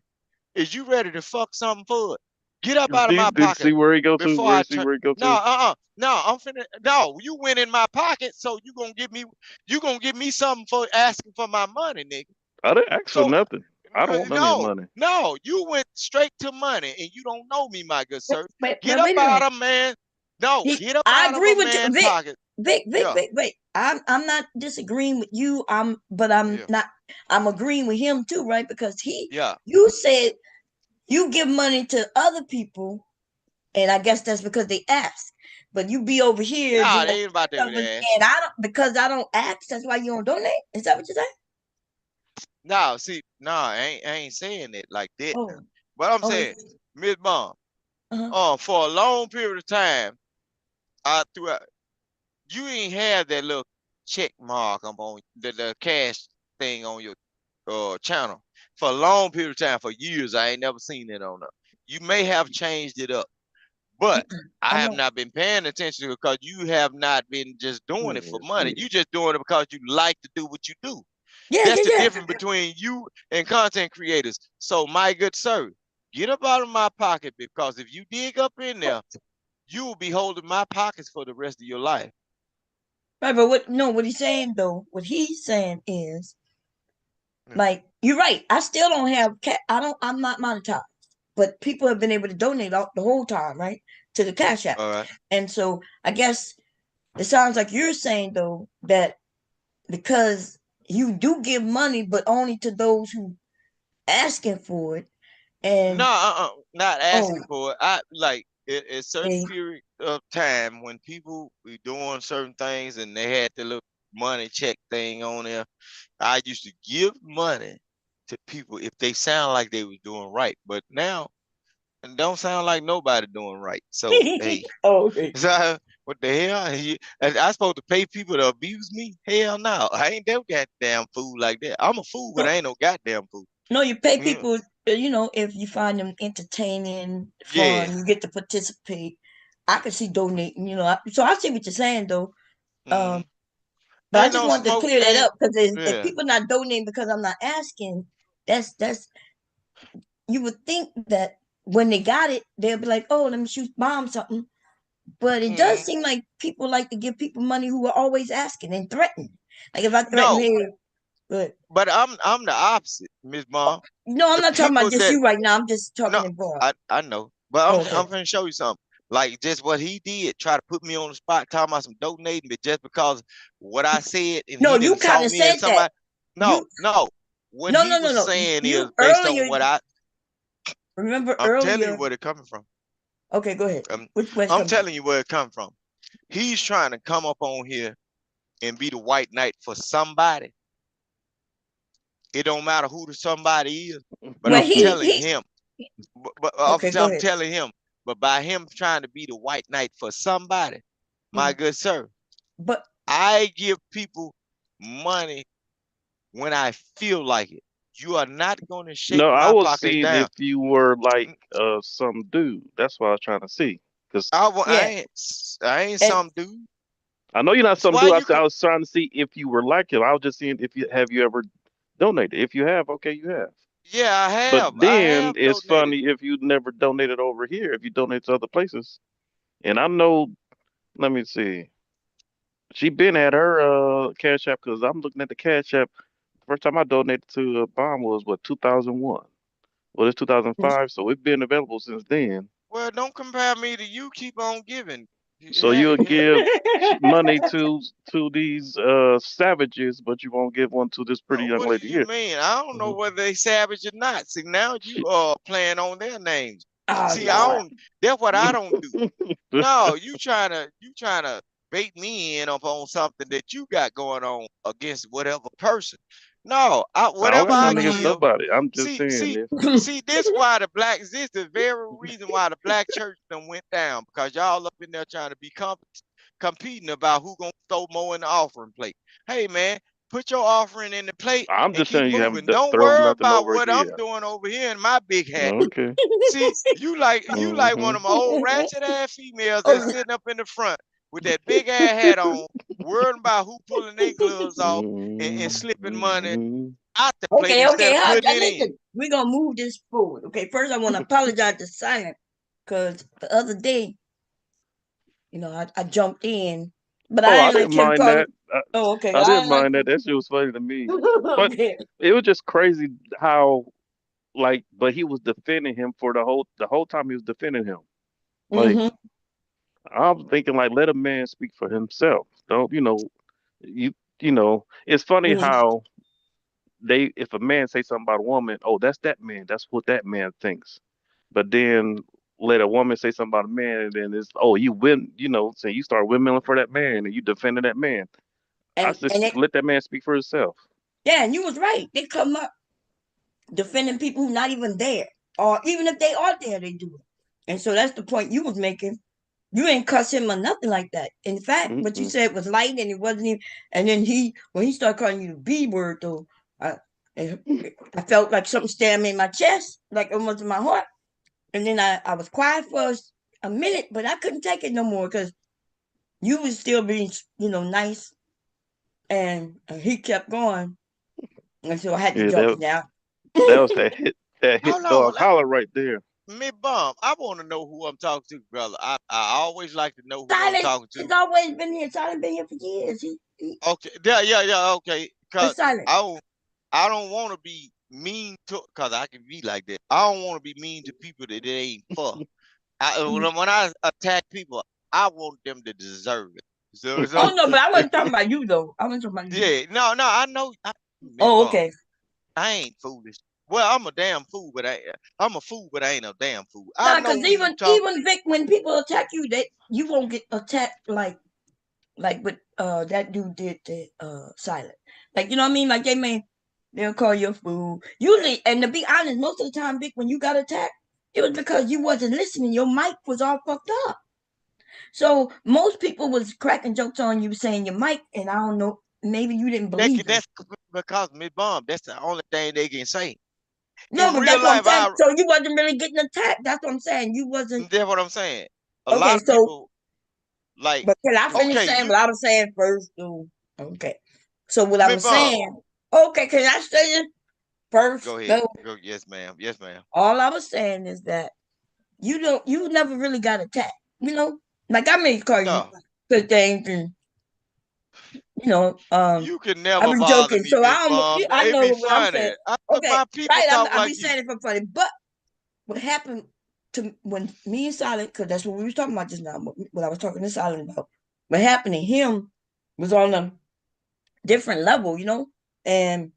Is you ready to fuck something for it? Get up out of my
Did you see
pocket
where he go to?
before
Where
I
you see
turn.
where he go
No,
to?
no, I'm finna. No, you went in my pocket, so you gonna give me something for asking for my money, nigga.
I didn't ask for
So
nothing. I don't want none of your
no,
money.
no, you went straight to money, and you don't know me, my good sir. Get up
Wait a
out
minute.
of man. No, get up
I
out of
agree
a
with you,
man
Vic.
pocket.
Vic, Vic,
Yeah,
Vic, Vic. I'm not disagreeing with you. But I'm
yeah,
not. I'm agreeing with him too, right? Because
yeah.
you said you give money to other people, and I guess that's because they ask. But you be over here
Nah,
doing
they ain't about that ass.
and I don't, because I don't ask. That's why you don't donate. Is that what you're saying?
No, see, no, I ain't saying it like that now.
Oh,
But I'm
oh,
saying, Miss Bond,
uh-huh.
for a long period of time, I throughout you ain't had that little check mark up on the cash thing on your channel for a long period of time. For years, I ain't never seen it on there. You may have changed it up, but I
I'm
have
not.
not been paying attention because you have not been just doing it for
Yes,
money.
yeah.
You just doing it because you like to do what you do.
Yeah,
That's
yeah,
the
yeah.
difference between you and content creators. So, my good sir, get up out of my pocket, because if you dig up in there, you will be holding my pockets for the rest of your life.
Right, but what? No, what he's saying though, what he's saying is
Yeah.
like you're right. I still don't have. I don't. I'm not monetized, but people have been able to donate out the whole time, right, to the Cash App.
All right.
And so I guess it sounds like you're saying though that because you do give money, but only to those who asking for it,
No,
and
not
oh,
asking for it. I like a certain
they
period of time when people be doing certain things and they had the little money check thing on there. I used to give money to people if they sound like they was doing right, but now it don't sound like nobody doing right. So hey,
oh, okay.
so what the hell? I supposed to pay people to abuse me? Hell no, I ain't that goddamn fool like that. I'm a fool, but
No,
I ain't no goddamn fool.
no, you pay
Yeah,
people. If you find them entertaining,
yeah.
fun, you get to participate. I could see donating. So I see what you're saying though.
Mm.
Um, but I
Ain't
just
no
wanted to
smoke.
clear that
Ain't
up because if
yeah.
people not donating because I'm not asking, that's you would think that when they got it, they'll be like, oh, let me shoot bomb something. But it does
Mm.
seem like people like to give people money who are always asking and threatening. Like if I threaten,
No,
hey, but
but I'm the opposite, Miss Mom.
no, I'm
The
not talking about
people
just
that
you right now. I'm just
no,
talking in broad.
I know, but
Oh, okay.
I'm gonna show you something. Like just what he did, try to put me on the spot, talking about some donating, but just because what I said and
No,
he
you
didn't
kind
saw
of
me and
said that.
somebody. No,
You
no. What
no
he
no no
was
no.
saying is
You
based on
earlier
what
remember
I'm telling you
earlier.
where it coming from.
Okay, go ahead.
Um,
Where's
I'm
coming from?
telling you where it come from. He's trying to come up on here and be the white knight for somebody. It don't matter who the somebody is, but
Well,
I'm
he
telling
he.
him. But
Okay, go
I'm
ahead.
telling him. But by him trying to be the white knight for somebody, my
Mhm.
good sir,
But
I give people money when I feel like it. You are not going to shake
No, I
my
was
pockets
seeing
down.
if you were like some dude. That's what I was trying to see. Cause
yeah,
I ain't
and
some dude.
I know you're not some
Why
dude.
you
I
could?
was trying to see if you were like him. I was just seeing if you ever donated. If you have, okay, you have.
Yeah, I
But
have. I
then
have
it's
donated.
funny if you never donated over here, if you donate to other places. And I know, let me see. She been at her Cash App because I'm looking at the Cash App. First time I donated to a bomb was what 2001. Well, it's 2005, so it's been available since then.
Well, don't compare me to you. Keep on giving.
So you'll
Hey, hell.
give money to these savages, but you won't give one to this pretty young
What do
lady
you
here.
mean? I don't know
Mhm.
whether they savage or not. See, now you are playing on their names.
oh
See, I
Lord.
don't. That's what I don't do. No, you trying to bait me in up on something that you got going on against whatever person. No,
I don't
whatever
got
I
nothing against
give.
nobody. I'm just
See,
saying
see,
if
see. This is the very reason why the black church done went down, because y'all up in there trying to be competing about who gonna throw more in the offering plate. Hey man, put your offering in the plate
I'm
and
just
keep
saying you
moving.
haven't
Don't
thrown
worry
nothing
about
over
what I'm
here.
doing over here in my big hat.
Okay.
See, you like one
Hmm.
of my old ratchet ass females that's
Oh,
sitting up in the front. with that big ass hat on, worrying about who pulling their gloves off and slipping money
Mm-hmm.
out the plate
Okay,
instead of
hush.
putting it in.
Listen, we're gonna move this forward. Okay, first I want to apologize to Silent because the other day, I jumped in, but
Oh,
I
I
didn't
didn't
like him
mind
calling.
that.
Oh, okay,
I
I
didn't
didn't like
mind that.
him.
That shit was funny to me. But
Okay.
it was just crazy how like, but he was defending him for the whole time he was defending him. Like
Mm-hmm.
I'm thinking, like, let a man speak for himself. Don't you you know? It's funny
Mm-hmm.
how if a man say something about a woman, oh, that's that man. That's what that man thinks. But then let a woman say something about a man, and then it's, oh, you win. So you start windmilling for that man, and you defending that man. I
And
just let that man speak for himself.
yeah, and you was right. They come up defending people who not even there, or even if they are there, they do it. And so that's the point you was making. You ain't cuss him or nothing like that. In fact, what you
Mm-mm.
said was light, and it wasn't even. And then when he started calling you the B word, though, I, I felt like something stabbed me in my chest, like almost in my heart. And then I was quiet for a minute, but I couldn't take it no more because you was still being, nice, and he kept going, and so I had to
Yeah,
jump
that
down.
that was that hit
Hold on,
dog holler right there.
me bum. I want to know who I'm talking to, brother. I always like to know who I'm
Silent
talking
has
to.
always been here. Silent been here for years.
Okay, yeah, okay. Cause
It's Silent.
I don't want to be mean to, cause I can be like that. I don't want to be mean to people that it ain't for. When I attack people, I want them to deserve it. So
Oh no, but I wasn't talking about you though. I wasn't talking about you.
yeah, no, I know. Me
Oh,
bum.
okay.
I ain't foolish. Well, I'm a damn fool, but I'm a fool, but I ain't a damn fool. I
Nah,
know
because
when you
even
talk.
even Vic, when people attack you, you won't get attacked like what that dude did to Silent. Like, you know what I mean? Like they'll call you a fool. Usually, and to be honest, most of the time, Vic, when you got attacked, it was because you wasn't listening. Your mic was all fucked up. So most people was cracking jokes on you saying your mic, and I don't know, maybe you didn't believe them.
That's because me bum. That's the only thing they can say.
No,
In
but
real
that's what I'm
life,
saying. So you wasn't really getting attacked. That's what I'm saying. You wasn't
that's what I'm saying. A
okay.
lot of
So,
people like,
but can I finish
okay,
saying what I was saying first? Though? Okay. So what I
me
was
bum.
saying. Okay, can I say it first?
Go ahead.
No.
Go, yes, ma'am. Yes, ma'am.
All I was saying is that you never really got attacked. You know, like I may call you
No,
good things, and you know,
you can
I
never
was
bother
joking.
me,
So
Miss Bum.
I
It
know
be
what I'm saying.
funny.
Okay,
My people
right.
talk
I be
like you.
saying it for funny, but what happened to when me and Silent, because that's what we was talking about just now, what I was talking to Silent about. What happened to him was on a different level, and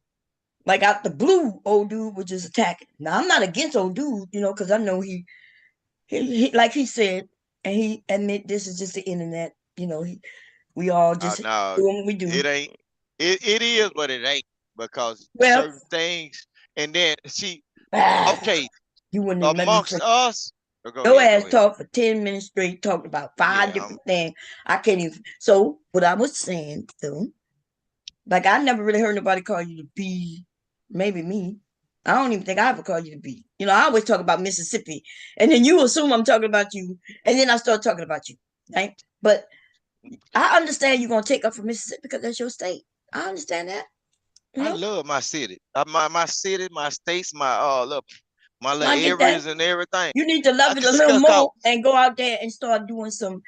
like out the blue, old dude was just attacking. Now I'm not against old dude, because I know he like he said, and he admit this is just the internet, we all just
No,
doing what we do.
it ain't. It is, but it ain't because
Well,
certain things. And then see,
ah,
okay,
you wouldn't even let me
amongst
finish.
us. Go
Your
ahead. Go
ass
ahead.
talked for 10 minutes straight, talking about five
Yeah.
different things. I can't even. So, what I was saying, though, like, I never really heard nobody call you to be, maybe me. I don't even think I ever called you to be. I always talk about Mississippi. And then you assume I'm talking about you. And then I start talking about you. Right? But I understand you're going to take up for Mississippi because that's your state. I understand that. You
I
know?
love my city. My city, my states, my
I
little
get that.
areas and everything.
You need to
I
love it a
just
little
cause
more and go out there and start doing some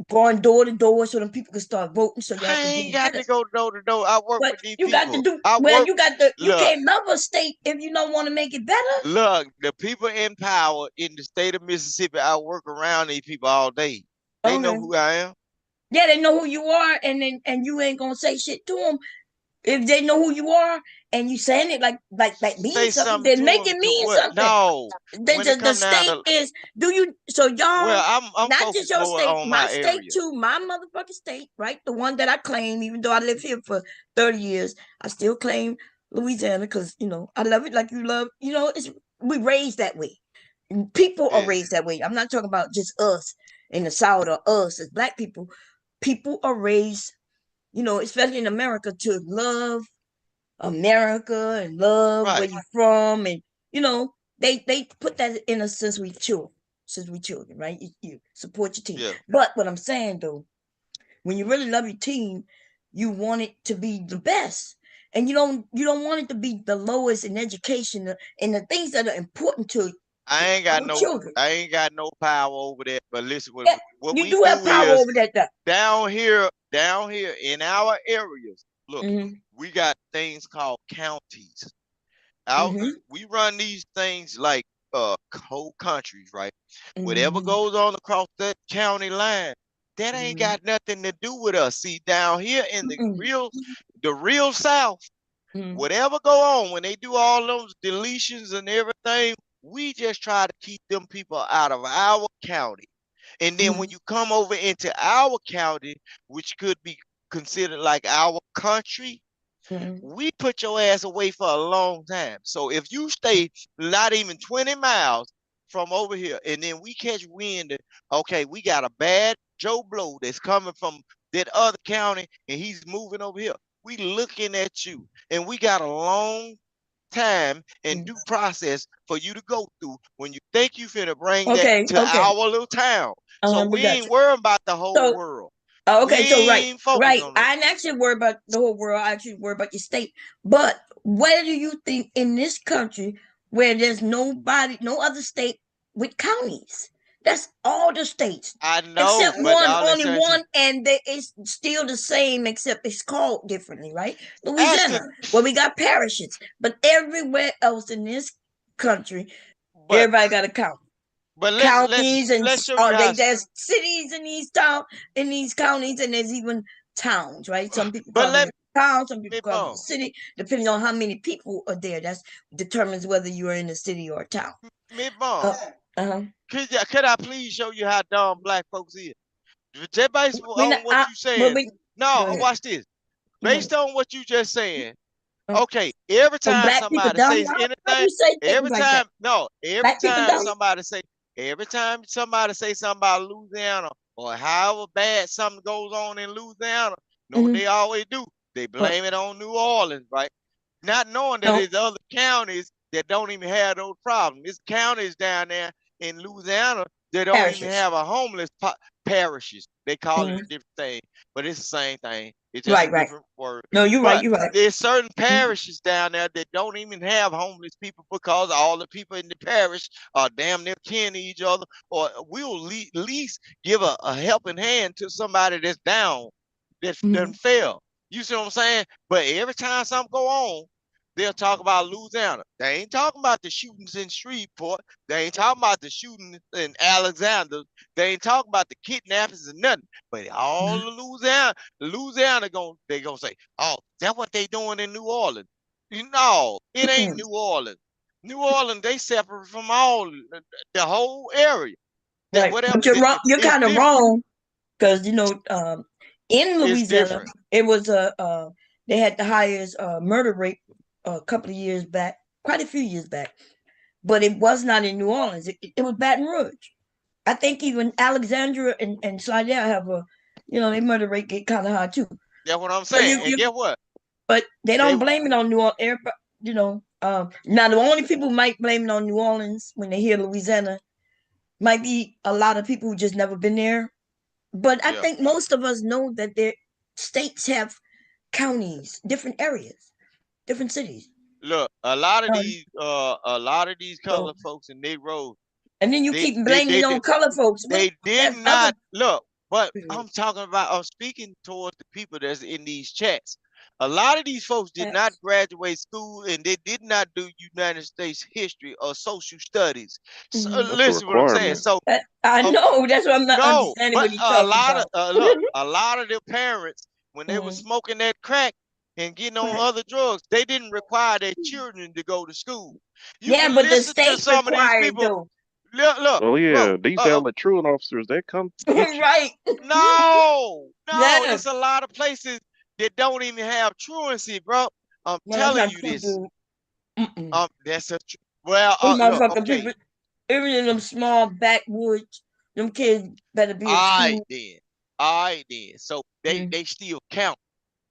going door to door so them people can start voting so y'all
I
can do
ain't
it
got
better.
to go door to door. I work
But
with these
you got to
people.
do
I
well,
work.
you
Look,
can't love a state if you don't want to make it better.
look. The people in power in the state of Mississippi. I work around these people all day. They know
Okay.
who I am.
Yeah, they know who you are, and you ain't gonna say shit to them if they know who you are, and you saying it like mean
Say
something,
something
then
to
make
them
it
to
mean
what?
something.
No. When it
The
come down
state
to,
is do you so
well,
y'all
I'm
not just
focused
your
more
state,
on
my
my
state
area.
too, my motherfucking state, right? The one that I claim, even though I live here for 30 years, I still claim Louisiana because I love it like you love, it's we raised that way. People are
Yes.
raised that way. I'm not talking about just us in the South or us as black people. People are raised, especially in America, to love America and love where
Right.
you're from, and they put that in us since we children. since we children, right? You support your team.
Yeah.
But what I'm saying though, when you really love your team, you want it to be the best. And you don't want it to be the lowest in education and the things that are important to our children.
I ain't got no power over that. But listen,
Yeah,
what
you
we
do have
do
power
is
over that stuff.
down here in our areas. Look,
Mm-hmm.
we got things called counties. Our
Mm-hmm.
we run these things like whole countries, right? Whatever
Mm-hmm.
goes on across that county line, that ain't
Mm-hmm.
got nothing to do with us. See, down here in the real South,
Mm-hmm.
whatever go on when they do all those deletions and everything, we just try to keep them people out of our county. And then when you come over into our county, which could be considered like our country,
Mm-hmm.
we put your ass away for a long time. So if you stay not even 20 miles from over here, and then we catch wind that, okay, we got a bad Joe Blow that's coming from that other county and he's moving over here. We looking at you, and we got a long time and due process for you to go through when you think you finna bring that
Okay,
to
okay.
our little town. So
We
we
got
ain't
you.
worrying about the whole
So
world. We
okay, so right,
ain't focused
right.
on that.
I ain't actually worry about the whole world. I actually worry about your state. But where do you think in this country where there's nobody, no other state with counties? That's all the states.
I know,
Except
but
one,
all that
only
saying,
one, and it's still the same, except it's called differently, right?
ask
Louisiana,
the
where we got parishes, but everywhere else in this country,
but
everybody got a county.
but
Counties and
let's show you how
there's cities in these counties, and there's even towns, right? Some people
but
call them
let
a town, some people
me
call them a
born.
city, depending on how many people are there. That's determines whether you are in a city or a town.
Me born.
Uh, uh-huh.
Could I please show you how dumb black folks is? Just based
We not,
on what you
well,
saying.
we go
No,
ahead.
watch this. Based on what you just saying,
Uh,
okay, every
so
time
black people
somebody
dumb?
says
Why
anything,
you say things
every
like that?
time, no, every
Black people
time
dumb?
somebody say, every time somebody say something about Louisiana or however bad something goes on in Louisiana, know what
Mm-hmm.
they always do? They blame it on New Orleans, right? Not knowing that
No
there's other counties that don't even have those problems. There's counties down there in Louisiana that don't even
parishes.
have a homeless parishes. They call it
Mm-hmm.
a different thing, but it's the same thing. It's just a
Right, right.
different word.
No, you're right.
But
You're right.
there's certain
Mm-hmm.
parishes down there that don't even have homeless people because all the people in the parish are damn near kin to each other, or we'll at least give a helping hand to somebody that's down, that
Mm-hmm.
doesn't fail. You see what I'm saying? But every time something go on, they'll talk about Louisiana. They ain't talking about the shootings in Shreveport. They ain't talking about the shooting in Alexander. They ain't talking about the kidnappings and nothing. But all of Louisiana they gonna say, oh, that's what they doing in New Orleans. You know, it ain't
Mm-hmm.
New Orleans. New Orleans, they separate from all the whole area. That
Right,
whatever
but you're wrong. You're
it's
kind of
different.
wrong because in
It's
Louisiana,
different.
it was they had the highest murder rate a couple of years back, quite a few years back, but it was not in New Orleans. It was Baton Rouge. I think even Alexandria and Slidell have their murder rate get kind of high too.
That's what I'm
So
saying. And guess what?
but they
They
don't blame it on New Orleans. Everybody, now the only people might blame it on New Orleans when they hear Louisiana might be a lot of people who just never been there. But I
yeah.
think most of us know that their states have counties, different areas, different cities.
Look,
Um,
a lot of these
so,
colored folks in Negroes,
and then you
they
keep
they
blaming
they
it
they,
on color folks. What
they did
there's other
not look. But I'm speaking towards the people that's in these chats. A lot of these folks did not graduate school and they did not do United States history or social studies. So,
Mhm.
That's a
listen what I'm saying.
requirement.
So
I
uh,
know that's what I'm not
no,
understanding
but
what he's talking about.
a lot of their parents, when they were
Mhm.
smoking that crack and getting on
Right.
other drugs, they didn't require their children to go to school. You
Yeah,
can
but the
listen to
state
some of these
required
people.
though.
Look,
Oh
bro.
yeah, these Allen truant officers, they come get you.
Right.
No,
Yeah.
it's a lot of places that don't even have truancy, bro. I'm
No, that's
telling
not
you
true,
this.
dude. Mm-mm.
That's a well.
Them
Look,
motherfucking
okay.
people, even in them small backwoods, them kids better be at
All right
school.
then. All right then. So
Mm.
they still count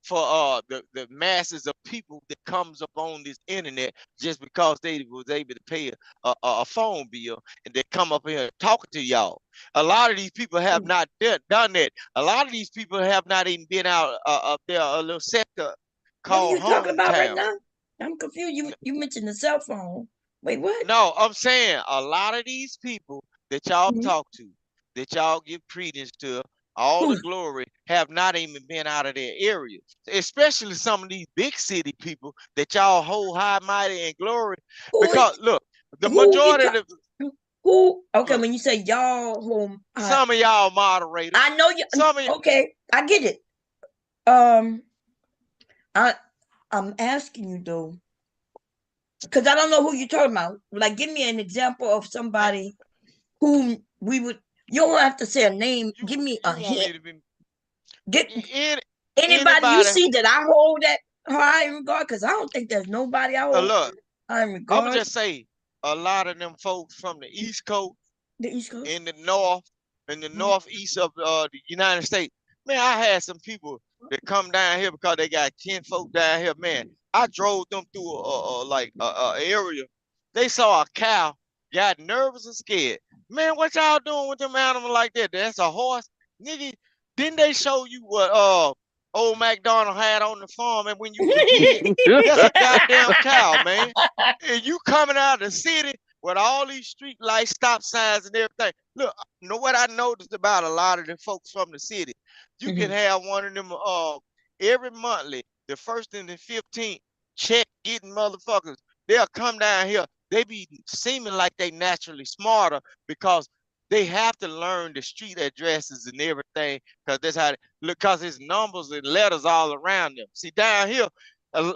the masses of people that comes up on this internet just because they was able to pay a phone bill and they come up here talking to y'all. A lot of these people have not done that. A lot of these people have not even been out up there a little sector
What are
called
you talking about right
hometown.
now? I'm confused. You mentioned the cell phone. Wait, what?
No, I'm saying a lot of these people that y'all
Mhm.
talk to, that y'all give credence to, all
Who?
the glory, have not even been out of their area. Especially some of these big city people that y'all hold high, mighty, and glory.
Who is
Because look, the
who you
majority of
talk?
the
Who? Okay,
look,
when you say y'all, whom
some of y'all moderators,
I know you.
some of
Okay, I get it. Um, I I'm asking you though, because I don't know who you're talking about. Like, give me an example of
y-
somebody whom we would. You don't have to say a name. Give me a
you want
hint.
me to be
Get
any
anybody you
anybody.
see that I hold that high in regard, because I don't think there's nobody I hold
Look,
high in
I'm gonna
regard.
just say a lot of them folks from the East Coast,
The East Coast.
in the north, in the
Mhm.
northeast of the United States. Man, I had some people that come down here because they got 10 folk down here. Man, I drove them through a area. They saw a cow, got nervous and scared. Man, what y'all doing with them animals like that? That's a horse, nigga. Didn't they show you what old MacDonald had on the farm? And when you was a kid, that's a goddamn cow, man. And you coming out of the city with all these street lights, stop signs, and everything. Look, know what I noticed about a lot of the folks from the city? You can
Mhm.
have one of them every monthly, the first and the 15th, check getting motherfuckers. They'll come down here. They be seeming like they naturally smarter because they have to learn the street addresses and everything because that's how look because it's numbers and letters all around them. See down here,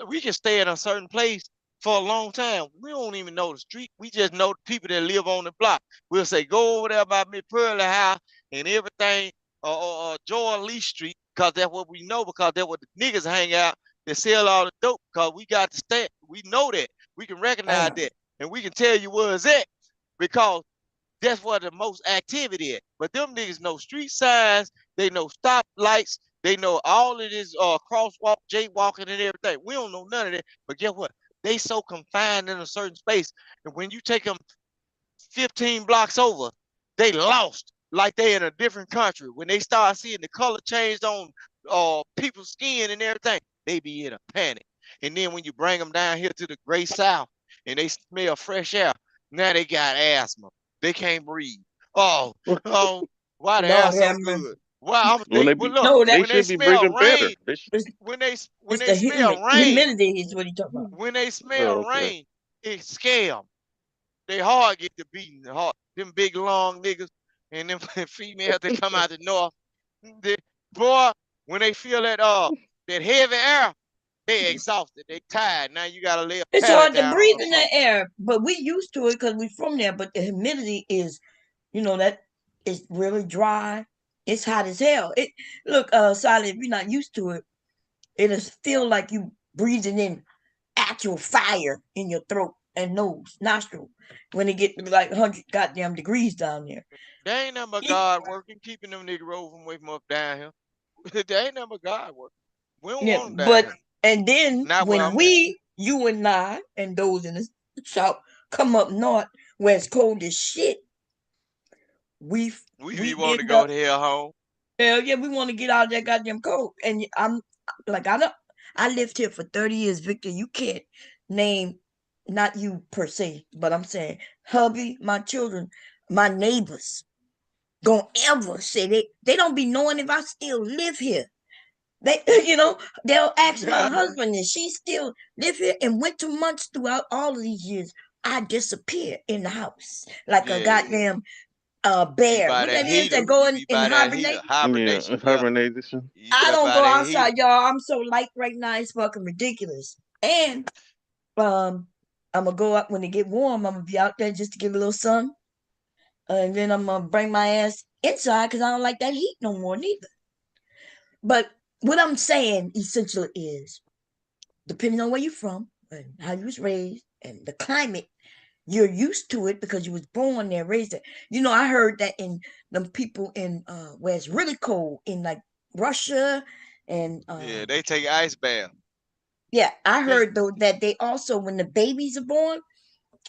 we can stay in a certain place for a long time. We don't even know the street. We just know the people that live on the block. We'll say, go over there by Miss Pearly House and everything, or Joy Lee Street, because that's what we know, because that's what the niggas hang out that sell all the dope, because we got the stat. We know that. We can recognize
Oh,
that. And we can tell you where it's at because that's where the most activity at. But them niggas know street signs, they know stop lights, they know all of this crosswalk, jaywalking, and everything. We don't know none of that. But guess what? They so confined in a certain space. And when you take them 15 blocks over, they lost like they in a different country. When they start seeing the color changed on people's skin and everything, they be in a panic. And then when you bring them down here to the great south and they smell fresh air, now they got asthma. They can't breathe. Oh, oh, why the air
Lord
so
have mercy.
good? Why
when they
well
be,
look,
No,
they
when they
should be
smell
breathing better.
rain,
They should,
it's,
when
it's
they
the
smell rain,
humidity is what he talking about.
when they smell
oh, okay.
rain, it scare them. They hard get to beating hard. Them big long niggas and them females that come out the north. They, boy, when they feel that heavy air, they exhausted. They tired. Now you gotta lay a
It's
pallet
hard to
down on
breathe
the
in that
floor.
air, but we used to it because we from there. But the humidity is, that is really dry. It's hot as hell. It look, Sally, if you're not used to it, it'll feel like you breathing in actual fire in your throat and nose, nostril, when it get to be like 100 goddamn degrees down there.
They ain't nothing but
It-
God working, keeping them niggas from way from up down here. They ain't nothing but God working. We don't
yeah,
want them down
but
here.
and then
Not where
when
I'm at.
you and I, and those in the south come up north where it's cold as shit, we
We be
we
wanting to
end
go
up,
to hell home.
hell yeah, we want to get out of that goddamn cold. And I'm like, I lived here for 30 years, Victor. You can't name, not you per se, but I'm saying hubby, my children, my neighbors gonna ever say they don't be knowing if I still live here. They they'll ask my husband and she still live here, and winter months throughout all of these years, I disappear in the house like a
Yeah.
goddamn
Be
bear.
by
What
that
that is
heater.
that go
You
in,
be
in
by that heater.
hibernate?
Yeah,
Hibernation. Yeah.
hibernation.
You
I
be
don't
by
go
that heater.
outside, y'all. I'm so light right now, it's fucking ridiculous. And um I'm gonna go up when it get warm, I'm gonna be out there just to get a little sun. And then I'm gonna bring my ass inside because I don't like that heat no more neither. But what I'm saying essentially is, depending on where you're from and how you was raised and the climate, you're used to it because you was born there, raised there. I heard that in them people in where it's really cold in like Russia And
Yeah, they take ice bath.
yeah, I
Just
heard though that they also, when the babies are born,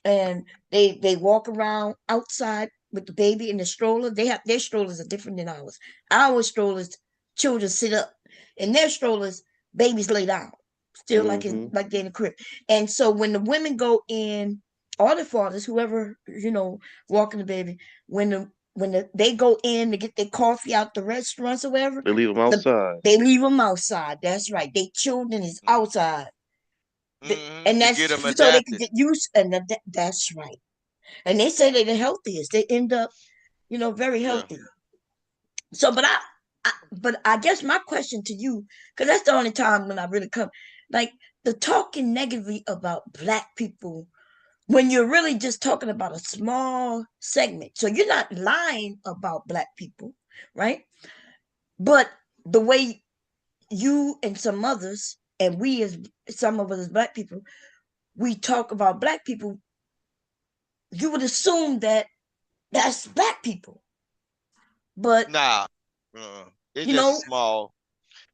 and they walk around outside with the baby in the stroller. They have their strollers are different than ours. Our strollers, children sit up. In their strollers, babies lay down, still
Hmm.
like they're in the crib. And so when the women go in, or the fathers, whoever walking the baby, they go in to get their coffee out the restaurants or wherever,
They leave them
the
outside.
they leave them outside. That's right. They children is outside. And
to
that's
get them
so they can
adapted.
get used, and that's right. And they say they're the healthiest. They end up, very
Yeah.
healthy. So, but I guess my question to you, because that's the only time when I really come, like the talking negatively about black people when you're really just talking about a small segment. So you're not lying about black people, right? But the way you and some others, and we as some of us as black people, we talk about black people, you would assume that that's black people. But
Nah. It's
you
just a
know,
small.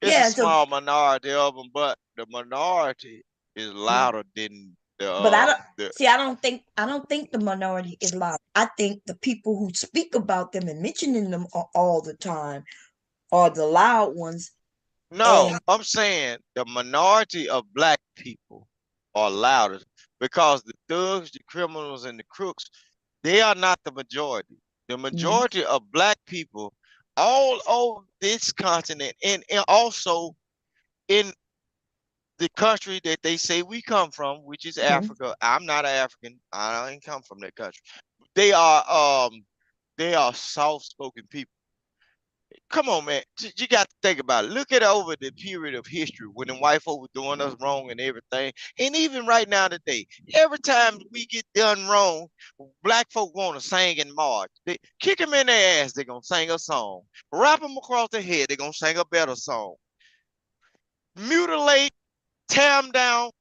It's a
yeah. So,
small minority of them, but the minority is louder than
but I don't
the.
see. I don't think the minority is loud. I think the people who speak about them and mentioning them all the time are the loud ones.
No,
And
I'm saying the minority of black people are louder because the thugs, the criminals, and the crooks, they are not the majority. The
mhm,
majority of black people all over this continent and also in the country that they say we come from, which is
mhm,
Africa. I'm not an African. I ain't come from that country. They are they are soft spoken people. Come on, man. You got to think about it. Look at over the period of history when the white folk were doing us wrong and everything. And even right now today, every time we get done wrong, black folk want to sing and march. They kick them in their ass, they're gonna sing a song. Rap them across the head, they're gonna sing a better song. Mutilate, tear them down,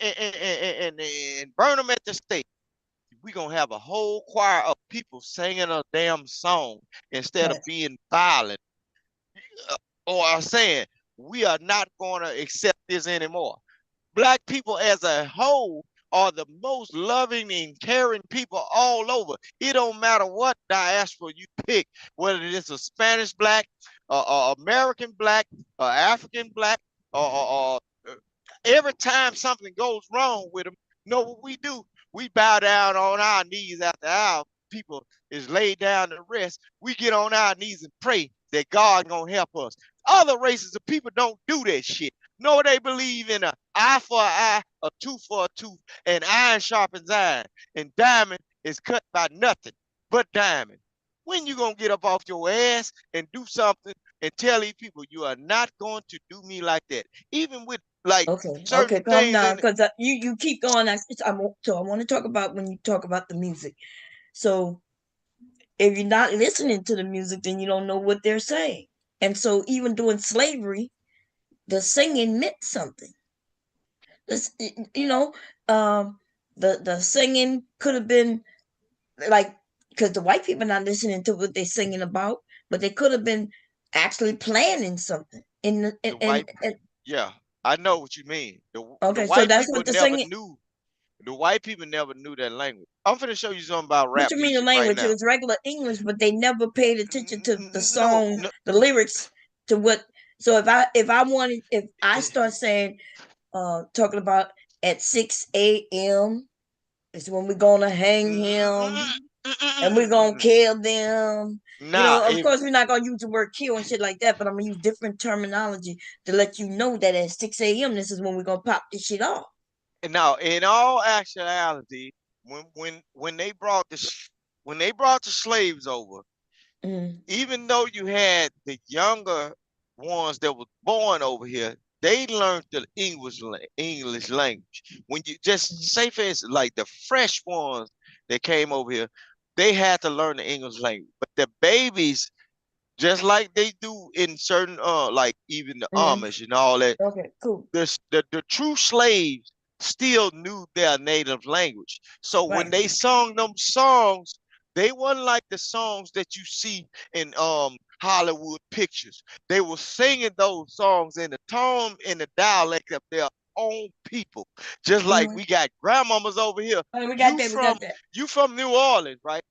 and burn them at the stake. We gonna have a whole choir of people singing a damn song instead
right.
of being violent or are saying we are not going to accept this anymore. Black people as a whole are the most loving and caring people all over. It don't matter what diaspora you pick, whether it's a Spanish black, American black, African black, or every time something goes wrong with them, know what we do? We bow down on our knees after our people is laid down to rest. We get on our knees and pray that God gonna help us. Other races of people don't do that shit. No, they believe in a eye for an eye, a tooth for a tooth, and iron sharpens iron. And diamond is cut by nothing but diamond. When you gonna get up off your ass and do something and tell these people you are not going to do me like that? Even with like
Okay. Okay.
certain
Calm
things
down,
in
because you keep going. So I want to talk about when you talk about the music. So if you're not listening to the music, then you don't know what they're saying. And so even during slavery, the singing meant something. This, you know, um, the singing could have been like, because the white people not listening to what they're singing about, but they could have been actually planning something. In the,
the white,
and
yeah, I know what you mean. The
okay, so
white
that's
people
what the
never
singing.
knew. The white people never knew that language. I'm finna show you something about
What
rap
you mean the
music right
language? It
now.
was regular English, but they never paid attention to the
No,
song,
no.
the lyrics, to what. So if I start saying, talking about at 6 a.m. is when we're gonna hang him and we're gonna kill them.
Nah,
Of course we're not gonna use the word kill and shit like that, but I'm gonna use different terminology to let you know that at 6 a.m. this is when we're gonna pop this shit off.
now in all actuality, when they brought the slaves over,
Mm,
even though you had the younger ones that were born over here, they learned the English language. When you just say for instance, like the fresh ones that came over here, they had to learn the English language. But the babies, just like they do in certain like even the
mm,
Amish and all that,
okay, cool.
the true slaves still knew their native language. So when
Right.
they sung them songs, they weren't like the songs that you see in Hollywood pictures. They were singing those songs in the tone and the dialect of their own people. Just like we got grandmamas over here.
Oh, we got that.
You from New Orleans, right?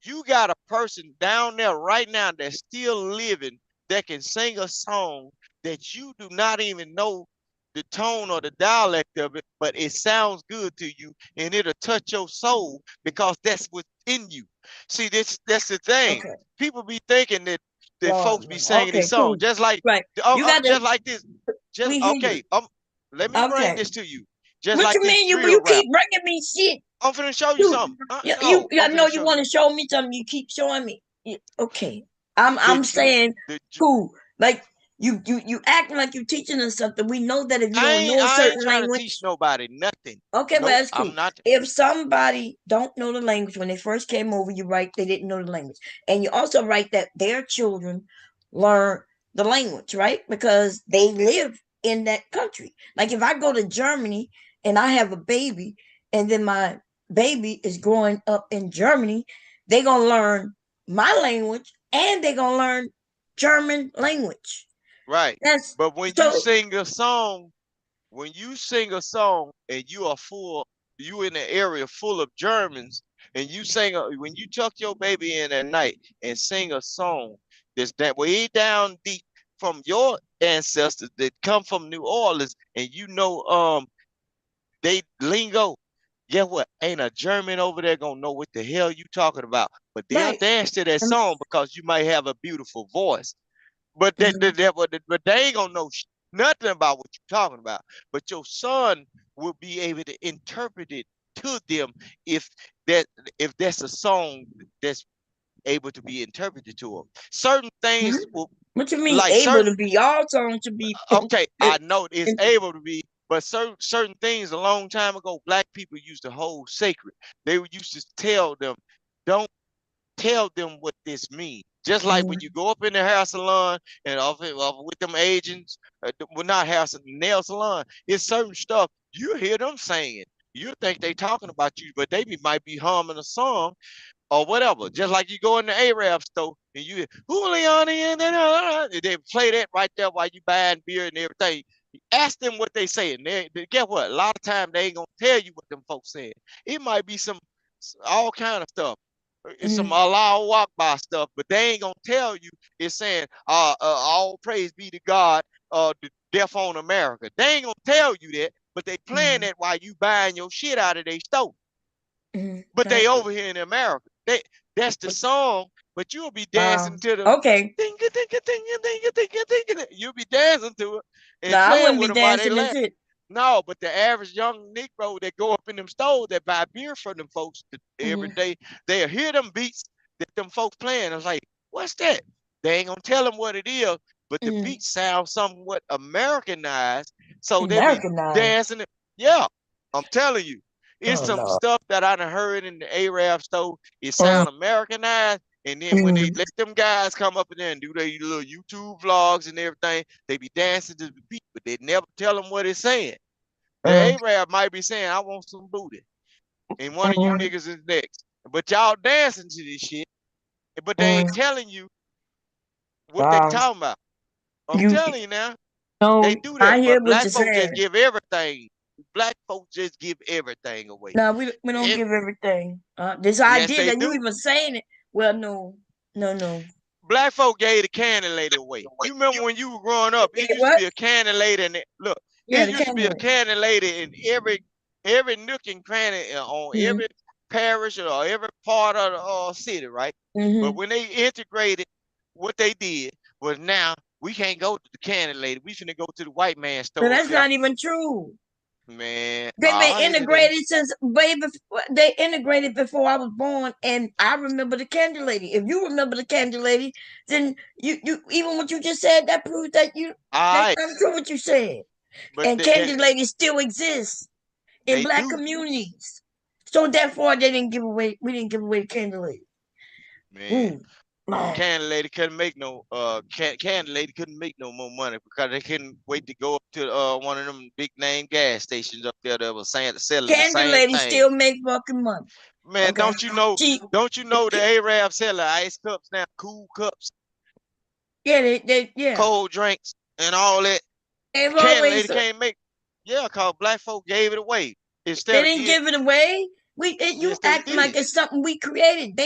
You got a person down there right now that's still living that can sing a song that you do not even know the tone or the dialect of it, but it sounds good to you and it'll touch your soul because that's within you. See, that's the thing.
Okay.
People be thinking that folks be singing
Okay,
these songs
cool.
just like
Right. You got
just like this. Just
we hear
okay.
you.
Let me bring
Okay.
this to you. Just
What
like
you
this
mean?
drill
You
rap.
keep bringing me shit.
I'm finna show you something.
I know you want to show me something. You keep showing me. Okay. I'm saying cool. Like you acting like you teaching us something. We know that if you don't know a
I ain't
certain
trying to teach
language.
nobody nothing.
Okay, well
Nope,
that's cool.
I'm not.
If somebody don't know the language when they first came over, you write they didn't know the language, and you also write that their children learn the language, right? Because they live in that country. Like if I go to Germany and I have a baby, and then my baby is growing up in Germany, they gonna learn my language and they gonna learn German language.
Right.
That's
But when you
so.
sing a song, and you in an area full of Germans, and when you tuck your baby in at night and sing a song that's that way down deep from your ancestors that come from New Orleans, and they lingo, guess what? Ain't a German over there gonna know what the hell you talking about. But they'll
Right.
dance to that
Um,
song because you might have a beautiful voice. But
mhm.
but they ain't gonna know nothing about what you're talking about. But your son will be able to interpret it to them if that if that's a song that's able to be interpreted to them. Certain
Mhm.
things will
What you mean
like
able
certain
to be? All songs to be.
okay, I know it's able to be, but certain things a long time ago, black people used to hold sacred. They used to tell them, don't tell them what this means. Just like when you go up in the hair salon and with them agents, well, not hair nail salon, it's certain stuff you hear them saying. You think they talking about you, but might be humming a song or whatever. Just like you go in the Arab store and you hear Juliani and they play that right there while you buying beer and everything. Ask them what they saying. Guess what? A lot of times they ain't gonna tell you what them folks saying. It might be some all kind of stuff. It's some Allah Akbar stuff, but they ain't gonna tell you it's saying all praise be to God, the death on America. They ain't gonna tell you that, but they playing that while you buying your shit out of their store. But they over here in America. That's the song, but you'll be dancing to the
Okay.
ding ding ding ding ding ding. You'll be dancing to it
No,
and
I
playing
wouldn't
with
be
them while they
dancing and
laugh.
shit.
No, but the average young Negro that go up in them stores that buy beer from them folks every day, they'll hear them beats that them folks playing. I was like, what's that? They ain't gonna tell them what it is, but the beat sounds somewhat Americanized, so they be
Americanized.
dancing. Yeah, I'm telling you. It's
Oh
some
no.
stuff that I done heard in the Arab store. It sound Americanized. And then when they let them guys come up in there and do their little YouTube vlogs and everything, they be dancing to the beat, but they never tell them what it's saying. The Arab might be saying, I want some booty. And one of you niggas is next. But y'all dancing to this shit, but they ain't telling you what they
Wow.
talking about. I'm
You
telling you now, they
know,
do
I
that.
hear
But
what
black
you're
folks just
saying.
give everything. Black folks just give everything away.
No, we don't give everything. This
Yes,
idea
they
that you
do.
even saying it. Well, no, no.
Black folk gave the candy lady away. You remember when you were growing up, it used to
What?
be a candy lady, and look,
Yeah,
it
the
used to be a
candle.
candy lady in every nook and cranny on every parish or every part of the city, right? But when they integrated, what they did was now we can't go to the candy lady. We finna go to the white man
But
store up
that's
there.
not even true.
Man,
They've been
it is.
integrated since baby. They integrated before I was born, and I remember the Candy Lady. If you remember the Candy Lady, then you even what you just said that proves that
All
that's
right,
not true what you said.
but
And Candy Lady still exists in
they
black
do,
communities, so therefore they didn't give away. We didn't give away the Candy Lady.
man.
Man.
Candy lady couldn't make no candy lady couldn't make no more money because they couldn't wait to go up to one of them big name gas stations up there that was selling the
Candy
same
Lady
thing.
still make fucking money.
Man,
Okay,
don't you know
she
don't you know the Arab selling ice cups now, cool cups?
Yeah, yeah.
cold drinks and all that.
They've
The candy
always
lady can't make. Yeah, cause black folk gave it away
they
instead of
didn't
getting.
give it away. You
Yes, they
acting like
did.
it's something we created.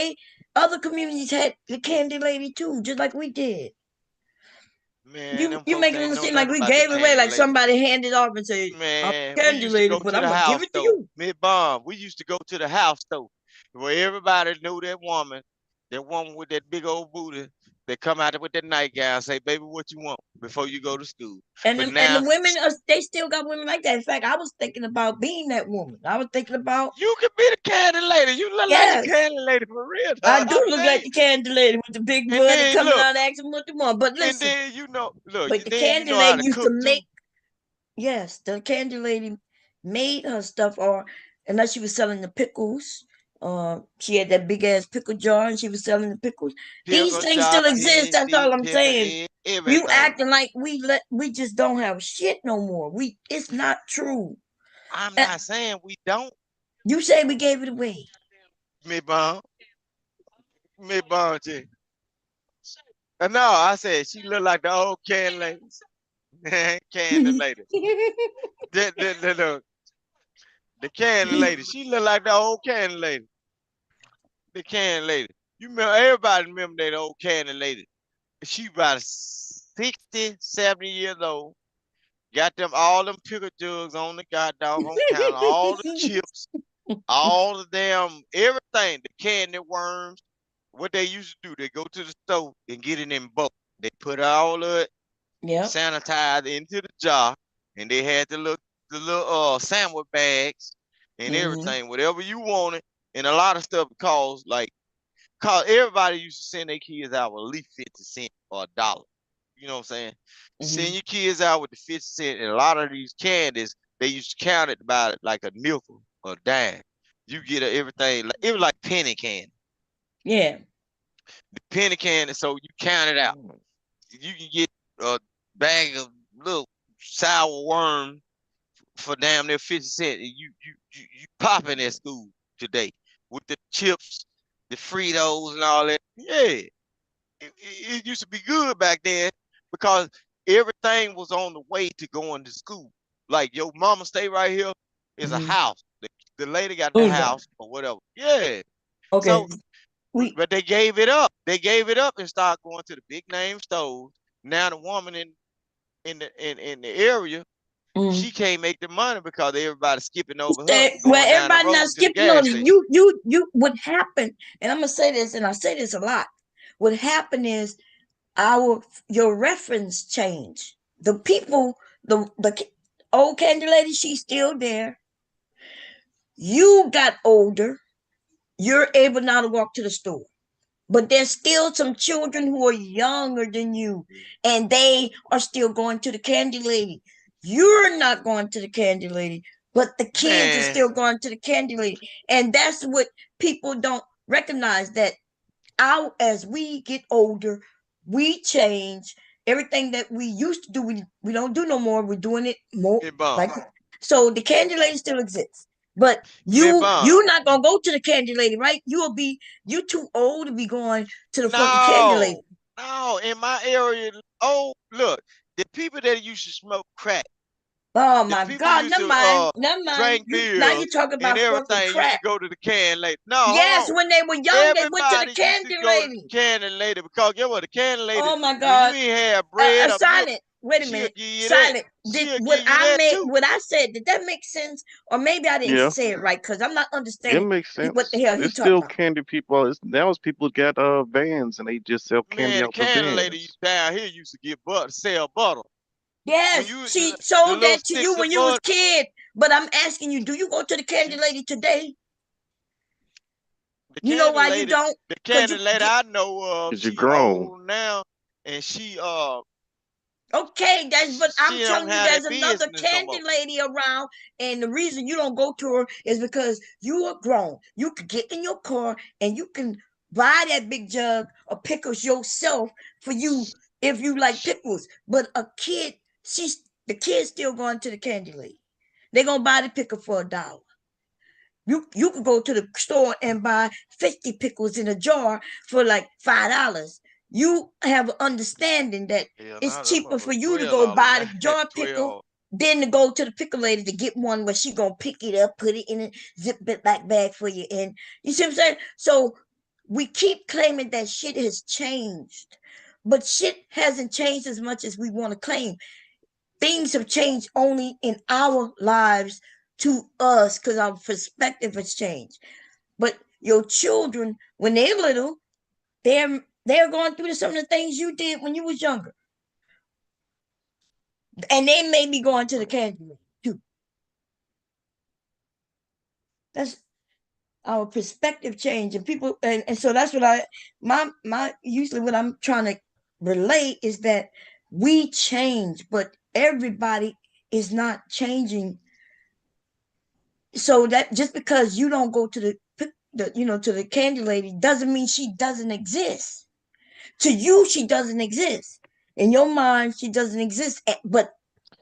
Other communities had the candy lady too, just like we did.
Man, them
You
folks
making
ain't
it
know
seem like
nothing
we
about the
gave it away,
candy
like
lady.
somebody handed off and said, "I'm
Man,
a
we
candy
used to
lady,
go
but
to
I'm
the
gonna give
house
it to
store,
you."
mid bomb. We used to go to the house store where everybody knew that woman with that big old booty that come out with that nightgown, say, "Baby, what you want before you go to school?" But
And the
now
women, they still got women like that. In fact, I was thinking about being that woman. I was thinking about,
you can be the candy lady. You look like the
yes,
candy lady for real,
I
dog.
do
I'm
look
telling
like
you.
the candy lady with the big
And
butt and
then
coming
look,
out asking what they want. But
and
listen,
then look,
but the
then you
candy
know how
lady
to
used to
cook too.
make, yes, the candy lady made her stuff, or unless she was selling the pickles. She had that big ass pickle jar and she was selling the pickles. These
Pickle
things
jar,
still exist.
penny,
That's all
deep
I'm
pickle,
saying.
egg,
You
everything.
acting like we just don't have shit no more. It's not true.
I'm
Uh,
not saying we don't,
You say we gave it away.
me bomb, me bomb, chick. No, I said she look like the old candy lady. Candy lady. The, the candy lady. She look like the old candy lady. The candy lady. You remember, everybody remember that old candy lady. She about 60, 70 years old. Got them all them pickle jugs on the goddamn counter, all the chips, all the damn everything, the candy worms. What they used to do, they go to the store and get it in bulk. They put all of it
Yep.
sanitized into the jar, and they had the little sandwich bags and
Hmm.
everything, whatever you wanted, and a lot of stuff cause everybody used to send their kids out with at least 50 cents or $1. You know what I'm saying? Send
Hmm.
your kids out with the 50 cent, and a lot of these candies they used to count it by like a nickel or a dime. You get everything. It was like penny candy.
Yeah.
The penny candy, so you count it out. You can get a bag of little sour worm for damn near 50 cents. And you popping at school today with the chips, the Fritos, and all that. Yeah, it used to be good back then because everything was on the way to going to school. Like your mama stay right here is a
Hmm.
house. The lady got the
Oh no.
house or whatever. Yeah.
Okay.
So,
We.
but they gave it up. They gave it up and started going to the big name stores. Now the woman in the area,
Mm.
she can't make the money because everybody's skipping over her,
Well,
going down the
everybody not
road to the
skipping on
gas
it.
station.
What happened? And I'm gonna say this, and I say this a lot. What happened is our your reference changed. The people, the old candy lady, she's still there. You got older. You're able now to walk to the store. But there's still some children who are younger than you, and they are still going to the candy lady. You're not going to the candy lady, but the kids are
Man,
still going to the candy lady. And that's what people don't recognize, that as we get older, we change. Everything that we used to do, we don't do no more. We're doing it more
it bomb.
like, so the candy lady still exists. But
Me bomb.
you're not gonna go to the candy lady, right? You too old to be going to the fucking candy lady.
No, no, in my area. Oh, look, the people that used to smoke crack,
Oh
the
my
people
God,
used
never
to
mind. Never mind.
drink
You now you
beers
talk
and
about smoking
everything used to
crack.
go to the can lady. No, hold
Yes,
on.
when they were young, they went to the
Everybody used to
candy
go to the
lady.
candy lady because get what the candy lady,
Oh my
when you
God.
ain't have bread or milk,
Silent. Wait a
she'll
minute.
give you that.
Silent. Did
She'll
what
give you
I
that
made?
too.
What I said? Did that make sense? Or maybe I didn't
Yeah,
say it right because I'm not
it
understanding
makes
what the
sense.
hell he
It's
talking
still
about.
candy people. It's now it's people got vans and they just sell candy
Man, the
out the
candy lady
vans.
down here used to get butter, sell butter. When
Yes,
you
she
the
sold
little
that to you
sticks of
when you was
butter,
kid. But I'm asking you, do you go to the candy
she
lady today?
the
You know
candy
why you
lady,
don't?
the
Cause
candy
you
lady
get
I know of,
Cause you're
she
grown.
old now, and
okay. But I'm
she don't
telling you,
have
there's
that
another
business no
candy
more.
lady around, and the reason you don't go to her is because you are grown. You can get in your car and you can buy that big jug of pickles yourself for you if you like pickles. But the kid's still going to the candy lady. They're gonna buy the pickle for $1. You could go to the store and buy 50 pickles in a jar for like $5. you have an understanding that
Yeah,
it's
now that
cheaper for
motherfucker
you to go
$12
buy
now.
the jar pickle
12.
than to go to the pickle lady to get one where she gonna pick it up, put it in a zip back bag for you. And you see what I'm saying? So we keep claiming that shit has changed, but shit hasn't changed as much as we want to claim. Things have changed only in our lives to us because our perspective has changed. But your children, when they're little, they're going through some of the things you did when you was younger, and they may be going to the candy too. That's our perspective change, and people, and so that's what my usually what I'm trying to relate is that we change, but everybody is not changing. So that just because you don't go to to the candy lady doesn't mean she doesn't exist. To you, she doesn't exist. In your mind, she doesn't exist. But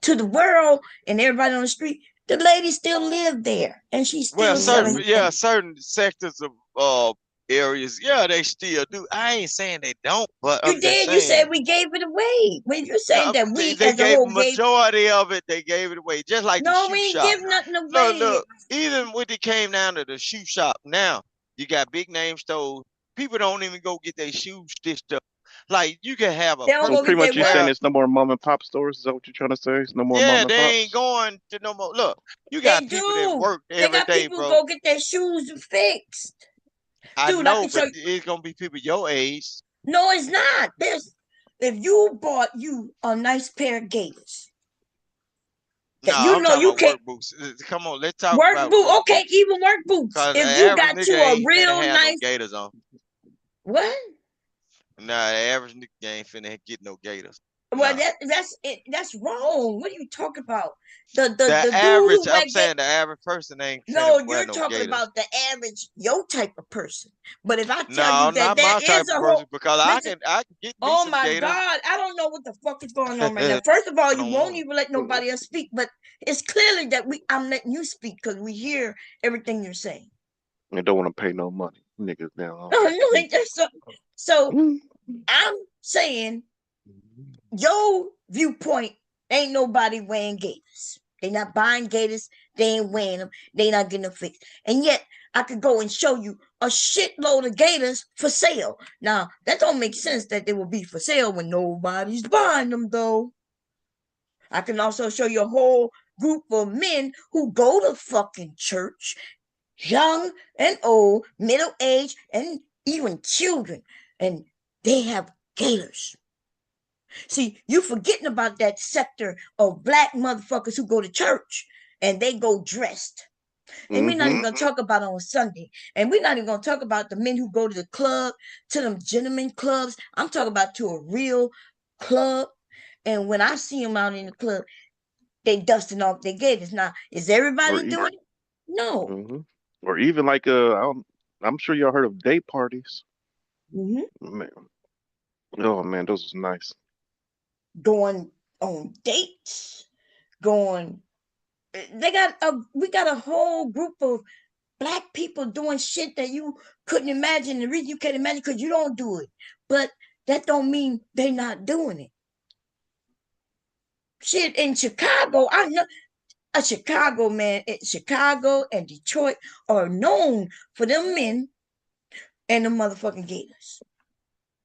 to the world and everybody on the street, the lady still lived there, and she's
Well,
still selling candy.
certain sectors of areas, yeah, they still do. I ain't saying they don't, but
You
I'm just
did. You said
saying.
we gave it away. When you're
No,
saying that we
they
as a
gave
whole gave,
majority of it. They gave it away, just like the
no, we
shoe
ain't
shop.
give nothing
Look,
away.
look. Even when it came down to the shoe shop, now you got big name stores. People don't even go get their shoes stitched up. Like you can have a
They don't
So
go
person
get
pretty
their
much you're saying
what?
wear.
it's no more mom and pop stores. Is that what you're trying to say? It's no more
Yeah,
mom and
they ain't
pops.
going to no more. Look, you
They
got people that
do.
work
They
every
got
day,
people who
bro.
go get their shoes fixed.
I
Dude, I
know,
can show
but
you.
it's gonna be people your age.
No, it's not. There's if you bought you a nice pair of gaiters
No,
that you
I'm
know
talking
you
about
can't
work boots. Come on, let's talk
work
about
boot.
work
Okay,
boots.
even work boots.
Cause an
If you
average
got you
nigga
a
ain't finna
real
have no
nice
gators on.
what?
Nah, the average nigga ain't finna get no gators.
Well,
Nah.
that's it. That's wrong. What are you talking about?
The
The dude
average,
who
I'm
wear
saying the average person ain't finna
no,
wear
you're
no
talking
gators.
about the average your type of person. But if I tell you
No,
that
not
there
my type
is
of
a whole
person because
listen,
I can get me
oh
some
my
gators.
God, I don't know what the fuck is going on right now.
I
First of all, you
don't
won't
want
even let nobody else speak, but it's clearly that I'm letting you speak because we hear everything you're saying.
And don't want to pay no money, niggas now.
No, it's just so
Mm.
I'm saying your viewpoint ain't nobody wearing gators. They not buying gators. They ain't wearing them. They not getting them fixed. And yet I could go and show you a shitload of gators for sale. Now that don't make sense that they will be for sale when nobody's buying them though. I can also show you a whole group of men who go to fucking church, young and old, middle aged, and even children, and they have gators. See, you forgetting about that sector of black motherfuckers who go to church and they go dressed. And we're not even
Mm-hmm.
gonna talk about on Sunday. And we're not even gonna talk about the men who go to the club, to them gentlemen clubs. I'm talking about to a real club. And when I see them out in the club, they dusting off their gators. Now, is
Or
everybody
e-
doing it? No.
hmm or even like I'm sure y'all heard of day parties.
Mhm.
Man, oh man, those was nice.
Going on dates, going. They got a. We got a whole group of black people doing shit that you couldn't imagine. The reason you can't imagine because you don't do it, but that don't mean they not doing it. Shit in Chicago, I know a Chicago man. Chicago and Detroit are known for them men and the motherfucking Gators.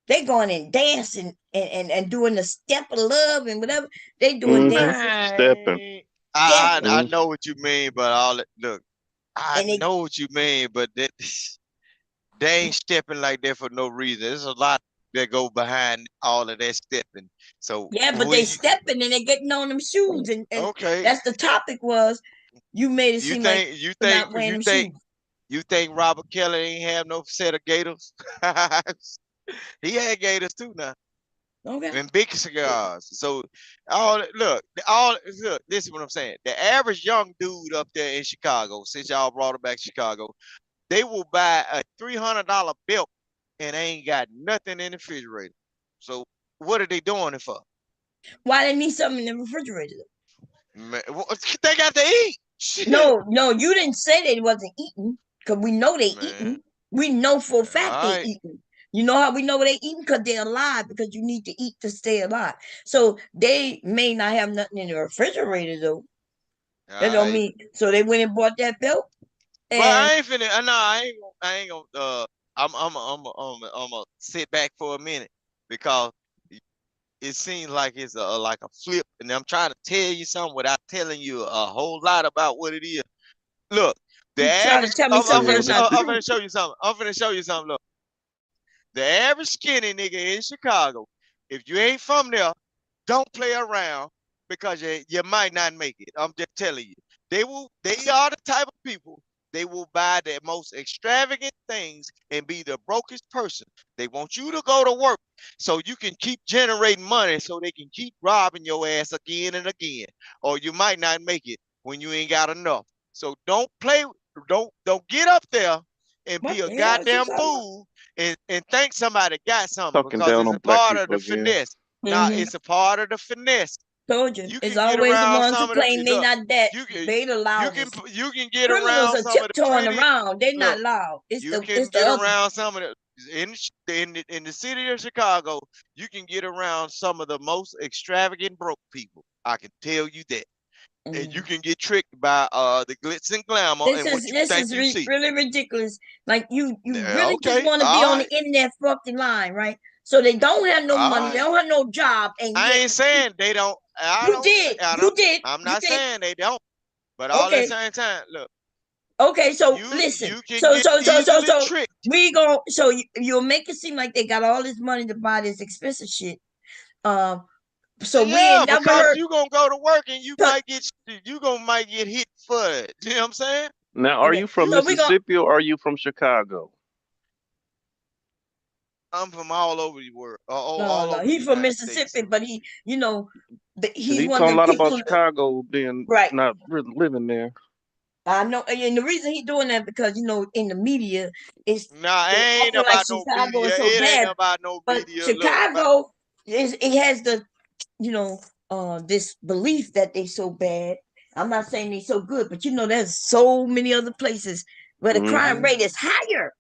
They going and dancing and doing the step of love and whatever they doing
Mm-hmm.
dances,
Stepping.
Man,
stepping,
I
Mm.
know what you mean, but look, I
and they
know what you mean, but that they ain't stepping like that for no reason. There's a lot that go behind all of that stepping. So
yeah, but
when
they
you
stepping and they getting on them shoes and
okay,
that's the topic was you made it
you
seem like
think you
they're
think
not wearing
you
them
think
shoes.
you think Robert Kelly ain't have no set of gators? He had gators too now.
Okay.
And big cigars. So look, this is what I'm saying. The average young dude up there in Chicago, since y'all brought it back to Chicago, they will buy a $300 belt and ain't got nothing in the refrigerator. So what are they doing it for?
Why they need something in the refrigerator?
Man, they got to eat. Shit,
No, no, you didn't say they wasn't eating because we know they
man.
eating. We know for a fact
All
they
right.
eating. You know how we know they eating? Because they're alive, because you need to eat to stay alive. So they may not have nothing in the refrigerator though.
All
That don't
right.
mean so they went and bought that belt
Well,
and
I ain't finna. No, I ain't gonna. I'm gonna sit back for a minute because it seems like a flip, and I'm trying to tell you something without telling you a whole lot about what it is. Look, the
you trying to
average.
tell me
I'm, I'm
something
Yeah,
finna.
that's
sh-
not
I'm
true.
finna show you something. I'm finna show you something. Look, the average skinny nigga in Chicago, if you ain't from there, don't play around because you might not make it. I'm just telling you. They are the type of people, they will buy the most extravagant things and be the brokest person. They want you to go to work so you can keep generating money so they can keep robbing your ass again and again. Or you might not make it when you ain't got enough. So don't get up there and
What
be a
the hell is you
goddamn
talking about?
fool and think somebody got something
talking
because
down
it's
on
a
black
part of
people
the
again.
finesse. Nah,
Mm-hmm.
it's a part of the finesse.
Told you.
You
It's
can get
always the
around
ones who
some of the
claim they
look.
not that.
You can
They the
you can
loudest.
you can get
Criminals
around
are
some of the
tiptoeing
pretty
around. They not
look.
loud. It's
You
it's
can
the
get
other.
around some of the in the city of Chicago. You can get around some of the most extravagant broke people. I can tell you that, and you
Mm.
can get tricked by the glitz and glamour
This
and
is
what you
this
think
is
you see.
really ridiculous. Like you really just
Okay,
want to be
all
on the
right,
internet fucking line, right? So they don't have no
all
money, they
right.
don't have no job, and
I
yet
ain't saying they don't. I
you
don't say
did,
I
you
don't.
did,
I'm
you
not
did.
saying they don't. But all at the
Okay,
same time, look,
okay. So
you
listen,
you can
so
get
so so so
easily
so
tricked.
we go. So you'll make it seem like they got all this money to buy this expensive shit. Um, so we
Yeah,
ain't never
because
heard.
you gonna go to work and you
So,
might get hit for it. You know what I'm saying?
Now, are
okay,
you from
so we go.
Mississippi or are you from Chicago?
I'm from all over the world,
No,
all
no,
over the
he's from
United States.
Mississippi, but he,
Because
he's
he
one of
talking a
the
lot about
people.
Chicago being
Right.
not really living there.
I know, and the reason he doing that because in the media, it's
Nah, it
they
ain't
acting like
about no
Chicago
media.
is so
It ain't
bad,
about no
but
media. Look, but
Chicago is it has the you know this belief that they so bad. I'm not saying they so good, but there's so many other places where the crime
Hmm.
rate is higher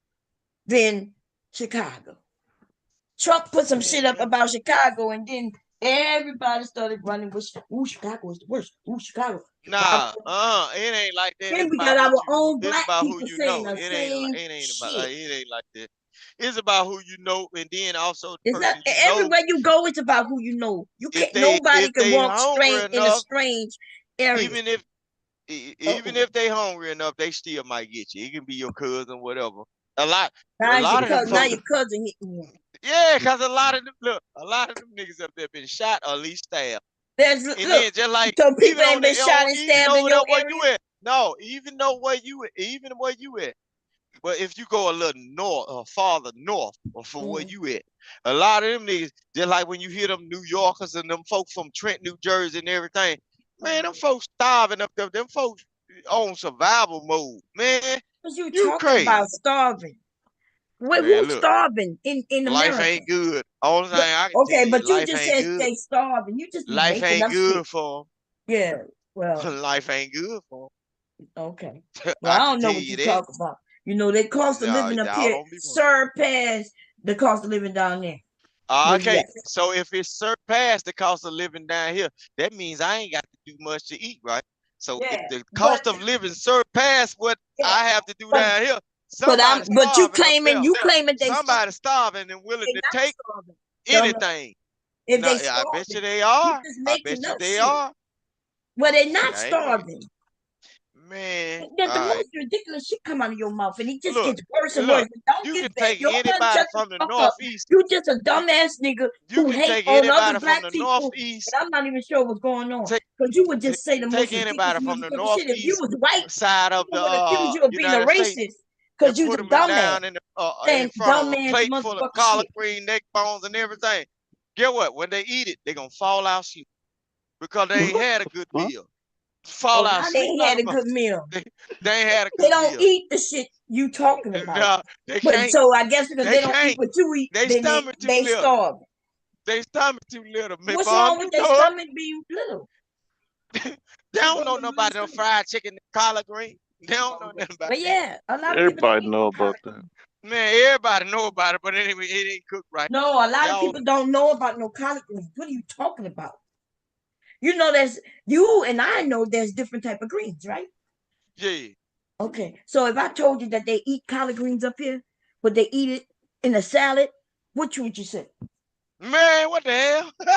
than Chicago. Trump put some shit up
mhm.
about Chicago, and then everybody started running with, "Ooh, Chicago is the worst. Ooh, Chicago, Chicago."
Nah, it ain't like that.
Then
It's
we got
about
our own
it's
black
about who
people
you
saying
know.
the same
It ain't about
shit.
it ain't like that. It's about who you know, and then also the
It's not
person you know.
everywhere you go. It's about who you know. You
If
can't.
they
Nobody
if
can
they
walk
hungry
straight in a
enough,
strange area.
even if
Uh
even
oh.
if they hungry enough, they still might get you. It can be your cousin, whatever. A lot, a
Now your
lot of them
cousin. Now
folks.
your cousin hitting you.
Yeah, cause a lot of them niggas up there been shot or at least stabbed.
There's
And
look.
then just like
So people
even
ain't
on the
been shot and
even
stabbed in
over
your
there where you
area.
at. No, even where you at. But if you go a little north or farther north or from where
Mm.
you at, a lot of them niggas, just like when you hear them New Yorkers and them folks from Trent, New Jersey and everything, man, them folks starving up there. Them folks on survival mode. Man,
What you
you
talking about?
crazy.
Starving? Wait,
Man,
who's
look,
starving in
life
America?
ain't good. Only thing
But
I can tell
okay,
you,
but you
life
just
ain't
said
good.
they starving. You just be
Life
making
ain't
up shit.
good for
Yeah. Well,
'em. Life ain't good for
okay.
'em.
Well,
I
I
can
don't know
tell
what
you
you
that.
talk about. They cost of
Nah,
living up
y'all
here
don't be wrong.
surpass the cost of living down there. Where you
Okay,
at?
so if it surpassed the cost of living down here, that means I ain't got to do much to eat, right? So if
Yeah,
the
but
cost of living surpassed what
yeah,
I have to do
but
down here,
I'm
somebody's
but
starving up there.
you claiming they starving.
Somebody's starving and willing
They
to
not
take
starving. Dumb.
anything.
If
No,
they
I bet you
starving,
they
you
are.
just
I
making
bet you
up
they
shit.
are.
Well, they
Shit,
not
I ain't making.
starving.
Man,
The
all right.
most ridiculous shit come out of your mouth, and it just
Look,
gets worse and worse.
look.
It don't
You
get
can
better.
take
You don't gotta
anybody
shut the
from the
fuck up.
northeast.
You just a dumbass nigga
You
who
can
hate
take
on other
anybody from
black
the
people,
northeast.
and I'm not even sure what's going on.
Take
Because you would
t-
just say the
take
most ridiculous
anybody from the
motherfucking shit. If you
northeast
was white,
side of
people
the
would accuse you of being a
United States
racist
and
because you's
put
a
them
dumbass.
down in
Saying
front of a
dumbass
plate full of
motherfucking
collard
shit.
green, neck bones, and everything. Get what? When they eat it, they gonna fall out asleep because they ain't had a good
Huh?
meal. Fall
Oh,
out
now they
asleep
ain't
like
had
a
a good
motherfucker.
meal.
They, they ain't had a
They
good
don't
meal.
eat the shit you talking about.
No, they
But
can't.
so I guess because
They
they don't eat
can't.
what you eat,
They
then
stomach too
they
little.
starve.
They stomach too little, man,
What's
Bob.
wrong with
You
their
know it.
stomach being little?
They
What's
don't
wrong
know
with
nobody no
little stomach?
fried chicken and collard green. They don't know nothing about
But
that.
yeah, a lot of people don't
Everybody
eat
know
no
about
collard
that.
greens.
Man, everybody know about it, but anyway, it ain't cooked right.
No, a lot of
Y'all,
people don't know about no collard greens. What are you talking about? You know, there's you and I know there's different type of greens, right?
yeah.
Okay, so if I told you that they eat collard greens up here, but they eat it in a salad, which would you say?
Man, what the hell? If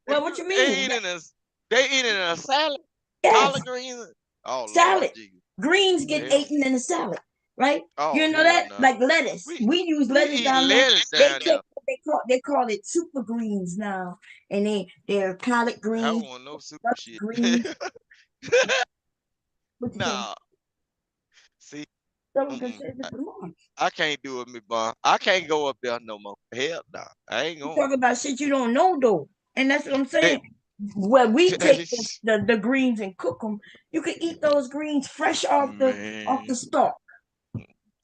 Well, what
you
you
they
mean?
eat it in a salad,
Yes,
collard greens. Oh Lord
salad.
Jesus.
Greens get
Hell.
eaten in a salad, right?
Oh
You know
hell
that?
no.
Like lettuce.
We
We use
we
lettuce
eat
down there.
lettuce
They
down
take
there.
they call it super greens now. And they're collard
I
greens,
want no super
Dutch
shit.
greens. What you say?
Nah. See,
Someone can
mm-mm.
say this tomorrow.
I can't do it, me bum. I can't go up there no more. Hell no. I ain't
You
going.
talk about shit you don't know though. And that's what I'm
That,
saying. Where we take the greens and cook them, you can eat those greens fresh off the
man.
stalk.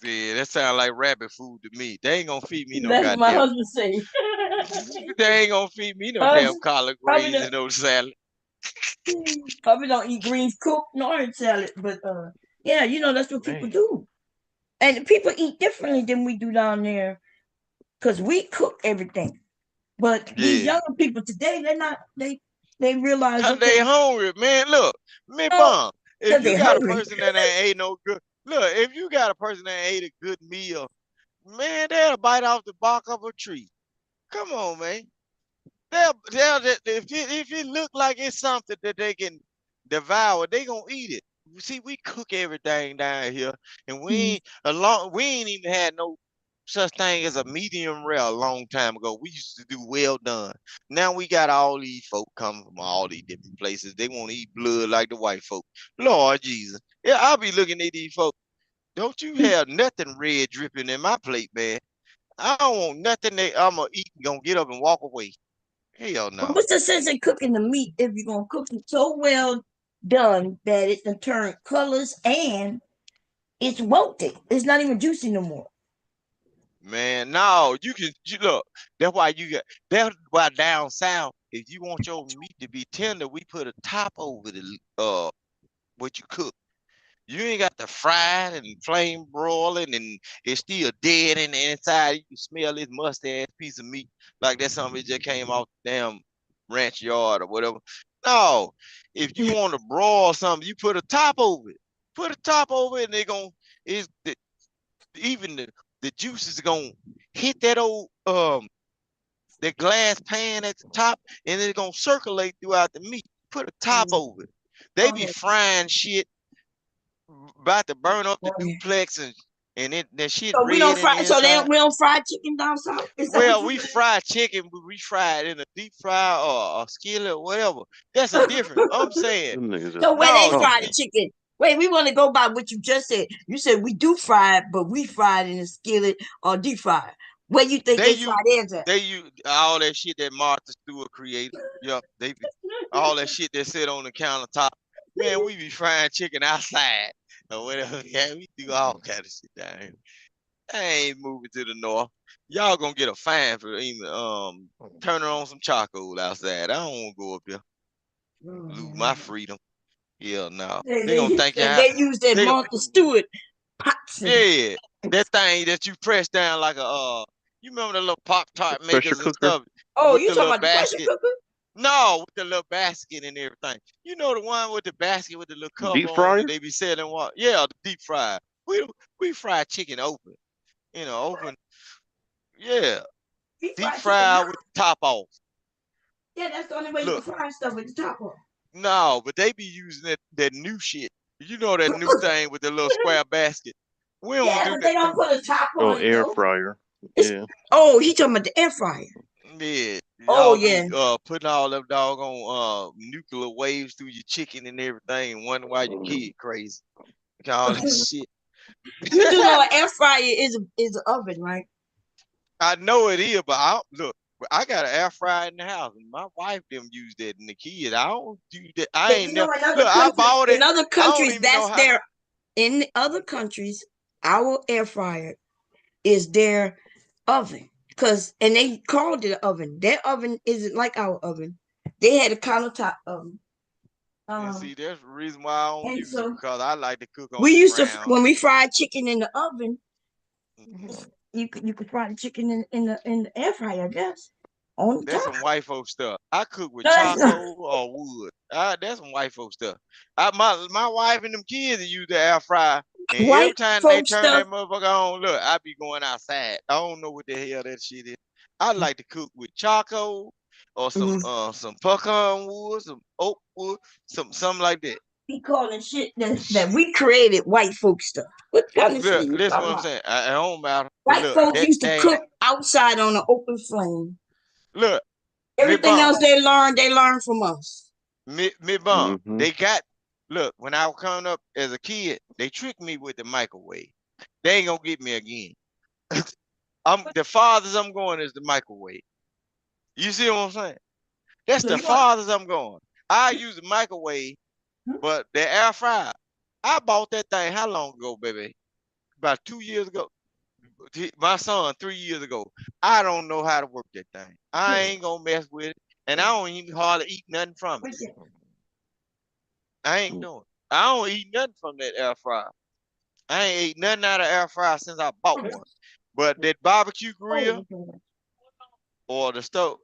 Yeah, that sound like rabbit food to me. They ain't gonna feed me no
That's what my
goddamn.
husband say.
They ain't gonna feed me no damn
Hubs
collard
probably
greens and no salad.
don't eat greens cooked nor in salad, but yeah, that's what people
Man,
do. And people eat differently than we do down there because we cook everything. But these
Yeah.
younger people today, they're not. They realize,
Cause
okay,
they hungry, man. Look, me
no,
bum. If
because
you
they're
got a
hungry.
person that ain't ate no good, look, if you got a person that ate a good meal, man, they'll bite off the bark of a tree. Come on, man. If it look like it's something that they can devour, they gonna eat it. You see, we cook everything down here, and we ain't even had no such thing as a medium rare a long time ago. We used to do well done. Now we got all these folk coming from all these different places. They want to eat blood like the white folk. Lord Jesus. Yeah, I'll be looking at these folks. Don't you have nothing red dripping in my plate, man. I don't want nothing that I'm gonna eat and gonna get up and walk away. Hell
But
no.
what's the sense in cooking the meat if you're gonna cook it so well done that it can turn colors and it's wilted? It's not even juicy no more.
Man, no, look. That's why that's why down south, if you want your meat to be tender, we put a top over the what you cook. You ain't got to fry it and flame broiling and it's still dead in the inside. You can smell this musty ass piece of meat like that's something that just came off the damn ranch yard or whatever. No, if you want to broil something, you put a top over it. Put a top over it, and they're gonna is the, even the juices gonna hit that old that glass pan at the top, and it's gonna circulate throughout the meat. Put a top over it. They be
Oh,
frying shit about to burn up the
boy.
duplex and that shit
So we don't
red in
fry.
the
So
inside.
we don't fry chicken down south. Is that what
Well,
you
we
saying?
fry chicken, but we fry it in a deep fry or a skillet or whatever. That's a difference. I'm saying,
them niggas just
So where they
no,
talk.
fry the chicken? Wait, we want to go by what you just said. You said we do fry it, but we fry it in a skillet or deep fry it. Where you think
they
they fry
use
theirs at?
they use all that shit that Martha Stewart created. Yep, all that shit that sit on the countertop. Man, we be frying chicken outside or whatever. Yeah, we do all kind of shit down here. I ain't moving to the north. Y'all gonna get a fine for even turning on some charcoal outside. I don't want to go up there, lose my freedom. Hell no. They gonna think you
They use that
they gon-
Martha Stewart pots and
yeah, that thing that you press down like you remember the little Pop Tart
Pressure
makers and
cooker.
stuff
oh,
with
you
the
talking
little
about the pressure
basket.
cooker?
No, with the little basket and everything. You know the one with the basket with the little cover
Deep
on that
fryer.
they be selling what? Yeah, the deep fry. We fry chicken open. Open. Yeah,
We
deep
fry chicken
fry
hot.
with the top off.
Yeah, that's the only way you can
Look,
fry stuff with the top on.
no, but they be using that new shit. You know that new thing with the little square basket. We don't
Yeah,
do
but
that.
they don't put a top
Oh,
on it
air
though.
fryer.
It's
Yeah.
he talking about the air fryer.
Yeah,
Oh
y'all
yeah.
be putting all them doggone nuclear waves through your chicken and everything, and wonder why your kid crazy. All that shit.
You do know an air fryer is an oven, right?
I know it is, but look. I got an air fryer in the house, and my wife them use that, and the kids. I don't do that. I
But
ain't never look. I bought
in
it.
other
I don't
countries,
even know
that's
how.
their in other countries, our air fryer is their oven. And they called it an oven. Their oven isn't like our oven. They had a countertop oven.
And see, that's the reason why I don't
And
use it
so
because I like to cook on
we
the
used to
ground.
when we fried chicken in the oven, You could fry the chicken in the air fryer, I guess. On the
That's
top.
some white folk stuff. I cook with
No, that's not.
charcoal or wood. That's some white folk stuff. My wife and them kids use the air fryer, and every
White
time they
folk
turn
stuff.
that motherfucker on, look, I be going outside. I don't know what the hell that shit is. I like to cook with charcoal or
Mhm.
some pecan wood, some oak wood, something like that.
Be calling shit that we created white folk stuff. What kind of shit are
Look,
you
that's what
talking
I'm
about?
saying. It don't matter. But
White
look,
folks
that
used to
thing,
cook outside on an open flame.
look, me
Everything
bomb.
else they learned from us.
Me bomb.
Mm-hmm.
They got look, when I was coming up as a kid, they tricked me with the microwave. They ain't gonna get me again. I'm the farthest I'm going is the microwave. You see what I'm saying? That's
So
the
you want
farthest I'm going. I use the microwave, but the air fryer, I bought that thing how long ago, baby? About 2 years ago. My son 3 years ago. I don't know how to work that thing. I ain't gonna mess with it. And I don't even hardly eat nothing from it. I ain't doing it. I don't eat nothing from that air fryer. I ain't ate nothing out of air fryer since I bought one. But that barbecue grill or the stove,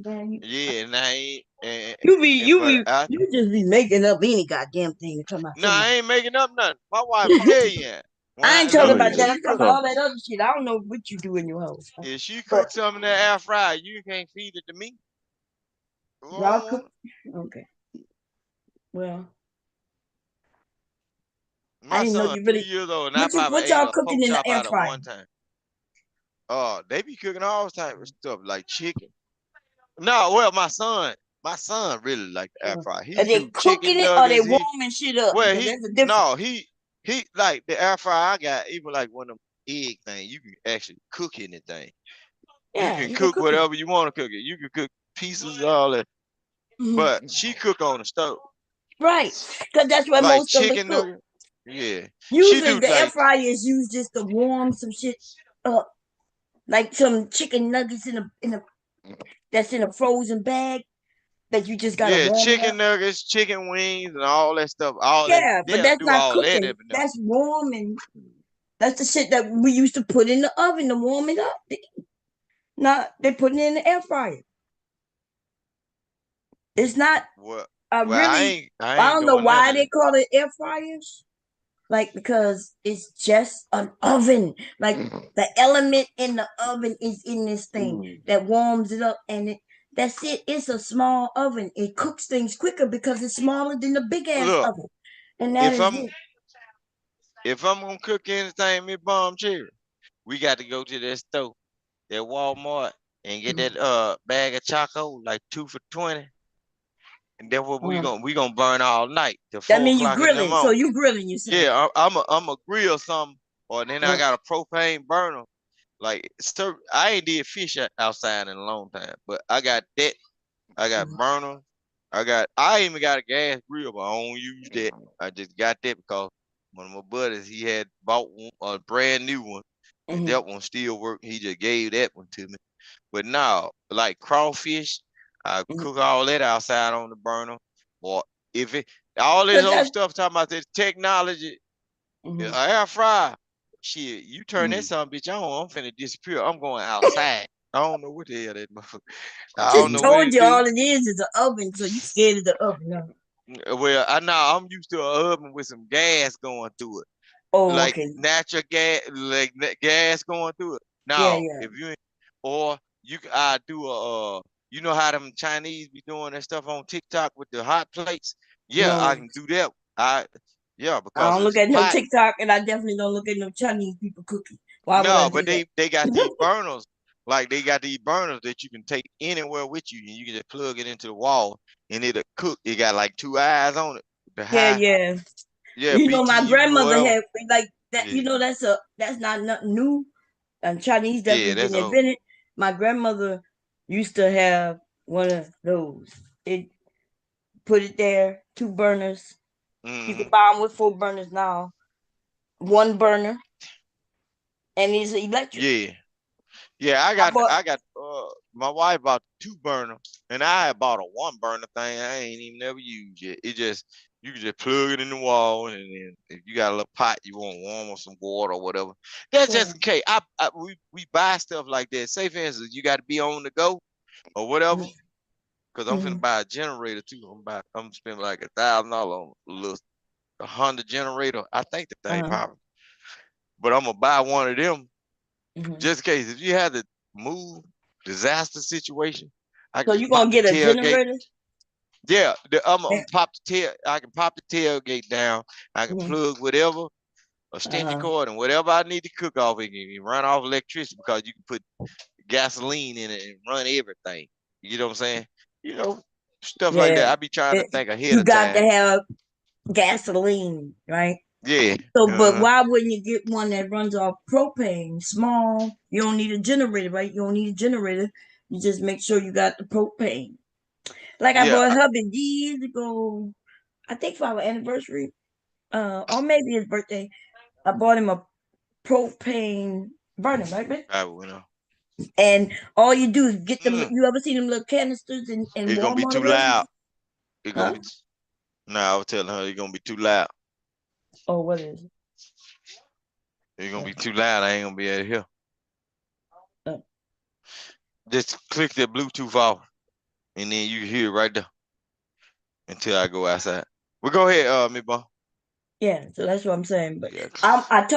Man,
yeah, and I ain't but
you just be making up any goddamn thing to come out
no,
your
I
mouth.
ain't making up nothing. My wife will tell you that. When
I
I
ain't talking
look,
about
Yeah.
that.
she
I'm talking
cook
about
So
all that other shit. I don't know what you do in your house.
if she
But
cook something in that air fryer, you can't feed it to me.
y'all cook.
Oh,
Okay. Well, I
my
didn't know
son
you
3 years old and I probably
what
ate
y'all
a
cooking
pork
in the
chop
air
out of
fryer?
one time. They be cooking all type of stuff like chicken. No, well, my son really like the air fryer.
Are
He
they
do
cooking
chicken
it or they
nuggets.
warming shit up?
Well,
Because
he
there's a difference.
no, he like the air fryer I got, even like one of them egg things. You can actually cook anything. You
Yeah,
can
you can
cook
cook it.
whatever you want to cook it. You can cook pieces, all that.
Mhm.
But she cook on the stove.
Right. Because that's where
Like
most of us
chicken
cook.
nugget. Yeah. She
Usually
do
the air
like
fryer is used just to warm some shit up. Like some chicken nuggets that's in a frozen bag that you just gotta
yeah,
warm it up.
chicken nuggets, chicken wings, and all that stuff. All that
Yeah, but
they'll
that's
do
not
all that
cooking.
every now.
That's warming. That's the shit that we used to put in the oven to warm it up. Not they put it in the air fryer. It's not
Well,
a
well, I
really.
ain't I
I
ain't
don't know
doing none
why
of
they
that.
call it air fryers. Like because it's just an oven. Like the element in the oven is in this thing that warms it up, and that's it. It's a small oven. It cooks things quicker because it's smaller than the big ass
Look,
oven, and that
if
is
I'm
it.
if I'm gonna cook anything, me bomb cherry, we got to go to that store, that Walmart, and get that bag of Choco, like 2 for 20. And that's what we
Uh,
gonna we gonna burn all night till
that
four
means you
o'clock in the
grilling. So
morning.
you grilling yourself.
Yeah, I'm a grill something, or then I
Uh,
got a propane burner. Like I ain't did fish outside in a long time, but I got that. I got burner. I even got a gas grill, but I don't use that. I just got that because one of my buddies he had bought a brand new one, and
mhm,
that one still worked. He just gave that one to me. But now, like crawfish, I
mhm.
cook all that outside on the burner. Or if it all this
But
old
that's
stuff talking about this technology,
mhm.
air fry, shit, you turn that son bitch on, I'm finna disappear. I'm going outside. I don't know what the hell that motherfucker.
I
I don't
just
know what
told
it
you
do.
all it is an oven, so you scared of the oven. Huh?
Well, I know I'm used to a oven with some gas going through it,
Oh,
like
okay.
natural gas, like gas going through it.
Yeah,
Now,
yeah.
if you or I do you know how them Chinese be doing that stuff on TikTok with the hot plates? Yeah, I
No,
can do that. Yeah,
I
because
don't
it's
look
a
at no
pot.
TikTok, and I definitely don't look at no Chinese people cooking. Why would I
No,
do
but
that?
they got these burners. Like they got these burners that you can take anywhere with you, and you can just plug it into the wall, and it'll cook. It got like two eyes on it. The
Yeah,
high,
yeah.
yeah,
You know, my
BTU or
grandmother
whatever.
had like that. You
Yeah,
know, that's not nothing new. And Chinese
yeah,
definitely
that's
didn't
old.
invent it. My grandmother used to have one of those. It put it there, two burners. You can
Hmm.
buy them with four burners now. One burner, and it's electric.
Yeah, yeah.
I bought.
I got. My wife bought two burner, and I had bought a one burner thing. I ain't even never used yet. It just You can just plug it in the wall, and then if you got a little pot you want warm or some water or whatever. That's just in case. We buy stuff like that. Say for instance, you got to be on the go or whatever. Cause I'm finna buy a generator too. I'm spending like $1,000 on a Honda generator. I think the thing popping. But I'm gonna buy one of them just in case. If you had to move disaster situation, I
So
can
you
just
gonna
pop the
get a
tailgate.
generator?
Yeah, I'm
Yeah.
gonna pop the tail. I can pop the tailgate down. I can plug whatever extension cord and whatever I need to cook off. It can run off electricity because you can put gasoline in it and run everything. You know what I'm saying? You know, stuff like
Yeah.
that. I be trying to think ahead
You
of
got to
time.
have gasoline, right?
Yeah.
So, but why wouldn't you get one that runs off propane? Small. You don't need a generator, right? You don't need a generator. You just make sure you got the propane. Like I
Yeah.
bought hubby years ago, I think for our anniversary, or maybe his birthday. I bought him a propane burner, right?
I will know.
And all you do is get them. You ever seen them little canisters in
It's gonna be
Walmart or
too
whatever?
loud. It's gonna
Huh?
be. Nah, I was telling her it's gonna be too loud.
Oh, what is it?
It's gonna be too loud. I ain't gonna be able to hear.
Uh,
Just click the Bluetooth off, and then you hear it right there until I go outside. Well, go ahead, Miss Ball.
yeah, so that's what I'm saying. But
Yeah.
I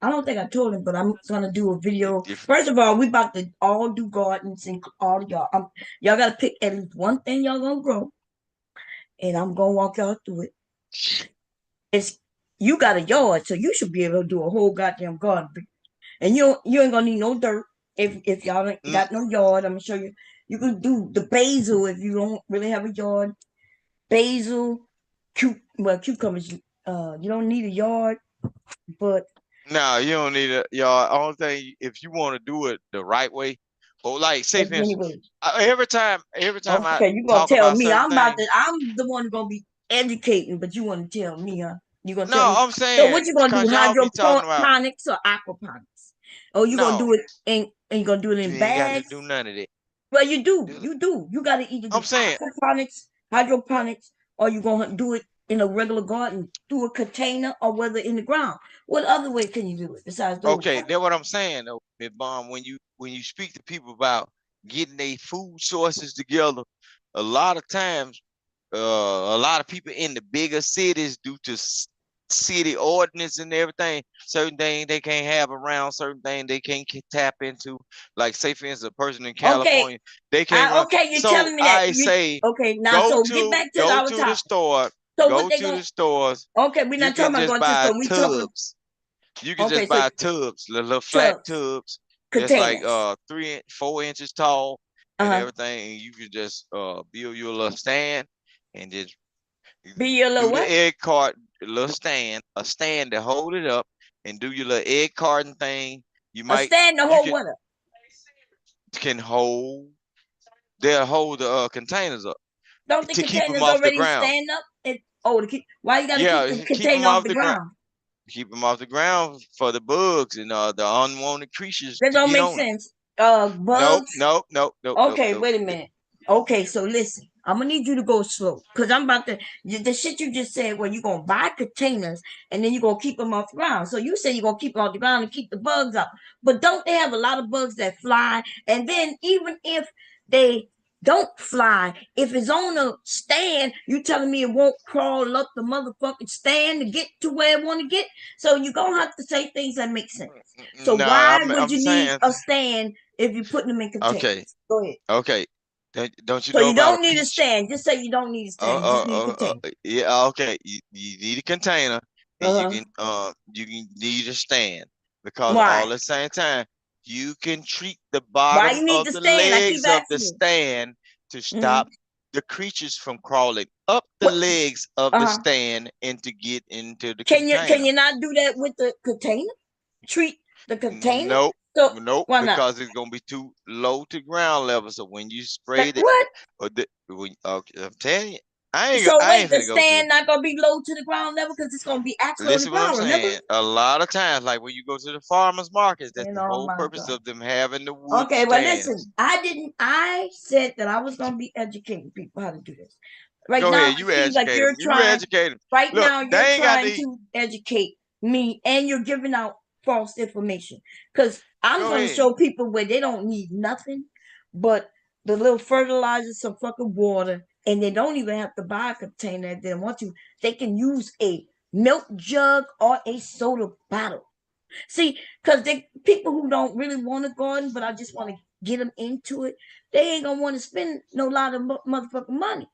don't think I told him, but I'm gonna do a
It's
video.
different.
First of all, we about to all do gardens and all y'all. Y'all gotta pick at least one thing y'all gonna grow, and I'm gonna walk y'all through it. It's you got a yard, so you should be able to do a whole goddamn garden. And you ain't gonna need no dirt if y'all ain't
Mm,
got no yard. I'm gonna show you. You can do the basil if you don't really have a yard. Basil, cucumbers. You don't need a yard, but
No, you don't need it. Y'all, only thing if you want to do it the right way, or like say
there's
for
many
instance,
ways.
every time I
Okay, you gonna
talk
tell
about
me?
certain things.
I'm the one gonna be educating, but you want to tell me, huh? You gonna tell
No,
me?
I'm
So
saying
what you gonna do?
because y'all be talking about
Hydroponics or aquaponics? Or you gonna do
no,
it and you gonna do it
you
in
ain't got to
bags?
do none of that.
Well, you do. You do. You got to either
I'm
do
saying
aquaponics, hydroponics, or you going to do it in a regular garden through a container or whether in the ground. What other way can you do it besides those?
okay. That's what I'm saying though, Miss Bomb. When you speak to people about getting their food sources together, a lot of times a lot of people in the bigger cities due to city ordinance and everything, certain things they can't have around, certain things they can't tap into. Like say for instance, a person in
Okay.
California, they can't run.
Okay, you're
So
telling me that.
I say
Okay, now
go
so get
to
back to
go
our
to the
topic.
store,
So what
go
they
to
going
the stores.
to Okay, we're
You
not talking
can
about
just
going to the
buy
store. We talking
tubs. You can
Okay,
just
so
buy tubs, little flat
tubs,
tubs that's like
containers.
3 4 inches tall and
Uh-huh.
everything. And you can just build your little stand and just
Be your little
do the
what?
egg cart, a little stand, a stand to hold it up, and do your little egg carton thing. You
A
might,
stand to
you
hold what up?
can hold. They'll hold the containers up
Don't the
to keep them
containers
off the
already
ground.
stand up? Why you got to keep
Yeah,
the
keep them
container off
off
the
the ground.
ground?
Keep them off the ground for the bugs and the unwanted creatures
That
to
don't
get
make
on it.
sense.
Nope,
Bugs.
nope, nope, nope, nope,
Okay,
nope.
wait a minute. Okay, so listen, I'm gonna need you to go slow because I'm about to the shit you just said. Well, you're gonna buy containers and then you're gonna keep them off the ground. So you say you're gonna keep them off the ground and keep the bugs out, but don't they have a lot of bugs that fly? And then even if they don't fly, if it's on a stand, you telling me it won't crawl up the motherfucking stand to get to where it want to get? So you're gonna have to say things that make sense. So
No,
why would
I'm
you need
saying
a stand if you're putting them in
okay,
containers? Go ahead.
okay. Don't you
So
know
you
about a
don't need a
peach?
stand. Just say you don't need a stand. You just need a container.
Yeah, okay. You need a container, and
Uh-huh.
you can need a stand because
Why?
all at the same time you can treat the
Why
bottom
you need
of
the
the
stand? I keep
legs of the
asking you.
stand to
Mm-hmm.
stop the creatures from crawling up the
What?
legs of the
Uh-huh.
stand and to get into the
Can
container.
you not do that with the container? Treat the container.
Nope.
So
Nope,
why not?
because it's gonna be too low to ground level. So when you spray the,
What?
okay, I'm telling you,
So
I
wait,
ain't
the
finna go to it.
stand not gonna be low to the ground level because it's gonna be actually on the
Listen what I'm
ground. Remember?
saying. A lot of times, like when you go to the farmers markets, that's
And
the
oh
whole
my
purpose
god.
of them having the wood
Okay, well listen,
stands.
I said that I was gonna be educating people how to do this. Right
Go
now,
ahead.
it
You
seems like
educate them.
you're
You
trying.
educate them.
Right
Look,
now, you're
they ain't got
trying
to.
to educate me, and you're giving out false information. Because I'm
Go
going to
ahead.
show people where they don't need nothing but the little fertilizer, some fucking water, and they don't even have to buy a container if they don't want to. They can use a milk jug or a soda bottle. See, because they people who don't really want a garden, but I just want to get them into it, they ain't gonna want to spend no lot of motherfucking money.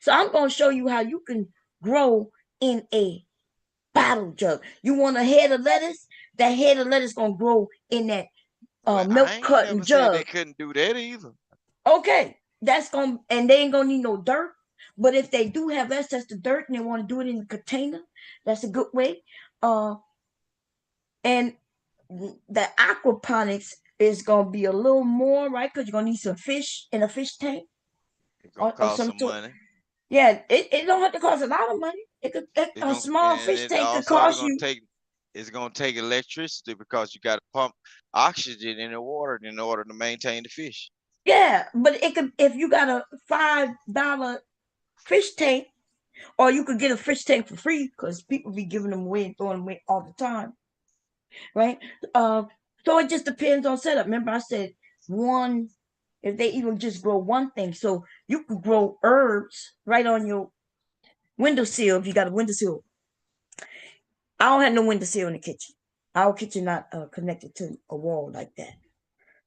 So I'm gonna show you how you can grow in a bottle jug. You want a head of lettuce? That head of lettuce gonna grow in that
Well, I
milk
ain't
carton
never said they
jug.
couldn't do that either.
Okay, that's gonna and they ain't gonna need no dirt. But if they do have access to dirt and they want to do it in a container, that's a good way. Uh, and the aquaponics is gonna be a little more, right? Because you're gonna need some fish in a fish tank
It's gonna
or
cost
some
some
sort.
money.
Yeah, it don't have to cost a lot of money. It could
It's
a
gonna
small
and
fish
it
tank could
also
cost you.
it's gonna take electricity because you got to pump oxygen in the water in order to maintain the fish.
Yeah, but it could if you got a $5 fish tank, or you could get a fish tank for free because people be giving them away and throwing them away all the time, right? Uh, so it just depends on setup. Remember, I said one if they even just grow one thing, so you could grow herbs right on your windowsill if you got a windowsill. I don't have no windowsill in the kitchen. Our kitchen not connected to a wall like that,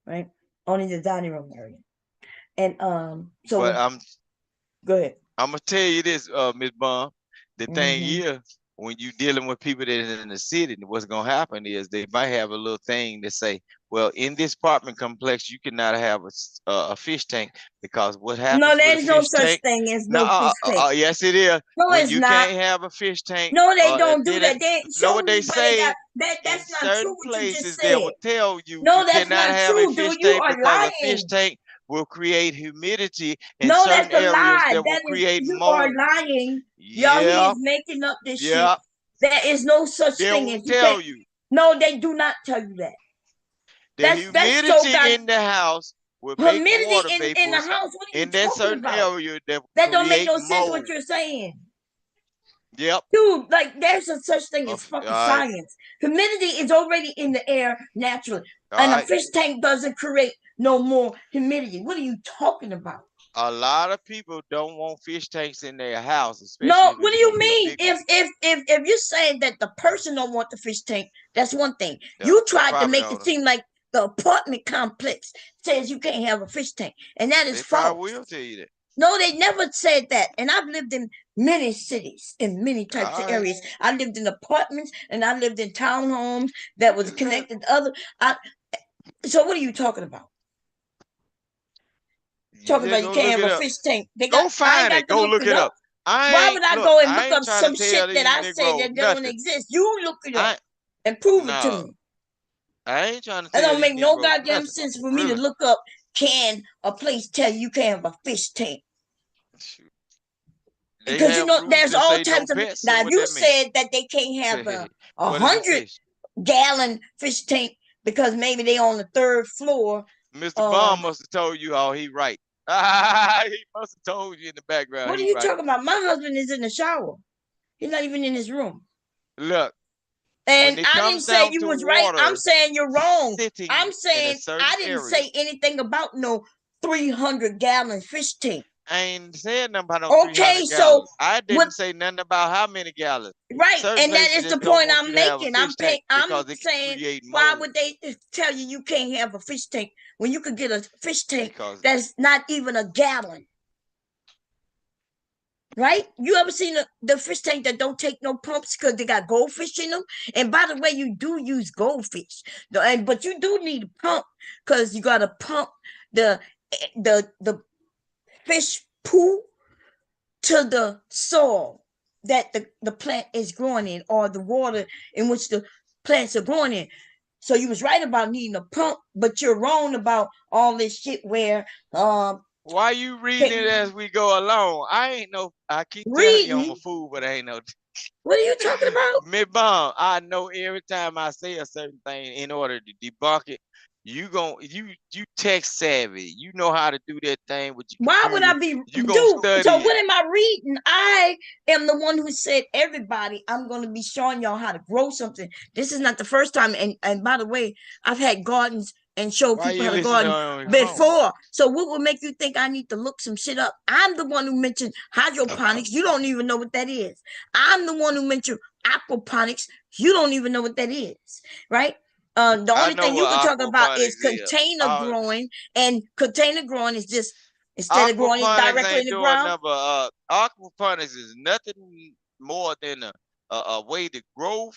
right? Only the dining room area. And
But
so go ahead.
I'm gonna tell you this, Miss Bum. The thing
Mm-hmm.
is, when you dealing with people that is in the city, what's gonna happen is they might have a little thing that say, "Well, in this apartment complex, you cannot have a fish tank because what
No,
happens with a
there's no
fish
such
tank?"
thing as
No,
no fish tank.
yes, it is.
No,
When
it's
you
not.
can't have a fish tank,
No, they don't do
then
that. They
know
show
what they
me where they got
say.
that.
In
That's not true.
certain
What you just
places, they
said.
will tell you you
No, that's
cannot
not
have a
true, dude.
fish
You
tank
are
because a fish
lying.
tank will create humidity in
No,
certain
that's a
areas
lie.
that will
That is
create
you are
mold.
lying. Y'all he
Yeah,
is making up this shit.
yeah.
There is no such
They
thing
will
as you can't.
tell you
No, they do not tell you that.
the
That's so
humidity
god
in the house will make
humidity
water
in the
vapors
house. What are you
in that
talking
certain
about?
area that will
That don't make
create
no sense what
mold.
you're saying.
Yep.
Dude, like there's a such thing as
All
fucking
right.
science. Humidity is already in the air naturally.
All
And a
right.
fish tank doesn't create no more humidity. What are you talking about?
A lot of people don't want fish tanks in their house, especially
No,
if
what
it's
do
gonna
you
be a
mean?
big one.
If you're saying that the person don't want the fish tank, that's one thing. You
The
tried to
property
make it
owner.
seem like the apartment complex says you can't have a fish tank, and that is
They probably
false.
will tell you that.
No, they never said that. And I've lived in many cities, in many types
All
of
right.
areas. I lived in apartments and I lived in townhomes that was
Look,
connected to other. I, so what are you talking about?
you
Talking
just
about you
go
can't
look
have
it
a
up.
fish tank. They got
Go
I ain't
find
got
it.
to
Go
look
look
it
it
up.
up.
Why would I
Look,
go and
I
look
ain't
up
trying to
some shit
tell
that
these
I say
Negroes
that don't
nothing.
exist? You look it up
I
and prove it to
no,
me.
I ain't trying to
It
tell
don't
these
make no
Negroes
goddamn
nothing.
sense for me to
Really.
look up can a place tell you can't have a fish tank.
Shoot. They
Because you
have
know
rules
there's
that
all
say no
types of
pets. So
now if
what
you
that mean?
said that they can't have a
What is a
hundred
fish?
gallon fish tank because maybe they on the third floor.
Mr.
uh
Bond must have told you how he right. He must have told you in the background
what are
he
you
right.
talking about? My husband is in the shower. He's not even in his room.
Look, when
And
it
I didn't
comes
say
down
you
to
was right. I'm
water
saying you're wrong. I'm
sitting in a
saying
certain
I didn't
area,
say anything about no 300-gallon fish tank.
I ain't saying nothing about no
Okay,
300
so
gallons. I
what?
didn't say nothing about how many gallons.
Right,
Certain
and that
places
is the
just don't
point
want you
I'm
to have a
making.
fish tank
I'm
because it can
saying,
create
why
mold.
would they tell you you can't have a fish tank when you could get a fish tank
Because
that's not even a gallon? Right? You ever seen the fish tank that don't take no pumps because they got goldfish in them? And by the way, you do use goldfish, but you do need a pump because you got to pump the the fish poo to the soil that the plant is growing in, or the water in which the plants are growing in. So you was right about needing a pump, but you're wrong about all this shit where
why you reading it as we go along? I keep telling you I'm a
reading.
fool, but I ain't no
What are you talking about?
me bomb. I know every time I say a certain thing in order to debunk it, you tech savvy. You know how to do that thing with your
Why would I
computer.
be
You gonna
dude? So
study
what
it.
am I reading? I am the one who said, everybody, I'm going to be showing y'all how to grow something. This is not the first time. And by the way, I've had gardens and show
Why
people
you
how to
listening
garden
on your phone?
before. So what would make you think I need to look some shit up? I'm the one who mentioned hydroponics. You don't even know what that is. I'm the one who mentioned aquaponics. You don't even know what that is, right? The
I
only
know
thing you can
what
talk about is
aquaponics is.
container growing, and container growing is just instead of growing it
Aquaponics
directly in
ain't
the
doing
ground.
nothing but aquaponics is nothing more than a way to grow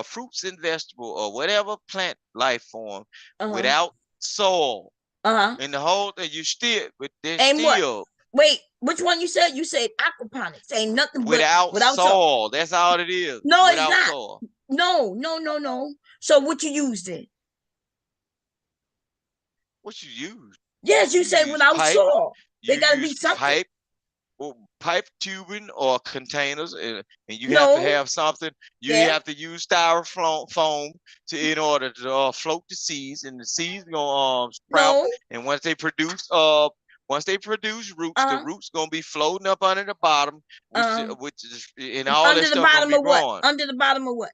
fruits and vegetable or whatever plant life form
Uh-huh.
without soil.
Uh-huh.
And the whole thing you still, but they're
And what?
still
Wait, which one you said? You said aquaponics. Ain't nothing but
without
without soil.
soil. That's all it is.
No, it's
Without
not.
soil.
No, no, no, no. So what you used it?
What you use?
Yes, you
You
said
use
without
pipe.
soil.
You
There gotta be
use
something.
pipe tubing or containers, and you have to
No,
have something. You
yeah.
have to use styrofoam foam in order to float the seeds, and the seeds gonna sprout.
No.
And once they produce roots, the
Uh-huh.
roots gonna be floating up under the bottom,
Uh
and all that
under the
stuff gonna
bottom
be
of what?
growing.
Under the bottom of what?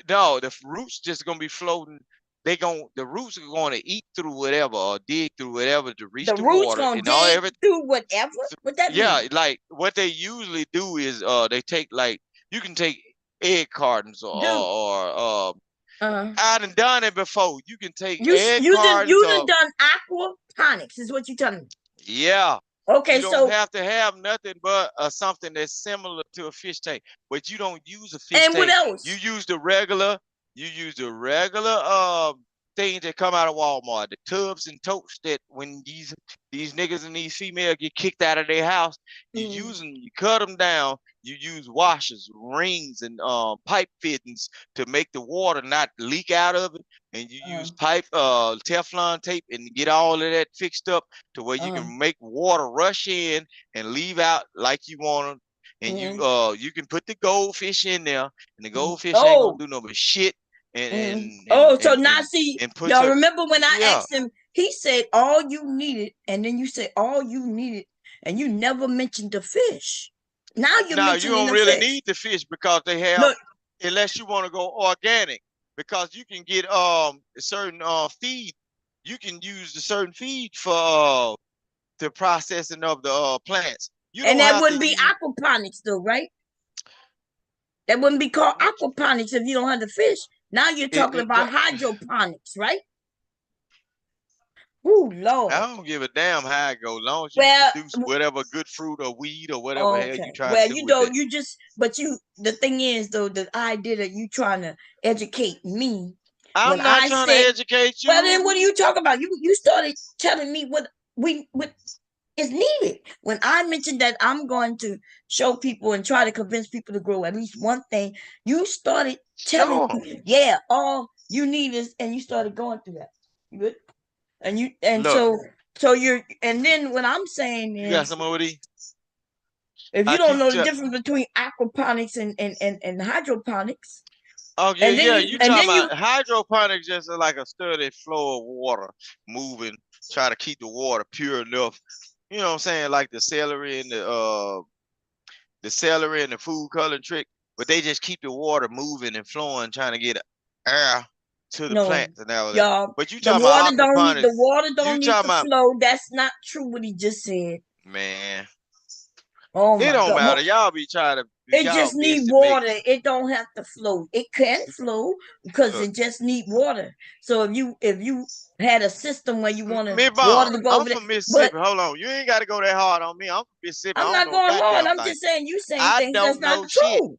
No, the roots just gonna be floating. The roots are going to eat through whatever or dig through whatever to reach
The
the
roots
water
gonna
and all
dig
everything.
through whatever? What that
Yeah,
mean?
like what they usually do is they take like you can take egg cartons
Dude.
or
Uh-huh.
I done it before. You can take
You
egg
you done
cartons
you
or
done aquaponics, is what you telling me.
yeah. You
Okay,
don't
so
have to have nothing but something that's similar to a fish tank, but you don't use a fish
and what
tank. You
else?
use the regular things that come out of Walmart, the tubs and totes that when these niggas and these females get kicked out of their house,
Mm,
you cut them down. You use washers, rings, and pipe fittings to make the water not leak out of it, and you
uh,
use pipe Teflon tape and get all of that fixed up to where you
uh,
can make water rush in and leave out like you want them. And
mm,
you can put the goldfish in there, and the
mm.
goldfish ain't gonna
Oh,
do no but shit and
mm.
and and
Oh, so
and
now
and,
see,
and put
y'all
her.
remember when I
Yeah.
asked him, he said all you needed, and then you said all you needed, and you never mentioned the fish. Now you're
Now you
mentioning
don't
the
really
fish.
need the fish because they have,
Look,
unless you want to go organic, because you can get certain feed. You can use the certain feed for the processing of the plants. You
and
don't
that
have to
wouldn't be
use
aquaponics though, right? That wouldn't be called
what
aquaponics if you don't have the fish. Now you're talking
it,
about hydroponics, right? Oh
I
Lord.
don't give a damn how it goes, long as you
Well,
produce whatever good fruit or weed or whatever hell you
okay.
trying to
Well,
do
you
with
know,
it.
you just, but you, the thing is, though, the idea that you trying to educate me when
I'm not
I
trying to
said,
educate
well, then
you.
what are you talking about? You started telling me what is needed. When I mentioned that I'm going to show people and try to convince people to grow at least one thing, you started telling
Sure.
me, yeah, all you need is, and you started going through that. You good? And
Look,
so you're, and then what I'm saying
you got
is,
some over there?
if you
I
don't
keep
know the
tell.
difference between aquaponics and hydroponics,
Oh yeah,
and then
yeah.
you
You
and
talking
then you
about hydroponics? Just like a steady flow of water moving, try to keep the water pure enough. You know what I'm saying? Like the celery and the food coloring trick, but they just keep the water moving and flowing, trying to get air to the
no,
plants and all that.
y'all,
But you talking about
the
aquaponics?
water
You
don't need
talking
to
about
flow. That's not true what he just said.
man?
Oh
It
my
don't
god.
matter. Y'all be trying to
It
y'all
just need
messy
water.
mix.
It don't have to flow. It can flow because
Look,
it just need water. So if you had a system where you wanted
me
water
bomb.
to go
I'm
over there,
from
but
Mississippi. Hold on, you ain't got to go that hard on me. I'm from Mississippi. I
I'm
don't
not
know a
going hard.
goddamn
I'm
thing.
just saying you saying
I
things that's
don't
not
know shit.
true.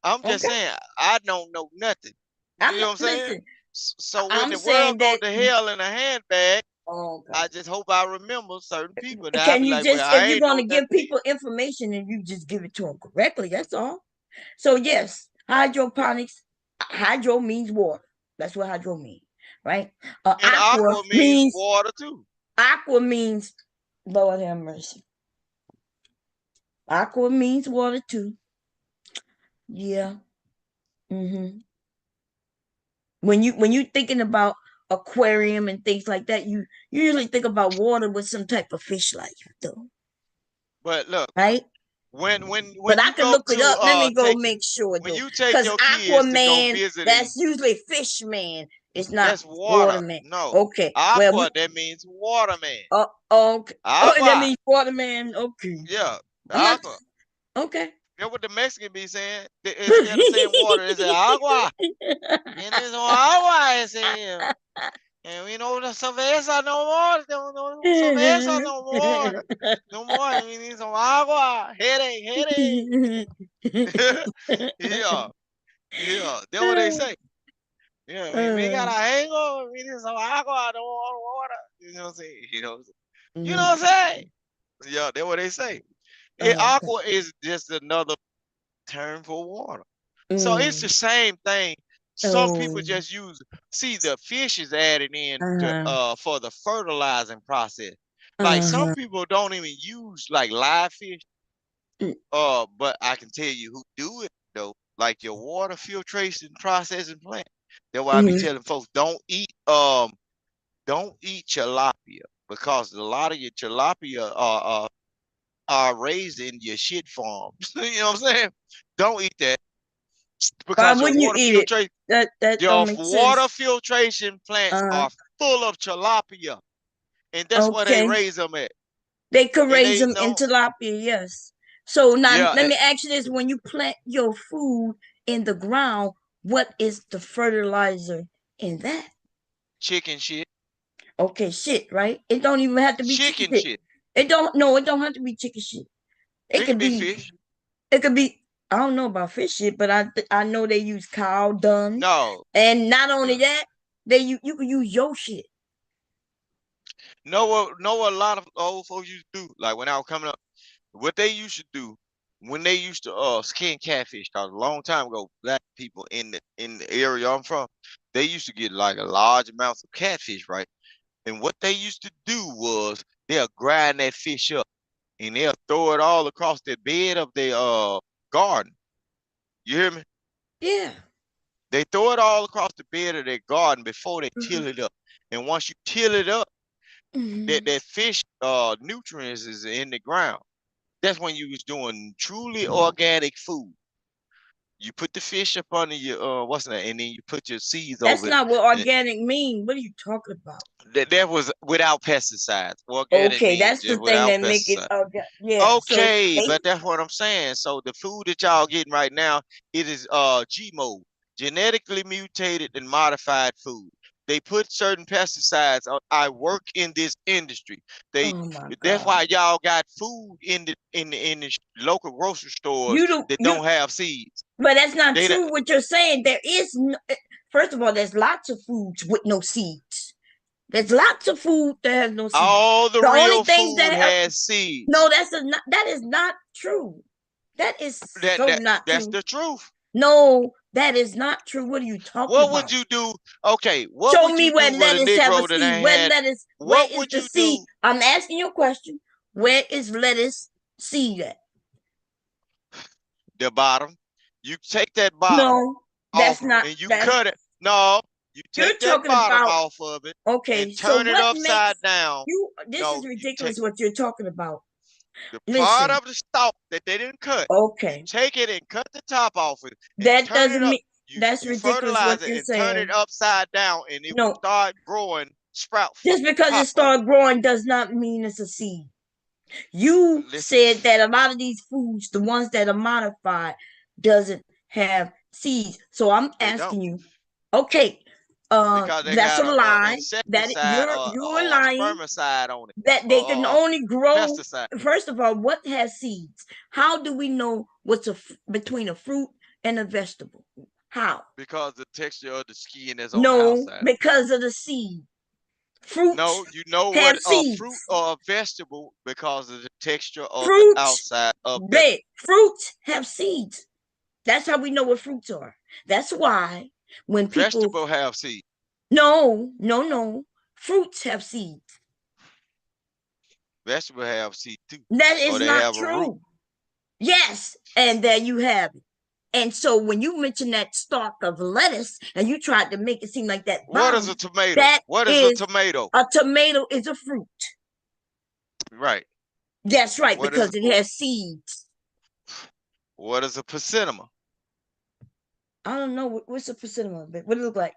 I'm just
Okay.
saying I don't know nothing. You
I'm
know
not
what I'm saying?
listen.
So when
I'm
the world
saying
go
that.
to hell in a handbag,
Oh
I
God.
just hope I remember certain people. Now I
Can
be
you
like, well,
just,
I
if you're
ain't
going
know
to give
nothing
people
either.
information, and you just give it to them correctly, that's all. So yes, hydroponics. Hydro means water. That's what hydro means, right?
And aqua means water too.
Aqua means Lord have mercy. Aqua means water too. Yeah. hmm when you thinking about aquarium and things like that, you usually think about water with some type of fish life, though,
But look,
right?
when
But I
you
can
go
look it
to
up. Let me go
take
make sure
when
though,
you take
because
your kids to go
Aquaman,
visiting,
that's usually fish man. It's not
that's water.
waterman.
No,
Okay. Well,
aqua that means waterman.
okay. Oh, that
Agua,
means waterman. Okay.
yeah,
I'm not.
aqua.
Okay.
That's what the Mexican be saying. Instead of saying water, they say agua. And there's no agua is here. And we know the cerveza no more. No cerveza no more. No more. We need some agua. Headache, headache. Yeah, yeah. That's what they say. Yeah, we got a hangover. We need some agua. I don't want water. You know what I'm saying? You know what I'm saying? Yeah, that's what they say.
Okay.
Aqua is just another term for water. So it's the
Mm.
same thing. Some people
Oh.
just use the fish is added in to
Uh-huh.
for the fertilizing process. Like some
Uh-huh.
people don't even use like live fish.
Mm.
But I can tell you who do it though. Like your water filtration processing plant. That's why I be
Mhm.
telling folks don't eat tilapia because a lot of your tilapia are raised in your shit farms. You know what I'm saying? Don't eat that
Why
because
wouldn't you eat it? That don't
your
make
water
sense.
filtration plants
Uh-huh.
are full of tilapia, and that's where they
Okay.
raise them at.
They could
And
raise
they
them in
don't,
tilapia, yes. So now
yeah,
let me ask you this: when you plant your food in the ground, what is the fertilizer in that?
chicken shit,
Okay, shit, right? It don't even have to be chicken
chicken
shit.
shit.
It don't no, it don't have to be chicken shit. It
It could
could
be
be
fish.
it could be I don't know about fish shit, but I know they use cow dung.
No,
And not only
yeah.
that, you can use your shit.
Know what a lot of old folks used to do. Like when I was coming up, what they used to do when they used to skin catfish, cause a long time ago, black people in the area I'm from, they used to get like a large amounts of catfish, right? And what they used to do was they'll grind that fish up and they'll throw it all across the bed of their garden. You hear me?
Yeah.
They throw it all across the bed of their garden before they
Mhm.
till it up. And once you till it up, that
Mhm.
that fish nutrients is in the ground. That's when you was doing truly organic food. You put the fish up under your what's that, and then you put your seeds
That's
over it.
not what
And
organic mean. What are you talking about?
that was without pesticides. Organic
Okay,
means
that's the
just
thing
without
that make it
pesticides.
yeah. So
Okay,
they
but that's what I'm saying. So the food that y'all getting right now, it is GMO, genetically mutated and modified food. They put certain pesticides on. I work in this industry. They
oh my
That's
god.
why y'all got food in the local grocery stores
You do
that
you
don't have seeds.
but that's not
They
true what you're saying. There is no, first of all, there's lots of foods with no seeds. There's lots of food that has no seeds.
all the
The only
real
things
food
that have
has seeds.
no, that is not true. That is
That
so
that
not
that's
true.
the truth.
No, that is not true. What are you talking
What would
about?
you do? Okay, what
Show
would
me
you
where
do with a
lettuce have a
Negro that
seed.
ain't
Where
had?
lettuce? Where
What
is
would
the
you
seed?
do?
I'm asking you a question. Where is lettuce seed at?
The bottom. You take that bottom
No, that's
off
not
and you
that.
cut it. No, you
You're
take that
talking
bottom
about
off of it and
okay. So
turn it
what
upside
makes
down.
you? This is
No, you take
ridiculous. What you're talking about.
the part
Listen.
of the stalk that they didn't cut. You
Okay,
take it and cut the top off it and
that
turn it
doesn't
up.
mean
You
that's
you
ridiculous. What
fertilize it
you're
and turn it
saying.
upside down and it will
No,
start growing sprout from
just
the
because it
top of it.
started growing does not mean it's a seed. You
Listen,
said that a lot of these foods, the ones that are modified, doesn't have seeds. So I'm
they don't
asking you, okay,
because they
that's a
got a
lie. That
insecticide
you're
or a
lying.
spermicide on it
That they can
or
only grow.
pesticide
First of all, what has seeds? How do we know what's between a fruit and a vegetable? How?
because the texture of the skin is on the
No,
outside.
because of the seed. Fruits
No, you know
have
what a fruit
seeds.
or a vegetable because of the texture of the
Fruits,
outside of the
red. Fruits have seeds. That's how we know what fruits are. That's why when people
vegetable have seed.
no, fruits have seeds.
Vegetable have seed too,
That
or
is
they
not
have a root.
true. Yes, and there you have it. And so when you mention that stalk of lettuce and you tried to make it seem like that
What is
bomb,
a tomato?
that
What is a tomato?
a tomato is a fruit.
Right.
That's right,
What
because
is
it has seeds.
what is a persimmon?
I don't know what's the percent of it. What it look like?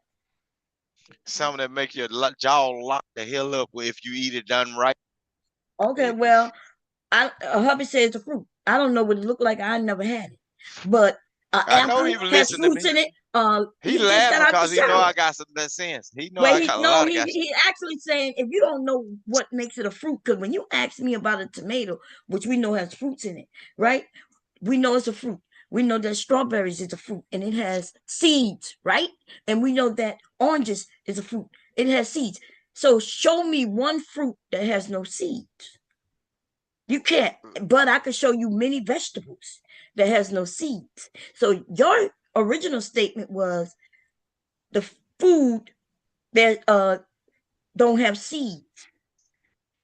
Something that make your jaw lock the hell up if you eat it done right.
Okay, well, hubby says it's a fruit. I don't know what it look like. I never had it, but
I know
apple
he was
has
listening to
fruits
me.
in it.
He
He just got
laughing
out the
because he know I
shower.
got some that sense. He know
Well,
I got a lot of gas.
he actually saying if you don't know what makes it a fruit, because when you ask me about a tomato, which we know has fruits in it, right? We know it's a fruit. We know that strawberries is a fruit and it has seeds, right? And we know that oranges is a fruit. It has seeds. So show me one fruit that has no seeds. You can't, but I can show you many vegetables that has no seeds. So your original statement was the food that don't have seeds.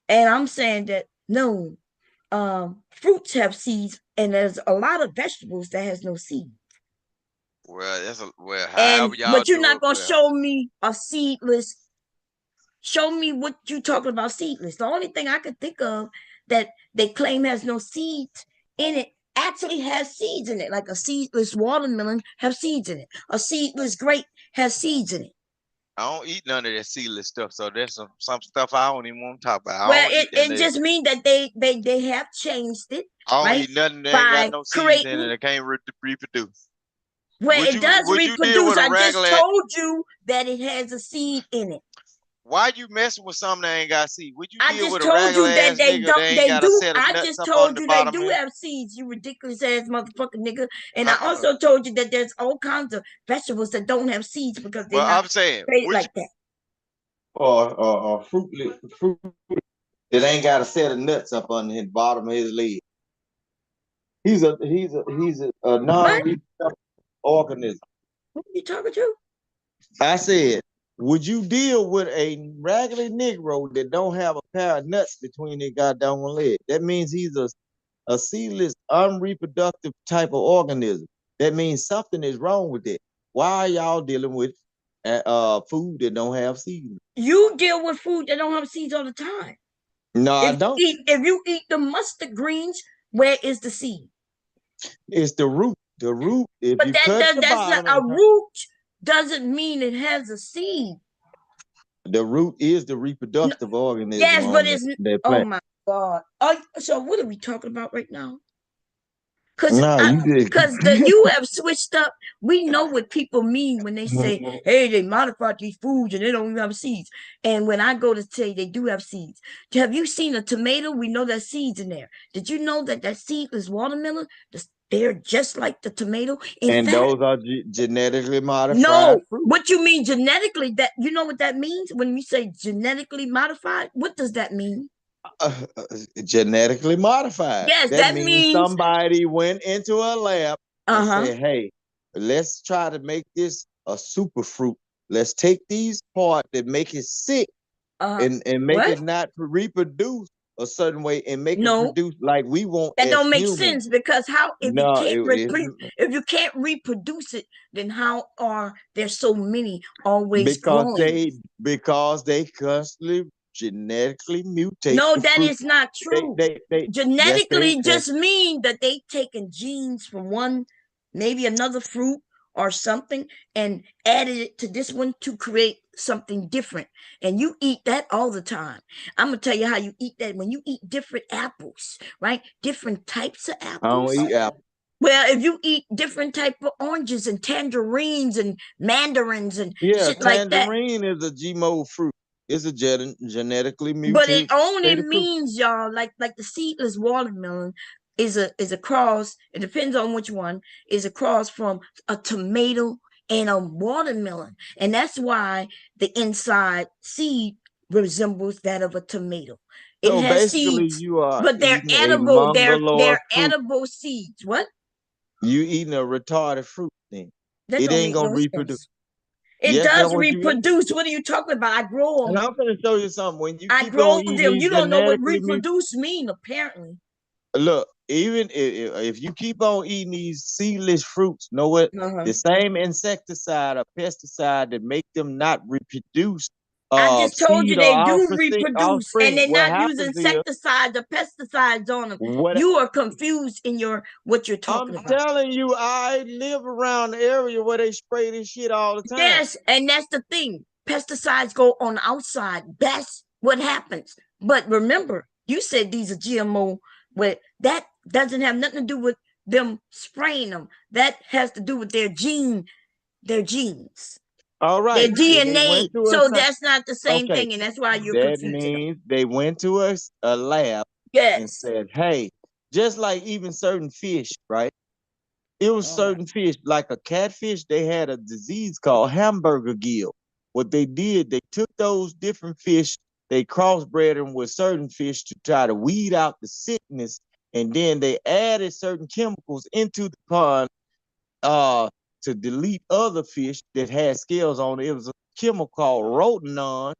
And I'm saying that no, fruits have seeds, and there's a lot of vegetables that has no seeds.
Well,
And
however y'all
but you're
do
not
it.
gonna
Well,
show me a seedless. Show me what you talking about seedless. The only thing I could think of that they claim has no seeds in it actually has seeds in it. Like a seedless watermelon have seeds in it. A seedless grape has seeds in it.
I don't eat none of that seedless stuff. So there's some stuff I don't even want to talk about. I
Well,
don't eat none
it
of that.
just means that they have changed it,
I don't
right?
eat nothing that ain't got
By
no seeds in it
creating.
that can't reproduce.
Well, it does
Would you deal
reproduce.
with a
I just
regular?
told you that it has a seed in it.
Why you messing with something that ain't got seed? Would you
I
deal
just
with a
told
regular
you that
ass
they
nigga that
don't.
ain't
They
got a
do.
set of
I
nuts
just
up on
told
the
you they
bottom
do
here?
have seeds. You ridiculous ass motherfucking nigga. And I
Uh-uh.
also told you that there's all kinds of vegetables that don't have seeds because they're
But
not
I'm saying,
created
would you?
like that.
Or fruit that ain't got a set of nuts up on the bottom of his leg. He's a
What?
non-reproductive organism.
Who are you talking to?
I said, would you deal with a regular Negro that don't have a pair of nuts between their goddamn legs? That means he's a seedless, unreproductive type of organism. That means something is wrong with it. Why are y'all dealing with food that don't have seeds?
You deal with food that don't have seeds all the time.
No, I don't.
If you eat the mustard greens, where is the seed?
It's the root. The root, if
But
you cut the
that's not
bottom
a
and
root. Doesn't mean it has a seed.
the root is the
No,
reproductive organism
yes, but
on
it's
that
oh
plant.
my god. So what are we talking about right now? Cause
No, you
cause you have switched up. We know what people mean when they say,
did.
"Hey, they modified these foods and they don't even have seeds." And when I go to say they do have seeds, have you seen a tomato? We know there's seeds in there. Did you know that seedless watermelon? They're just like the tomato. In
And
fact,
those are genetically modified
no.
fruit.
What you mean genetically? That you know what that means when you say genetically modified? What does that mean?
Genetically modified.
Yes,
That
that
means
means
somebody went into a lab and
uh-huh.
said, hey, let's try to make this a super fruit. Let's take these parts that make it sick and make
What?
it not reproduce a certain way and make it
No,
produce like we want
that
as
don't make
humans.
sense because how
No,
if you can't reproduce it, then how are there so many always
because
growing?
they constantly genetically mutate
No,
the
that
fruit.
is not true.
Yes,
Genetically just mean that they taken genes from one, maybe another fruit or something, and added it to this one to create something different. And you eat that all the time. I'm gonna tell you how you eat that when you eat different apples, right? Different types of
I don't
apples.
eat apples.
Well, if you eat different type of oranges and tangerines and mandarins and
Yeah,
shit like that,
tangerine is a GMO fruit. It's a genetically
but it
mutated
only
fruit.
means y'all like the seedless watermelon is a cross. It depends on which one is a cross from a tomato and a watermelon, and that's why the inside seed resembles that of a tomato. It
So
has
basically,
seeds,
you are
but they're
eating a
edible.
mongoloid
They're
fruit.
edible seeds. What?
You eating a retarded fruit thing.
That
It
don't
ain't
make
gonna
no
reproduce.
sense. It
Yes, that's
does
what you eat.
reproduce. What are you talking about? I grow
And
them.
I'm gonna show you something. When you
I
keep on
grow
eating
them.
these
You don't know what
genetically
reproduce mean, apparently.
look, even if you keep on eating these seedless fruits, know what?
Uh-huh.
The same insecticide or pesticide that make them not reproduce
I just told you
seed or
they do reproduce, and
offspring.
they're
What
not using
happens is
insecticides or pesticides on them.
what
You are confused in what you're talking
I'm
about.
telling you, I live around the area where they spray this shit all the time.
Yes, and that's the thing. Pesticides go on the outside. That's what happens. But remember, you said these are GMO, but that doesn't have nothing to do with them spraying them. That has to do with their genes,
All
their
right. They
DNA.
went to
So
a
that's not the same
okay.
thing, and that's why you're
That
confusing them.
means they went to a lab and
Yes.
said, hey, just like even certain fish, right? It was
All right.
certain fish, like a catfish, they had a disease called hamburger gill. What they did, they took those different fish, they crossbred them with certain fish to try to weed out the sickness, and then they added certain chemicals into the pond uh to delete other fish that had scales on it. It was a chemical called rotenone,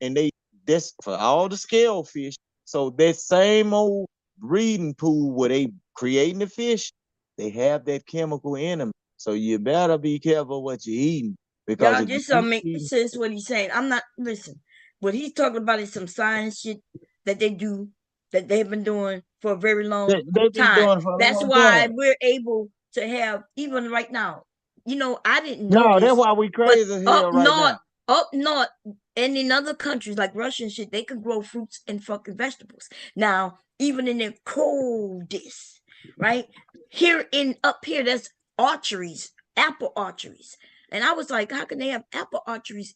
and that's for all the scale fish. So that same old breeding pool where they creating the fish, they have that chemical in them. So you better be careful what you're eating because
Y'all
if you
just don't
keep
make
eating,
sense what he's saying. I'm not listen. What he's talking about is some science shit that they do that they've been doing for a very long
they've been
time.
doing for a
That's
long
why
time.
we're able to have even right now. I didn't know
No, that's
this,
why we
but
crazy as hell right now.
up north, and in other countries like Russia and shit, they can grow fruits and fucking vegetables. Now, even in their coldest, right? Up here, there's archeries, apple archeries. And I was like, how can they have apple archeries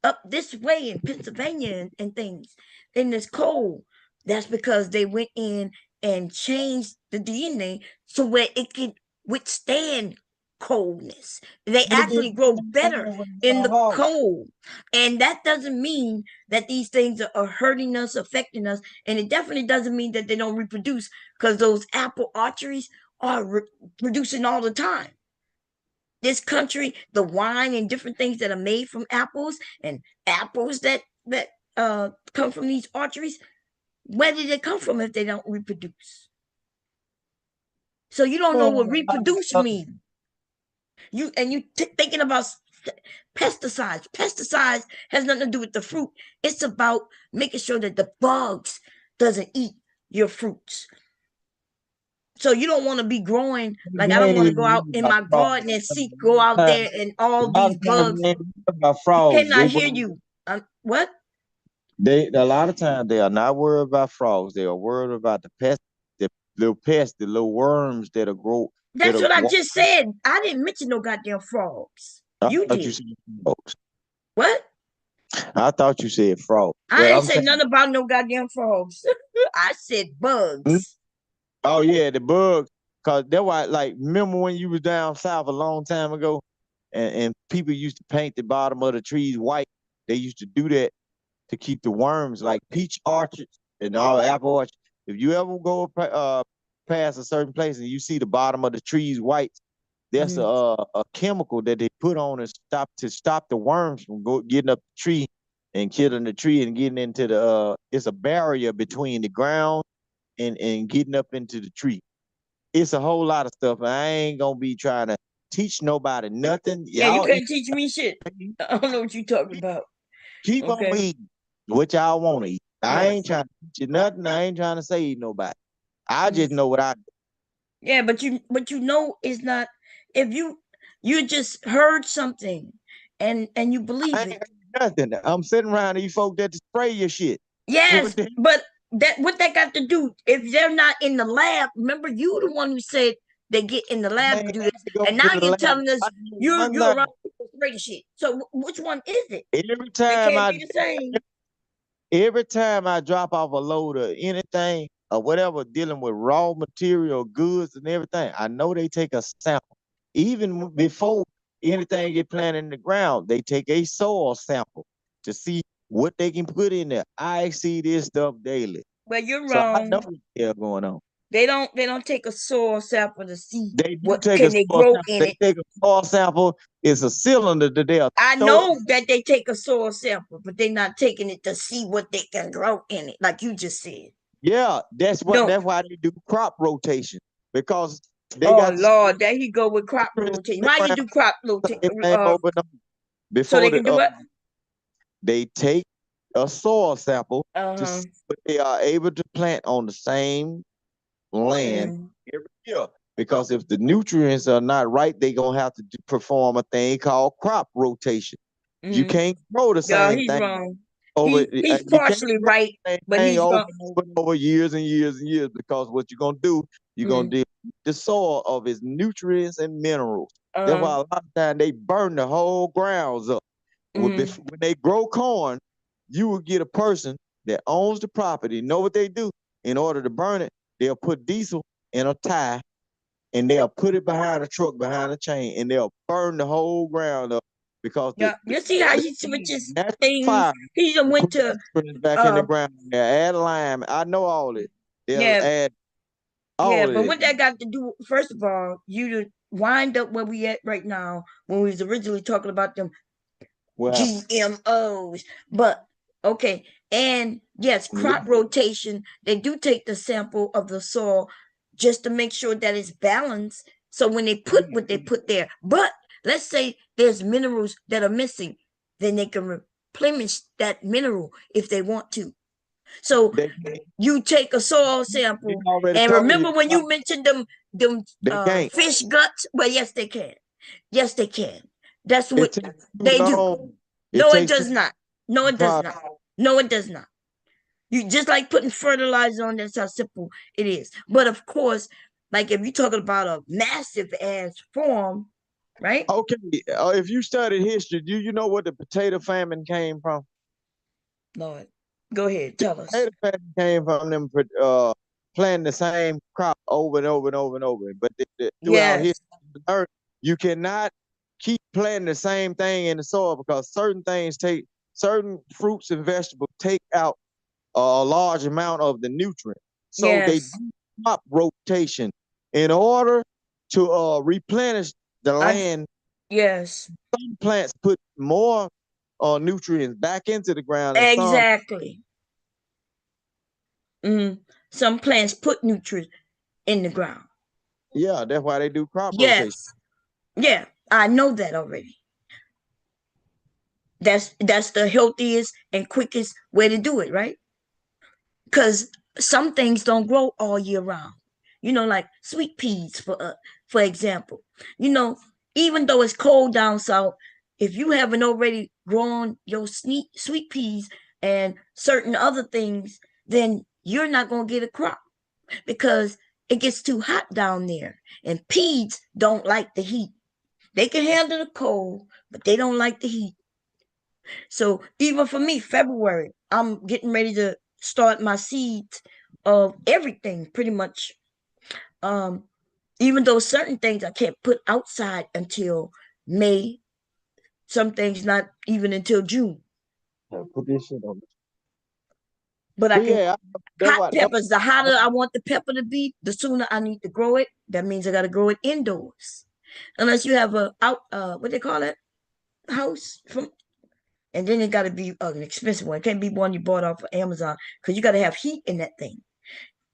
up this way in Pennsylvania and things in this cold? That's because they went in and changed the DNA so where it could withstand coldness. They
They did
actually grow
the same
better
thing when they
in
saw
the
hogs.
cold. And that doesn't mean that these things are hurting us, affecting us. And it definitely doesn't mean that they don't reproduce because those apple archeries are producing all the time. This country, the wine and different things that are made from apples and apples that come from these archeries, where did they come from if they don't reproduce? So you don't know
Man,
what reproduce means. You thinking about pesticides. Pesticides has nothing to do with the fruit. It's about making sure that the bugs doesn't eat your fruits. So you don't want to be growing like I
they
don't
ain't
want to go
even
out
worried
in
about
my
frogs.
garden and
A
go
lot
out
of times,
there and
a
all
lot
these
of times
bugs.
they ain't worried about
I
frogs.
cannot hear you. What?
They a lot of times they are not worried about frogs. They are worried about the little worms
That's
that'll
what I
walk.
just said. I didn't mention no goddamn frogs.
I
You
thought you
did.
said frogs.
What?
I thought you said frogs.
I
But
ain't
I'm
said
saying,
nothing about no goddamn frogs. I said
hmm?
bugs.
Oh yeah, the bugs. Cause that's why, like, remember when you was down south a long time ago, and people used to paint the bottom of the trees white. They used to do that to keep the worms, like peach orchards and all apple orchards. If you ever go past a certain place and you see the bottom of the trees white, that's
Mhm.
a chemical that they put on and stop the worms from getting up the tree and killing the tree and getting into the. It's a barrier between the ground and getting up into the tree. It's a whole lot of stuff. I ain't gonna be trying to teach nobody nothing.
Yeah, you
Y'all eat,
can't teach me shit. I don't know what you talking about.
keep on
Okay.
eating what y'all want to eat. I ain't
Yes.
trying to teach you nothing. I ain't trying to save nobody. I just
Yes.
know what I do.
Yeah, but you know it's not if you just heard something and you
I
believe
ain't
it.
heard nothing. I'm sitting around these folks that spray your shit. What
Yes,
the
but that got to do if they're not in the lab. Remember, you the one who said they get in the
I
lab to
ain't
do
had
this,
to go
and
to
now
the
you're
lab.
telling us
I know
you're
one
around
thing.
with this shit. So which one is it?
Every
They
time
can't
I
be the same.
every time I drop off a load of anything or whatever dealing with raw material, goods and everything, I know they take a sample. Even before anything get planted in the ground, they take a soil sample to see what they can put in there. I see this stuff daily.
Well, you're
So I know
wrong.
what the hell going on.
They don't take a soil sample to see
They do
what
take a
can they
soil
grow
sample.
in
They
it.
take a soil sample. It's a cylinder that they'll
I
throw.
know that they take a soil sample, but they're not taking it to see what they can grow in it, like you just said.
Yeah, that's
No.
why they do crop rotation, because they
Oh
got the
Lord, there he go with crop rotation. Why you do crop rotation?
same thing over them
So
before
they can do what?
they take a soil sample to
Uh-huh.
see what they are able to plant on the same land
Mm,
every year. Because if the nutrients are not right, they're gonna have to perform a thing called crop rotation. You
mm.
can't grow the
Yeah,
same
he's
thing
wrong.
over.
He's
You can't
partially
grow
right,
the same
but
thing
he's
over
wrong.
and over and over years and years and years. Because what you're gonna do, you're gonna
Mm,
deplete the soil of its nutrients and minerals. That's
uh,
why a lot of times they burn the whole grounds up. When
mm,
they grow corn, you will get a person that owns the property, know what they do. In order to burn it, they'll put diesel in a tie and they'll put it behind a truck, behind a chain, and they'll burn the whole ground up because
yeah. You see how he switches
natural
things?
fire
He even
will
went
put
to
nutrients back in the
uh
ground. They'll add lime. I know all this. They'll
yeah,
add
yeah,
all of
but
it.
what that got to do, first of all, you to wind up where we at right now when we was originally talking about them
Well,
GMOs. But okay, and yes, crop rotation, they do take the sample of the soil just to make sure that it's balanced. So when they put what they put there, but let's say there's minerals that are missing, then they can replenish that mineral if they want to. So
they
you take a soil
they
sample,
already
and
told you
remember when you mentioned them
they can't.
fish guts? Well, yes, they can. Yes, they can. That's
It
what
takes too
they do.
long. It
No, it
takes too
does not. No,
long
it does
process.
not. No, it does not. You just like putting fertilizer on, that's how simple it is. But of course, like if you're talking about a massive ass farm, right?
Okay, if you studied history, do you know what the potato famine came from?
Lord, go ahead, tell us.
Potato famine came from them planting the same crop over and over and over and over. But throughout
Yes,
history, you cannot keep planting the same thing in the soil because certain fruits and vegetables take out a large amount of the nutrient. So they
yes.
do crop rotation in order to replenish the
I
land.
yes.
Some plants put more nutrients back into the ground, and some,
Exactly. Mm. Some plants put nutrients in the ground.
yeah, that's why they do crop rotation.
Yes. Yeah, I know that already. That's the healthiest and quickest way to do it, right? Because some things don't grow all year round. Like sweet peas for example. You know, even though it's cold down south, if you haven't already grown your sweet peas and certain other things, then you're not gonna get a crop because it gets too hot down there. And peas don't like the heat. They can handle the cold, but they don't like the heat. So even for me, February, I'm getting ready to start my seeds of everything pretty much. Um, even though certain things I can't put outside until May, some things not even until June.
Put this shit on.
But I
But
can
yeah, that's
hot
why.
peppers, the hotter I want the pepper to be, the sooner I need to grow it. That means I gotta grow it indoors. Unless you have a out what they call it? House from and then it gotta be an expensive one. It can't be one you bought off of Amazon because you gotta have heat in that thing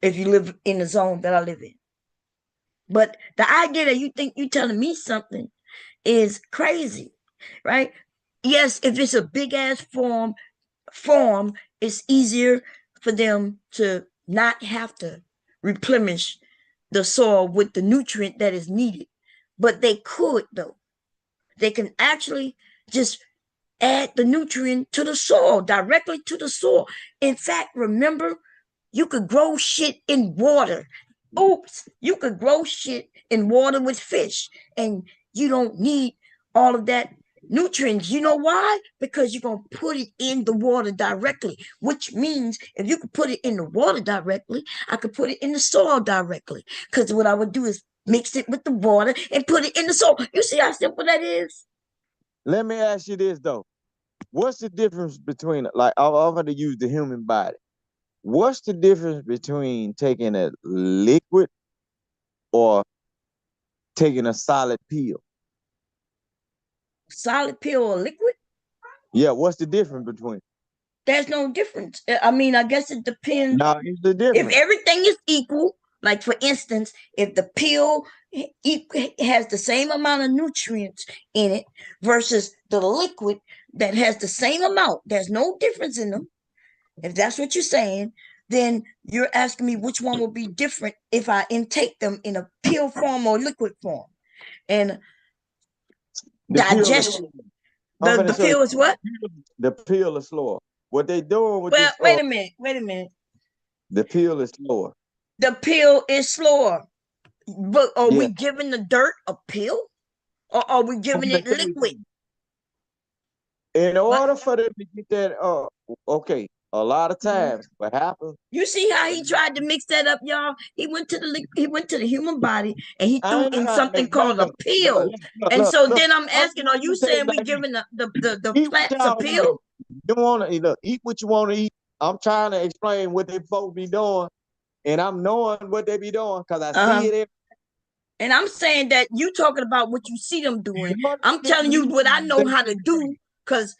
if you live in the zone that I live in. But the idea that you think you telling me something is crazy, right? Yes, if it's a big ass farm, it's easier for them to not have to replenish the soil with the nutrient that is needed. But they could though. They can actually just add the nutrient to the soil, directly to the soil. In fact, remember, you could grow shit in water. Oops, you could grow shit in water with fish, and you don't need all of that nutrients. You know why? Because you're going to put it in the water directly, which means if you could put it in the water directly, I could put it in the soil directly. Because what I would do is mix it with the water and put it in the soil. You see how simple that is?
Let me ask you this though. What's the difference between, like, I'm going to use the human body. What's the difference between taking a liquid or taking a solid pill?
Solid pill or liquid?
Yeah, what's the difference between?
There's no difference. I mean, I guess it depends.
Now, it's the
If
difference.
everything is equal, like for instance, if the pill has the same amount of nutrients in it versus the liquid that has the same amount, there's no difference in them. If that's what you're saying, then you're asking me which one will be different if I intake them in a pill form or liquid form. And
The pill is
digestion,
slower. I'm
the
finna show you.
pill is what?
The pill is slower. What they doing with
Well,
this?
wait a minute.
The pill is slower.
The pill is slower. But are
Yeah.
we giving the dirt a pill? Or are we
I'm
giving
gonna
it
tell you
liquid?
something. In
What?
order for them to get that, okay, a lot of times what happens,
You see how he tried to mix that up, y'all? He went to the human body and he
I
threw
ain't
in
trying to
something
make no,
called a pill. And
look,
so
look.
then I'm asking, are
I'm
you
gonna tell you
saying we
like this.
giving the
Eat what
plants a
y'all want to
pill?
eat. You want to look, eat what you want to eat. I'm trying to explain what they folks be doing, and I'm knowing what they be doing because I see
Uh-huh.
it.
And I'm saying that you talking about what you see them doing.
In order
I'm
for them
telling
to
you
eat,
what I know
they
how to
take
do, because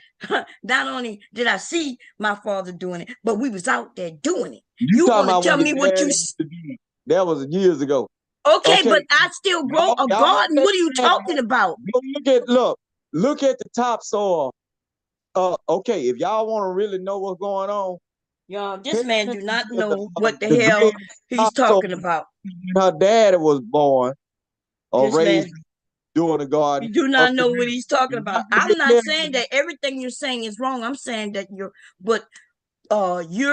not only did I see my father doing it, but we was out there doing it.
You
You
talking
want to
about
tell
what
me
your
what
dad
you
used to do? That was years ago.
okay,
Okay,
but I still grow a
y'all
garden. What are you
understand?
talking about?
Go look at the topsoil. Okay, if y'all want to really know what's going on,
Y'all,
pay
this man do
attention
not
to
know what the
the
hell
grade of
he's
topsoil
talking about.
when her daddy was born or
This man
raised doing the garden.
you do not know what he's talking
Y'all
about.
get
I'm
their
not
daddy.
saying that everything you're saying is wrong. I'm saying that you're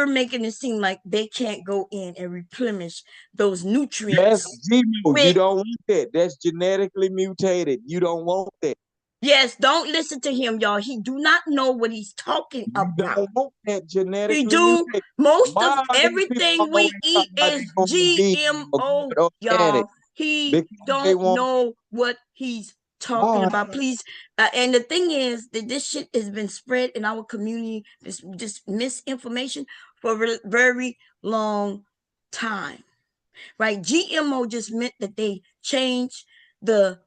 making it seem like they can't go in and replenish those
That's
nutrients
zero. You
with
don't want that. That's genetically mutated. You don't want that.
yes, don't listen to him, y'all. He do not know what he's talking
You
about.
don't want that
He
genetically
do.
mutated.
Most
Why
of
are these people
everything
always
we eat
talking about they
is
going vegan or
GMO,
going organic?
y'all. He
Because they
don't
want.
know what he's talking
All right.
about. Please. And the thing is that this shit has been spread in our community, this misinformation for a very long time, right? GMO just meant that they changed the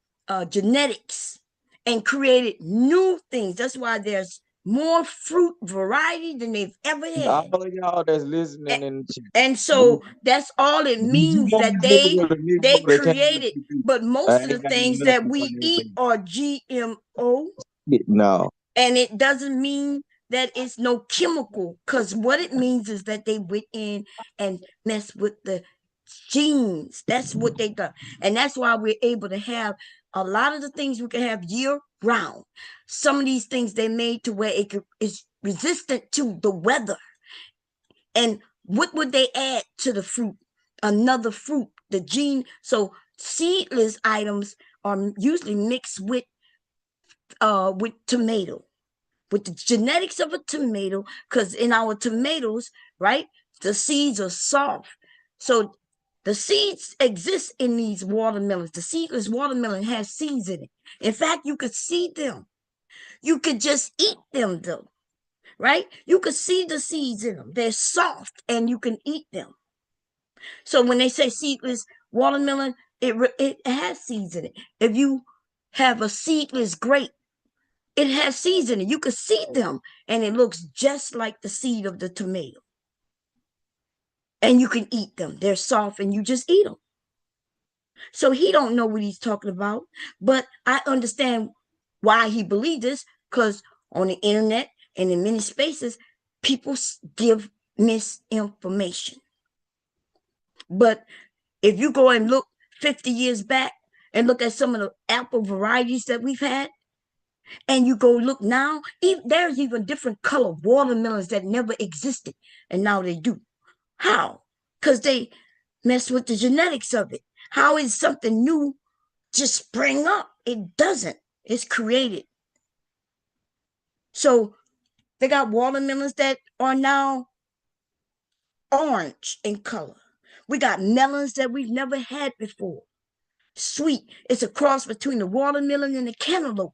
genetics and created new things. That's why there's more fruit variety than they've ever
All
had.
of y'all that's listening in the chat,
And
do
so that's all it
you
means
want
that
to deal with a
they
Negro that came
created.
to you?
But
I
most of
ain't
the
got
things that
nothing for
we
you,
eat
baby.
are GMO,
No.
and it doesn't mean that it's no chemical, because what it means is that they went in and messed with the genes. That's what they done. And that's why we're able to have a lot of the things we can have year round. Some of these things they made to where it's resistant to the weather. And what would they add to the fruit? Another fruit, the gene. So seedless items are usually mixed with tomato, with the genetics of a tomato, because in our tomatoes, right, the seeds are soft. So the seeds exist in these watermelons. The seedless watermelon has seeds in it. In fact, you could see them. You could just eat them though, right? You could see the seeds in them. They're soft and you can eat them. So when they say seedless watermelon, it has seeds in it. If you have a seedless grape, it has seeds in it. You can see them, and it looks just like the seed of the tomato. And you can eat them. They're soft, and you just eat them. So he don't know what he's talking about, but I understand why he believes this, because on the internet and in many spaces, people give misinformation. But if you go and look 50 years back and look at some of the apple varieties that we've had, and you go look now, there's even different color watermelons that never existed, and now they do. How? Because they mess with the genetics of it. How is something new just spring up? It doesn't. It's created. So they got watermelons that are now orange in color. We got melons that we've never had before. Sweet. It's a cross between the watermelon and the cantaloupe.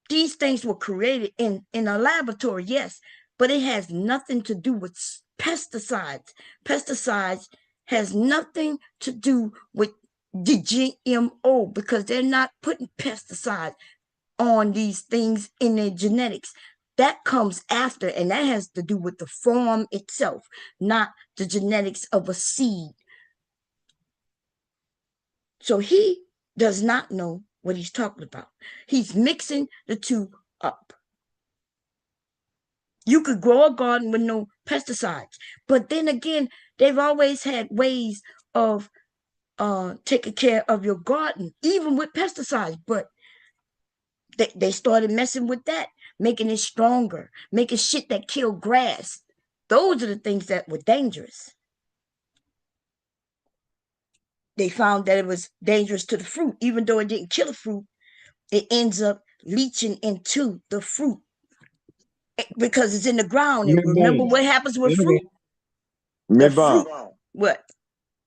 These things were created in a laboratory, yes, but it has nothing to do with pesticides. Pesticides has nothing to do with the GMO, because they're not putting pesticides on these things in their genetics. that comes after, and that has to do with the form itself, not the genetics of a seed. So he does not know what he's talking about. He's mixing the two up. You could grow a garden with no pesticides, but then again, they've always had ways of taking care of your garden, even with pesticides. But they started messing with that, making it stronger, making shit that killed grass. Those are the things that were dangerous. They found that it was dangerous to the fruit, even though it didn't kill the fruit. It ends up leaching into the fruit because it's in the ground. And remember what happens with fruit? The fruit. What?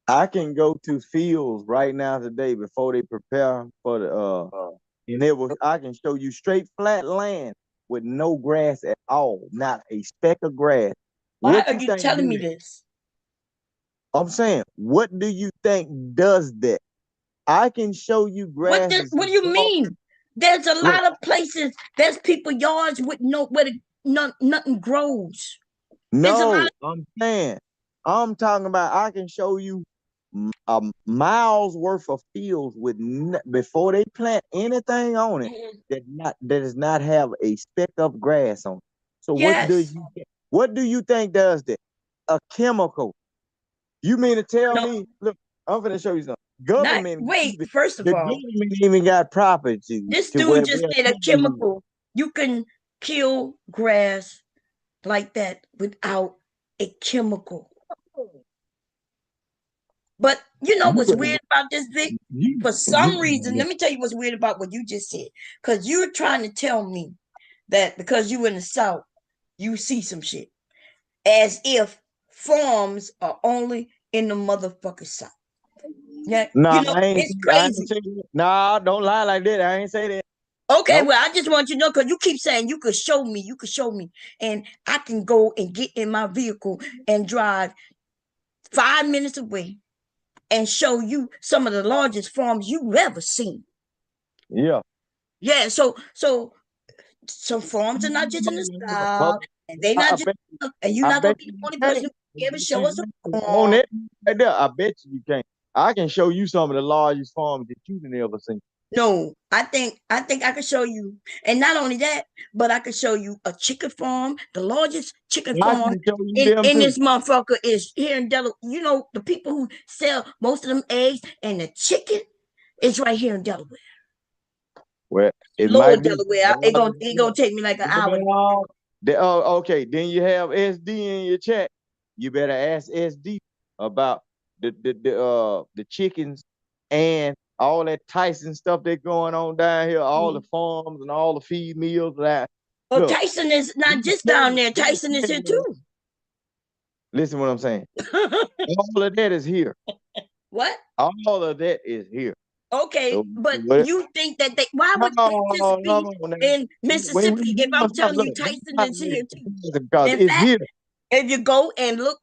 I can go to fields right now today before they prepare for the and I can show you straight flat land with no grass at all, not a speck of grass.
Why are you telling me this?
I'm saying, what do you think does that? I can show you grass.
What do you mean? There's a lot of places. There's people yards with nothing grows.
No, I'm saying, I'm talking about. I can show you miles worth of fields with before they plant anything on it that does not have a speck of grass on it. So what do you think does that? A chemical. You mean to tell me? Look, I'm gonna show you something. Government.
First of all,
government even got property.
This dude just said a chemical. You can kill grass like that without a chemical. But you know what's weird about this, Vic? For some reason, let me tell you what's weird about what you just said. Because you're trying to tell me that because you in the South, you see some shit. As if farms are only in the motherfucking South. Yeah,
nah,
you know, it's crazy.
Nah, don't lie like that. I ain't say that.
Okay, well, I just want you to know because you keep saying you could show me, and I can go and get in my vehicle and drive 5 minutes away and show you some of the largest farms you've ever seen.
Yeah.
Yeah, so farms are not just in the South, and they not just, and you're not gonna be the only person who can ever show us a farm.
Right there, I bet you can. I can show you some of the largest farms that you've ever seen.
No, I think I can show you, and not only that, but I can show you a chicken farm. The largest chicken farm in this motherfucker is here in Delaware. You know, the people who sell most of them eggs and the chicken is right here in Delaware.
Well, it
Lower
might be
Delaware. It gonna take me like an hour.
Okay, then you have SD in your chat. You better ask SD about the chickens and all that Tyson stuff that's going on down here, all the farms and all the feed mills.
Well, Tyson is not just down there. Tyson is here too.
Listen what I'm saying. All of that is here.
What?
All of that is here.
Okay, so, but you think that why would they just be in Mississippi if I'm telling you Tyson is here too? Because it's here. If you go and look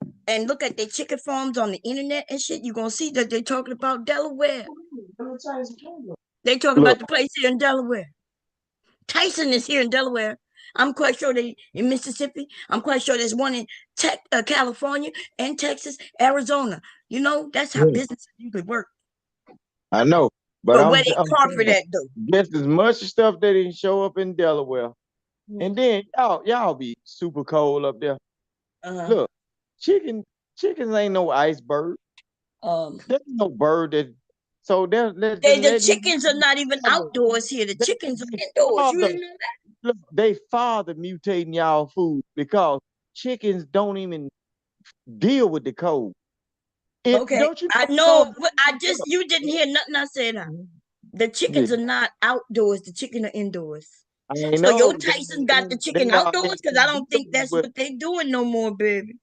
at their chicken farms on the internet and shit, you're gonna see that they're talking about Delaware. They talking about the place here in Delaware. Tyson is here in Delaware. I'm quite sure they in Mississippi. I'm quite sure there's one in California and Texas, Arizona. You know, that's how businesses usually work.
I know, but
where they carve for that though?
Just as much stuff that didn't show up in Delaware, and then y'all be super cold up there. Look, chickens ain't no iceberg. There's no bird that. So
the chickens are not even outdoors here. The chickens are indoors. You didn't know that?
Look, they father mutating y'all food because chickens don't even deal with the cold.
Okay, don't you I know. You didn't hear nothing I said. The chickens are not outdoors. The chickens are indoors. So your Tyson got the chicken outdoors because I don't think that's what they're doing no more, baby.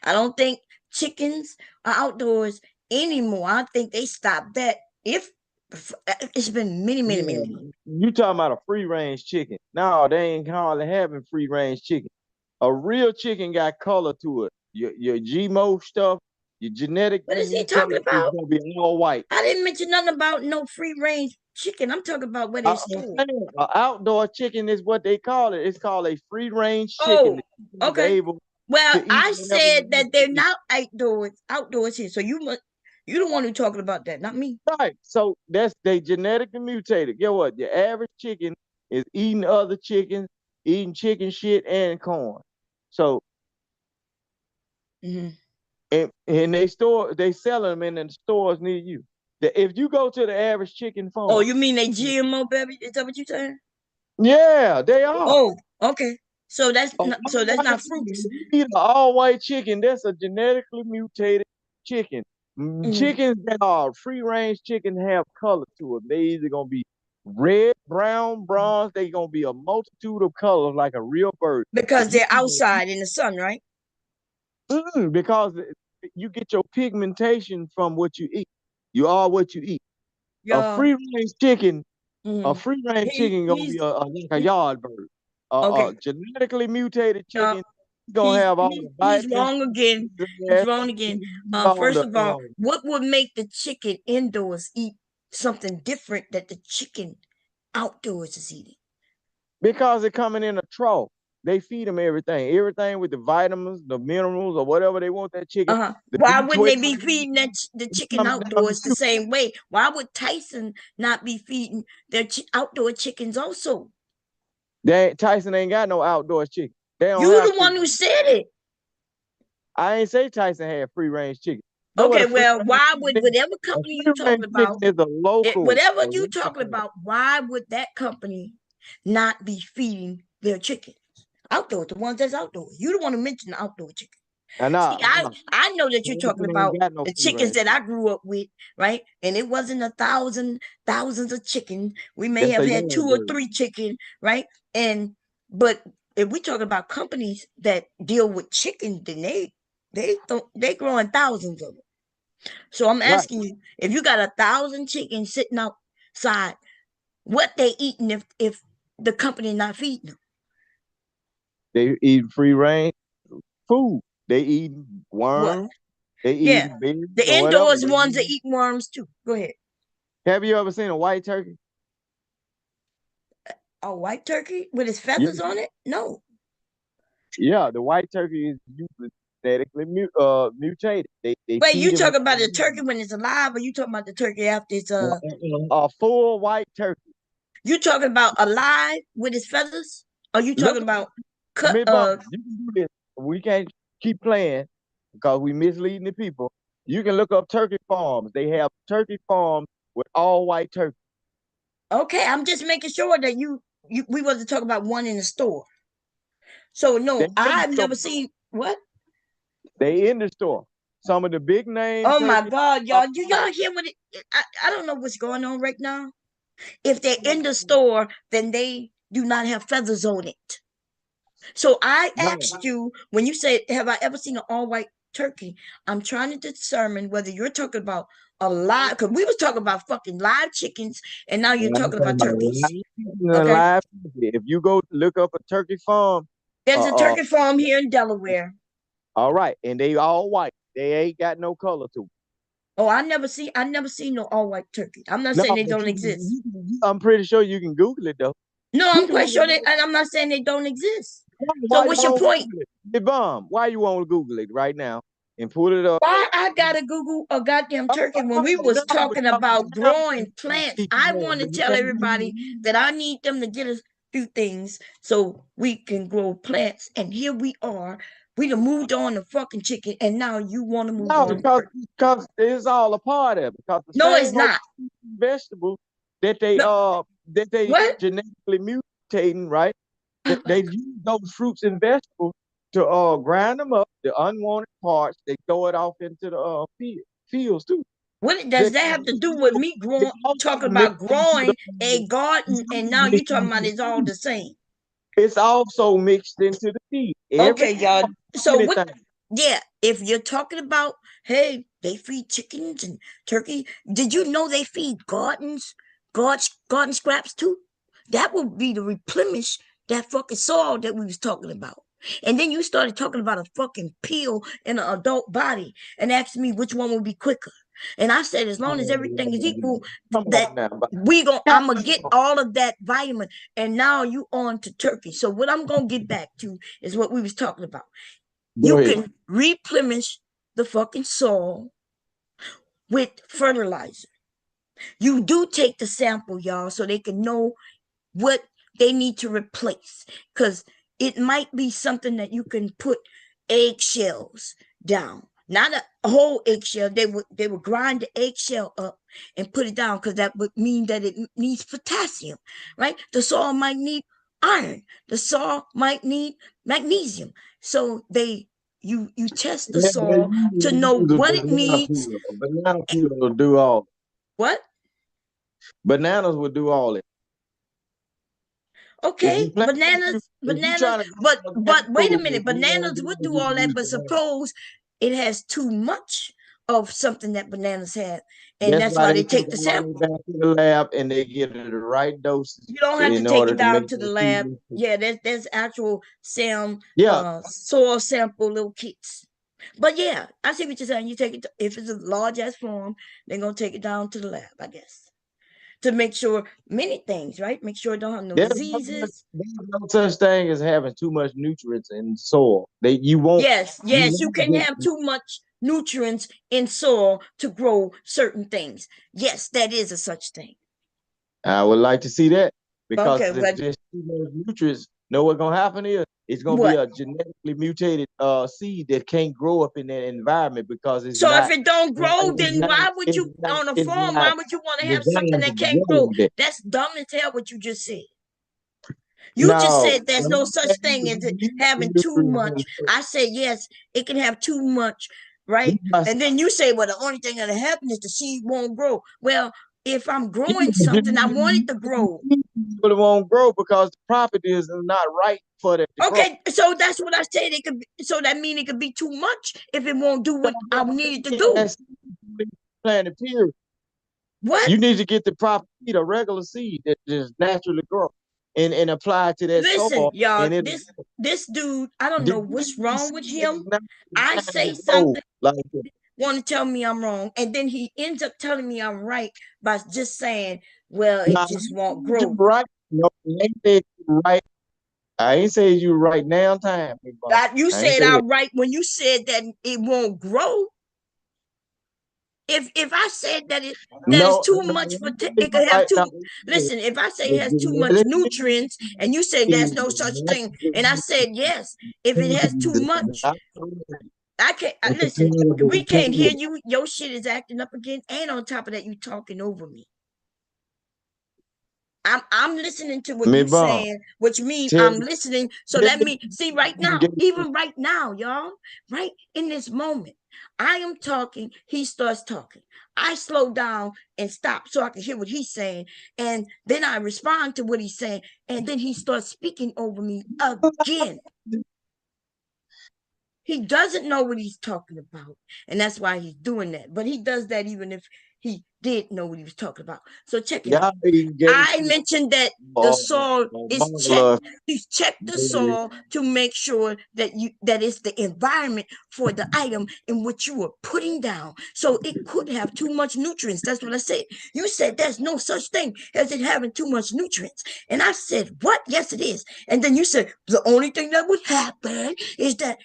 I don't think chickens are outdoors anymore. I think they stopped that. It's been many.
You talking about a free range chicken? No, they ain't hardly having free range chicken. A real chicken got color to it. Your GMO stuff, your genetic.
What is he talking about?
It's gonna be all white.
I didn't mention nothing about no free range chicken. I'm talking about where they stored.
Outdoor chicken is what they call it. It's called a free range chicken.
Oh,
Is
okay.
able
Well,
to eat
I
whatever they
said
want
that
to
they're
eat.
not outdoors here. So you the one who talking about that, not me.
Right. So they genetically mutated. Get what? The average chicken is eating other chickens, eating chicken shit and corn. So
Hmm.
and they sell them in the stores near you. If you go to the average chicken
Oh,
farm,
you mean they GMO, baby? Is that what you saying?
yeah, they are.
Oh, okay. So that's
A
not, so that's
all-white
not
chicken.
fruits.
If you eat an all-white chicken, that's a genetically mutated chicken.
Hmm.
Chickens that are free-range chicken have color to them. They either gonna be red, brown, bronze. They gonna be a multitude of colors like a real bird.
Because
If you
they're outside in the sun, right?
because you get your pigmentation from what you eat. You are what you eat. A
Y'all.
free-range chicken, a
Hmm.
free-range chicken gonna be
He's
like a
he,
yard bird. A
okay.
genetically mutated
No,
chicken gonna have all the
he's
vitamins.
wrong again. He's
Yeah,
wrong again.
all
First
the
of all, what would make the chicken indoors eat something different that the chicken outdoors is eating?
because they're coming in a trough. They feed them everything with the vitamins, the minerals, or whatever they want that chicken. The
Why wouldn't
B12
they be feeding the chicken
coming down the
outdoors the
chute.
same way? Why would Tyson not be feeding their outdoor chickens also?
Tyson ain't got no outdoor chicken. They don't
You
have
the
free.
one who said it.
I ain't say Tyson had free range chicken. Know what
Okay,
a free
well,
range
why would
chicken is?
whatever
A
company you
free range
talking
chicken
about,
is a local.
whatever you talking about, why would that company not be feeding their chickens outdoors, the ones that's outdoors? You the one who mentioned the outdoor chicken.
And
See, I know that you're talking
Tyson ain't
about
got no
the
free
chickens
range.
that I grew up with, right? And it wasn't thousands of chicken. We may
That's
have
a
had
yard
2 or 3 chicken, right? But if we talk about companies that deal with chicken, then they growing thousands of them. So I'm
Right.
asking you, if you got 1,000 chickens sitting outside, what they eating if the company not feeding them?
They eat free range food. They eat
What?
worms. They
Yeah,
eat berries
the
or whatever.
indoors ones that eat worms too. Go ahead.
Have you ever seen a white turkey?
A white turkey with its
Yeah,
feathers on it? No.
yeah. The white turkey is usually genetically mutated. They
Wait,
feed
you
them
talking about the turkey when it's alive, or you talking about the turkey after it's
a full white turkey.
You talking about alive with its feathers? Or you
Look,
talking about cut?
Miss Bond, you can do this. We can't keep playing because we misleading the people. You can look up turkey farms. They have turkey farms with all white turkey.
Okay, I'm just making sure that we wasn't talking about one in the store. So
They
no,
in the
I've
store.
never seen what?
They in the store. Some of the big name
Oh my
turkey.
God, y'all! Do y'all hear what I don't know what's going on right now. If they're in the store, then they do not have feathers on it. So I
No,
asked you when you said, "Have I ever seen an all-white turkey?" I'm trying to determine whether you're talking about a live, because we was talking about fucking live chickens, and now you're
I'm
talking
talking
about
about
turkeys. Okay,
live turkey. If you go look up a turkey farm,
there's a
uh, uh,
turkey farm here in Delaware.
all right, and they all white. They ain't got no color to them.
Oh, I never seen no all-white turkey. I'm not
No,
saying they
but
don't exist.
I'm pretty sure you can Google it though.
No,
You
I'm
can
quite
look
sure
it
that,
up.
and I'm not saying they don't exist. So
Why you
what's your
won't
point?
Google it? The bomb. Why you won't Google it right now and put it up?
Why I gotta Google a goddamn
Oh,
turkey when
no,
we was
no,
talking
because
about
now
growing plants?
teach
I
you
want to tell everybody
that.
that I need them to get a few things so we can grow plants. And here we are. We done moved on to fucking chicken, and now you want to move
No,
on to turkey.
because it's all a part of it. Because the
No, it's
same old
not.
vegetables
No,
that they
what?
genetically mutating, right? They use those fruits and vegetables to grind them up, the unwanted parts, they throw it off into the fields too.
What
They,
does that have to do with me
they
growing?
also
Talking
mix
about
into
growing a garden, and now you talking about it's all the same.
it's also mixed into the feed. Every
Okay, y'all. So what?
anything.
Yeah, if you're talking about, hey, they feed chickens and turkey. Did you know they feed garden scraps too? That would be to replenish that fucking soil that we was talking about. And then you started talking about a fucking peel in an adult body and asked me which one would be quicker. And I said, as long as everything is equal,
Come
that
on now.
I'm gonna get all of that vitamin. And now you on to turkey. So what I'm gonna get back to is what we was talking about.
Go
You
ahead.
can replenish the fucking soil with fertilizer. You do take the sample, y'all, so they can know what they need to replace. Because it might be something that you can put eggshells down. Not a whole eggshell. They would grind the eggshell up and put it down because that would mean that it needs potassium, right? The soil might need iron. The soil might need magnesium. So you test the
Yeah, they
soil to know
use a
what it
banana
needs.
peel. A banana peel will do all.
What?
Bananas will do all it. If you
Okay,
plant, if you
bananas,
trying to
but wait a minute,
grow
bananas would do all that, but
organic,
suppose it has too much of something that bananas have, and
that's
that's
why
why
they
they
take
take the
all the way
sample.
back to the lab and they get the right dosage
You don't have to
in
take
order
it
to
down
make
to the
that
lab.
seed.
Yeah, there's actual
Yeah,
soil sample little kits. But yeah, I see what you're saying. You take it if it's a large ass farm, they're gonna take it down to the lab, I guess, to make sure many things, right? Make sure it don't have no diseases.
there's no such thing as having too much nutrients in soil. You won't you
Yes, you
won't
can
get.
have too much nutrients in soil to grow certain things. Yes, that is a such thing.
I would like to see that because
Okay,
if
but
there's too many nutrients, know what's gonna happen is it's gonna be
what?
a genetically mutated seed that can't grow up in that environment because
So if it don't grow, then why would you on a
it's
farm?
not
Why would you want to have something
designed to
that can't
grow
grow?
with it.
That's dumb as hell what you just said. You just
No,
said there's no such thing as it having too much. I said yes, it can have too much, right? And then you say, well, the only thing that'll happen is the seed won't grow. Well, if I'm growing something, I want it to grow.
but it won't grow because the property is not right for that to grow.
Okay, so that's what I said. It could be, so that means it could be too much if it won't do what I need it to do.
That's planted period.
What?
You need to get the proper seed, a regular seed that just naturally grow, and apply it to that
Listen,
soil,
y'all,
and it
this dude, I don't
the
know what's wrong with
seed is
him.
not
I
designed to
say
grow
something,
like that.
want to tell me I'm wrong, and then he ends up telling me I'm right by just saying, "Well, it
Now,
just won't
you
grow."
right. No, I ain't say you right. I ain't say you right now time, big boy.
You
I ain't
said
say that.
I'm right when you said that it won't grow. If I said that it's
No,
too
no,
much for
you
it could have
right
too.
now.
Listen, if I say
The
it has too much
genetic
nutrients, and you say there's no such thing, and I said yes, if it has too much, I can't. Listen, we can't hear you. Your shit is acting up again, and on top of that, you talking over me. I'm listening to what
Me
you
bomb.
saying, which means
Tell
I'm listening. So
tell
that means, see, right now, even right now, y'all, right in this moment, I am talking. He starts talking. I slow down and stop so I can hear what he's saying, and then I respond to what he's saying, and then he starts speaking over me again. He doesn't know what he's talking about, and that's why he's doing that. But he does that even if he did know what he was talking about. So check it out.
y'all engaged
I mentioned that the soil is checked.
marvelous.
He's checked the soil to make sure that it's the environment for the item in which you are putting down. So it could have too much nutrients. That's what I said. You said there's no such thing as it having too much nutrients. And I said, what? Yes, it is. And then you said the only thing that would happen is that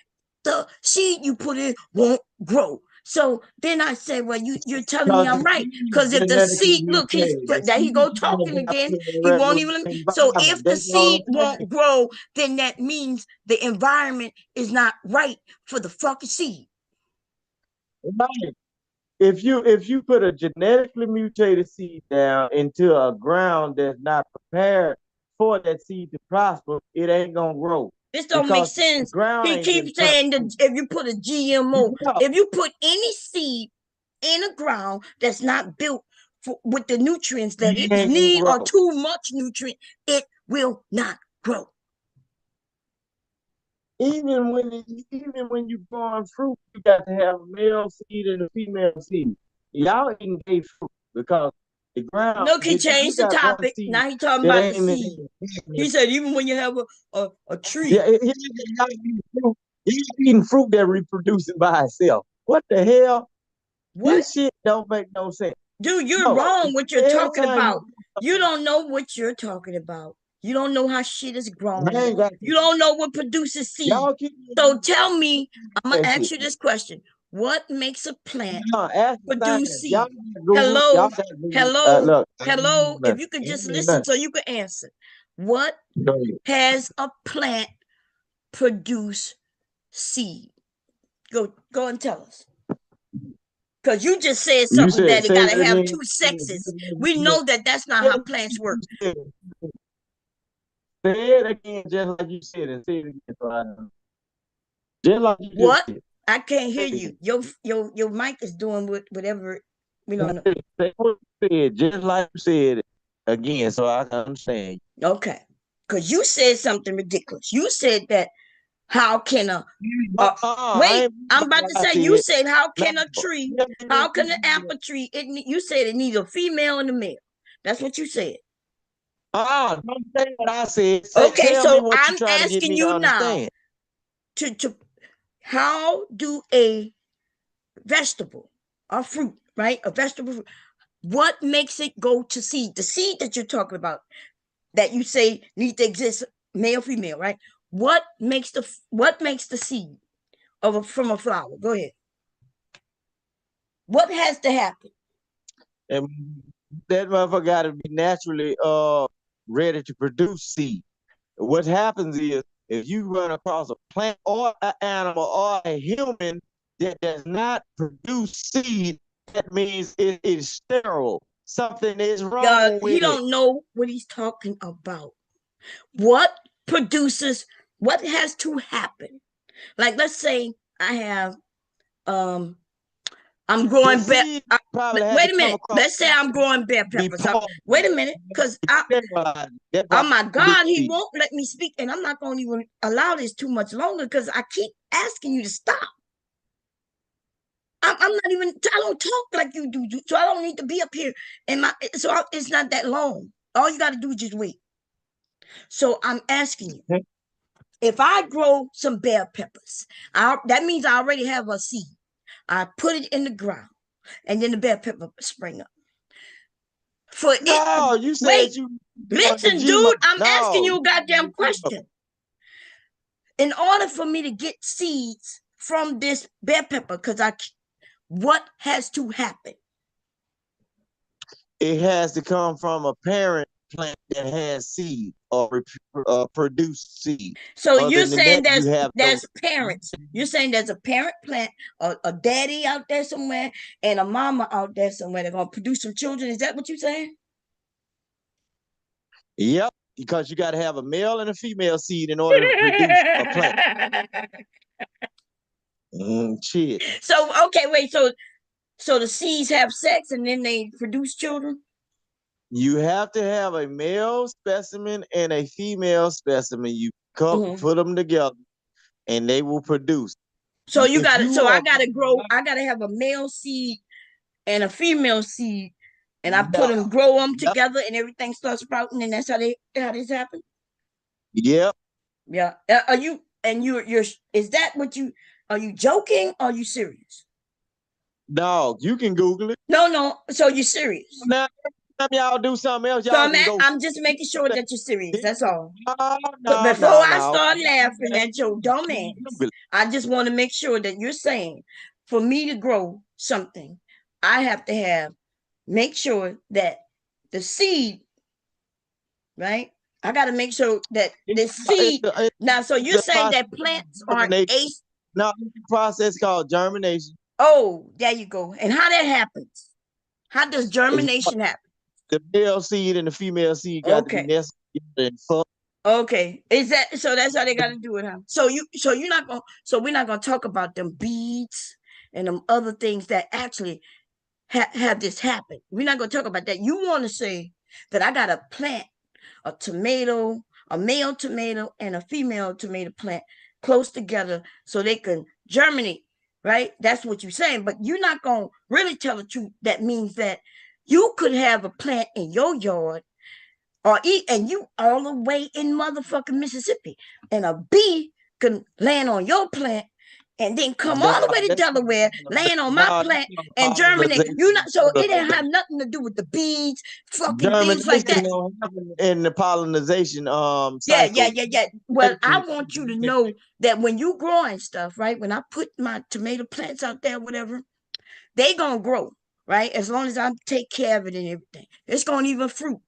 the seed you put in won't grow. So then I said, well, you're telling me
Because
I'm
the
right.
seed is
Because if the
genetically
seed, look,
mutated. The
there he
seed
go talking
cannot
again.
be in a
He won't
regular
even. So
environment.
if the
That's all
seed
I'm saying.
won't grow, then that means the environment is not right for the fucking seed.
Right. If you put a genetically mutated seed down into a ground that's not prepared for that seed to prosper, it ain't gonna grow
This don't make
because the
sense.
ground
He
ain't been
keeps
prepared.
saying that if you put a GMO, if you put any seed in a ground that's not built with the nutrients that
It
it
ain't gonna
need or
grow.
too much nutrient, it will not grow.
Even when you growing fruit, you got to have a male seed and a female seed. Y'all eating gay fruit because the ground.
Look, he
If you
changed the
got one
topic.
seed
Now he talking
that
about the
ain't
seed. He said even when you have a
yeah,
tree.
y'all eating fruit that reproducing by itself. What the hell?
What?
This shit don't make no sense.
Dude, you're
No,
wrong what you're
every
talking
time
about. You don't know what you're talking about. You don't know how shit is
I
grown.
ain't got
You don't know what produces seed.
y'all keep
So tell me, I'm gonna
that
ask
shit.
you this question. What makes a plant
Ask the
produce
science. Y'all
seed?
got Google. Y'all
Hello,
got Google.
hello,
Look,
hello. If you could
I
just
ain't
listen
nothing.
so you can answer. What
Go ahead.
has a plant produce seed? Go and tell us. Because you just said
You
something
said
that it
say
got
it
to have
again.
two sexes. We know that that's not how plants work.
Say it again, just like you said it. Say it again, so I know. Just like you just
What?
said.
I can't hear you. Your mic is doing whatever we don't know.
Say what you said, just like you said it again, so I can understand.
Okay. Because you said something ridiculous. You said that how can a
I
wait,
ain't
I'm about to
I
say you
said.
said how
No.
can a tree, how can an apple tree, you said it needs a female and a male. That's what you said.
Don't say what I said.
Okay,
Tell me
so
what
I'm
you're trying to get
asking
me to
you now
understand.
to how do a vegetable or fruit, right? A vegetable fruit, what makes it go to seed? The seed that you're talking about that you say need to exist, male, female, right? What makes the seed from a flower? Go ahead. What has to happen?
And that motherfucker got to be naturally ready to produce seed. What happens is if you run across a plant or an animal or a human that does not produce seed, that means it is sterile. Something is wrong
He
with it.
don't know what he's talking about. What produces? What has to happen? Like, let's say I have I'm
The
growing
seed probably had to
wait a
come
minute.
across
Let's say I'm growing bell peppers.
before
Wait a minute, because
sterilized. That's
oh
why
my
they produce
God, he
seed.
won't let me speak, and I'm not going to even allow this too much longer because I keep asking you to stop. I'm not even. I don't talk like you do, so I don't need to be up here. It's not that long. All you got to do is just wait. So I'm asking you, if I grow some bell peppers, that means I already have a seed. I put it in the ground, and then the bell pepper spring up. For it,
No, you
wait,
said you on the
listen,
G-Mo.
dude, I'm asking
No,
you a goddamn question. In order for me to get seeds from this bell pepper, what has to happen?
it has to come from a parent plant that has seed or produce seed.
So
Other
you're
than
saying
that, you have no.
there's parents. You're saying there's a parent plant, a daddy out there somewhere, and a mama out there somewhere. They're gonna produce some children. Is that what you're saying?
Yep, because you got to have a male and a female seed in order to produce a plant. Shit.
So okay, wait. So the seeds have sex and then they produce children.
You have to have a male specimen and a female specimen. You
Mhm.
put them together, and they will produce.
So you
If
got it.
you
So I
are,
gotta grow. I gotta have a male seed and a female seed, and I put
yeah,
them, grow them
yep,
together, and everything starts sprouting, and that's how this happens.
yep.
Yeah. Are you and you're? Is that what you? Are you joking? Or are you serious?
Dog, you can Google it.
No, no. So you're serious.
Now, every time y'all do something else,
So
y'all can go.
I'm just making sure that you're serious. That's all.
No,
But
no,
before
no,
I
no.
start laughing at your dumb ass, I just want to make sure that you're saying for me to grow something, I have to make sure that the seed, right? I got to make sure that the seed. Now, so
It's
you're
a
saying
process
that plants
of
aren't
germination.
ace.
No, it's a process called germination.
Oh, there you go. And how that happens? How does
It's
germination happen?
the male seed and the female seed got to be
Okay.
nested together and fucked.
Okay. Is that so? That's how they got to do it, huh? You're not gonna. So we're not gonna talk about them beads and them other things that actually have this happen. We're not gonna talk about that. You want to say that I got to plant a tomato, a male tomato, and a female tomato plant close together so they can germinate, right? That's what you're saying. But you're not gonna really tell the truth. That means that you could have a plant in your yard or eat, and you all the way in motherfucking Mississippi, and a bee can land on your plant and then come all the way to Delaware, land on my plant, and germinate. You know, so it didn't have nothing to do with the bees, fucking things like that.
In the pollination
Yeah,
cycle.
yeah. Well, I want you to know that when you growing stuff, right? When I put my tomato plants out there, whatever, they gonna grow, right? As long as I take care of it and everything, it's gonna even fruit.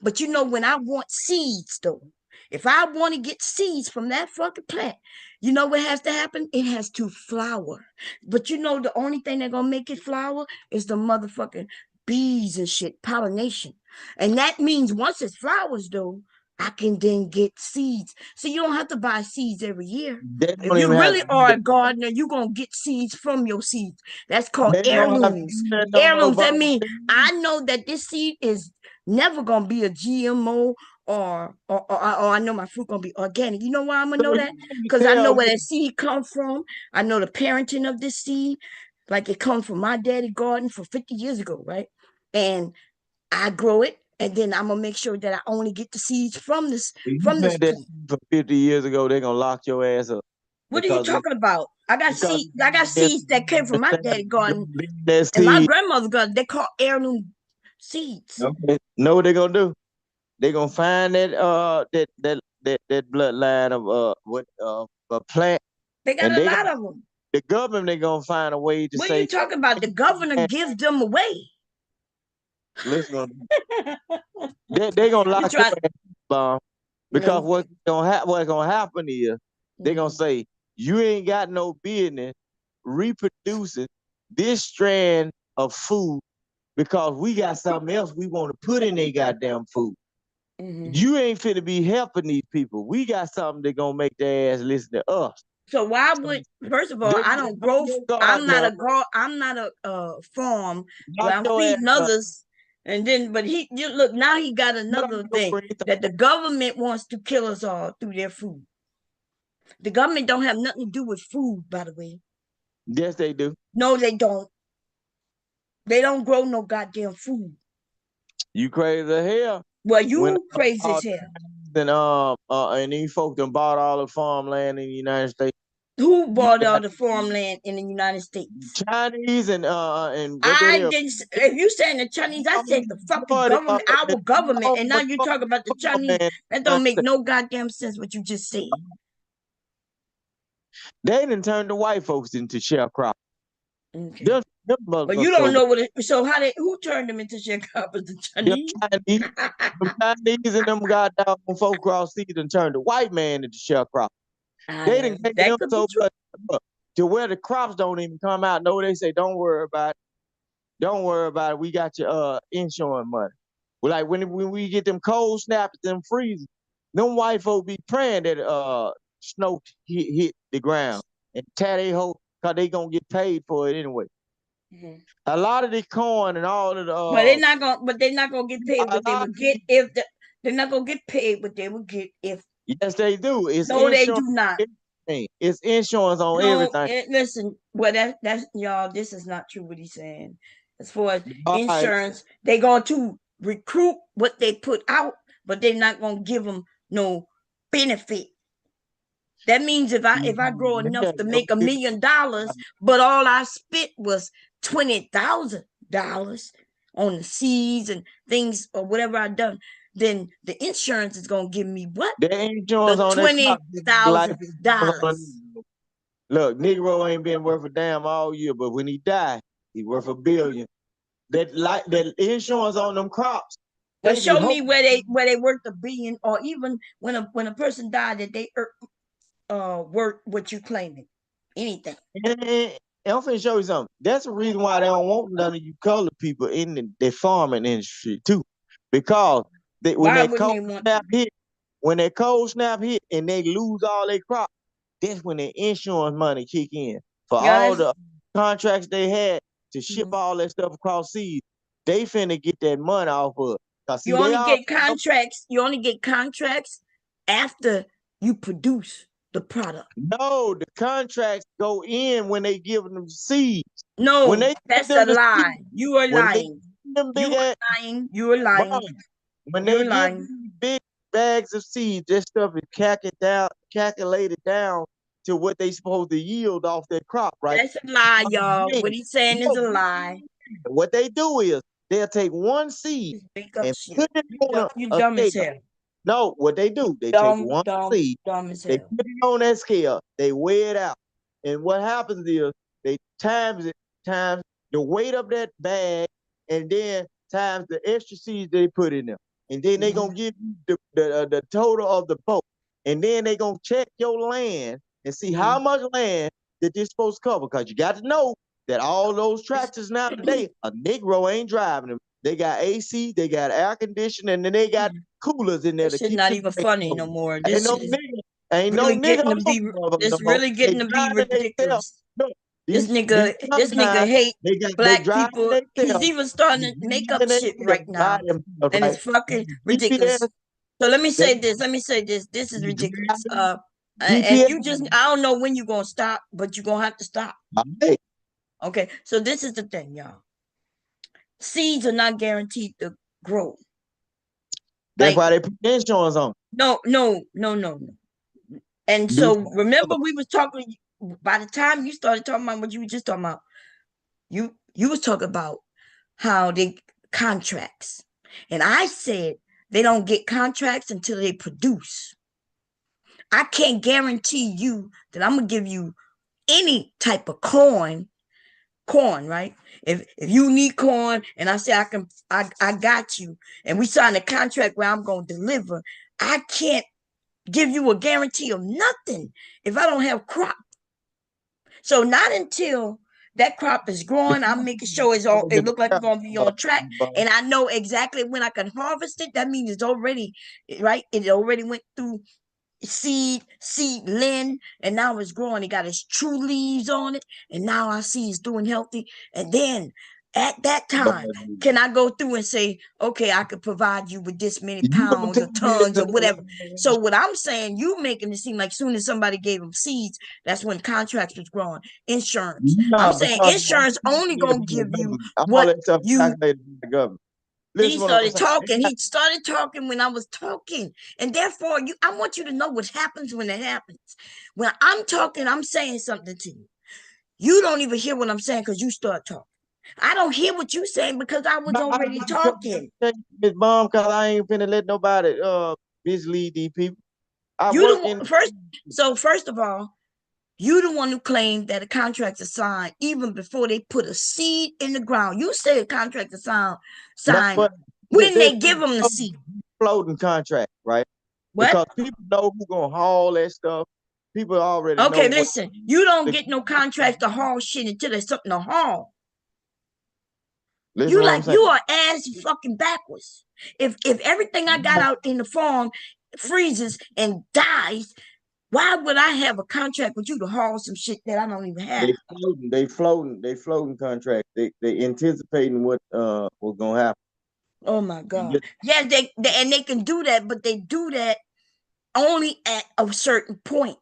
But you know, when I want seeds, though, if I want to get seeds from that fucking plant, you know what has to happen? It has to flower. But you know, the only thing that gonna make it flower is the motherfucking bees and shit, pollination. And that means once it flowers, though, I can then get seeds. So you don't have to buy seeds every year. If you really are a gardener, you're going to get seeds from your seeds. That's called heirlooms. Heirlooms, that means I know that this seed is never going to be a GMO or I know my fruit going to be organic. You know why I'm going to know that? Because I know where that seed comes from. I know the parenting of this seed. Like it comes from my daddy garden for 50 years ago, right? And I grow it, and then I'm gonna make sure that I only get the seeds from this plant.
For 50 years ago, they're gonna lock your ass up.
What are you talking about? I got seeds that came from my daddy garden and my grandmother's garden. They call heirloom seeds.
Okay. Know what they're gonna do? They're gonna find that that bloodline of a plant.
They got a lot of them.
The government, they're gonna find a way to
what
say.
What are you talking about? The governor gives them away.
Listen, they're gonna lock your ass, because what's gonna happen is they're gonna say you ain't got no business reproducing this strand of food because we got something else we want to put in their goddamn food. You ain't finna be helping these people. We got something that's gonna make their ass listen to us.
So why would, first of all, I don't grow. I'm not a farm where I'm feeding others. And then, but you look, now he got another thing that the government wants to kill us all through their food. The government don't have nothing to do with food, by the way.
Yes, they do.
No, they don't. They don't grow no goddamn food.
You crazy as hell.
Well, you crazy as hell.
And these folks done bought all the farmland in the United States.
Who bought all the farmland in the United States?
Chinese and
I didn't. If you saying the Chinese, I said the fucking government, our government, and now you talk about the Chinese. That don't make no goddamn sense what you just said.
They done turned the white folks into sharecroppers.
Okay. But you don't know so who turned them into sharecroppers? The Chinese?
The Chinese and them goddamn folk cross seas and turned the white man into sharecroppers. They didn't take them so much to where the crops don't even come out. No, they say, don't worry about it. Don't worry about it. We got your insurance money. Well, like when we get them cold snaps, them freezes, them white folk be praying that snow hit the ground and tear they hole because they gonna get paid for it anyway. A lot of the corn and all of the
but they're not gonna get paid what they would get if they're not gonna get paid what they would get if.
Yes, they do. It's
no, they do not.
It's insurance on everything.
Listen, well, that's y'all. This is not true what he's saying. As far as insurance, they're going to recruit what they put out, but they're not going to give them no benefit. That means if I grow enough to make $1 million, but all I spent was $20,000 on the seeds and things or whatever I done, then the insurance is gonna give me what?
The insurance on
$20,000.
Look, Negro ain't been worth a damn all year, but when he died, he worth $1 billion. That insurance on them crops.
Well, show me where they worth $1 billion, or even when a person died that they worth what you claiming. Anything.
I'm finna show you something. That's the reason why they don't want none of you colored people in the farming industry too, because when that cold snap hit and they lose all their crops, that's when the insurance money kick in for all the contracts they had to ship all that stuff across seas. They finna get that money off of it.
You only get contracts. You only get contracts after you produce the product.
No, the contracts go in when they give them seeds.
No, that's a lie. You are lying. You are lying.
When they give big bags of seeds, that stuff is calculated down to what they supposed to yield off their crop, right?
That's a lie, y'all. What he's saying is a lie.
What they do is they'll take one seed
Make up
and
shit.
put it on
You
a
dumb as
scale.
hell.
No, what they do, they take
Dumb,
one
dumb,
seed,
dumb as
they
hell.
put it on that scale, they weigh it out. And what happens is they times it, times the weight of that bag, and then times the extra seeds they put in there. And then they gonna give you the total of the boat. And then they gonna check your land and see how much land that they're supposed to cover. Because you got to know that all those tractors now today, a Negro ain't driving them. They got AC, they got air conditioning, and then they got coolers in there
This
to
shit
keep
not
the
even
thing
funny no
cold.
more.
Ain't
This
no
shit is
nigga, ain't no
really
nigga
getting to
on
be.
the motherfucker
This
no more.
really
They
getting to be
driving themselves.
ridiculous.
Look,
This
these
nigga
guys,
hate
they
black
driving
people. He's
themselves.
even starting to make up shit
They
right
buy
now,
themselves,
and
right?
it's fucking
GPS,
ridiculous. So let me
they,
say this. Let me say this. This is ridiculous. And
GPS,
you just, I don't know when you're gonna stop, but you're gonna have to stop.
hey,
Okay. So this is the thing, y'all. Seeds are not guaranteed to grow.
that's
Like,
why they put insurance on.
no, no, no, no, no. And
Do
so remember we was talking, by the time you started talking about what you were just talking about, you was talking about how they contracts. And I said they don't get contracts until they produce. I can't guarantee you that I'm gonna give you any type of corn, right? If you need corn and I say I got you, and we sign a contract where I'm gonna deliver, I can't give you a guarantee of nothing if I don't have crop. So not until that crop is growing, I'm making sure it's all, it look like it's gonna be on track, and I know exactly when I can harvest it. That means it's already right. It already went through seedling, and now it's growing. It got its true leaves on it, and now I see it's doing healthy. And then at that time, can I go through and say, okay, I could provide you with this many
You gonna
pounds
tell
or
me
tons or
that?
whatever? So what I'm saying, you making it seem like soon as somebody gave them seeds, that's when contracts was growing. Insurance. I'm
No,
saying
because
insurance only gonna give you
all
what
that stuff
you.
calculated by the government.
Then he
Listen what I'm
started
saying.
talking. He started talking when I was talking. And therefore, I want you to know what happens when it happens. When I'm talking, I'm saying something to you. You don't even hear what I'm saying because you start talking. I don't hear what you're saying because I was
No,
already talking.
Miss Mom, cause I ain't finna let nobody mislead these people. I
You
work
the
in
first. So first of all, you the one who claimed that a contract is signed even before they put a seed in the ground. You say a contract is
no,
signed
but
when
this
they give them the seed.
floating contract, right?
What?
Because people know who's gonna haul that stuff. People already know
Okay,
what
listen. You don't
the,
get no contracts to haul shit until there's something to haul.
listen
You
what I'm
like
saying.
you are ass fucking backwards. If everything I got out in the farm freezes and dies, why would I have a contract with you to haul some shit that I don't even have?
They floating contract. They anticipating what's gonna happen.
Oh my
And
god. Yeah, they and they can do that, but they do that only at a certain point.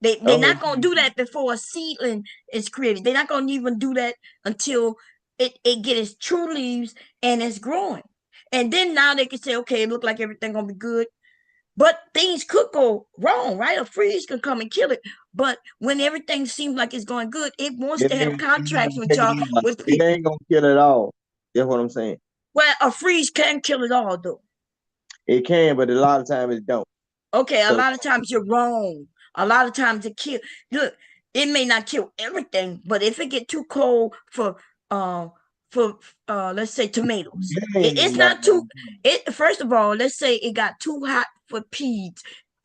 They're
okay,
not gonna do that before a seedling is created. They're not gonna even do that until it get its true leaves and it's growing. And then now they can say, okay, it look like everything gonna be good. But things could go wrong, right? A freeze can come and kill it. But when everything seems like it's going good, it wants
it
to have
ain't,
contracts with y'all, with
it
people.
ain't gonna kill it all. That's what I'm saying.
Well, a freeze can kill it all, though.
It can, but a lot of times it don't.
Okay, a
So
lot of times you're wrong. A lot of times it kill. Look, it may not kill everything, but if it get too cold uh for let's say tomatoes,
it ain't
it's
not
not too. It first of all, let's say it got too hot for peas,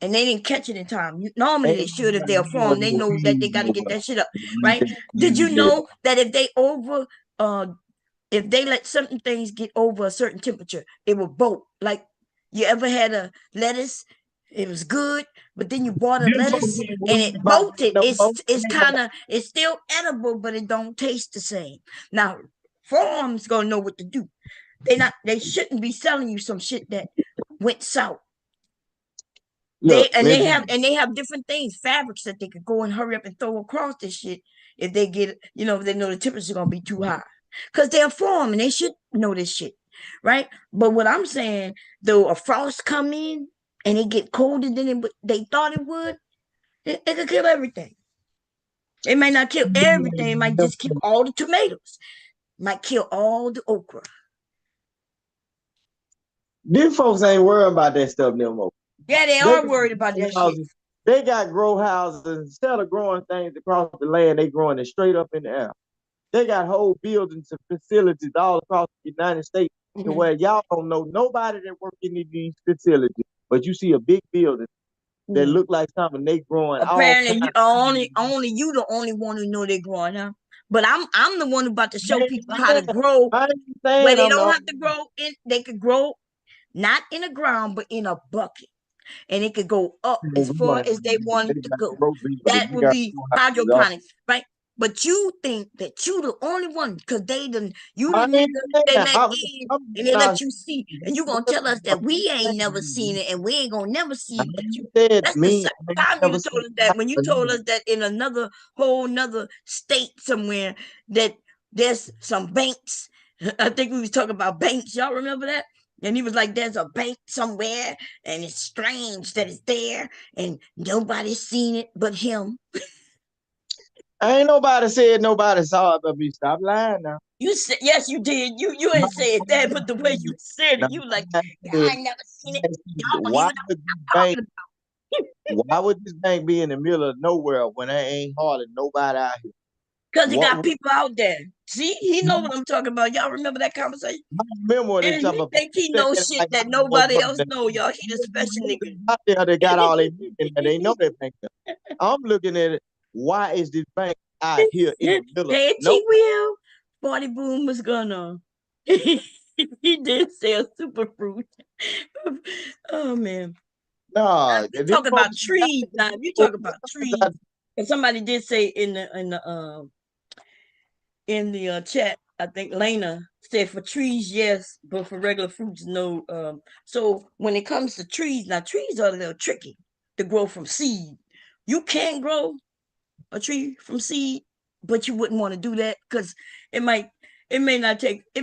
and they didn't catch it in time. Normally they should if they're farm. They know that they got to get that shit up, right? Did you know that uh if they let certain things get over a certain temperature, it will bolt. Like you ever had a lettuce, it was good, but then you bought a lettuce and it bolted. It's kind of it's still edible, but it don't taste the same. Now farms gonna know what to do. They shouldn't be selling you some shit that went south.
Look,
They have different things, fabrics that they could go and hurry up and throw across this shit if they get, if they know the temperature's gonna be too high. Cause they're farm and they should know this shit. Right? But what I'm saying, though a frost come in and it get colder than they thought it would, It could kill everything. It may not kill everything. It might just kill all the tomatoes. Might kill all the okra.
These folks ain't worried about that stuff no more.
Yeah, they
They
are worried about that shit.
They got grow houses. Instead of growing things across the land, they growing it straight up in the air. They got whole buildings and facilities all across the United States to where y'all don't know nobody that work in these facilities, but you see a big building that look like something they growing all
Apparently,
kinds.
only you the only one who know they growing, huh? But I'm the one who about to show people how to grow
I ain't
where
saying
they
I'm
don't
the
have to grow in. They could grow not in the ground, but in a bucket, and it could go up as far as they want it to go. That would be hydroponics, right? But you think that you the only one because you the
I ain't
nigga
saying
they
that.
let in and they let you see, and you gonna tell us that we ain't never seen it and we ain't gonna never see it. But you,
said
that's the
me.
second time you told us that when you told us that in another whole nother state somewhere that there's some banks. I think we was talking about banks. Y'all remember that? And he was like, there's a bank somewhere, and it's strange that it's there, and nobody's seen it but him.
Ain't nobody said nobody saw it, but me stop lying now.
You said, yes, you did. You ain't said that, but the way you said it, you like, I ain't never seen it. Y'all don't even know what I'm talking about.
Why would this bank be in the middle of nowhere when there ain't hardly nobody out here?
Because he got people out there. See, he know what I'm talking about. Y'all remember that conversation?
I remember when they
And
talk
he
about
think he knows shit that nobody else know, y'all. He the special nigga.
out there they got all they and they know that bank. I'm looking at it. Why is this bank out here in the middle?
Hey, T Will, 40 Boom was gonna. He did sell super fruit. Oh man.
Nah,
You talk about trees now. You talk about trees. And somebody did say in the chat, I think Lena said for trees, yes, but for regular fruits, no. So when it comes to trees, now trees are a little tricky to grow from seed. You can grow a tree from seed, but you wouldn't want to do that because it might it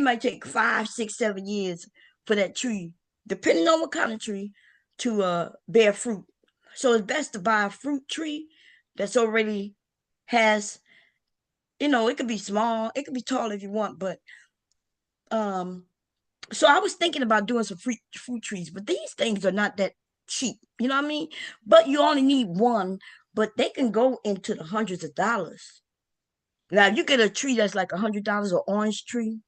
might take 5, 6, 7 years for that tree, depending on what kind of tree, to bear fruit. So it's best to buy a fruit tree that's already has, it could be small, it could be tall if you want, but so I was thinking about doing some fruit trees, but these things are not that cheap, you know what I mean? But you only need one, but they can go into the hundreds of dollars. Now, if you get a tree that's like $100, an orange tree,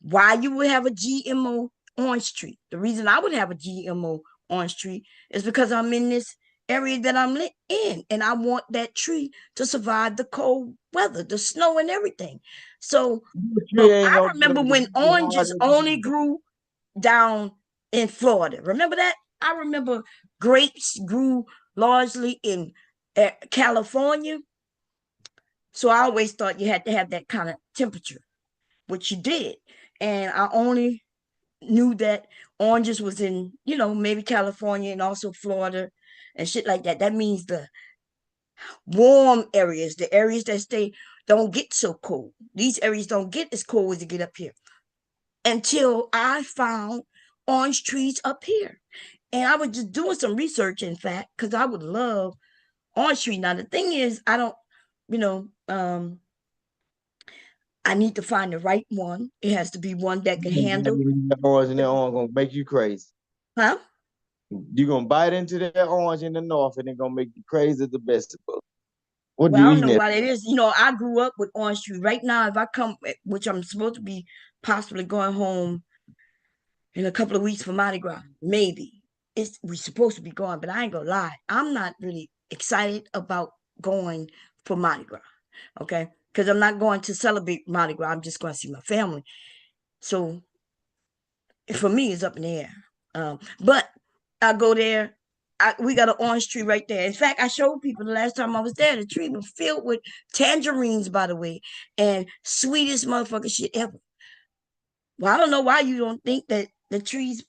why you would have a GMO orange tree? The reason I would have a GMO orange tree is because I'm in this area that I'm in, and I want that tree to survive the cold weather, the snow, and everything. So, I remember when oranges only grew down in Florida. Remember that? I remember grapes grew largely in California. So I always thought you had to have that kind of temperature, which you did. And I only knew that oranges was in, maybe California and also Florida and shit like that. That means the warm areas, the areas that don't get so cold. These areas don't get as cold as they get up here. Until I found orange trees up here. And I was just doing some research, in fact, because I would love orange tree. Now the thing is, I don't, you know, I need to find the right one. It has to be one that can handle.
Orange in the orange gonna make you crazy.
Huh?
You're gonna bite into that orange in the north and it's gonna make you crazy as the vegetable. What do
Well,
you
I don't know
eating?
what it is. I grew up with orange tree. Right now, if I come, which I'm supposed to be possibly going home in a couple of weeks for Mardi Gras, maybe. We're supposed to be going, but I ain't gonna lie. I'm not really excited about going for Mardi Gras. Okay. Because I'm not going to celebrate Mardi Gras. I'm just going to see my family. So for me, it's up in the air. But I go there. We got an orange tree right there. In fact, I showed people the last time I was there. The tree was filled with tangerines, by the way, and sweetest motherfucking shit ever. Well, I don't know why you don't think that the trees,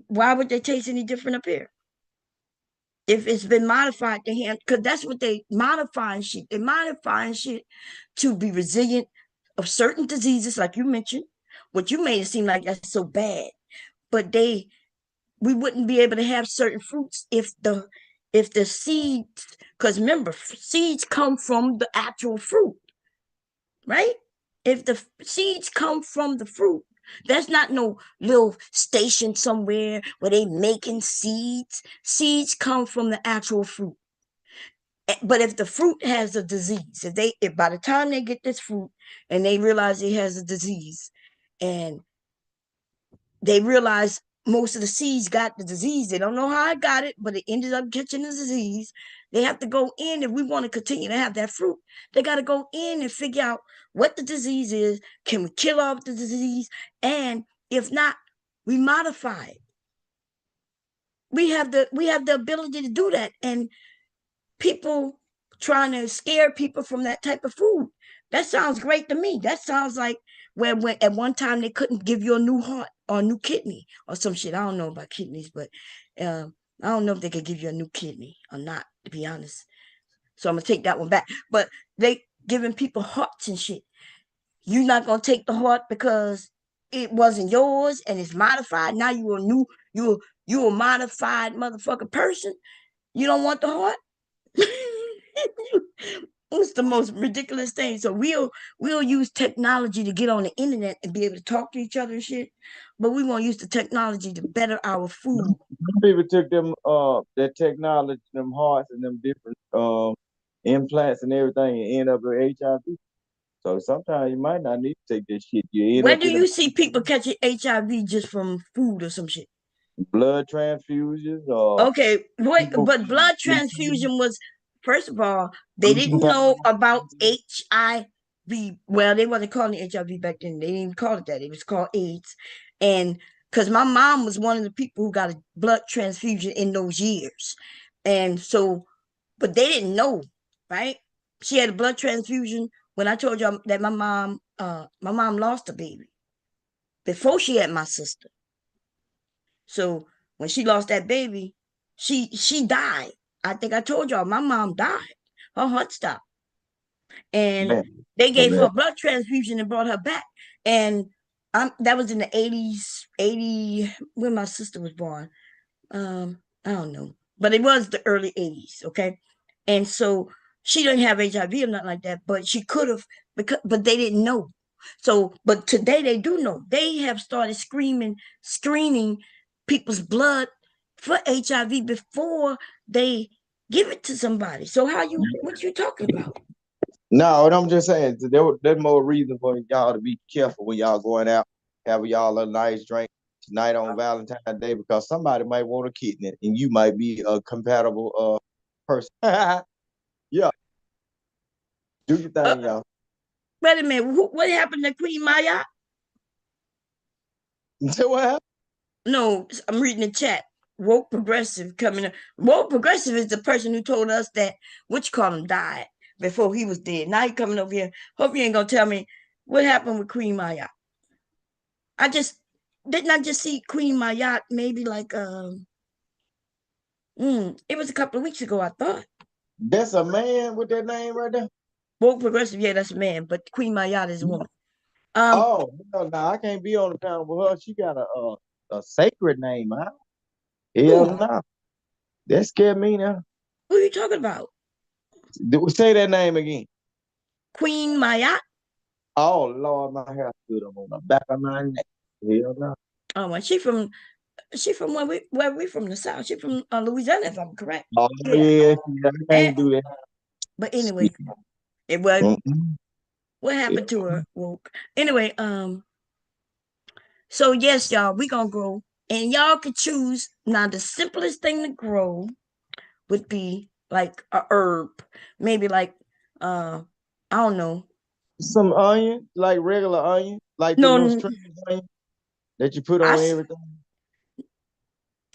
why would they taste any different up here? If it's been modified to hand, because that's what they modifying shit. They modifying shit to be resilient of certain diseases, like you mentioned. What you made it seem like that's so bad, but we wouldn't be able to have certain fruits if the if the seeds, because remember, seeds come from the actual fruit, right? If the seeds come from the fruit, there's not no little station somewhere where they making seeds. Seeds come from the actual fruit. But if the fruit has a disease, if by the time they get this fruit and they realize it has a disease, and they realize most of the seeds got the disease, they don't know how I got it, but it ended up catching the disease. They have to go in, if we want to continue to have that fruit, they got to go in and figure out what the disease is. Can we kill off the disease? And if not, we modify it. We have the ability to do that. And people trying to scare people from that type of food, that sounds great to me. That sounds like when at one time they couldn't give you a new heart or a new kidney or some shit. I don't know about kidneys, but I don't know if they could give you a new kidney or not, to be honest. So I'm gonna take that one back. But they giving people hearts and shit. You're not gonna take the heart because it wasn't yours and it's modified. Now you a modified motherfucking person. You don't want the heart. It's the most ridiculous thing. So we'll use technology to get on the internet and be able to talk to each other and shit, but we won't use the technology to better our food.
People took them that technology, them hearts and them different implants and everything, and end up with HIV. So sometimes you might not need to take this shit. You end
Where
up
do
in
you see people catching HIV just from food or some shit?
blood transfusions or
Okay, wait,
people.
but blood transfusion was, first of all, they didn't know about HIV. Well, they wasn't calling it HIV back then. They didn't even call it that. It was called AIDS. And because my mom was one of the people who got a blood transfusion in those years. And so, but they didn't know, right? She had a blood transfusion when I told you that my mom lost a baby before she had my sister. So when she lost that baby, she died. I think I told y'all my mom died. Her heart stopped. And
Man,
they gave her
man.
a blood transfusion and brought her back. And that was in the 80s, 80 when my sister was born. I don't know. But it was the early 80s, okay? And so she didn't have HIV or nothing like that, but she could have, but they didn't know. So, but today they do know. They have started screening people's blood for HIV before they give it to somebody. So what you talking about?
No, what I'm just saying, there's more reason for y'all to be careful when y'all going out, have y'all a nice drink tonight on Valentine's Day, because somebody might want a kidney and you might be a compatible person. Yeah, do your
Uh,
thing, y'all.
Wait a minute. What happened to Queen Maya?
So what happened?
No, I'm reading the chat. Woke progressive coming up. Woke progressive is the person who told us that which call him died before he was dead. Now he coming over here. Hope you ain't gonna tell me what happened with Queen Maya. I just didn't I just see Queen Maya maybe like it was a couple of weeks ago, I thought.
That's a man with that name right there.
Woke progressive, yeah, that's a man, but Queen Maya is a woman. Um,
Oh, no, no, I can't be on the panel with her. She got a sacred name, huh? Hell
who?
no. That scared me now.
Who are you talking about?
Say that name again.
Queen Maya?
Oh Lord, my hair stood up on the back of my neck. Hell no.
Oh, and she from where we from the South. She from Louisiana, if I'm correct.
Oh
Yeah.
yeah, I
And
can't do that.
but anyway, it was
Mm-mm.
what
Yeah.
happened to her woke. Anyway, so yes, y'all, we gonna grow. And y'all could choose. Now the simplest thing to grow would be like a herb. Maybe like I don't know.
Some onion, like regular onion, like them little
No,
string onion that you put
I
on everything.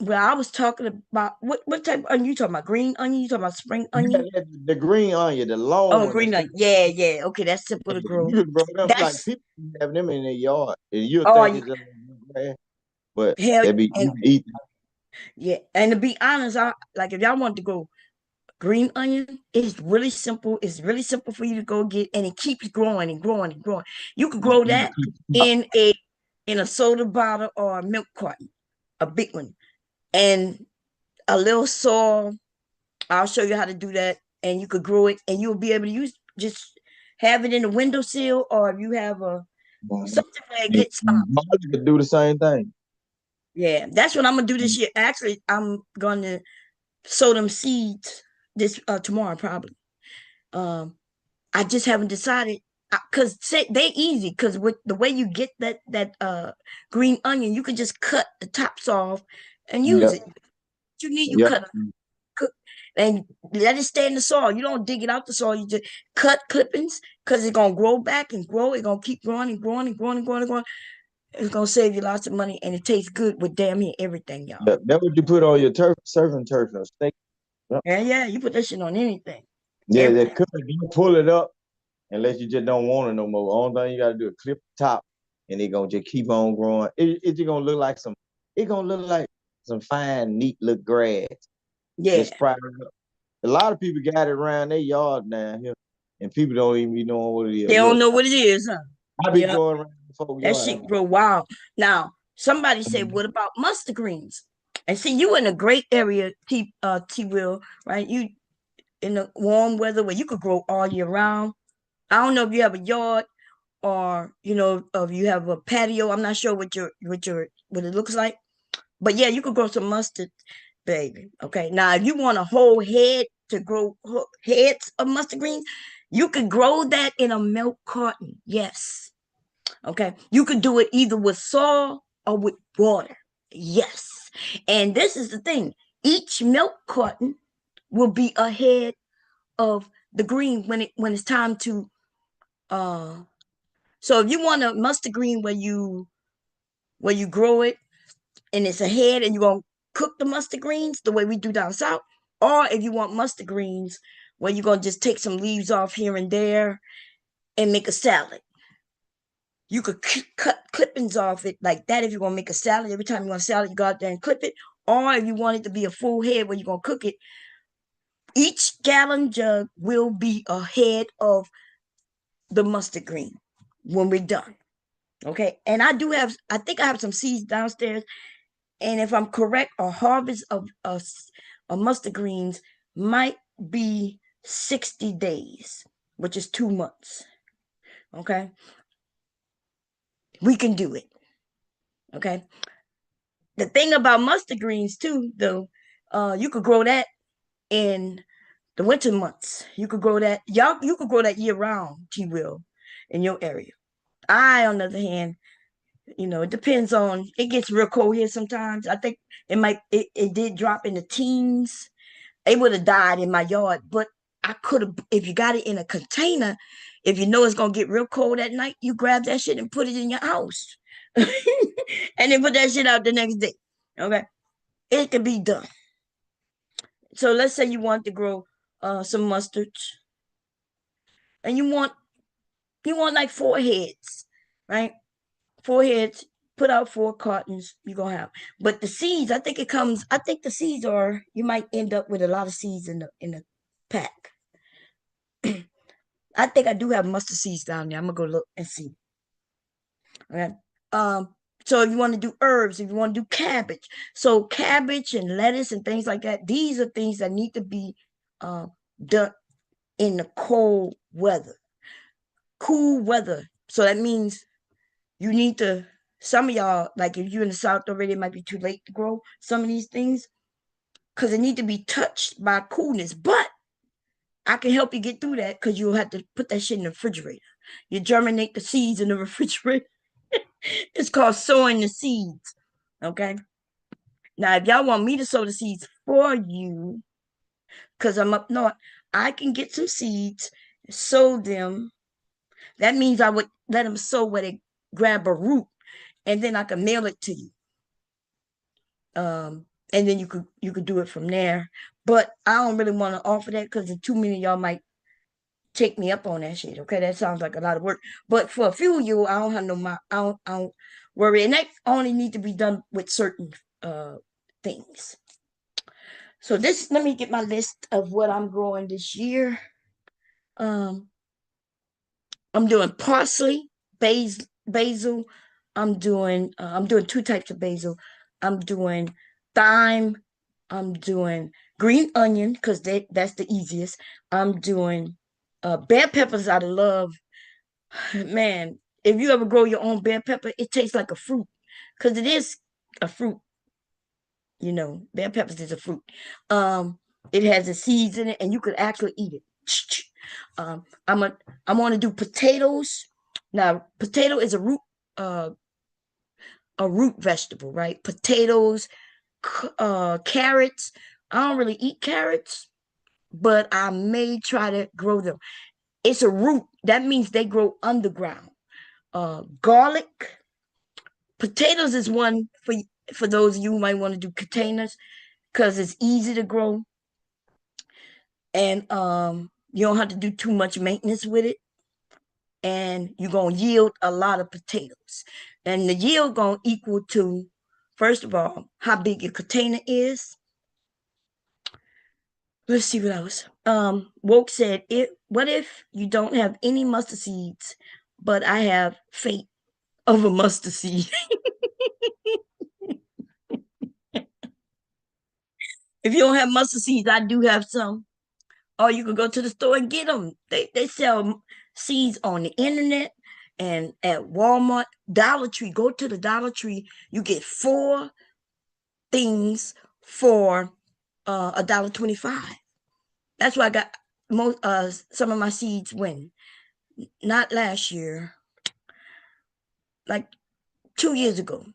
well, I was talking about what type of onion you talking about? Green onion? You talking about spring
Yeah,
onion?
the green onion, the long
Oh,
one.
green
That's
onion. Yeah, yeah. Okay, that's simple to grow.
you can grow them like
That's
people have them in their yard, and you'll
oh
think it's just grass, but
hell
they be you
and
can eat
yeah. And to be honest, I like if y'all want to go green onion, it's really simple. It's really simple for you to go get, and it keeps growing and growing and growing. You could grow that
them.
in a soda bottle or a milk carton, a big one, and a little soil. I'll show you how to do that, and you could grow it, and you'll be able to use just have it in the windowsill, or if you have a something where it gets
Molly could do the same thing.
yeah, that's what I'm gonna do this year. Actually, I'm gonna sow them seeds this tomorrow probably. Um, I just haven't decided because they easy because with the way you get that green onion, you can just cut the tops off and use
Yep.
it. You need you
Yep.
cut cook and let it stay in the soil. You don't dig it out the soil. You just cut clippings because it's gonna grow back and grow. It's gonna keep growing and growing and growing and growing and growing. It's gonna save you lots of money and it tastes good with damn near everything, y'all.
Yep. That's what you put on your surfing turf or steak. Yep.
And yeah, you put that shit on anything.
Yeah, they
Everything.
cook it, you pull it up unless you just don't want it no more. Only thing you gotta do is clip the top and it gonna just keep on growing. It's just gonna look like some fine, neat little grass.
Yeah.
Just sprouted up. A lot of people got it around their yard down here, and people don't even be knowing what it is.
They don't
Look,
know what it is, huh?
I be
Yeah.
going around folks'
That
yard.
shit grow wild. Now, somebody said, what about mustard greens? And see, you in a great area, T Will, right? You in the warm weather where you could grow all year round. I don't know if you have a yard or if you have a patio. I'm not sure what it looks like. But yeah, you could grow some mustard, baby. Okay. Now, if you want a whole head to grow heads of mustard greens, you could grow that in a milk carton. Yes. Okay. You could do it either with soil or with water. Yes. And this is the thing. Each milk carton will be ahead of the green when it's time to so if you want a mustard green where you grow it and it's ahead and you're gonna cook the mustard greens the way we do down south, or if you want mustard greens where you're gonna just take some leaves off here and there and make a salad. You could cut clippings off it like that if you're gonna make a salad. Every time you want a salad, you go out there and clip it. Or if you want it to be a full head where you're gonna cook it, each gallon jug will be ahead of the mustard green when we're done. Okay. And I think I have some seeds downstairs. And if I'm correct, a harvest of mustard greens might be 60 days, which is 2 months. Okay. We can do it. Okay. The thing about mustard greens too, though, you could grow that in the winter months. You could grow that, you could grow that year round, T Will, in your area. On the other hand, it depends on it gets real cold here sometimes. I think it did drop in the teens. It would have died in my yard, but I could have if you got it in a container, if you know it's gonna get real cold at night, you grab that shit and put it in your house. And then put that shit out the next day. Okay. It can be done. So let's say you want to grow some mustards and you want like 4 heads, right? 4 heads, put out 4 cartons, you're gonna have. But the seeds, I think the seeds are you might end up with a lot of seeds in the pack. I think I do have mustard seeds down there. I'm gonna go look and see. Okay. Um, so if you want to do herbs, if you want to do cabbage, so cabbage and lettuce and things like that, these are things that need to be uh, done in the cool weather. So that means you need to. Some of y'all, like if you're in the South already, it might be too late to grow some of these things because they need to be touched by coolness. But I can help you get through that because you'll have to put that shit in the refrigerator. You germinate the seeds in the refrigerator. It's called sowing the seeds. Okay. Now, if y'all want me to sow the seeds for you, because I'm up north, I can get some seeds, sow them. That means I would let them sow where they grab a root, and then I can mail it to you. And then you could do it from there. But I don't really want to offer that because too many of y'all might take me up on that shit. Okay, that sounds like a lot of work. But for a few of you, I don't have I don't worry. And that only need to be done with certain things. So let me get my list of what I'm growing this year. Um, I'm doing parsley, basil. I'm doing 2 types of basil. I'm doing thyme. I'm doing green onion, because that's the easiest. I'm doing bell peppers out of love. Man, if you ever grow your own bell pepper, it tastes like a fruit, because it is a fruit. Bell peppers is a fruit. It has the seeds in it, and you could actually eat it. Um, I'm gonna do potatoes. Now, potato is uh, a root vegetable, right? Potatoes, carrots. I don't really eat carrots, but I may try to grow them. It's a root. That means they grow underground. Garlic. Potatoes is one for those of you who might want to do containers, because it's easy to grow, and you don't have to do too much maintenance with it, and you're gonna yield a lot of potatoes. And the yield gonna equal to, first of all, how big your container is. Let's see what else. Woke said, what if you don't have any mustard seeds, but I have faith of a mustard seed? If you don't have mustard seeds, I do have some. Or you can go to the store and get them. They sell seeds on the internet and at Walmart. Dollar Tree. Go to the Dollar Tree. You get 4 things for $1.25. That's why I got some of my seeds when, not last year, like 2 years ago.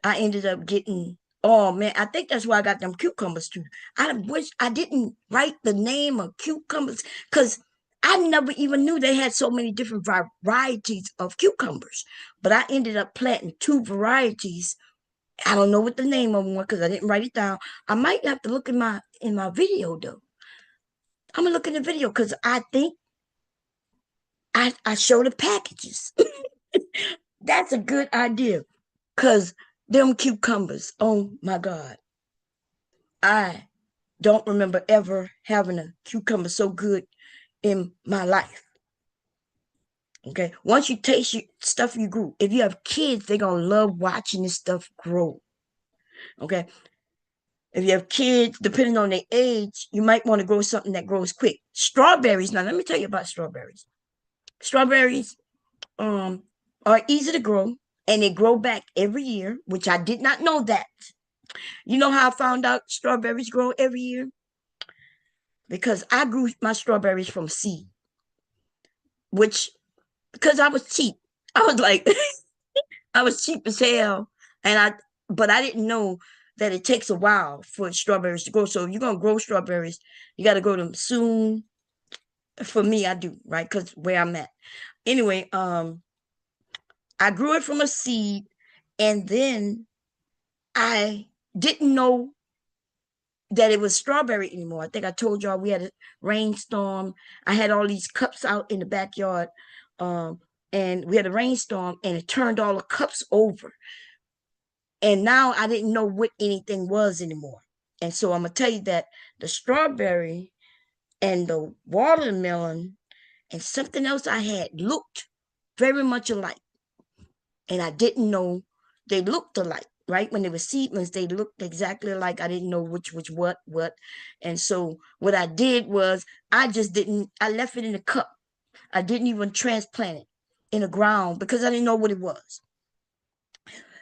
I ended up getting, oh man, I think that's why I got them cucumbers too. I wish I didn't write the name of cucumbers, because I never even knew they had so many different varieties of cucumbers. But I ended up planting 2 varieties. I don't know what the name of them was because I didn't write it down. I might have to look in my video though. I'm gonna look in the video because I think I show the packages. That's a good idea. Cause them cucumbers, oh my God. I don't remember ever having a cucumber so good in my life. Okay. Once you taste stuff you grew, if you have kids, they're gonna love watching this stuff grow. Okay. If you have kids, depending on their age, you might want to grow something that grows quick. Strawberries. Now, let me tell you about strawberries. Strawberries are easy to grow, and they grow back every year, which I did not know that. You know how I found out strawberries grow every year? Because I grew my strawberries from seed, which, because I was cheap. I was like, I was cheap as hell. But I didn't know that it takes a while for strawberries to grow. So if you're going to grow strawberries, you got to grow them soon. For me, I do, right? Because where I'm at. Anyway, I grew it from a seed, and then I didn't know that it was strawberry anymore. I think I told y'all we had a rainstorm. I had all these cups out in the backyard, and we had a rainstorm, and it turned all the cups over. And now I didn't know what anything was anymore. And so I'm gonna tell you that the strawberry and the watermelon and something else I had looked very much alike. And I didn't know they looked alike, right? When they were seedlings, they looked exactly alike. I didn't know which was what. And so what I did was I left it in a cup. I didn't even transplant it in the ground because I didn't know what it was.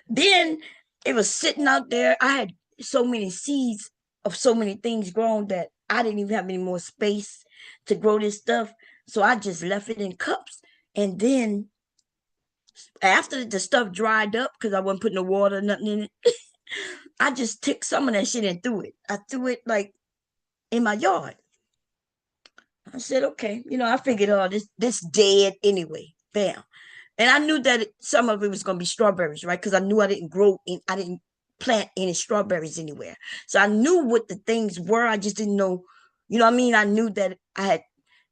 Then it was sitting out there. I had so many seeds of so many things grown that I didn't even have any more space to grow this stuff. So I just left it in cups. And then after the stuff dried up, because I wasn't putting no water or nothing in it, I just took some of that shit and threw it. I threw it like in my yard. I said, okay, I figured, oh, this dead anyway. Bam. And I knew that some of it was going to be strawberries, right? Because I knew I didn't plant any strawberries anywhere. So I knew what the things were. I just didn't know, what I mean? I knew that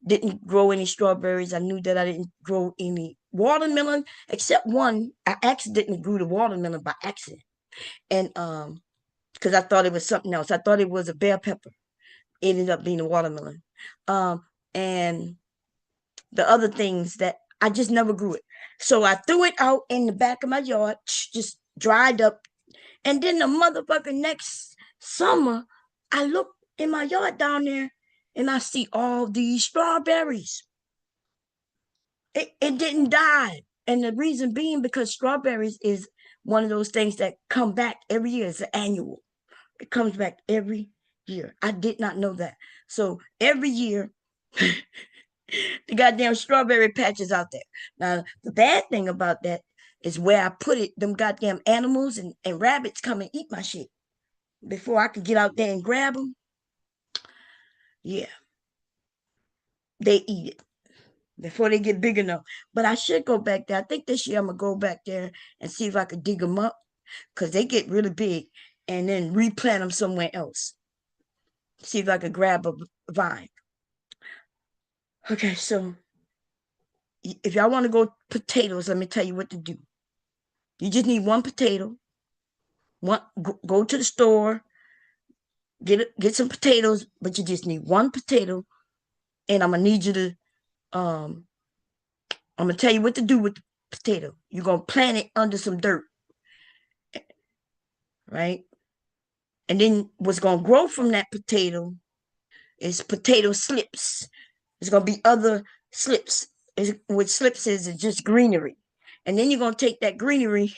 didn't grow any strawberries. I knew that I didn't grow any watermelon, except one. I accidentally grew the watermelon by accident. And because I thought it was something else. I thought it was a bell pepper. It ended up being a watermelon. And the other things that I just never grew it. So I threw it out in the back of my yard, just dried up. And then the motherfucker next summer, I looked in my yard down there, and I see all these strawberries. It didn't die. And the reason being because strawberries is one of those things that come back every year. It's an annual. It comes back every year. I did not know that. So every year, the goddamn strawberry patches out there. Now, the bad thing about that is where I put it, them goddamn animals and rabbits come and eat my shit. Before I could get out there and grab them, yeah, they eat it before they get big enough. But I should go back there. I think this year I'm going to go back there and see if I could dig them up because they get really big and then replant them somewhere else. See if I could grab a vine. Okay, so if y'all want to go potatoes, let me tell you what to do. You just need one potato. Go to the store, get some potatoes, but you just need one potato. And I'm gonna need you to I'm gonna tell you what to do with the potato. You're gonna plant it under some dirt, right? And then what's gonna grow from that potato is potato slips. There's gonna be other slips. What slips is just greenery. And then you're gonna take that greenery,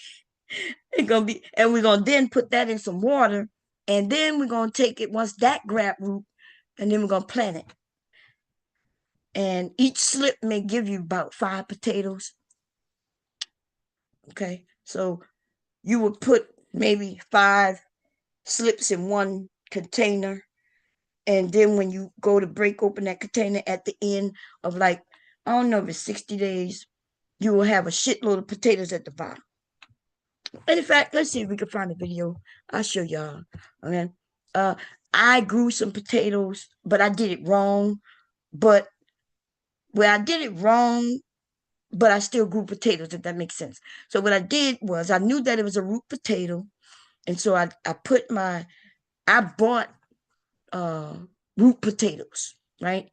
and we're gonna then put that in some water, and then we're gonna take it once that grab root, and then we're gonna plant it. And each slip may give you about 5 potatoes. Okay, so you would put maybe 5 slips in one container, and then when you go to break open that container at the end of, like, I don't know if it's 60 days, you will have a shitload of potatoes at the bottom. And in fact, let's see if we can find a video. I'll show y'all. Okay. I grew some potatoes, but I did it wrong. But I did it wrong, but I still grew potatoes, if that makes sense. So what I did was I knew that it was a root potato. And so I bought root potatoes, right?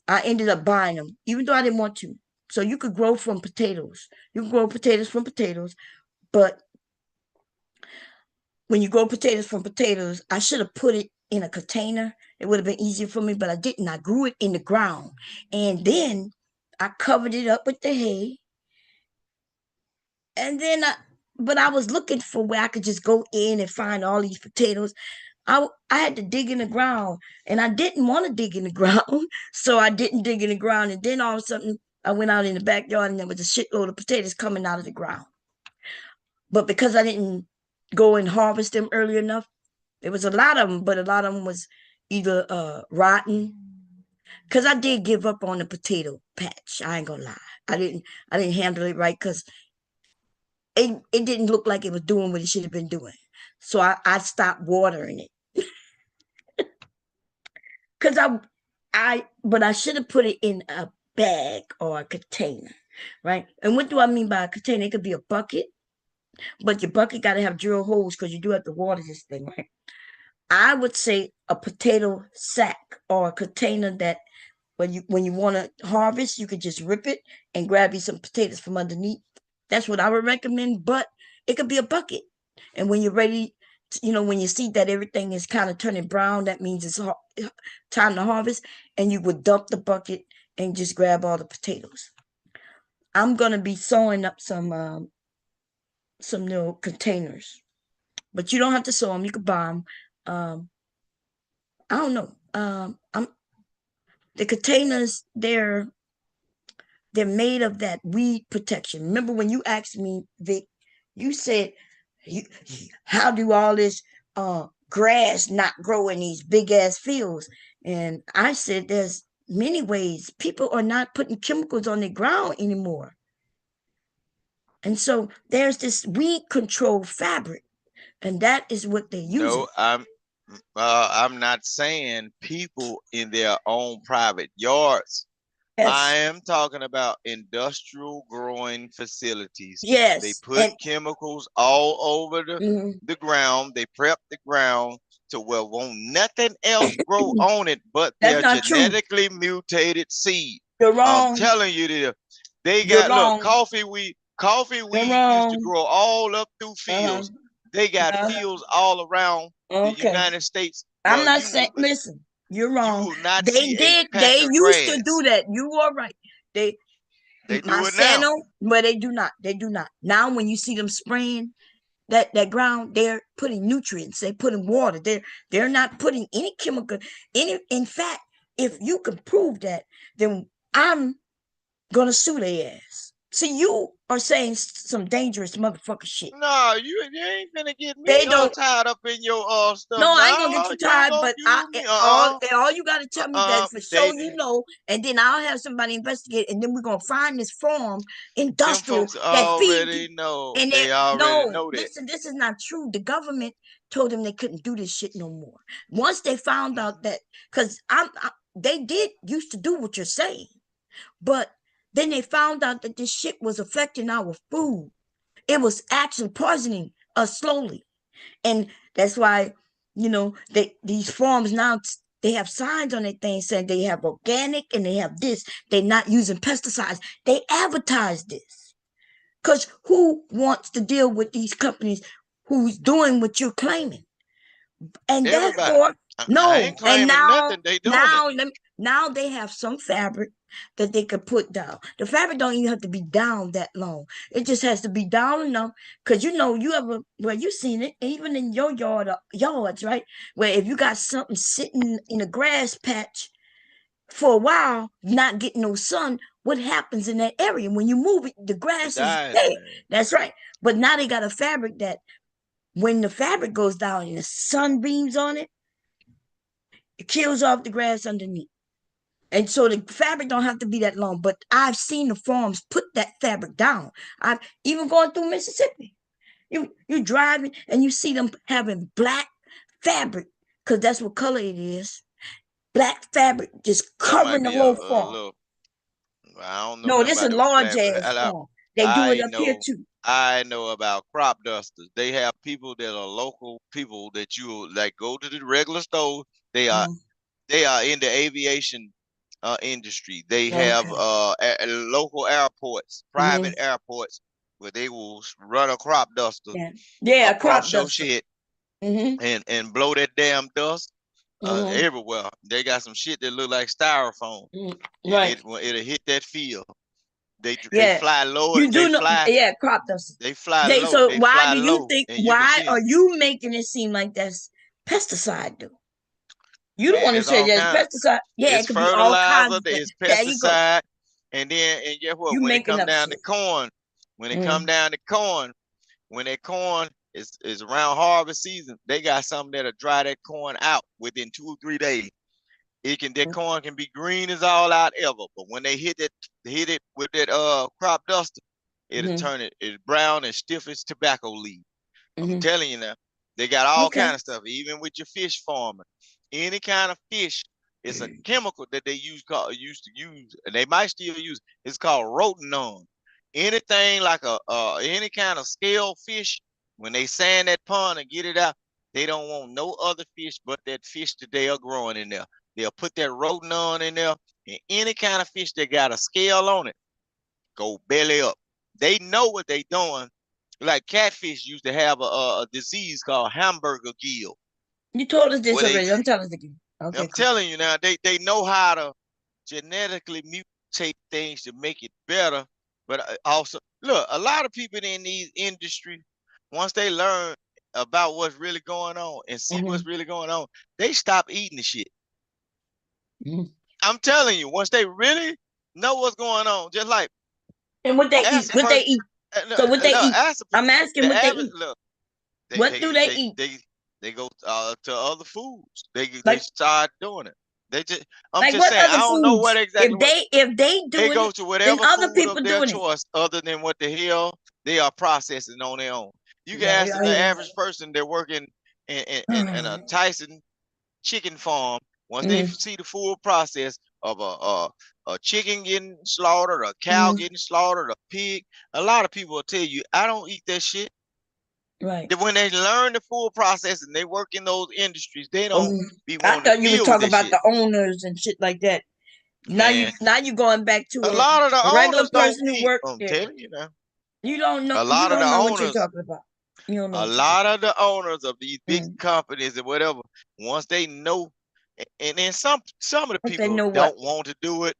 I ended up buying them, even though I didn't want to. So you could grow from potatoes. You can grow potatoes from potatoes, but when you grow potatoes from potatoes, I should have put it in a container. It would have been easier for me, but I didn't. I grew it in the ground. And then I covered it up with the hay. And then I was looking for where I could just go in and find all these potatoes. I had to dig in the ground, and I didn't want to dig in the ground, so I didn't dig in the ground. And then all of a sudden, I went out in the backyard, and there was a shitload of potatoes coming out of the ground. But because I didn't go and harvest them early enough, there was a lot of them, but a lot of them was either rotten. Because I did give up on the potato patch. I ain't gonna lie. I didn't handle it right because it didn't look like it was doing what it should have been doing. So I stopped watering it. Because but I should have put it in a bag or a container, right? And what do I mean by a container? It could be a bucket, but your bucket got to have drill holes because you do have to water this thing, right? I would say a potato sack or a container that when you want to harvest, you could just rip it and grab you some potatoes from underneath. That's what I would recommend, but it could be a bucket. And when you're ready, when you see that everything is kind of turning brown, that means it's time to harvest, and you would dump the bucket and just grab all the potatoes. I'm going to be sewing up some little containers, but you don't have to sew them. You could buy them. I don't know. The containers, they're made of that weed protection. Remember when you asked me, Vic, you said, how do all this grass not grow in these big ass fields? And I said, there's many ways. People are not putting chemicals on the ground anymore. And so there's this weed control fabric, and that is what they're using.
No, I'm not saying people in their own private yards.
Yes.
I am talking about industrial growing facilities.
Yes.
They put chemicals all over the ground. They prep the ground to where won't nothing else grow on it but their genetically mutated seed.
You're wrong.
I'm telling you this. They got coffee weed. Coffee weed used to grow all up through fields. They got fields all around the United States
I'm
Well,
not saying. Listen, you're
you
wrong.
will not
They
see a
did.
patch
They
of
used to do
grass.
that. You are right. They
They do it now.
Monsanto, but they do not. They do not. Now, when you see them spraying that ground, they're putting nutrients. They're putting water. They're not putting any chemical. Any. In fact, if you can prove that, then I'm gonna sue their ass. See, you are saying some dangerous motherfucker shit.
No, you ain't finna get
They
me
don't.
tied up in your stuff
No, I ain't gonna get
now.
you
You ain't
tired,
gonna
but
use me.
all you gotta tell me that for sure
They
you know, and then I'll have somebody investigate, and then we're gonna find this farm
them
industrial
folks
that feed you.
already know.
And
They
they
already
no,
know that.
listen, this is not true. The government told them they couldn't do this shit no more. Once they found out that, because they did used to do what you're saying, but then they found out that this shit was affecting our food. It was actually poisoning us slowly. And that's why, these farms now, they have signs on their things saying they have organic and they have this. They're not using pesticides. They advertise this. Because who wants to deal with these companies who's doing what you're claiming? And
Everybody.
therefore,
I
no.
ain't
And
claiming nothing. They doing it.
now they have some fabric that they could put down. The fabric don't even have to be down that long. It just has to be down enough. Cause you seen it, even in your yards, right? Where if you got something sitting in a grass patch for a while, not getting no sun, what happens in that area? When you move it, the
It
grass is
dies,
dead.
man.
That's right. But now they got a fabric that when the fabric goes down and the sun beams on it, it kills off the grass underneath. And so the fabric don't have to be that long. But I've seen the farms put that fabric down. I've even going through Mississippi. You driving and you see them having black fabric, because that's what color it is. Black fabric just
That might
covering the
be
whole
a
farm.
little. I don't know
No,
nothing
this is
about
a
them
large
flat.
ass farm. They do it
I
up here
know.
too.
I know about crop dusters. They have people that are local people that you like go to the regular store. They are
Mhm.
they are in the aviation industry. They have
Okay.
local airports, private
Hmm.
airports, where they will run a crop duster
Yeah. Yeah,
across
crop
your
duster.
shit
Hmm.
and blow that damn dust
Hmm.
everywhere. They got some shit that look like styrofoam, and
Right.
it'll hit that field. They
Yeah.
fly low.
You do know, yeah, crop dusters.
They fly low. They
Why
fly
do you
low,
think,
and you can
why
see
are
them.
you making it seem like that's pesticide though? You don't
Man,
want to
it's
say
all
that's
kind of.
pesticide. Yeah,
It's
it could be all kinds
fertilizer.
of things.
It's
There you go.
pesticide, and guess what?
You
When it
making
come
up
down to
shit.
corn, when it come
Mm.
down to corn, when that corn is around harvest season, they got something that'll dry that corn out within 2 or 3 days. That corn can be green as all out ever, but when they hit it with that crop duster, it'll
Mm-hmm.
turn it brown and stiff as tobacco leaf. I'm
Mm-hmm.
telling you now, they got all
Okay.
kind of stuff, even with your fish farming. Any kind of fish, it's a chemical that they used to use, and they might still use. It's called rotenone. Anything like any kind of scale fish, when they sand that pond and get it out, they don't want no other fish but that fish that they are growing in there. They'll put that rotenone in there, and any kind of fish that got a scale on it, go belly up. They know what they doing. Like catfish used to have a disease called hamburger gill,
You told us this
where they
already. I'm telling us again.
I'm
Okay, cool.
telling you now, they know how to genetically mutate things to make it better. But also, look, a lot of people in these industries, once they learn about what's really going on and see
Mm-hmm.
what's really going on, they stop eating the shit.
Mm-hmm.
I'm telling you, once they really know what's going on, just like
And what they eat?
ask a
What they
person,
eat?
look,
So what they
look,
eat?
ask
I'm asking
the
what they
average,
eat.
look, they
What do
they
they
they
eat?
they they go to other foods. They
Like
start doing it. They just I'm
like
just
what
saying I
other
don't know
foods?
what exactly what
If they
they
doing
go
it,
to
then
whatever
other
food
people
of their
doing it.
choice other than what the hell they are processing on their own. You can
Yeah,
ask
yeah,
the
yeah.
average person that working in a Tyson chicken farm, once they
Mm-hmm.
see the full process of a chicken getting slaughtered, a cow
Mm-hmm.
getting slaughtered, a pig, a lot of people will tell you, I don't eat that shit.
Right.
That when they learn the full process and they work in those industries, they don't
Um,
be
I
wanting to
thought you was
deal with
talking
that
about
shit.
the owners and shit like that.
Man,
Now you going back to
a
a
lot of the
regular
owners don't
person who
eat.
worked
I'm
there.
telling you now.
You don't know.
A
You
lot of the
don't know what you're
owners,
talking about. You don't know
A
what you're doing.
lot of the owners of these big
Mm.
companies and whatever, once they know, and then some of the
Once they
people
know what.
don't want to do it.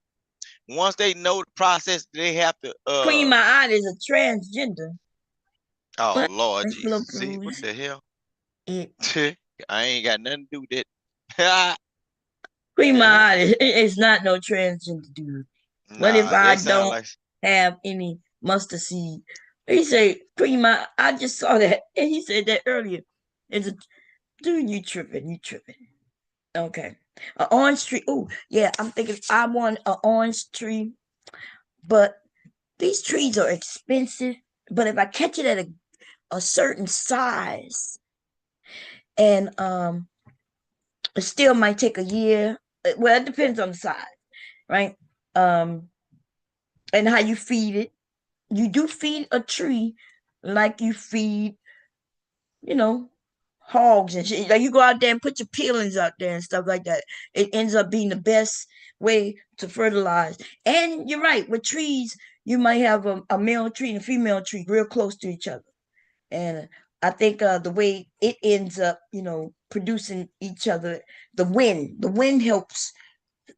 Once they know the process, they have to.
Queen My Aunt is a transgender.
Oh
What?
Lord
Miss Little
Jesus, see what
Bruce.
the hell?
It.
I ain't got nothing to do with that.
Queen
And
My Aunt is not no transgender dude. What if
nah,
I
that sound
don't
like
have any mustard seed? He said, Queen My, I just saw that. And he said that earlier. It's a dude, you tripping, you tripping. Okay. An orange tree. Oh, yeah, I'm thinking I want an orange tree, but these trees are expensive. But if I catch it at a certain size, and it still might take a year. Well, it depends on the size, right? Um, and how you feed it. You do feed a tree like you feed, you know, hogs and shit. Like you go out there and put your peelings out there and stuff like that. It ends up being the best way to fertilize. And you're right, with trees, you might have a male tree and a female tree real close to each other. And I think the way it ends up, producing each other, the wind helps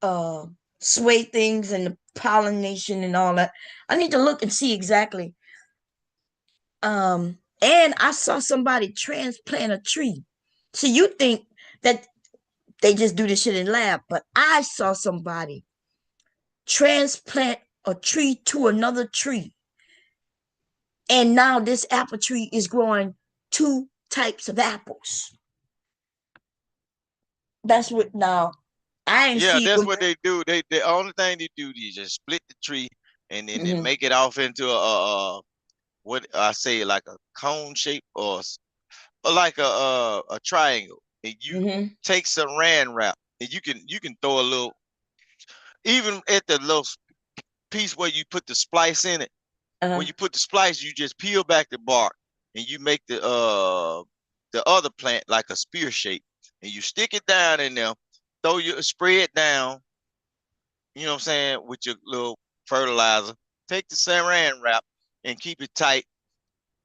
uh, sway things and the pollination and all that. I need to look and see exactly. And I saw somebody transplant a tree. So you think that they just do this shit in lab, but I saw somebody transplant a tree to another tree. And now this apple tree is growing two types of apples. That's what now I ain't
yeah,
see it
that's
with
what they do. They the only thing they do is just split the tree and then they
my.
make it off into a what I say like a cone shape or like a triangle. And you
Hmm.
take saran wrap and you can throw a little even at the little piece where you put the splice in it.
Uh-huh.
When you put the splice, you just peel back the bark and you make the other plant like a spear shape, and you stick it down in there, spray it down. You know what I'm saying with your little fertilizer. Take the saran wrap and keep it tight.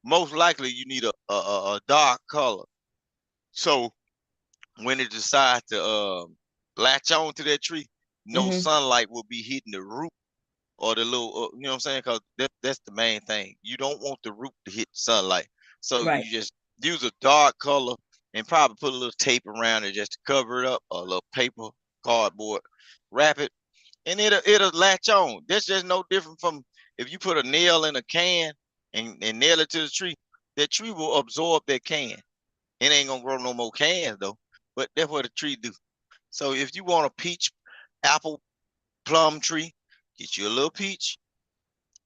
Most likely, you need a dark color. So when it decides to latch on to that tree, no
Hmm.
sunlight will be hitting the root or the little, you know what I'm saying? Because that's the main thing. You don't want the root to hit sunlight. So
Right.
you just use a dark color and probably put a little tape around it just to cover it up, or a little paper, cardboard, wrap it, and it'll latch on. That's just no different from if you put a nail in a can and nail it to the tree. That tree will absorb that can. It ain't gonna grow no more cans though, but that's what a tree do. So if you want a peach, apple, plum tree, get you a little peach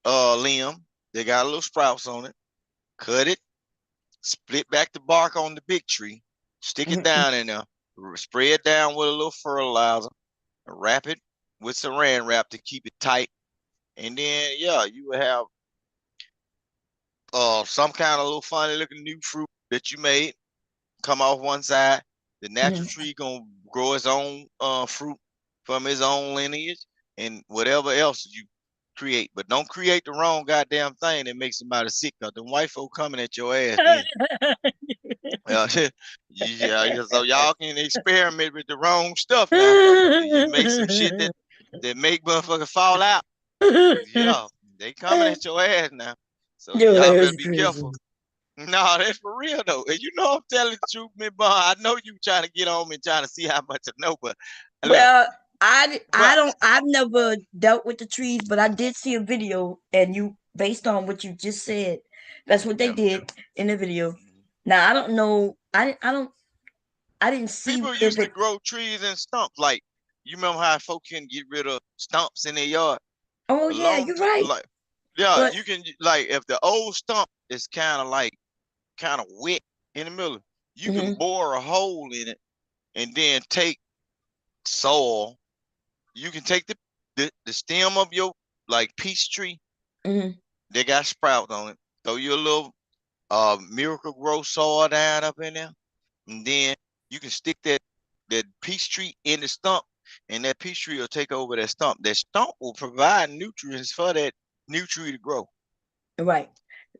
limb. They got a little sprouts on it. Cut it, split back the bark on the big tree, stick it
Hmm.
down in there, spray it down with a little fertilizer, and wrap it with saran wrap to keep it tight. And then yeah, you will have some kind of little funny looking new fruit that you made come off one side. The natural
Hmm.
tree gonna grow its own fruit from its own lineage and whatever else you create. But don't create the wrong goddamn thing that makes somebody sick. Cause the white folk coming at your ass then. Uh, yeah, so y'all can experiment with the wrong stuff now. You make some shit that make motherfuckers fall out. Yeah, they coming at your ass now. So
Your
y'all
ass
better be
crazy.
careful. No, that's for real though. And you know I'm telling the truth, man. But I know you trying to get on me, trying to see how much I know. But look,
Well, I
but
don't I've never dealt with the trees, but I did see a video, and you based on what you just said, that's what they
yeah,
did in the video. Now I don't know. I didn't see
people
if
used to
it.
grow trees and stumps. Like you remember how folk can get rid of stumps in their yard
Oh
a
yeah,
long
you're
time.
right.
Like yeah,
But
you can like if the old stump is kind of wet in the middle, you can
hmm
bore a hole in it and then take soil. You can take the stem of your like peach tree.
hmm
They got sprouts on it. Throw you a little miracle grow soil down up in there, and then you can stick that peach tree in the stump, and that peach tree will take over that stump. That stump will provide nutrients for that new tree to grow.
right,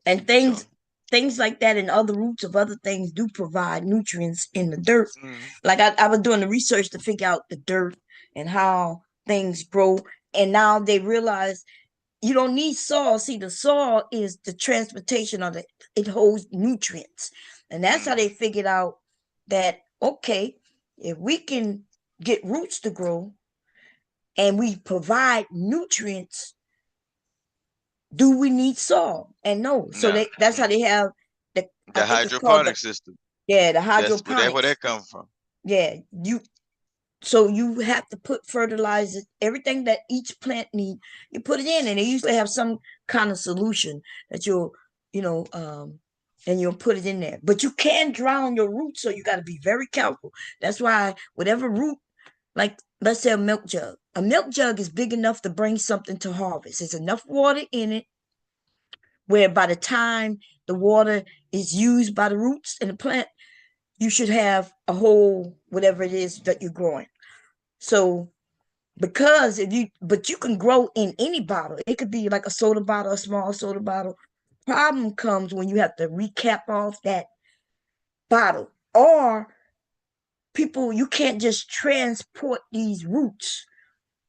and
So
things. things like that and other roots of other things do provide nutrients in the dirt.
Mm.
Like I was doing the research to figure out the dirt and how things grow. And now they realize you don't need soil. See, the soil is the transportation of it holds nutrients. And that's how they
Mm.
figured out that, okay, if we can get roots to grow and we provide nutrients, do we need soil? And no. So
No,
that's how
no.
they have the, I
The
think it's called
hydroponic system.
the
That's where
hydroponics.
that comes from.
Yeah, so you have to put fertilizer, everything that each plant need, you put it in, and they usually have some kind of solution that you know, and you'll put it in there. But you can drown your roots, so you got to be very careful. That's why whatever root, like let's say a milk jug is big enough to bring something to harvest. There's enough water in it where by the time the water is used by the roots in the plant, you should have a whole whatever it is that you're growing. So because but you can grow in any bottle. It could be like a soda bottle, a small soda bottle. Problem comes when you have to recap off that bottle. Or people, you can't just transport these roots.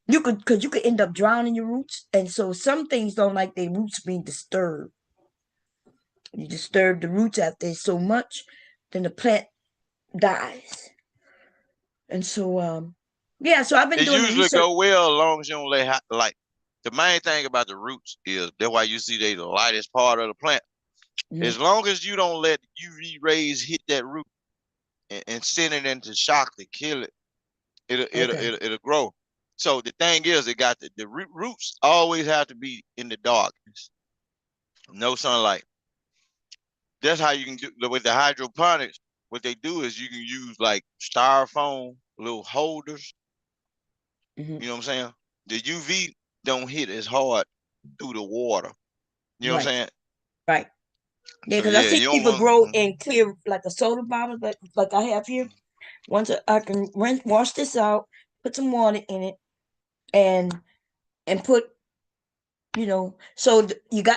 Because you could end up drowning your roots. And so some things don't like their roots being disturbed. You disturb the roots after so much, then the plant dies. And so yeah, so I've been
It
doing the
usually
research.
go well as long as you don't like. The main thing about the roots is that's why you see they the lightest part of the plant.
Mhm.
As long as you don't let UV rays hit that root and send it into shock to kill it,
Okay.
it'll grow. So the thing is, it got the roots always have to be in the darkness, no sunlight. That's how you can do with the hydroponics. What they do is you can use like styrofoam little holders.
Hmm.
You know what I'm saying? The UV don't hit as hard through the water. You know what I'm
Right.
saying?
Right. Yeah,
So
because I
yeah,
see
you don't
people
want.
grow in clear, like a soda bottle, like I have here. Once I can wash this out, put some water in it, and put, so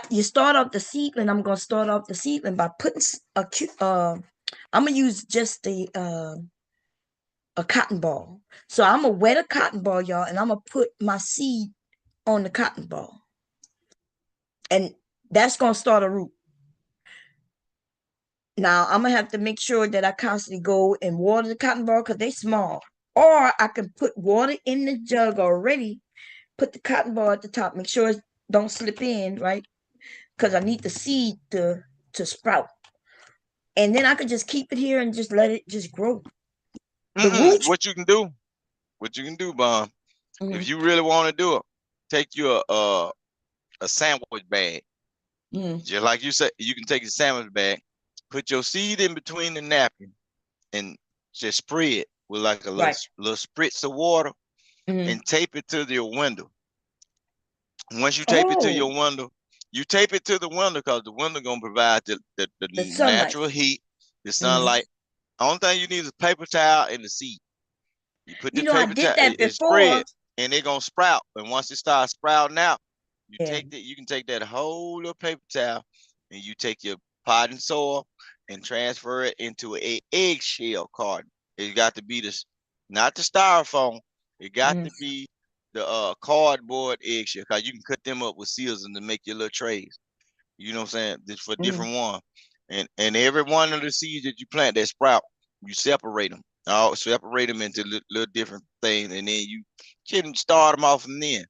you start off the seedling. I'm gonna start off the seedling by putting I'm gonna use just the a cotton ball. So I'm gonna wet a cotton ball, y'all, and I'm gonna put my seed on the cotton ball, and that's gonna start a root. Now I'm gonna have to make sure that I constantly go and water the cotton ball because they small. Or I can put water in the jug already, put the cotton ball at the top, make sure it don't slip in, right? Because I need the seed to sprout. And then I can just keep it here and just let it just grow. The
Mm-mm.
roots.
What you can do, Bomb, if
Mm,
you really want to do it, take your a sandwich bag.
mm,
Just like you said, you can take a sandwich bag, put your seed in between the napkin, and just spread with like a
right.
little spritz of water,
Mm.
and tape it to your window. Once you tape it to
Oh,
your window, you tape it to the window because the window gonna provide the
the sunlight.
natural heat, the
Hmm.
sunlight. Only thing you need is a paper towel and the seed. You put the
I
paper
did
towel,
that
it
before.
spread, and it gonna sprout. And once it starts sprouting out,
Yeah.
you can take that whole little paper towel, and you take your pot and soil and transfer it into a eggshell carton. It got to be this, not the styrofoam. It got
Mm,
to be the cardboard eggshell, cause you can cut them up with scissors and to make your little trays. You know what I'm saying? Just for
mm,
different one. And every one of the seeds that you plant that sprout, you separate them. I'll separate them into little different things, and then you can start them off from then.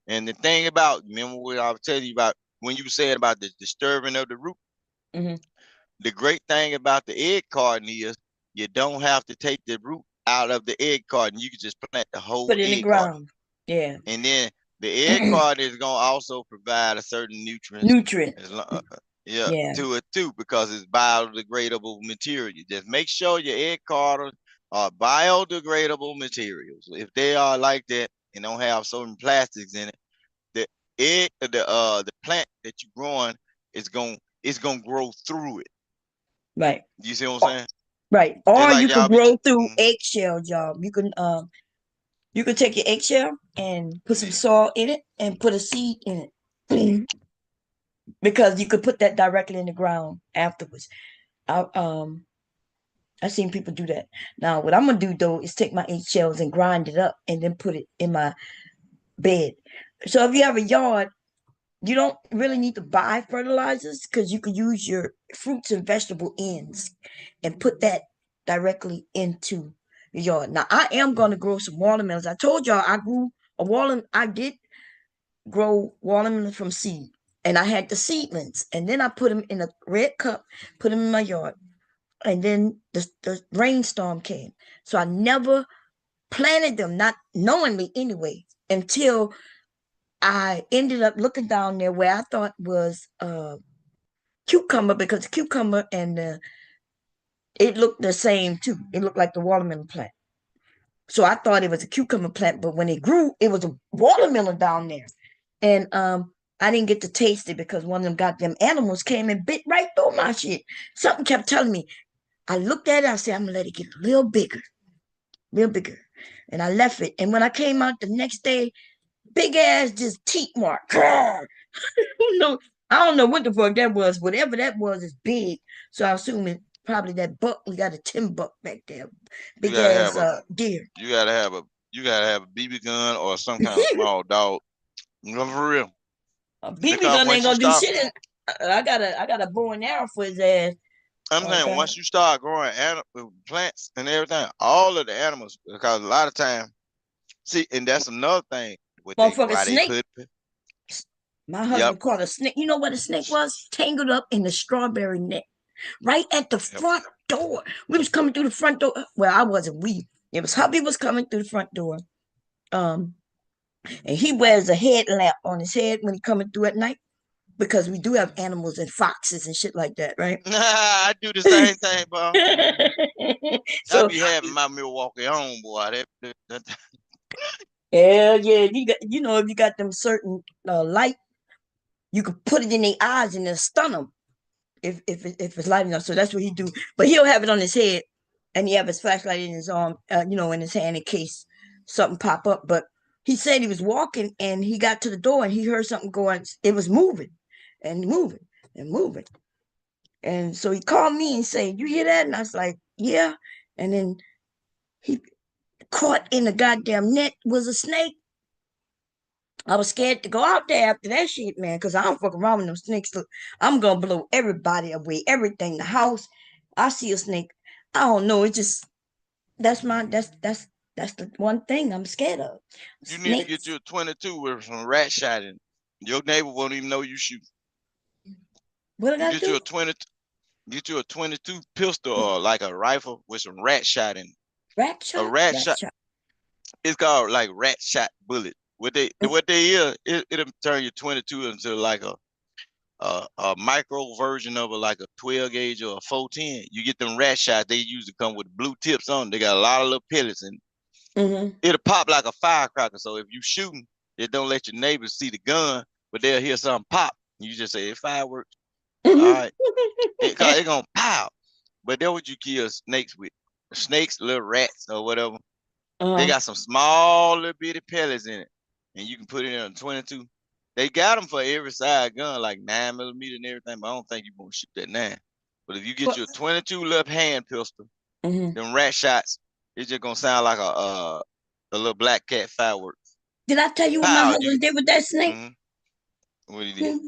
And the thing about, remember what I was telling you about when you were saying about the disturbing of the root.
hmm.
The great thing about the egg carton is you don't have to take the root out of the egg carton. You can just plant the whole
Put it in the
egg carton,
ground. Yeah.
and then the egg carton is gonna also provide a certain nutrients,
Nutrient.
as yeah,
Yeah.
to it too, because it's biodegradable material. Just make sure your egg cartons are biodegradable materials. If they are like that and don't have certain plastics in it, the the plant that you're growing is gonna grow through it.
Right.
You see what I'm saying?
Right.
Just
Or
like
you could
y'all be.
grow through
Mhm.
eggshell, y'all. You could take your eggshell and put some
Yeah.
salt in it and put a seed in it. because you could put that directly in the ground afterwards. I seen people do that. Now, what I'm gonna do though is take my eggshells and grind it up and then put it in my bed. So if you have a yard, you don't really need to buy fertilizers because you can use your fruits and vegetable ends and put that directly into your yard. Now, I am gonna grow some watermelons. I told y'all I grew a watermelon. I did grow watermelons from seed, and I had the seedlings, and then I put them in a red cup, put them in my yard, and then the rainstorm came. So I never planted them, not knowingly anyway, until I ended up looking down there where I thought was cucumber, because the cucumber and it looked the same too. It looked like the watermelon plant. So I thought it was a cucumber plant, but when it grew, it was a watermelon down there. And I didn't get to taste it because one of them goddamn animals came and bit right through my shit. Something kept telling me. I looked at it, I said, I'm gonna let it get a little bigger, real bigger. And I left it. And when I came out the next day, big ass just teeth mark. No, I don't know what the fuck that was. Whatever that was is big. So I assume it's probably that buck. We got a 10 buck back there.
You
Big
gotta
ass
have a
deer.
you gotta have a BB gun or some kind of small dog. No, for real.
A BB
Because
gun ain't
once you
gonna do
start,
shit. I got a bow and arrow for his ass.
I'm
Oh
saying
god.
once you start growing plants and everything, all of the animals, because a lot of time, see, and that's another thing. What they
Motherfucking
why they
snake.
put,
My
yep,
husband caught a snake. You know what a snake was? Tangled up in the strawberry net. Right at the
yep.
front door. We was coming through the front door. Well, I wasn't. It was hubby was coming through the front door. Um, and he wears a headlamp on his head when he coming through at night because we do have animals and foxes and shit like that, right?
I do the same thing, bro. I
So
be having my Milwaukee homeboy. That
hell yeah, if you got them certain light, you could put it in their eyes and then stun them if it's light enough. So that's what he do. But he'll have it on his head, and he have his flashlight in his arm, in his hand in case something pop up. But he said he was walking and he got to the door and he heard something going. It was moving, and moving and moving. And so he called me and said, "You hear that?" And I was like, "Yeah." And then he caught in the goddamn net was a snake. I was scared to go out there after that shit, man, because I don't fuck around with no snakes. Look, I'm gonna blow everybody away, everything, the house. I see a snake. I don't know. It just that's the one thing I'm scared of.
you need to get
Snakes.
you a 22 with some rat shot in it. Your neighbor won't even know you shoot.
What I
You
gotta
get you
do?
a 20, get you a 22 pistol or like a rifle with some rat shot in it.
Rat
A
shot?
rat
Rat
shot.
shot.
It's called like rat shot bullet. What they is, it'll turn your 22 into like a micro version of like a 12 gauge or a 410. You get them rat shots, they usually come with blue tips on. They got a lot of little pellets and
Mm-hmm.
it'll pop like a firecracker. So if you shooting, it don't let your neighbors see the gun, but they'll hear something pop. You just say it's fireworks. All
Mm-hmm.
right. Cause it gonna pow. But then what you kill snakes with. Snakes, little rats or whatever. They
uh-huh.
got some small little bitty pellets in it. And you can put it in a 22. They got them for every side gun, like 9mm and everything, but I don't think you're gonna shoot that 9. But if you get
But,
you a 22 left hand pistol,
mm-hmm.
them rat shots, it's just gonna sound like a little black cat fireworks.
Did I tell you what my
Pow, you
husband did with that snake?
mm-hmm. What he did?
Hmm.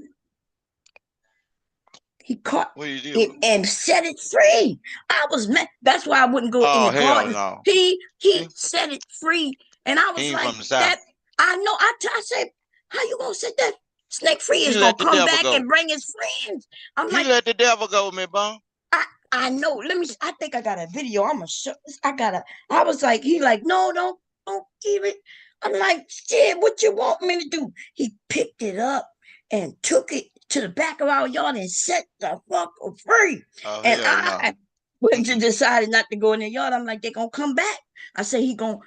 He caught
What he did
it
with him?
and set it free. I was mad. That's why I wouldn't go in
Oh
the
hell
garden.
no.
He
See?
set it free, and I
He
was
ain't
like,
from the south.
"That I know." I said, "How you gonna set that snake free?
He
Is gonna
let the
come
devil
back
go.
and bring his friends?" I'm
He
like,
let the devil go, man, bum.
I know. Let me. I think I got a video. I'm gonna show. I got a. I was like, he like, no, don't give it. I'm like, shit. What you want me to do? He picked it up and took it to the back of our yard and set the fuck free.
Oh
And
hell no.
I when you decided not to go in the yard, I'm like, they gonna come back. I say he gonna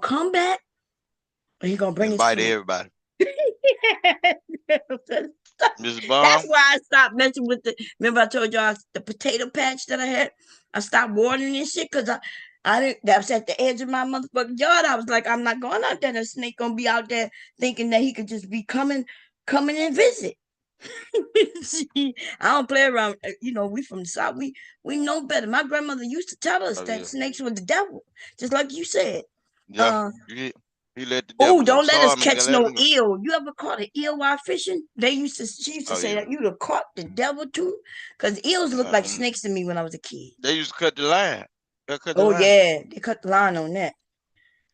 come back. Or he gonna bring
And
his
bite
friend.
everybody. Mr.
That's
Bomb.
why I stopped messing with the. Remember, I told y'all the potato patch that I had. I stopped watering this shit because I didn't. That was at the edge of my motherfucking yard. I was like, I'm not going out there. The snake gonna be out there thinking that he could just be coming and visit. See, I don't play around. We from the South. We know better. My grandmother used to tell us
Oh
that
yeah,
snakes were the devil, just like you said.
yeah.
Uh,
He let the
oh,
devil know.
don't let us
Sorry, man.
catch
Let
no
him know.
eel. You ever caught an eel while fishing? She used to
Oh
say
yeah.
that you'd have caught the devil too, because eels looked like
And
snakes to me when I was a kid.
they used to cut the line. They cut the
Oh
line.
yeah, they cut the line on that.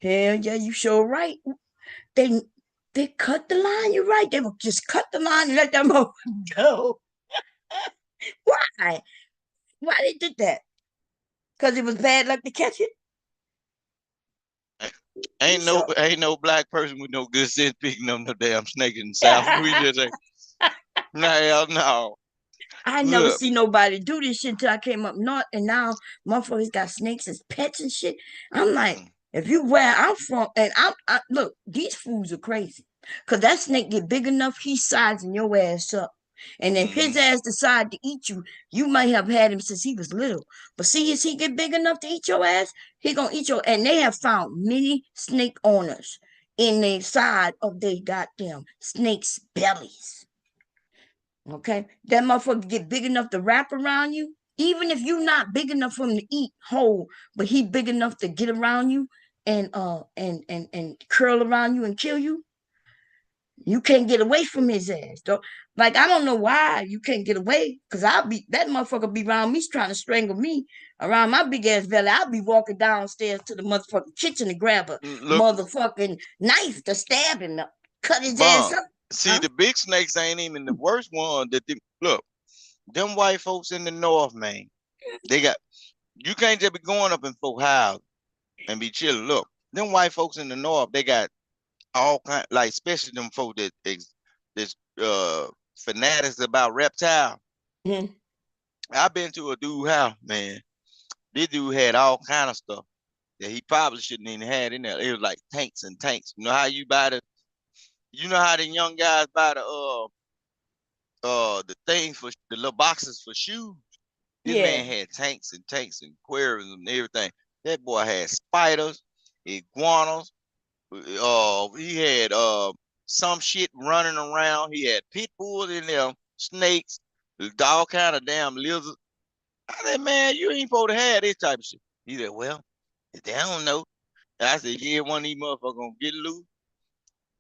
Hell yeah, you sure right. They they cut the line. You're right. They would just cut the line and let that motherfucker go. Why? Why they did that? Because it was bad luck to catch it. You sure?
Ain't no black person with no good sense picking up no damn snake in the South. We
I
just say, no, hell no.
never
Look,
see nobody do this shit until I came up north, and now motherfuckers got snakes as pets and shit. I'm like, if you where I'm from, and look, these fools are crazy, cause that snake get big enough, he's sizing your ass up. And if his
mm-hmm.
ass decide to eat you, you might have had him since he was little. But see, as he get big enough to eat your ass, he gonna eat your. And they have found many snake owners in the side of their goddamn snakes' bellies. Okay, that motherfucker get big enough to wrap around you. Even if you not big enough for him to eat whole, but he big enough to get around you and curl around you and kill you, you can't get away from his ass. Though, like I don't know why you can't get away, cause I'll be that motherfucker be around me trying to strangle me around my big ass belly. I'll be walking downstairs to the motherfucking kitchen to grab a
Look,
motherfucking knife to stab him, cut his ass
Bond.
up.
See,
Huh?
the big snakes ain't even the worst one. Look, them white folks in the north, man. They got you can't just be going up in folk house and be chilling. Look, them white folks in the north, they got all kind, like especially them folk that's fanatics about reptile.
Mhm.
I've been to a dude house, man. This dude had all kind of stuff that he probably shouldn't even had in there. It was like tanks and tanks. You know how you know how the young guys buy the things for the little boxes for shoes. This
Yeah.
man had tanks and aquariums and everything. That boy had spiders, iguanas. He had some shit running around. He had pit bulls in there, snakes, all kind of damn lizards. I said, man, you ain't supposed to have this type of shit. He said, well, they don't know. And I said, yeah, one of these motherfuckers gonna get loose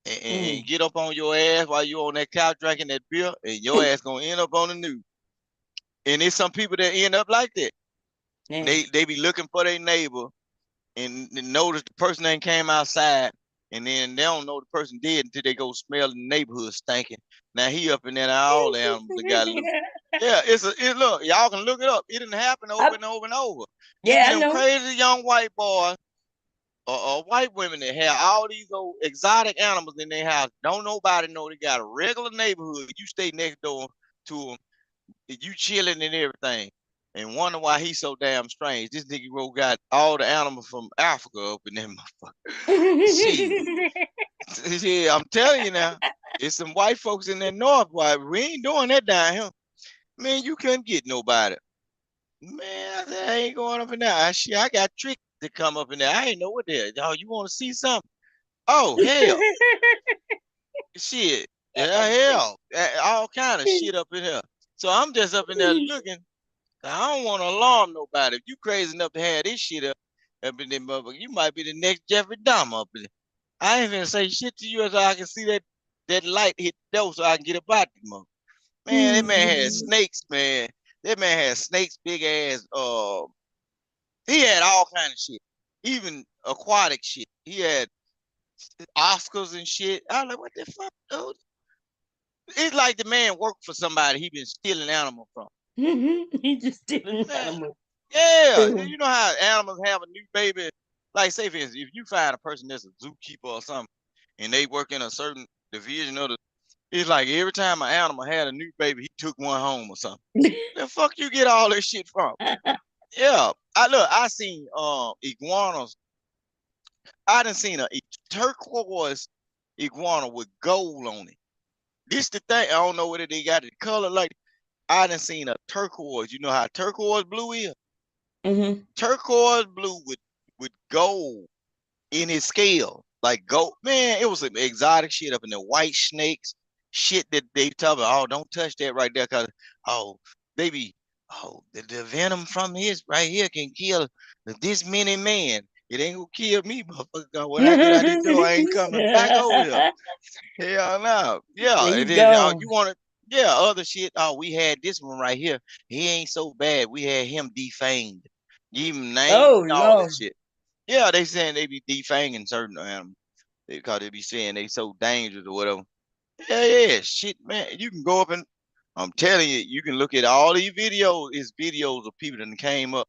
and
Mm.
get up on your ass while you on that couch drinking that beer, and your ass gonna end up on the news. And there's some people that end up like that.
Yeah.
They be looking for their neighbor and notice the person ain't came outside, and then they don't know the person did until they go smell the neighborhood stinking. Now he up in there, all the animals that got loose. Yeah, look, y'all can look it up. It didn't happen over
I,
and over and over. It be
yeah, I
them
know.
crazy young white boys or white women that have all these old exotic animals in their house. Don't nobody know they got a regular neighborhood. You stay next door to them, you chilling and everything, and wonder why he's so damn strange. This nigga got all the animals from Africa up in them motherfucker. Shit. Yeah, I'm telling you now. It's some white folks in that north. Why we ain't doing that down here. Man, you couldn't get nobody. Man, I said, I ain't going up in there. I got tricked to come up in there. I ain't know what there. Y'all, you want to see something? Oh, hell. Shit. Yeah, hell. All kind of shit up in here. So I'm just up in there looking. I don't want to alarm nobody. If you crazy enough to have this shit up in there, motherfucker, you might be the next Jeffrey Dahmer up in there. I ain't gonna say shit to you until I can see that light hit the door so I can get up out the mother. Man, that man had snakes, man. That man had snakes, big ass. He had all kind of shit, even aquatic shit. He had Oscars and shit. I was like, what the fuck, dude? It's like the man worked for somebody he been stealing animals from.
He just stealing
Man,
animals.
yeah, you know how animals have a new baby. Like, say for instance, if you find a person that's a zookeeper or something, and they work in a certain division of the, it's like every time an animal had a new baby, he took one home or something. The fuck you get all this shit from? Yeah, I seen iguanas. I done seen a turquoise iguana with gold on it. This the thing. I don't know whether they got the color like. I done seen a turquoise. You know how turquoise blue is?
Mm-hmm.
Turquoise blue with gold in his scale, like gold. Man, it was some exotic shit up in there. White snakes. shit that they tell me, oh, don't touch that right there, cause oh, baby, oh, the venom from this right here can kill this many man. It ain't gonna kill me, motherfucker. When I get out this door, I ain't coming back over here. Hell no. Yeah,
There
and
you
then
go.
you want to, yeah, other shit. Oh, we had this one right here. He ain't so bad. We had him defanged. Give him name
Oh
and all
Lord.
this shit. Yeah, they saying they be defanging certain animals because they be saying they so dangerous or whatever. Yeah, yeah, shit, man. You can go up and I'm telling you, you can look at all these videos. It's videos of people that came up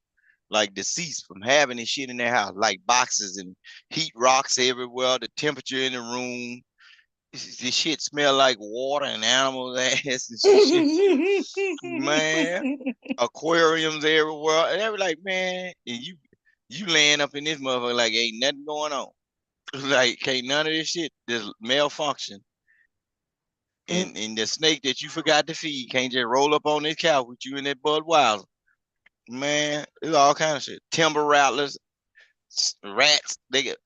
like deceased from having this shit in their house, like boxes and heat rocks everywhere, the temperature in the room. This shit smell like water and animals ass and shit. Man, aquariums everywhere. And they were like, man, and you laying up in this motherfucker like ain't nothing going on. Like can't none of this shit just malfunction. And the snake that you forgot to feed can't just roll up on this couch with you and that Budweiser. Man, it's all kind of shit. Timber rattlers, rats. They get.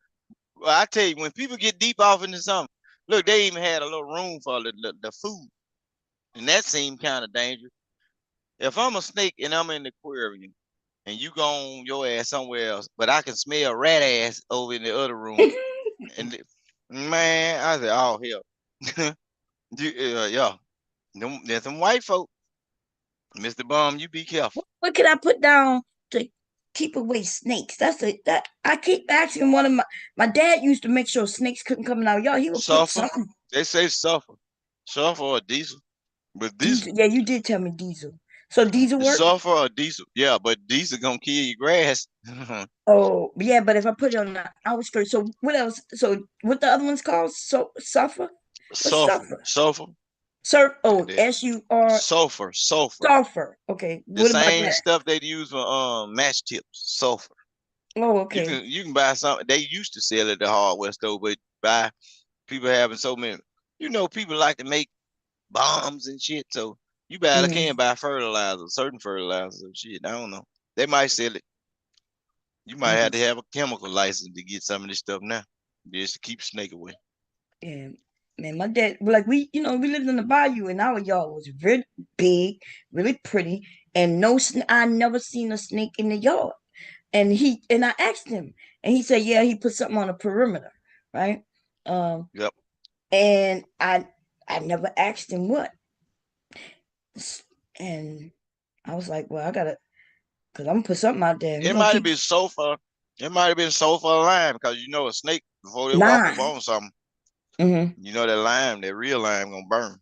Well, I tell you, when people get deep off into something, look, they even had a little room for the food, and that seemed kind of dangerous. If I'm a snake and I'm in the aquarium and you go on your ass somewhere else, but I can smell rat ass over in the other room, and man, I said, oh hell, yeah, there's some white folk. Mr. Bum, you be careful.
What can I put down to keep away snakes? That I keep asking one of my dad used to make sure snakes couldn't come in our yard. He would put
Sulfur.
something.
They say sulfur. Sulfur or diesel. But diesel.
Diesel. Yeah, you did tell me diesel. So diesel
It's
work?
sulfur or diesel. Yeah, but diesel gonna kill your grass.
Oh, yeah, but if I put it on the outskirts, so what else? So what the other one's called? So sulfur? What's
Sulfur.
sulfur?
Sulfur.
Sir, oh,
The
SUR
sulfur. Sulfur.
sulfur. Okay,
The
what about
same
that?
stuff they use for match tips. Sulfur.
Oh,
You
okay.
can buy something. They used to sell at the hardware store, but by people having so many, people like to make bombs and shit. So you
Mm,
can buy fertilizer, certain fertilizers and shit. I don't know. They might sell it. You might have
mm,
to have a chemical license to get some of this stuff now, just to keep snake away.
yeah, man, my dad, like we lived in the bayou, and our yard was very big, really pretty, and I never seen a snake in the yard. And I asked him, and he said, yeah, he put something on the perimeter, right? Um,
Yep.
and I never asked him what, and I was like, well, I gotta, cause I'm gonna put something out there. We're
It
gonna
might have
keep
been sulfur. It might have been sulfur lime because a snake before they walk up
nine.
on something,
Mm-hmm.
that lime, that real lime gonna burn.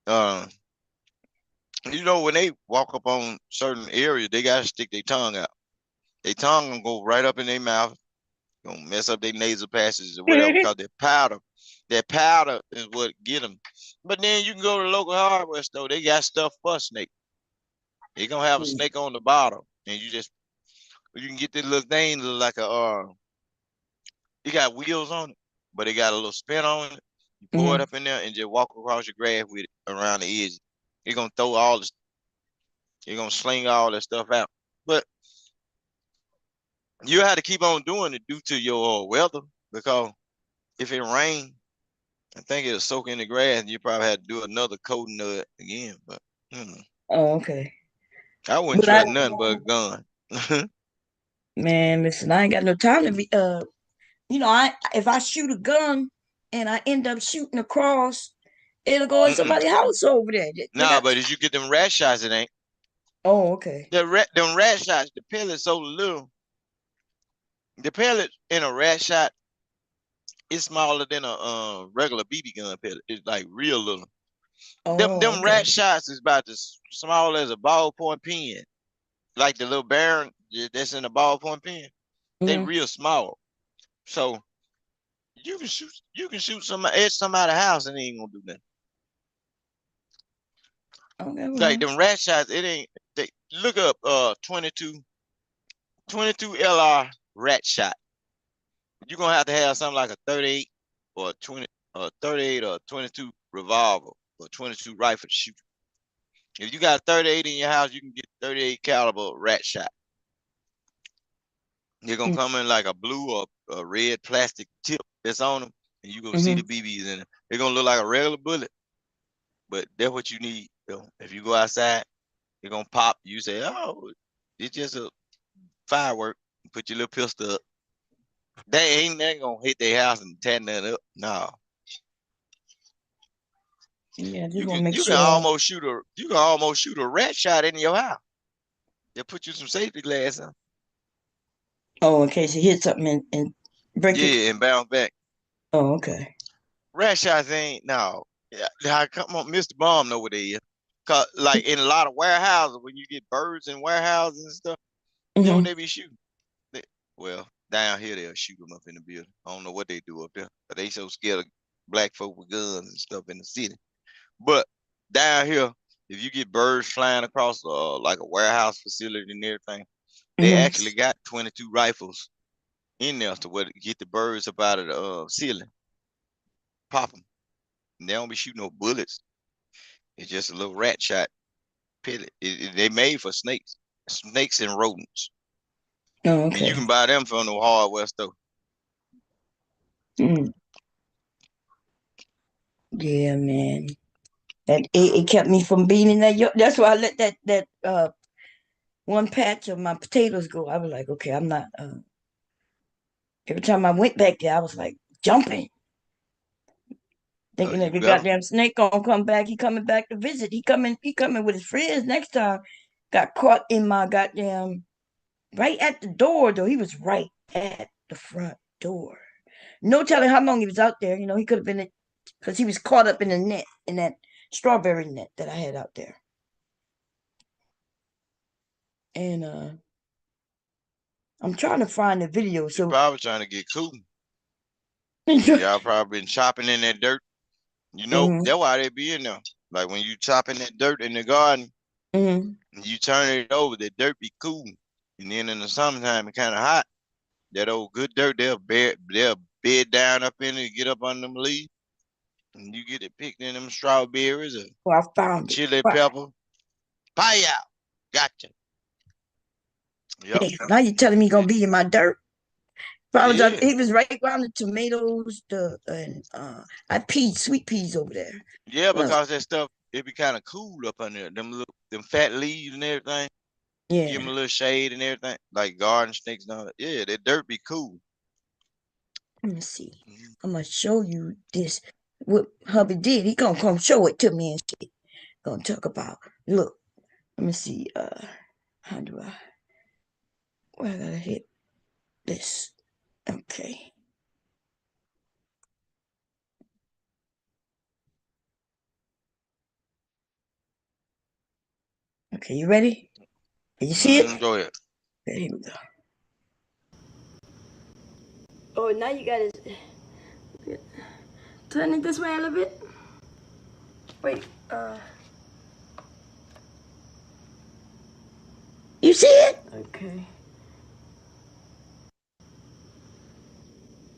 Uh, when they walk up on certain areas, they gotta stick their tongue out. Their tongue gonna go right up in their mouth, gonna mess up their nasal passages or whatever because that powder is what get them. But then you can go to the local hardware store. They got stuff for snake. They gonna have a snake on the bottom, and you can get this little thing that look like it got wheels on it, but it got a little spin on it. You pour it
Mm-hmm.
up in there and just walk across your grass with it around the edge. It's gonna throw all this. It's gonna sling all that stuff out. But you have to keep on doing it due to your weather because if it rains, I think it'll soak in the grass, and you probably have to do another coating of it again. But
Oh, okay.
I wouldn't
But I,
trust nothing but a gun.
man, listen, I ain't got no time to be. I if I shoot a gun and I end up shooting across, it'll go in
Mm-mm.
somebody's house over there. They
Nah,
got.
but as you get them rat shots, it ain't.
Oh, okay.
Them rat shots, the pellets so little. The pellet in a rat shot is smaller than a regular BB gun pellet. It's like real little.
Oh,
Them rat
okay.
shots is about as small as a ballpoint pen, like the little barrel that's in a ballpoint pen. They
Mm-hmm.
real small, so you can shoot somebody at somebody's house and it ain't gonna do nothing.
Okay,
Like
well.
them rat shots, it ain't. They look up 22 LR rat shot. You're gonna have to have something like a 38 or a 20 or 38 or 22 revolver or 22 rifle to shoot. If you got a 38 in your house, you can get 38 caliber rat shot. They're gonna come in like a blue or a red plastic tip that's on them, and you're gonna see
Mm-hmm.
the BBs in it. They're gonna look like a regular bullet, But that's what you need. If you go outside, they're gonna pop. You say, "Oh, it's just a firework." Put your little pistol up. They ain't nothing gonna hit their house and tear nothing up. No,
Yeah, just
you
want
can
to make
you can
sure.
almost shoot a rat shot in your house. They put you some safety glass on.
Oh, in case he hit something and break it.
Yeah, and bounce back.
Oh, okay.
Rat shots ain't no. Yeah, come on, Mr. Bomb know what they is. Cause like in a lot of warehouses, when you get birds in warehouses and stuff, you know what
Mm-hmm.
they be shooting. They, well, down here they'll shoot them up in the building. I don't know what they do up there, but they so scared of black folk with guns and stuff in the city. But down here, if you get birds flying across like a warehouse facility and everything, they
Mm-hmm.
actually got 22 rifles in there to get the birds up out of the ceiling, pop them. And they don't be shooting no bullets. It's just a little rat shot pellet. They made for snakes and rodents,
Oh,
and you
okay.
can buy them from the hardware store.
Mm. Yeah, man. That it kept me from being in that. That's why I let that one patch of my potatoes go. I was like, okay, I'm not. Every time I went back there, I was like jumping, thinking that
You
the
better.
goddamn snake gonna come back. He coming back to visit. He coming with his friends next time. Got caught in my goddamn right at the door though. He was right at the front door. No telling how long he was out there. He could have been because he was caught up in the net in that strawberry net that I had out there. And I'm trying to find the video.
They
So
probably trying to get cool.
mm-hmm.
Y'all probably been chopping in that dirt. You know, that's why they be in there. Like when you chopping that dirt in the garden,
Mm-hmm.
and you turn it over, the dirt be cool. And then in the summertime, it's kind of hot. That old good dirt, they'll bed down up in it, get up on them leaves, and you get it picked in them strawberries or
Well, I found it.
chili
Right.
pepper. Pie out. Gotcha. Yep.
Damn, now you're telling me he gonna be in my dirt.
Yeah.
He was right around the tomatoes, the and I peas, sweet peas over there.
Yeah,
Uh,
because that stuff, it be kind of cool up under there. Them fat leaves and everything. Give them
yeah.
a little shade and everything. Like garden snakes and all that. Yeah, that dirt be cool.
Let me see.
Mhm.
I'm gonna show you this. What hubby did. He gonna come show it to me and shit. Gonna talk about. Look. Let me see. How do I? Where I gotta hit this? Okay. Okay. You ready? Can you see it?
Go ahead.
Okay, here we go. Oh, now you gotta turn it this way a little bit. Wait. You see it? Okay.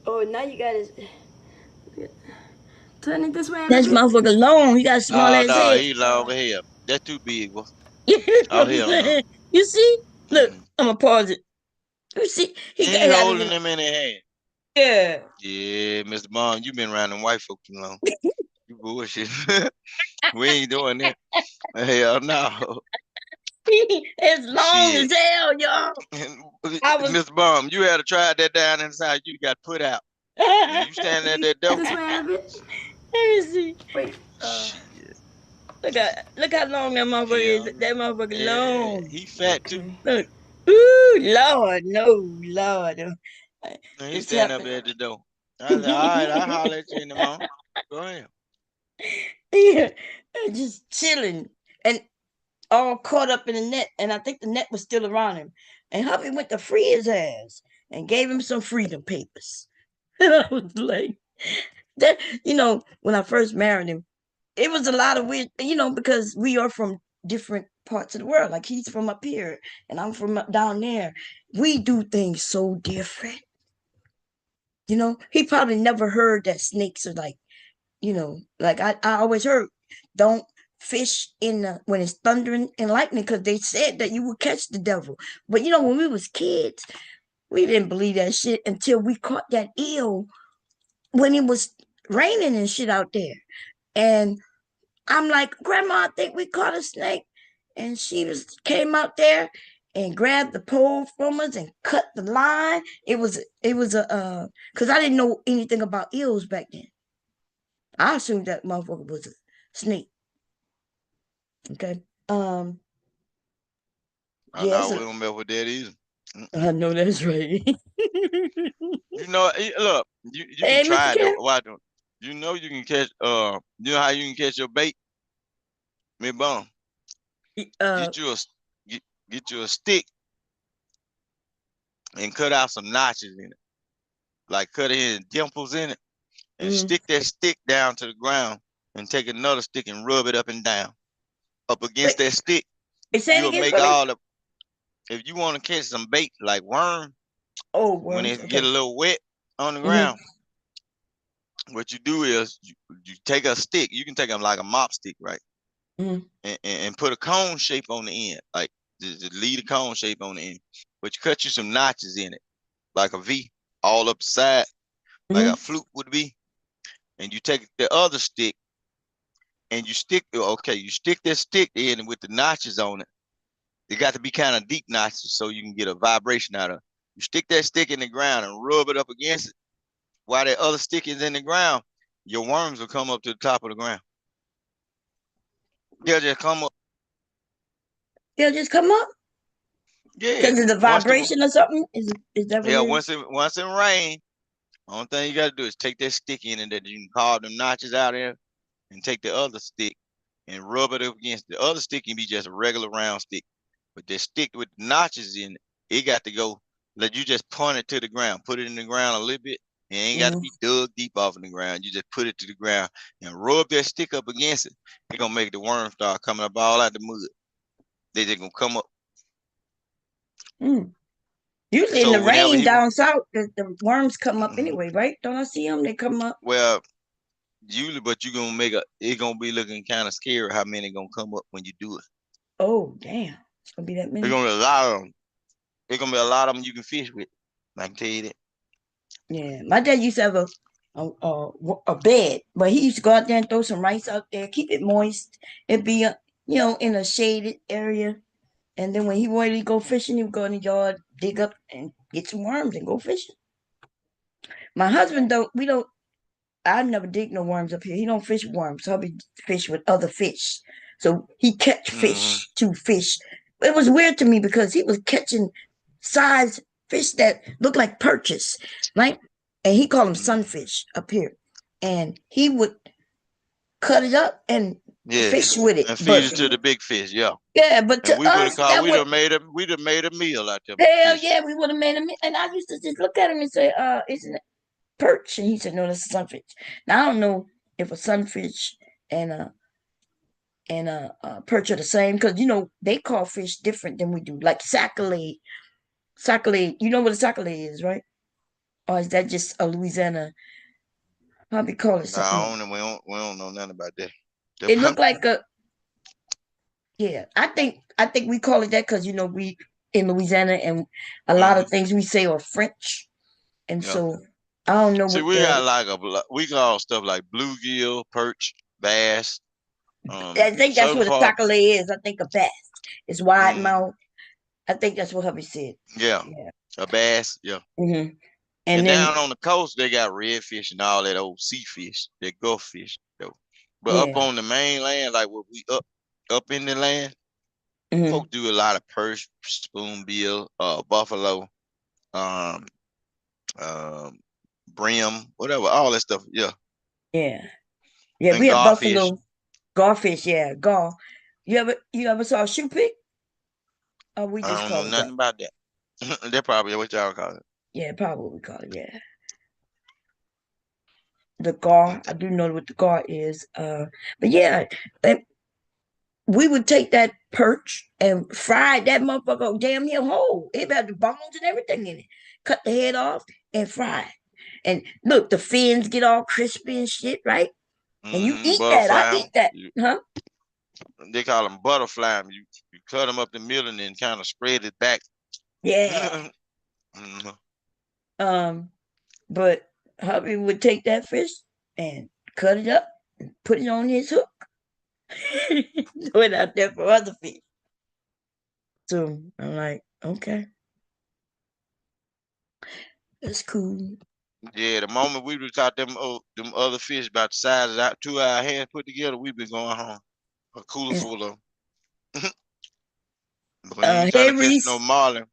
Oh, now you gotta turn it this way a little bit. That motherfucker long. He got a small
Oh
ass
no,
head.
he long hell. That's too big, boy.
You know
Oh
what I'm
hell no.
saying? You see? Look,
Mm-mm.
I'm gonna pause it. You see? He
He
had it
holding
in.
them in his hand.
Yeah.
Yeah, Mr. Bond, you been around them white folk too long. You bullshit. We ain't doing that. Hell no.
It's long as
Shit.
hell, y'all. I was.
Mr. Bum, you had to try that down inside. You got put out. And you standing at that door.
This way a little bit. Let me see. Wait.
Shit.
Look how long that motherfucker is.
Hell
That
no.
motherfucker
Yeah,
long.
he fat too.
Okay. Look. Ooh, Lord, no, Lord.
He
It's
standing up
happening.
there at the door. I said, all right, I'll holler at you in the morning. Go ahead.
Yeah, just chilling and all caught up in the net. And I think the net was still around him. And hubby went to free his ass and gave him some freedom papers. And I was like, that, when I first married him, it was a lot of weird, because we are from different parts of the world. Like he's from up here and I'm from up down there. We do things so different. He probably never heard that snakes are like, like I always heard, don't fish when it's thundering and lightning because they said that you would catch the devil. But when we was kids, we didn't believe that shit until we caught that eel when it was raining and shit out there. And I'm like, Grandma, I think we caught a snake. And she came out there and grabbed the pole from us and cut the line. It was a because I didn't know anything about eels back then. I assumed that motherfucker was a snake. Okay.
I
Yeah,
know
so
we don't mess with that either.
I know that's right.
You know, look, you can
Hey, Mr.
try it though.
Kim.
Why don't you know you can catch you know how you can catch your bait? Me bum.
Uh,
Get you a get, get you a stick and cut out some notches in it. Like cut in dimples in it and
mm,
stick that stick down to the ground and take another stick and rub it up and down. Up against
wait,
that stick,
say it
you'll
again
make
for me.
all the if you want to catch some bait like worm,
Oh,
when
worms.
it get a
Okay.
little wet on the
Mm-hmm.
ground, what you do is you take a stick. You can take them like a mop stick, right?
Mm-hmm.
And put a cone shape on the end, like just leave a cone shape on the end. But you cut you some notches in it, like a V, all up the side, like a
Mm-hmm.
flute would be. And you take the other stick and you stick that stick in with the notches on it. It got to be kind of deep notches so you can get a vibration out of it. You stick that stick in the ground and rub it up against it. While that other stick is in the ground, your worms will come up to the top of the ground. They'll just come up.
They'll just come up
Yeah.
because of the
Once the
vibration or something. Is that what
yeah,
it is?
once it rain, only thing you gotta do is take that stick in and that you can carve them notches out there and take the other stick and rub it up against the other stick can be just a regular round stick. But that stick with the notches in it, it got to go. Let you just point it to the ground, put it in the ground a little bit. It ain't got to
Mm-hmm.
be dug deep off in the ground. You just put it to the ground and rub that stick up against it. It's gonna make the worm start coming up all out the mud. They just gonna come up.
Mm. Usually in
So
the
whenever
rain
he
down south, the worms come up anyway, right? Don't I see them? They come up.
well, usually, but you gonna make it gonna be looking kind of scary how many gonna come up when you do it.
Oh, damn. It's going to be that
It's
many.
gonna be a lot of them. It's gonna be a lot of them you can fish with. I can tell you that.
Yeah. My dad used to have a bed, but he used to go out there and throw some rice out there, keep it moist. It'd be, in a shaded area. And then when he wanted to go fishing, he would go in the yard, dig up and get some worms and go fishing. My husband don't, we don't, I never dig no worms up here. He don't fish worms. Hubby fish with other fish. So he catch
Mm-hmm.
fish to fish. It was weird to me because he was catching size fish that looked like perches, right? And he called them
Mm-hmm.
sunfish up here. And he would cut it up and
Yeah,
fish with it.
and feed
But
it to the big fish. Yeah,
yeah, but
and
to
we would have
us,
called.
that was
We'd have made a meal out of
hell
fish.
yeah, we would have made him. And I used to just look at him and say, isn't it perch? And he said, no, that's a sunfish. Now I don't know if a sunfish and a perch are the same because they call fish different than we do. Like saccade, saccade. You know what a saccade is, right? Or is that just a Louisiana? How we call it something else?
No, we don't know nothing about that.
It looked like a yeah. I think we call it that because we in Louisiana and a lot
uh
of things we say are French, and
Yeah.
so I don't know
See,
what
we got
the.
like we call stuff like bluegill, perch, bass.
I think that's
Certain
what a
part.
saccade is. I think a bass. It's wide
Mm,
mouth. I think that's what hubby said.
yeah,
Yeah.
a bass. Yeah.
And
And
then
down on the coast, they got redfish and all that old sea fish, that Gulf fish though. But up
yeah.
on the mainland, like what we up in the land,
hmm
folk do a lot of perch, spoonbill, buffalo, um, um, brim, whatever, all that stuff. Yeah,
Yeah. Yeah,
and
we have
garfish.
buffalo, garfish, yeah, gar. You ever saw a shoe pig? Oh, we
I
just
don't know
call it that.
nothing about that. That probably what y'all call it.
Yeah, probably what we call it, yeah. The gar. I do know what the gar is. But yeah, that, we would take that perch and fry that motherfucker damn near whole. It had the bones and everything in it. Cut the head off and fry it. And look, the fins get all crispy and shit, right? And you eat that. I
Butterfly 'em.
eat that. Huh?
They call them butterfly 'em. You cut them up the middle and then kind of spread it back.
Yeah.
Mhm.
Um, but hubby would take that fish and cut it up and put it on his hook. Went out there for other fish. So I'm like, okay, that's cool.
Yeah, the moment we was caught them other fish about the size of our 2 hour hands put together, we been going home. A cooler full of 'em. But we ain't trying
Hey
to catch no
Reese,
marlin.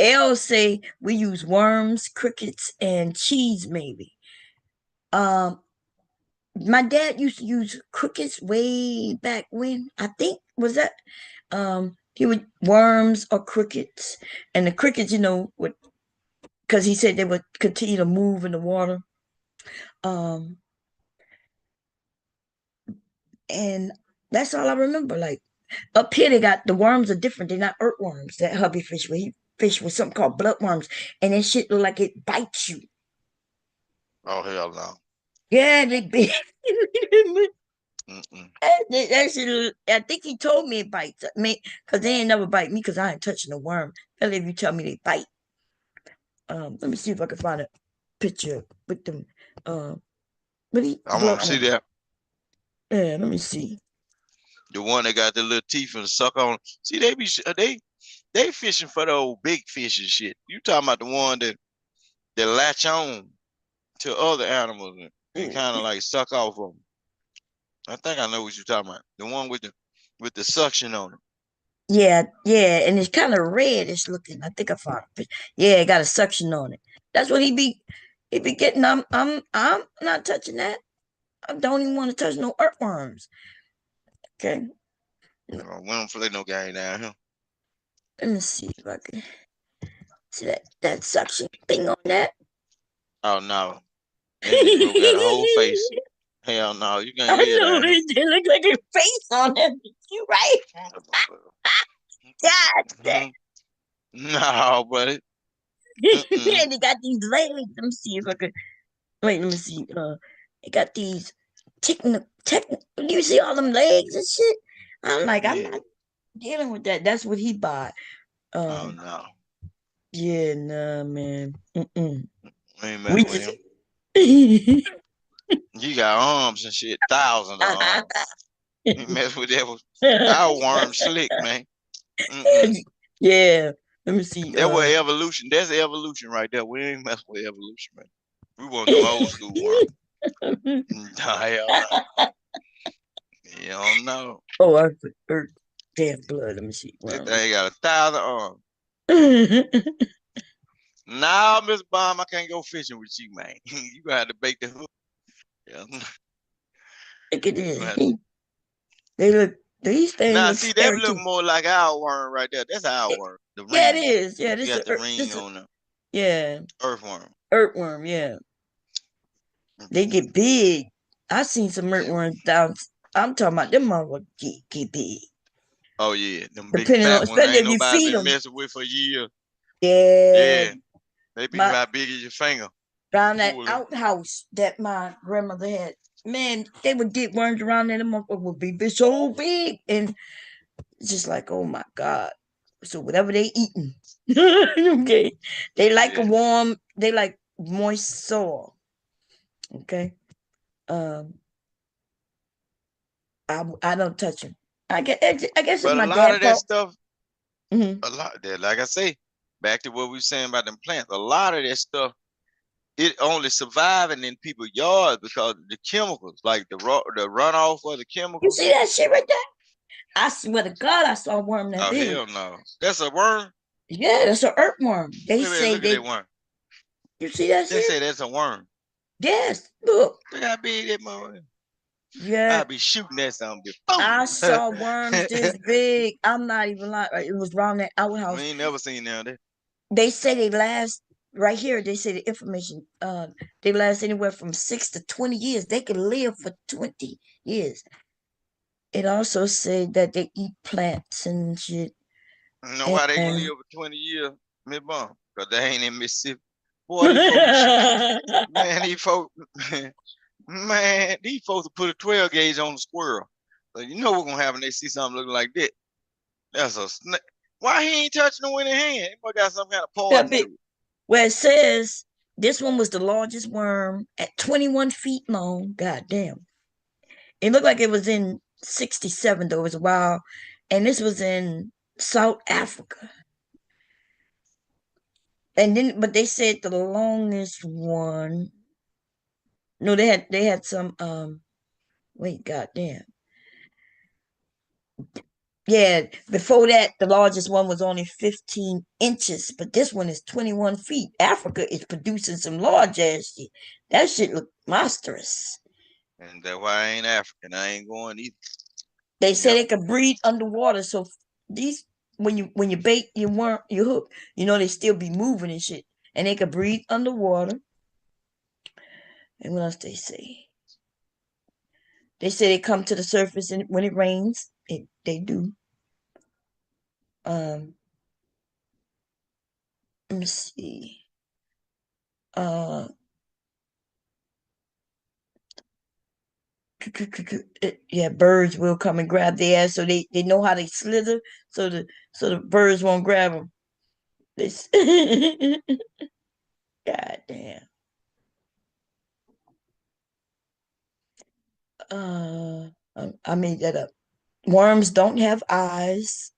L say we use worms, crickets, and cheese maybe. Um, my dad used to use crickets way back when. I think was that he would worms or crickets, and the crickets, would because he said they would continue to move in the water. Um, and that's all I remember. Like up here, they got the worms are different. They're not earthworms that hubby fish with. He fish with something called bloodworms, and that shit look like it bites you.
Oh hell no.
Yeah, they big.
Mm-mm.
That shit, I think he told me it bites me because they ain't never bite me because I ain't touching a worm. Hell, if you tell me they bite. Let me see if I can find a picture with them. But he
I want to see
bloodworm.
that.
Yeah, let me see.
The one that got the little teeth and suck on. See, they fishing for the old big fish and shit. You talking about the one that latch on to other animals and kind of like suck off of them. I think I know what you're talking about. The one with the suction on it.
Yeah, yeah, and it's kind of reddish looking. I think I found it. Yeah, it got a suction on it. That's what he be getting. I'm not touching that. I don't even want to touch no earthworms. Okay,
We don't play no game down here.
let me see if I can see that suction thing on that.
Oh no, that Negro got a whole face. Hell no, you
I
can't live
know
down here.
it look like a face on it. You right? God damn.
Mhm. No, buddy. Mm-mm.
And they got these legs. Let me see if I could. Wait, let me see. They got these technical. You see all them legs and shit. I'm like, I'm
Yeah.
not dealing with that. That's what he bought.
Oh
Um,
no,
yeah, nah, man. Mm-mm.
we ain't
We
messing with
just.
him. You got arms and shit, thousands of arms. You mess with that was our worm slick, man. Mm-mm.
Yeah. Let me see.
That was evolution. That's evolution right there. We ain't mess with evolution, man. We want them old school worms. Hell no. You don't know.
Oh, I put earth, damn blood. Let me see.
That
Worm.
thing got 1,000 arms. Now, Miss Bomb, I can't go fishing with you, man. You gonna have to bake the hook. Yeah.
Look at
You gonna
this.
have to.
They look. These things
Now,
look
see, that
scary
look
too.
more like our worm right there. That's our worm. The
Yeah, it
ring.
is. Yeah,
You
this
got
is
the ring
this is
on the
yeah,
earthworm.
earthworm. Yeah, they get big. I seen some
Yeah.
earthworms down. I'm talking about them motherfuckers get big.
Oh yeah, them big
Depending on,
fat ones.
especially
Ain't
if you
nobody
feed
been
them.
messing with for years.
Yeah,
Yeah, they be
my
about big as your finger. You can
around that
pull them.
outhouse that my grandmother had. Man, they would get worms around there. The motherfucker would be so big, and it's just like, oh my god. So whatever they eating, okay, they like a
Yeah.
warm. They like moist soil. Okay. Um, I don't touch them. I guess it's
But a
my
lot
dad's
of that
fault.
stuff,
Hmm.
a lot that, like I say, back to what we were saying about them plants. A lot of that stuff, it only surviving in people's yards because of the chemicals, like the runoff of the
You
chemicals.
see that shit right there? I swear to God, I saw a worm that
Oh
big.
hell no, that's a worm.
Yeah, that's an earthworm. They
Wait a minute,
say
look at that
they.
worm.
You see that
They
shit?
say that's a worm.
Yes. Look.
Look how big that mother.
Yeah,
I'll be shooting that something.
I
Boom.
saw worms this big. I'm not even lying. It was around that
We
outhouse.
ain't never seen that.
They say they last right here. They say the information. They last anywhere from 6 to 20 years. They can live for 20 years. It also said that they eat plants and shit.
You know why they can
And
live for 20 years, Miss Bum? Because they ain't in Mississippi. Boy, these folks be shooting. Man, these folks, man, these folks will put a 12 gauge on the squirrel. So you know what's going to happen. They see something looking like that. That's a snake. Why he ain't touching the winning hand? He must got some kind of
that
poison
big.
to it.
Well, it says this one was the largest worm at 21 feet long. God damn. It looked like it was in 67 though. It was a while, and this was in South Africa. And then, but they said the longest one. No, they had some. Wait, goddamn. Yeah, before that, the largest one was only 15 inches, but this one is 21 feet. Africa is producing some large ass shit. That shit look monstrous.
And that's why I ain't African. I ain't going either.
They say
Yep.
they could breathe underwater, so these when you bait your worm your hook, they still be moving and shit, and they could breathe underwater. And what else they say? They say they come to the surface and when it rains. They do. Let me see. Uh, yeah, birds will come and grab their ass, so they know how they slither, so the birds won't grab them. God damn. I made that up. Worms don't have eyes,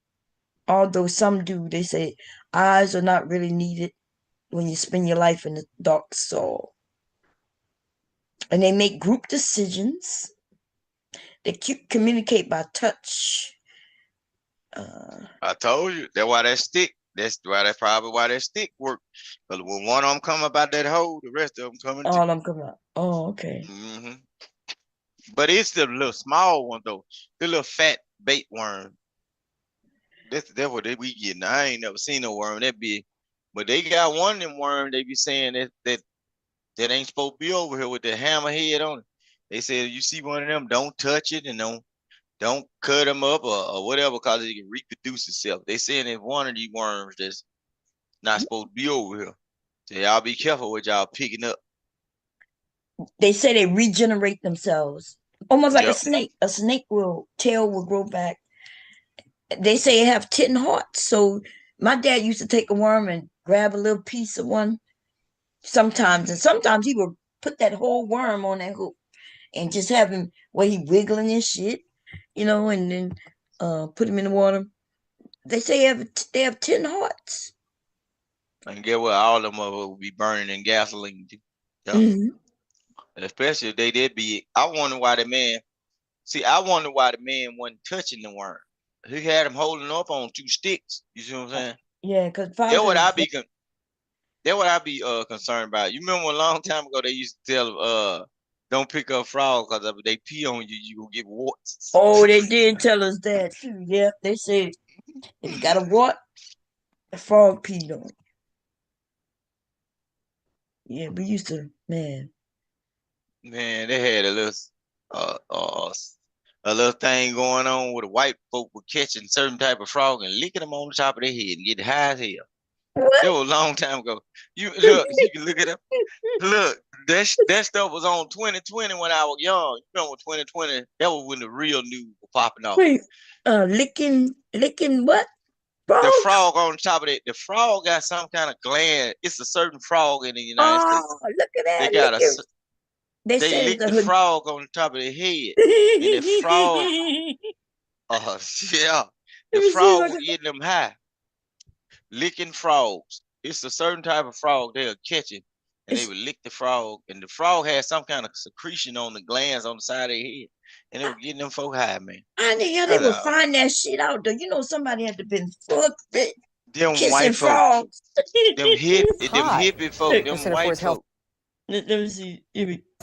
although some do. They say eyes are not really needed when you spend your life in the dark soul. And they make group decisions. They communicate by touch.
I told you. That's why that stick. That's probably why that stick worked. Because when one of them come about that hole, the rest of them coming too.
All of them come out. Oh, okay.
Mm-hmm. But it's the little small one though. The little fat bait worm. That's what we getting. I ain't never seen no worm that big. But they got one of them worms they be saying that ain't supposed to be over here with the hammer head on it. They said you see one of them, don't touch it and don't cut them up or whatever because it can reproduce itself. They saying it's one of these worms that's not supposed to be over here. So y'all be careful what y'all picking up.
They say they regenerate themselves. Almost like a
Yep.
snake. A snake tail will grow back. They say it have 10 hearts. So my dad used to take a worm and grab a little piece of one sometimes. And sometimes he would put that whole worm on that hook and just have him where he wiggling and shit, and then put him in the water. They say they have 10 hearts.
And get what? All of them will be burning in gasoline. Yep.
Mm-hmm.
Especially if they did be. I wonder why the man wasn't touching the worm. He had him holding up on 2 sticks. You see what I'm saying?
Yeah, because
That's what I be concerned about. You remember a long time ago they used to tell don't pick up frogs because if they pee on you, you will get warts.
Oh, they did tell us that too. Yeah, they said if you got a wart, a frog peed on it. Yeah, we used to, man.
Man, they had a little thing going on where the white folk were catching certain type of frog and licking them on the top of their head and getting high as hell.
What?
It was a long time ago. You can look it up. Look, that stuff was on 2020 when I was young. You remember 2020? That was when the real news was popping off.
Wait, licking what?
The
Frogs?
frog on top of it. The frog got some kind of gland. It's a certain frog in the United States.
Oh, look at
They
that.
got
Licking. They
they
say
lick
it's
the
a
frog on the top of their head, and the frog, yeah, the
Let me see if
frog
I
was
can.
getting them high, licking frogs. It's a certain type of frog they'll catch it, and they
It's,
would lick the frog, and the frog had some kind of secretion on the glands on the side of their head, and it was getting them folk high, man.
I didn't know they would find that shit out though. Somebody had to been fucked
Them
kissing
white folk,
frogs.
them hippie folk, them white folk.
Let me see.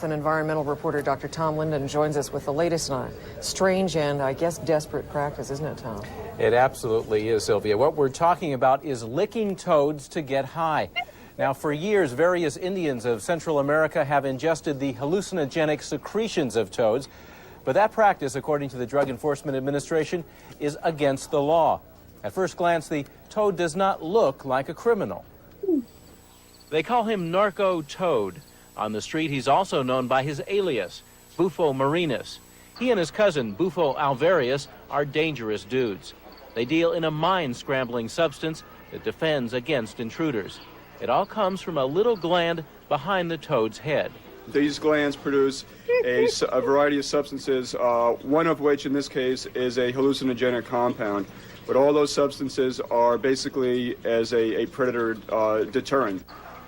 An environmental reporter, Dr. Tom Linden, joins us with the latest on a strange and, I guess, desperate practice, isn't it, Tom?
It absolutely is, Sylvia. What we're talking about is licking toads to get high. Now, for years, various Indians of Central America have ingested the hallucinogenic secretions of toads, but that practice, according to the Drug Enforcement Administration, is against the law. At first glance, the toad does not look like a criminal. They call him Narco Toad. On the street, he's also known by his alias, Bufo Marinus. He and his cousin, Bufo Alvarius, are dangerous dudes. They deal in a mind-scrambling substance that defends against intruders. It all comes from a little gland behind the toad's head.
These glands produce a variety of substances, one of which in this case is a hallucinogenic compound. But all those substances are basically as a predator deterrent.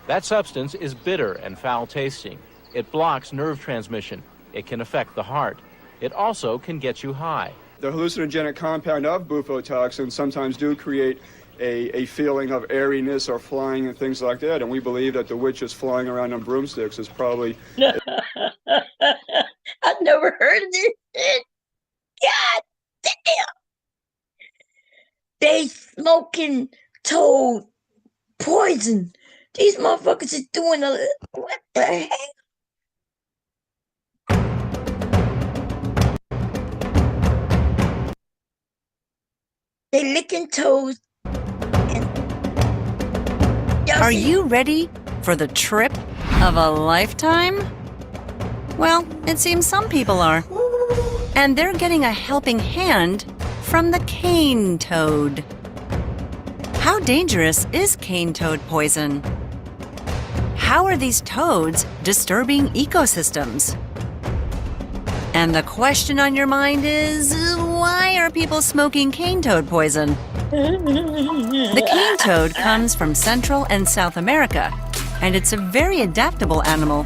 That substance is bitter and foul-tasting. It blocks nerve transmission. It can affect the heart. It also can get you high.
The hallucinogenic compound of bufotoxins sometimes do create a feeling of airiness or flying and things like that. And we believe that the witches flying around on broomsticks is probably...
I've never heard of this shit. God damn. They smoking toad poison. These motherfuckers is doing what the heck? They licking toes.
Are you ready for the trip of a lifetime? Well, it seems some people are. And they're getting a helping hand from the cane toad. How dangerous is cane toad poison? How are these toads disturbing ecosystems? And the question on your mind is, why are people smoking cane toad poison? The cane toad comes from Central and South America, and it's a very adaptable animal.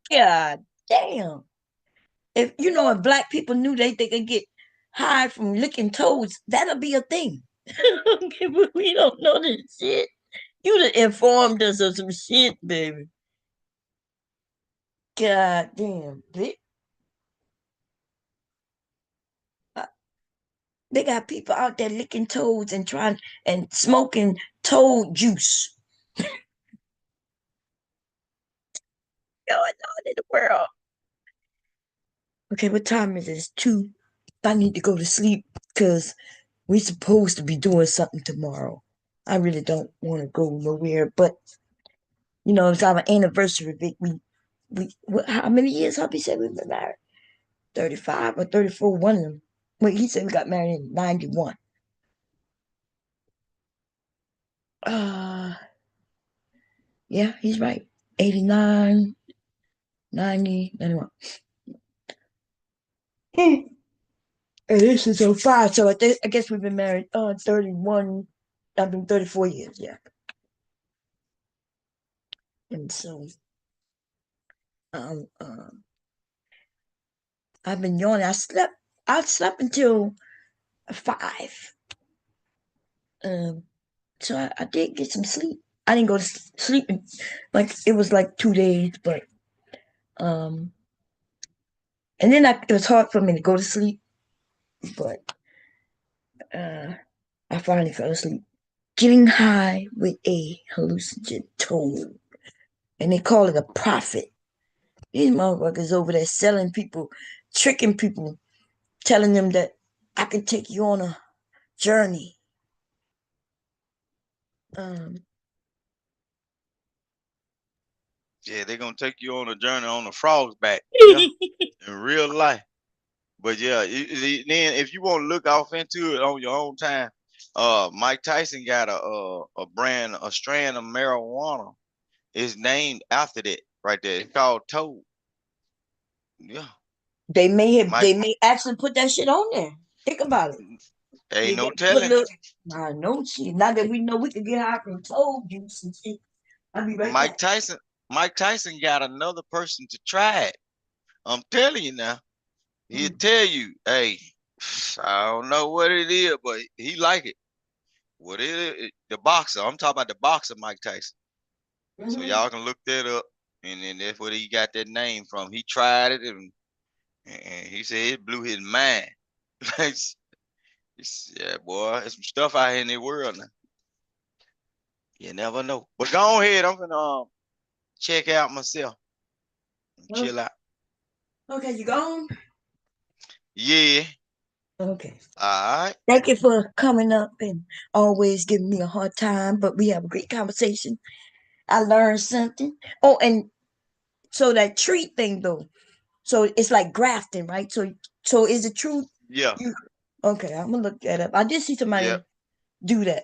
God damn. If if black people knew they could get high from licking toads, that'll be a thing. Okay, but we don't know this shit. You done informed us of some shit, baby. God damn, bitch. They got people out there licking toads and smoking toad juice. Going on in the world. Okay, what time is it? It's 2. I need to go to sleep because we're supposed to be doing something tomorrow. I really don't want to go nowhere, but it's our anniversary. How many years hubby said we've been married? 35 or 34, one of them. Wait, he said we got married in 91. Yeah, he's right. 89, 90, 91. And this is 05, so I guess we've been married 31, 34 years, yeah. And so I've been yawning. I slept until 5. So I did get some sleep. I didn't go to sleep it was like 2 days, but and then it was hard for me to go to sleep, but I finally fell asleep. Getting high with a hallucinogen toad, and they call it a profit. These motherfuckers over there selling people, tricking people, telling them that I can take you on a journey.
Yeah, they're gonna take you on a journey on a frog's back. Yeah, in real life. But yeah, then if you want to look off into it on your own time, Mike Tyson got a strand of marijuana. It's named after that right there. It's called Toad. Yeah.
They may actually put that shit on there. Think about it.
Ain't no telling.
I know shit. Now that we know we can get high from toad juice and shit. I'll be right
Mike
back.
Mike Tyson got another person to try it. I'm telling you now. He'll tell you, hey, I don't know what it is, but he like it. What is it? The boxer. I'm talking about the boxer, Mike Tyson. So y'all can look that up, and then that's where he got that name from. He tried it, and he said it blew his mind. Yeah, boy, there's some stuff out here in the world now. You never know. But go ahead. I'm gonna check out myself. Chill out.
Okay, you gone?
Yeah.
Okay.
All right.
Thank you for coming up and always giving me a hard time, but we have a great conversation. I learned something. Oh, and so that tree thing though. So it's like grafting, right? So is it true?
Yeah.
Okay, I'm gonna look that up. I did see somebody do that.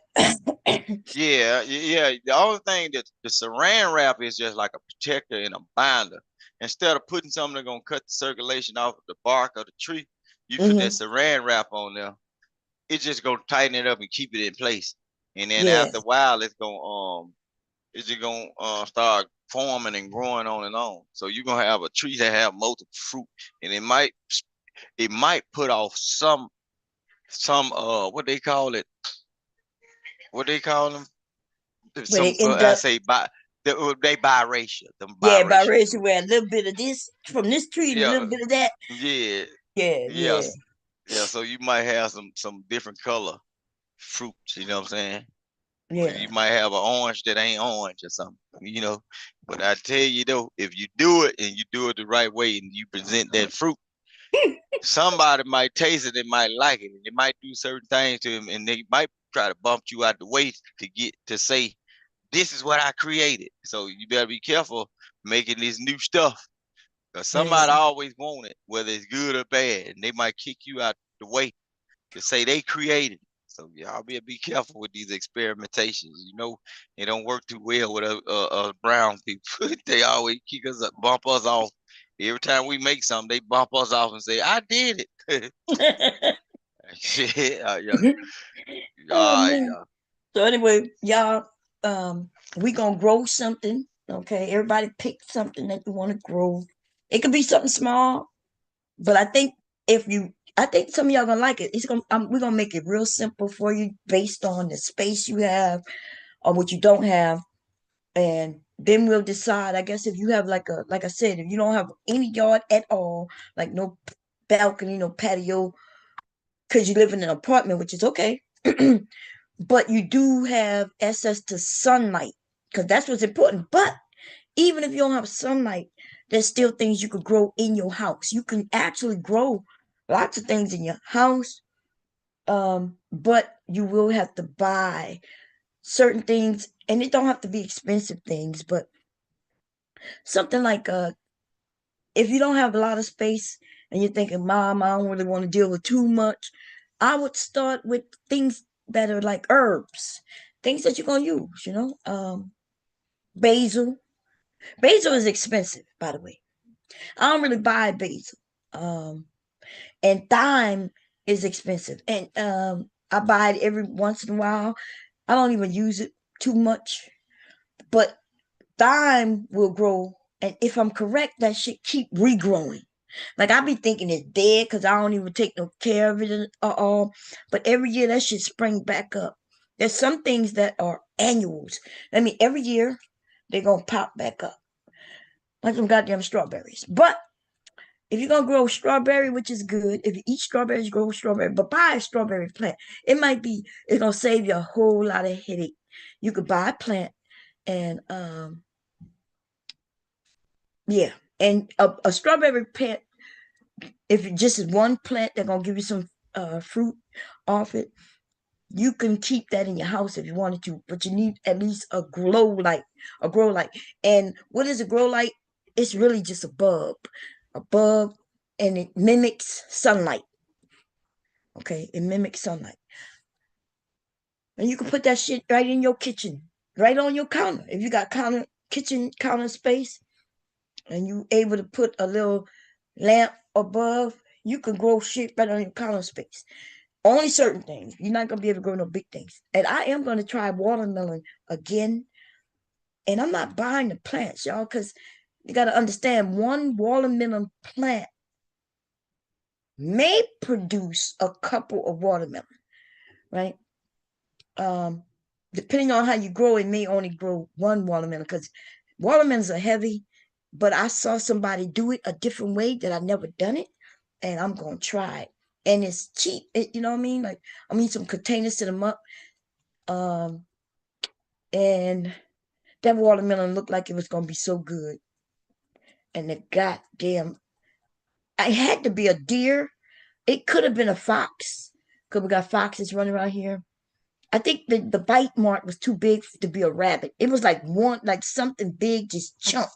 Yeah. The only thing that the saran wrap is just like a protector and a binder. instead of putting something that's gonna cut the circulation off of the bark of the tree, you put that
Mm-hmm.
saran wrap on there. It's just gonna tighten it up and keep it in place. And then
Yeah.
after a while, it's just gonna start forming and growing on and on. So you're gonna have a tree that have multiple fruit, and it might put off some what they call it, what they call them,
Where they
some
end
I
up,
say they biracial, them
yeah,
biracial
biracial,
fruit.
where a little bit of this from this tree and a
Yeah,
little bit of that.
yeah,
Yeah, yeah,
yes, yeah. So you might have some different color fruits. You know what I'm saying? Or
yeah.
you might have an orange that ain't orange or something. But I tell you though, if you do it and you do it the right way and you present that fruit, somebody might taste it and might like it, and they might do certain things to them, and they might try to bump you out the way to get to say, "This is what I created." So you better be careful making this new stuff, because
Yeah.
somebody always want it, whether it's good or bad, and they might kick you out the way to say they created it. So y'all be careful with these experimentations. It don't work too well with brown people. They always kick us up, bump us off. Every time we make something, they bump us off and say, "I did it." Shit, yeah,
Oh
yeah,
man.
yeah.
So anyway, y'all, we gonna grow something. Okay, everybody pick something that you want to grow. It could be something small, but I think some of y'all gonna like it. We're gonna make it real simple for you based on the space you have or what you don't have, and then we'll decide. I guess if you have like I said, if you don't have any yard at all, like no balcony, no patio, because you live in an apartment, which is okay. But you do have access to sunlight because that's what's important. But even if you don't have sunlight, there's still things you could grow in your house. You can actually grow lots of things in your house, but you will have to buy certain things, and it don't have to be expensive things, but something like if you don't have a lot of space and you're thinking, Mom, I don't really want to deal with too much, I would start with things that are like herbs, things that you're gonna use, basil. Basil is expensive, by the way. I don't really buy basil. And thyme is expensive. And I buy it every once in a while. I don't even use it too much. But thyme will grow. And if I'm correct, that should keep regrowing. Like I be thinking it's dead because I don't even take no care of it at all. But every year that should spring back up. There's some things that are annuals. I mean, every year they're gonna pop back up. Like some goddamn strawberries. But if you're gonna grow strawberry, which is good, if you eat strawberries, grow strawberry, but buy a strawberry plant. It's gonna save you a whole lot of headache. You could buy a plant and yeah. And a strawberry plant, if it just is one plant that's gonna give you some fruit off it, you can keep that in your house if you wanted to, but you need at least a grow light. And what is a grow light? It's really just a bulb, and it mimics sunlight. Okay, it mimics sunlight, and you can put that shit right in your kitchen, right on your counter. If you got kitchen counter space, and you able to put a little lamp above, you can grow shit right on your counter space. Only certain things. You're not gonna be able to grow no big things. And I am gonna try watermelon again. And I'm not buying the plants, y'all, because you gotta understand one watermelon plant may produce a couple of watermelon, right? Um, Depending on how you grow, it may only grow one watermelon because watermelons are heavy. But I saw somebody do it a different way that I never done it, and I'm gonna try it. And it's cheap, you know what I mean? Like I need some containers to them up. Um, and that watermelon looked like it was gonna be so good. And the goddamn, I had to be a deer. It could have been a fox, because we got foxes running around here. I think the bite mark was too big to be a rabbit. It was like something big just jumped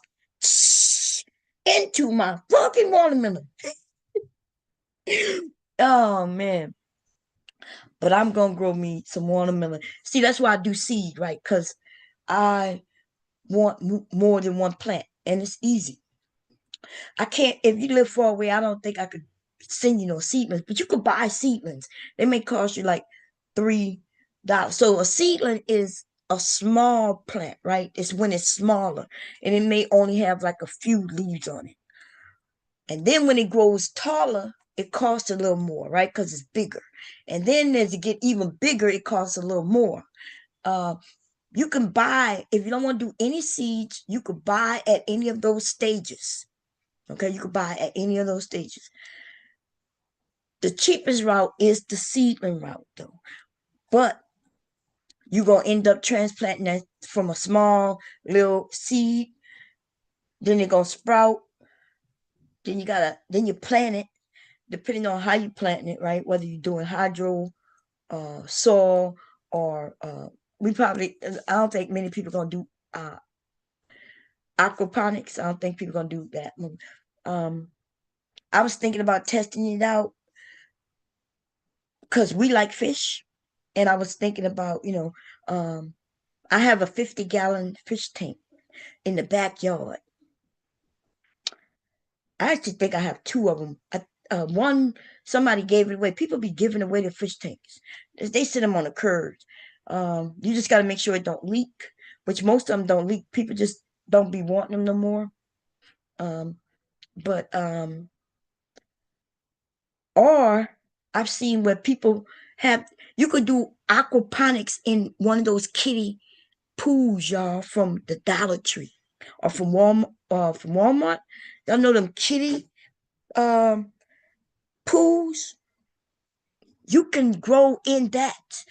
into my fucking watermelon. Oh man. But I'm gonna grow me some watermelon. See, that's why I do seed, right? Because I want more than one plant, and it's easy. I can't, if you live far away, I don't think I could send you no seedlings, but you could buy seedlings. They may cost you like $3. So a seedling is a small plant, right? It's when it's smaller and it may only have like a few leaves on it. And then when it grows taller, it costs a little more, right? Because it's bigger. And then as it get even bigger, it costs a little more. You can buy, if you don't want to do any seeds, you could buy at any of those stages. Okay, you could buy at any of those stages. The cheapest route is the seedling route, though. But you're going to end up transplanting that from a small little seed. Then it's going to sprout. Then you plant it, depending on how you plant it, right? Whether you're doing hydro, soil, or I don't think many people are going to do aquaponics. I don't think people are going to do that. I was thinking about testing it out because we like fish. And I was thinking about, I have a 50-gallon fish tank in the backyard. I actually think I have two of them. One, somebody gave it away. People be giving away their fish tanks. They sit them on the curb. You just got to make sure it don't leak, which most of them don't leak. People just don't be wanting them no more. But or I've seen where people you could do aquaponics in one of those kiddie pools, y'all, from the Dollar Tree or from Walmart. Y'all know them kiddie pools? You can grow in that,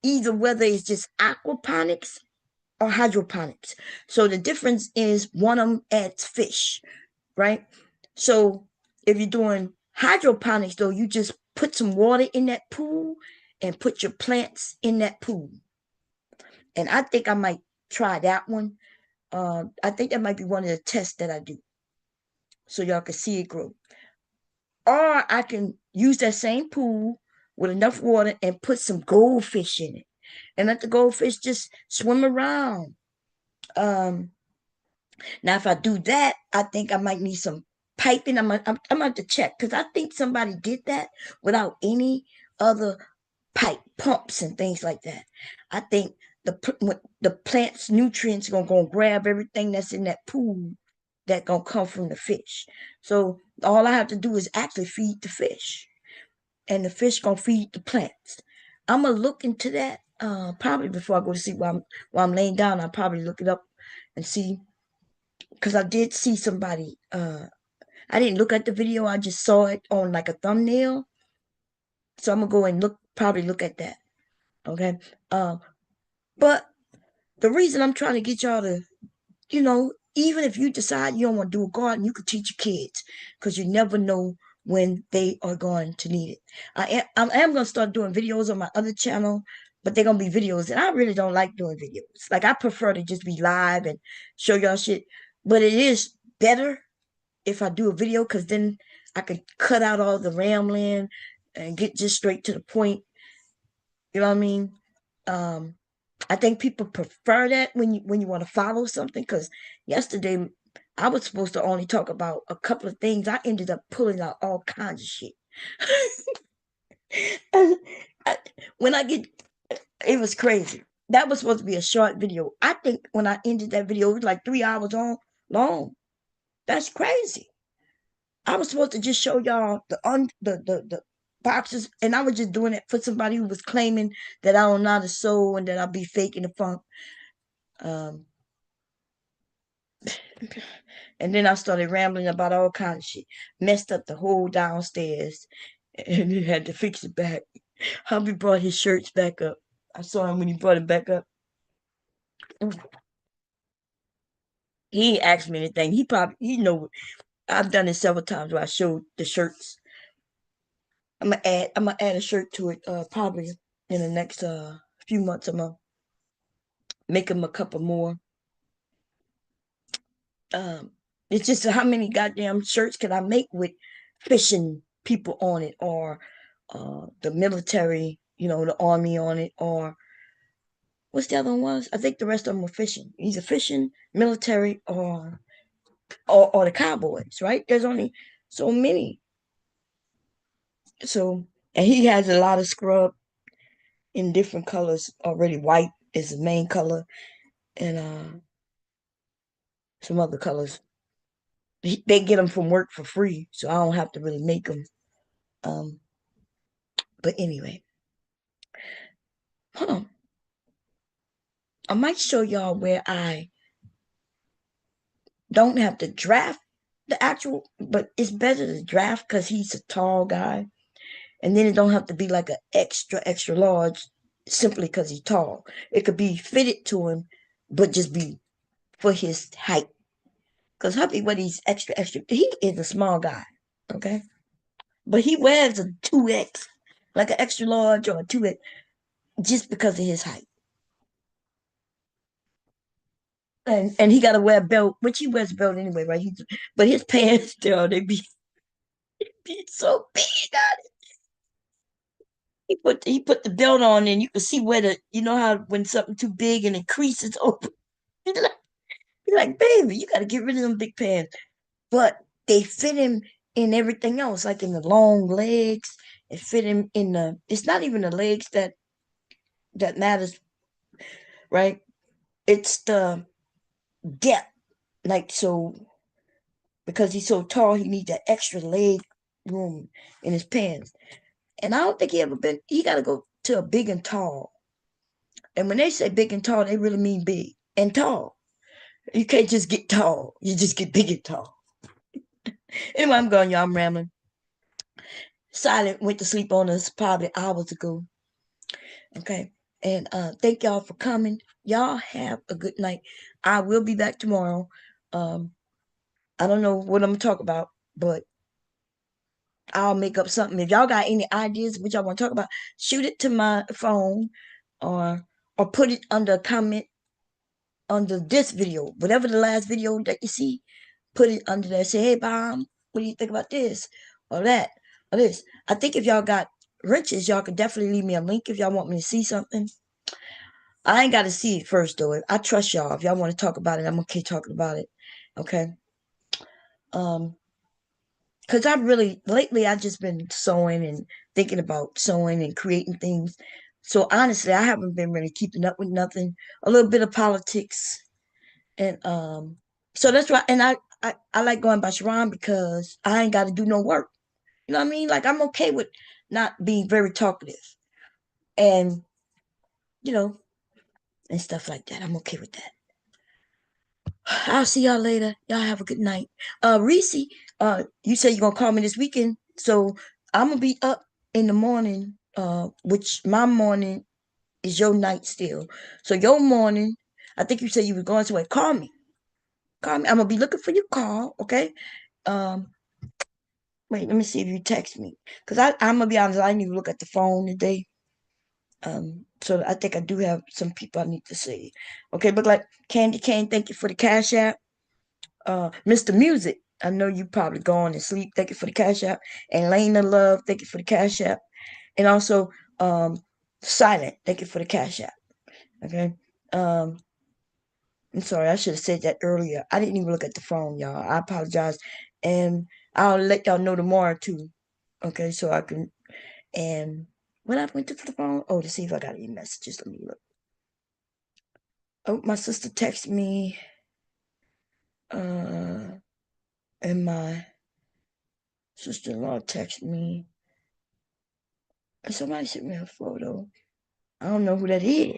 either whether it's just aquaponics or hydroponics. So the difference is one of them adds fish, right? So if you're doing hydroponics, though, you just put some water in that pool and put your plants in that pool. And I think I might try that one. I think that might be one of the tests that I do, so y'all can see it grow. Or I can use that same pool with enough water and put some goldfish in it and let the goldfish just swim around. Now, if I do that, I think I might need some piping. I'm gonna have to check because I think somebody did that without any other pipe pumps and things like that. I think the plant's nutrients are gonna grab everything that's in that pool that gonna come from the fish. So all I have to do is actually feed the fish, and the fish gonna feed the plants. I'm gonna look into that probably before I go to sleep. While I'm laying down, I'll probably look it up and see, because I did see somebody. I didn't look at the video. I just saw it on like a thumbnail. So I'm gonna go and probably look at that. Okay. But the reason I'm trying to get y'all to, even if you decide you don't want to do a garden, you could teach your kids, because you never know when they are going to need it. I am going to start doing videos on my other channel, but they're going to be videos, and I really don't like doing videos. Like, I prefer to just be live and show y'all shit, but it is better if I do a video, because then I can cut out all the rambling and get just straight to the point. You know what I mean? I think people prefer that when you want to follow something. Because yesterday I was supposed to only talk about a couple of things. I ended up pulling out all kinds of shit. When I get, it was crazy. That was supposed to be a short video. I think when I ended that video, it was like 3 hours long. That's crazy. I was supposed to just show y'all the boxes, and I was just doing it for somebody who was claiming that I don't know how to sew and that I'll be faking the funk. And then I started rambling about all kinds of shit. Messed up the whole downstairs, and he had to fix it back. Hubby brought his shirts back up. I saw him when he brought it back up. He ain't asked me anything. He know I've done it several times where I showed the shirts. I'm gonna add a shirt to it probably in the next few months. I'm gonna make him a couple more. It's just how many goddamn shirts can I make with fishing people on it, or the military, the army on it, or what's the other one was? I think the rest of them were fishing. Either fishing, military, or or the Cowboys, right? There's only so many. So, and he has a lot of scrub in different colors already. White is the main color, and some other colors. They get them from work for free, so I don't have to really make them. Um, but anyway, hold on. I might show y'all where I don't have to draft the actual, but it's better to draft because he's a tall guy, and then it don't have to be like an extra large simply because he's tall. It could be fitted to him, but just be for his height. Because hubby, what he's extra, he is a small guy, okay, but he wears a 2X, like an extra large or a 2X, just because of his height. And he got to wear a belt, which he wears a belt anyway, right? But his pants, still they be so big on it. He put the belt on, and you can see where how when something too big and it creases open. You're like, baby, you got to get rid of them big pants. But they fit him in everything else, like in the long legs. It fit him in the. It's not even the legs that matters, right? It's the depth. Like so, because he's so tall, he needs that extra leg room in his pants. And I don't think he ever been. He got to go to a big and tall. And when they say big and tall, they really mean big and tall. You can't just get tall. You just get big and tall. Anyway, I'm going, y'all. I'm rambling. Silent went to sleep on us probably hours ago. Okay. And thank y'all for coming. Y'all have a good night. I will be back tomorrow. Um, I don't know what I'm gonna talk about, but I'll make up something. If y'all got any ideas what y'all want to talk about, shoot it to my phone or put it under a comment under this video. Whatever the last video that you see, put it under there. Say, hey Bob, what do you think about this? Or that or this. I think if y'all got riches, y'all can definitely leave me a link if y'all want me to see something. I ain't gotta see it first though. I trust y'all. If y'all want to talk about it, I'm gonna keep talking about it. Okay. Um because I really lately I just been sewing and thinking about sewing and creating things. So honestly, I haven't been really keeping up with nothing. A little bit of politics, and so that's why. And I like going by Sharon because I ain't got to do no work. You know what I mean? Like I'm okay with not being very talkative, and you know, and stuff like that. I'm okay with that. I'll see y'all later. Y'all have a good night. Reese, you said you're gonna call me this weekend, so I'm gonna be up in the morning. Which my morning is your night still. So your morning, I think you said you were going somewhere. Call me. Call me. I'm gonna be looking for your call. Okay. Um, wait. Let me see if you text me, cause I'm gonna be honest. I didn't even look at the phone today. So I think I do have some people I need to see. Okay, look like Candy Cane. Thank you for the cash app. Mr. Music, I know you probably gone to sleep. Thank you for the cash app. And Lena Love, thank you for the cash app. And also, Silent, thank you for the cash app. Okay. Um, I'm sorry, I should have said that earlier. I didn't even look at the phone, y'all. I apologize. And I'll let y'all know tomorrow too. Okay, so I can and when I went to the phone, oh, to see if I got any messages. Let me look. Oh, my sister texted me. And my sister-in-law texted me. And somebody sent me a photo. I don't know who that is.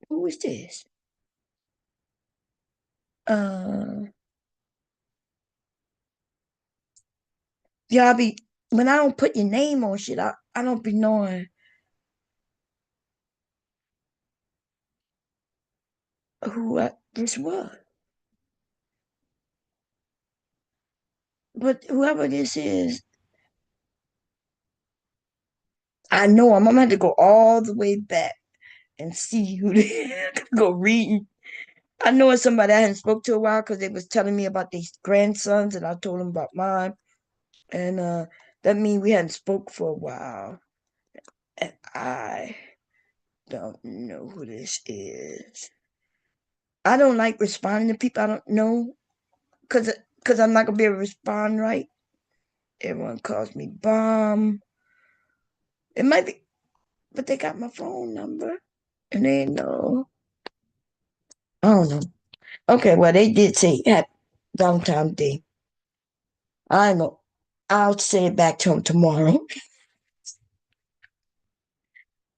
Who is this? Uh, y'all be when I don't put your name on shit, I don't be knowing this was. But whoever this is, I know I'm gonna have to go all the way back and see who they go reading. I know it's somebody I hadn't spoke to a while because they was telling me about these grandsons, and I told them about mine, and that means we hadn't spoke for a while. And I don't know who this is. I don't like responding to people I don't know because I'm not going to be able to respond right. Everyone calls me bomb. It might be, but they got my phone number and they know. I don't know. Okay, well, they did say Happy Valentine's Day. I ain't gonna, I'll say it back to them tomorrow.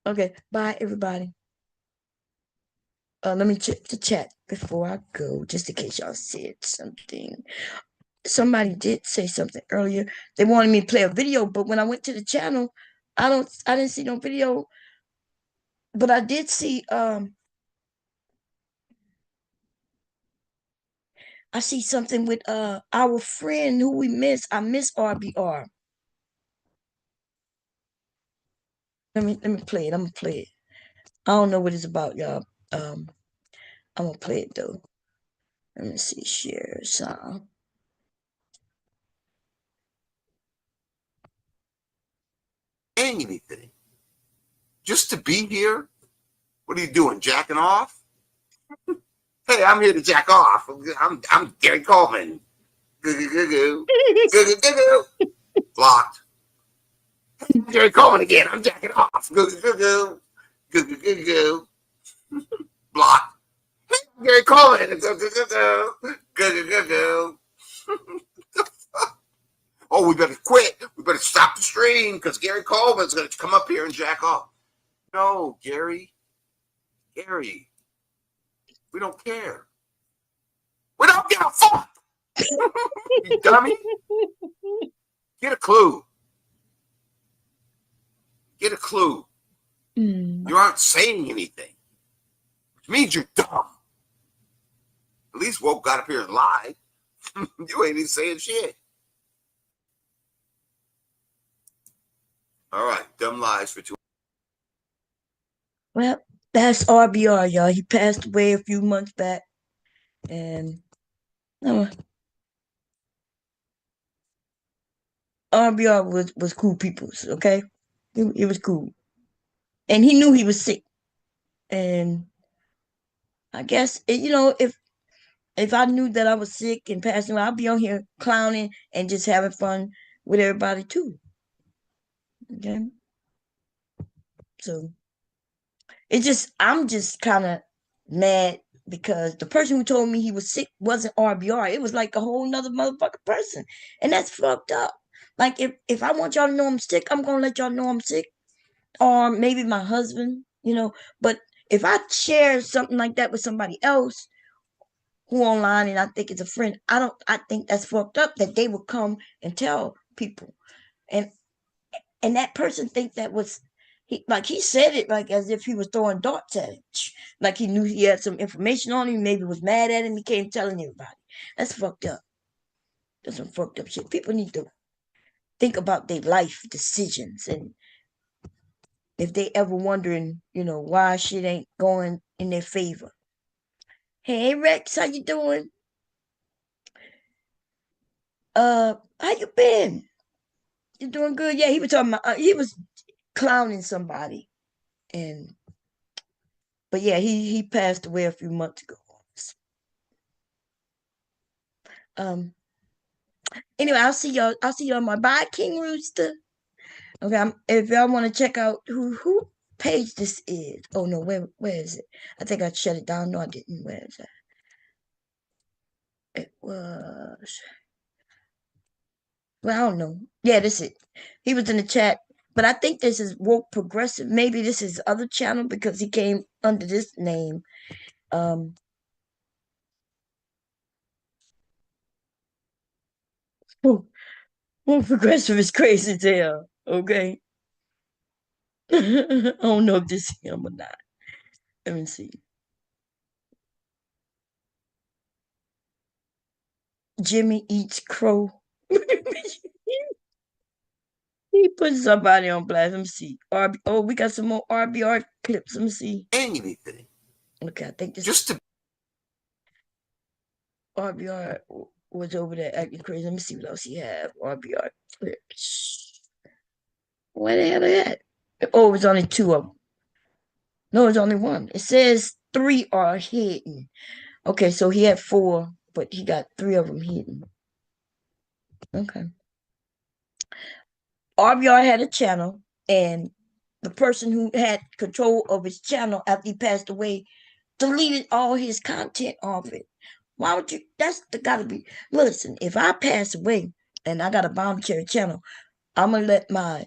Okay, bye, everybody. Let me check the chat before I go, just in case y'all said something. Somebody did say something earlier. They wanted me to play a video, but when I went to the channel, I didn't see no video. But I did see I see something with our friend who we miss. I miss RBR. Let me play it. I'm gonna play it. I don't know what it's about, y'all. I'm gonna play it though. Let me see. Share sound.
Anything. Just to be here? What are you doing, jacking off? Hey, I'm here to jack off. I'm Gary Coleman. Goo-goo-goo-goo. Goo-goo-goo-goo. Blocked. Hey, I'm Gary Coleman again. I'm jacking off. Goo-goo-goo-goo. Goo-goo-goo-goo. Blocked. Hey, I'm Gary Coleman. Goo-goo-goo-goo. Goo-goo-goo-goo. Oh, we better quit. We better stop the stream because Gary Coleman's going to come up here and jack off. No, Gary. Gary. We don't care. We don't give a fuck. You dummy. Get a clue. Get a clue. You aren't saying anything, which means you're dumb. At least Woke got up here and lied. You ain't even saying shit. All right, dumb lies for 2.
Well, that's RBR, y'all. He passed away a few months back, and RBR was cool peoples. Okay, it was cool, and he knew he was sick, and I guess if I knew that I was sick and passing away, I'd be on here clowning and just having fun with everybody too. Okay, so I'm just kind of mad because the person who told me he was sick wasn't RBR. It was like a whole nother motherfucking person, and that's fucked up. Like if I want y'all to know I'm sick, I'm gonna let y'all know I'm sick, or maybe my husband. But if I share something like that with somebody else who online and I think it's a friend, I think that's fucked up that they would come and tell people. And that person think that was he said it like as if he was throwing darts at it. Like he knew he had some information on him, maybe was mad at him, he came telling everybody. That's fucked up. That's some fucked up shit. People need to think about their life decisions, and if they ever wondering, why shit ain't going in their favor. Hey Rex, how you doing? How you been? You doing good? Yeah, he was talking about he was clowning somebody, but yeah, he passed away a few months ago. Anyway, I'll see y'all. I'll see y'all on my bye, King Rooster. Okay, if y'all want to check out who page this is. Oh no, where is it? I think I shut it down. No, I didn't. Where is that? It was. Well, I don't know. Yeah, this is. He was in the chat, but I think this is Woke Progressive. Maybe this is other channel because he came under this name. Woke Progressive is crazy as hell. Okay. I don't know if this is him or not. Let me see. Jimmy eats crow. He put somebody on blast. Let me see. we got some more RBR clips. Let me see.
Anything.
Okay, I think this
Just to
RBR was over there acting crazy. Let me see what else he have. RBR clips. Where the hell are they at? Oh, it was only 2 of them. No, it's only one. It says 3 are hidden. Okay, so he had 4, but he got 3 of them hidden. Okay. RBR had a channel, and the person who had control of his channel after he passed away deleted all his content off it. Why would you? That's the gotta be. Listen, if I pass away and I got a voluntary channel, I'm gonna let my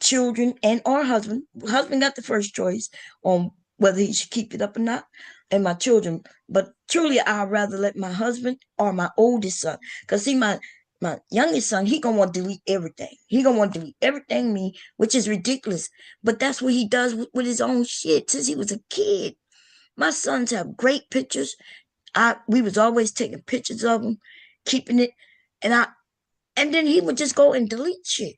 children and or husband got the first choice on whether he should keep it up or not, and my children. But truly, I'd rather let my husband or my oldest son, because see, my youngest son, he gonna want to delete everything. He gonna want to delete everything me, which is ridiculous. But that's what he does with his own shit since he was a kid. My sons have great pictures. We was always taking pictures of them, keeping it, and then he would just go and delete shit.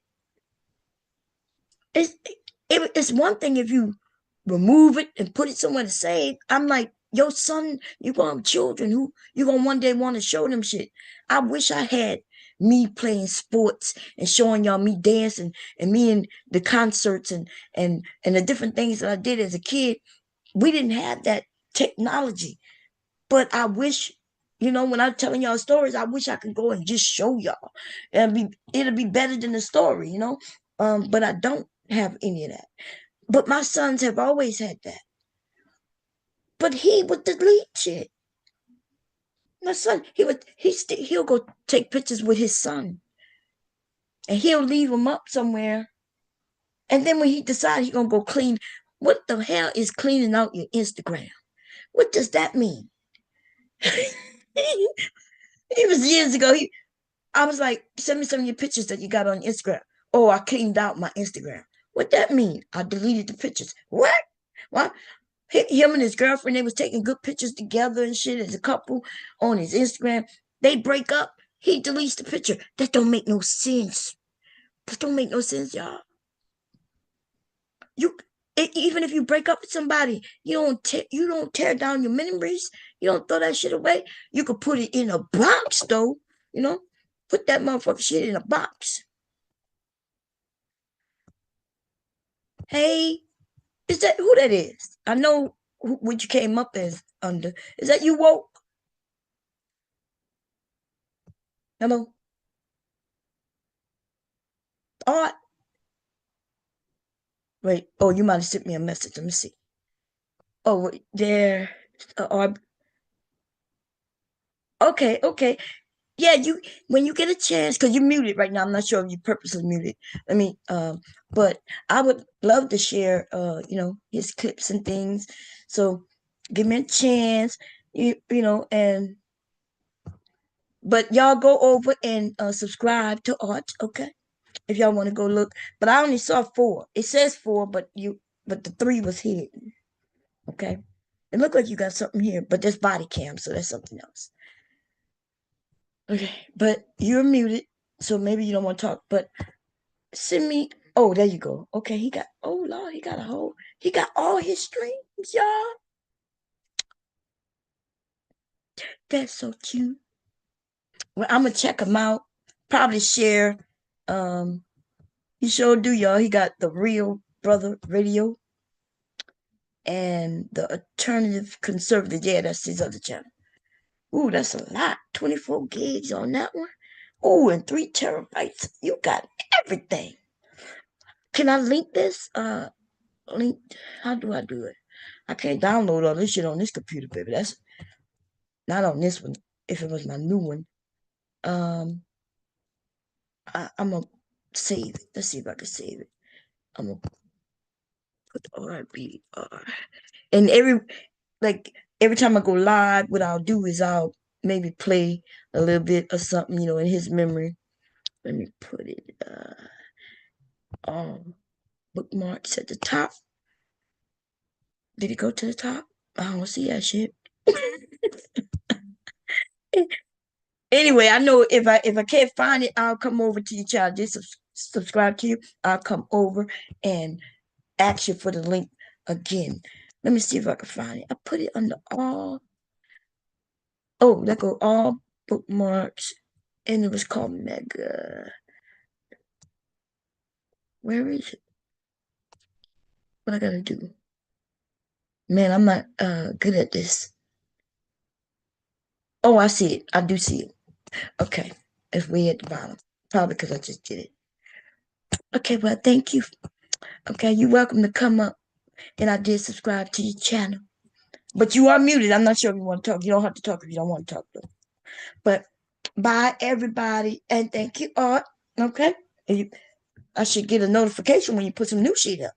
It's one thing if you remove it and put it somewhere to save. I'm like, your son, you gonna have children who you gonna one day want to show them shit. I wish I had me playing sports and showing y'all me dancing and me in the concerts and the different things that I did as a kid. We didn't have that technology, but I wish, when I'm telling y'all stories, I wish I could go and just show y'all. It'll be better than the story. But I don't have any of that. But my sons have always had that. But he would delete shit. My son, he'll go take pictures with his son, and he'll leave them up somewhere. And then when he decides he's gonna go clean, what the hell is cleaning out your Instagram? What does that mean? It was years ago. I was like, send me some of your pictures that you got on Instagram. Oh, I cleaned out my Instagram. What that mean? I deleted the pictures. What? What? Him and his girlfriend, they was taking good pictures together and shit as a couple on his Instagram. They break up. He deletes the picture. That don't make no sense. That don't make no sense, y'all. Even if you break up with somebody, you don't tear down your memories. You don't throw that shit away. You could put it in a box, though. Put that motherfucker shit in a box. Hey, is that who that is? I know what you came up as under. Is that you woke? Hello? Art? Wait. Oh, you might have sent me a message. Let me see. Oh, there. Okay, okay. Yeah, when you get a chance, because you're muted right now. I'm not sure if you purposely muted. Let me but I would love to share his clips and things. So give me a chance. But y'all go over and subscribe to Art, okay? If y'all want to go look. But I only saw 4. It says 4, but the 3 was hidden. Okay. It looked like you got something here, but there's body cam, so that's something else. Okay, but you're muted, so maybe you don't want to talk. But send me. Oh, there you go. Okay, oh Lord, he got all his streams, y'all. That's so cute. Well, I'm gonna check him out. Probably share. He sure do, y'all. He got the Real Brother Radio and the Alternative Conservative. Yeah, that's his other channel. Ooh, that's a lot. 24 gigs on that one. Ooh, and 3 terabytes. You got everything. Can I link this? Link. How do I do it? I can't download all this shit on this computer, baby. That's not on this one. If it was my new one, I'm gonna save it. Let's see if I can save it. I'm gonna put RBR, and every time I go live, what I'll do is I'll maybe play a little bit or something, in his memory. Let me put it all bookmarks at the top. Did it go to the top? I don't see that shit. Anyway, I know if I can't find it, I'll come over to your channel. Just subscribe to you. I'll come over and ask you for the link again. Let me see if I can find it. I put it under all. Oh, that go all bookmarks, and it was called Mega. Where is it? What I gotta do? Man, I'm not good at this. Oh, I see it. I do see it. Okay. It's way at the bottom. Probably because I just did it. Okay, well, thank you. Okay, you're welcome to come up. And I did subscribe to your channel. But you are muted. I'm not sure if you want to talk. You don't have to talk if you don't want to talk, though. But bye, everybody. And thank you, Art. Okay? I should get a notification when you put some new shit up.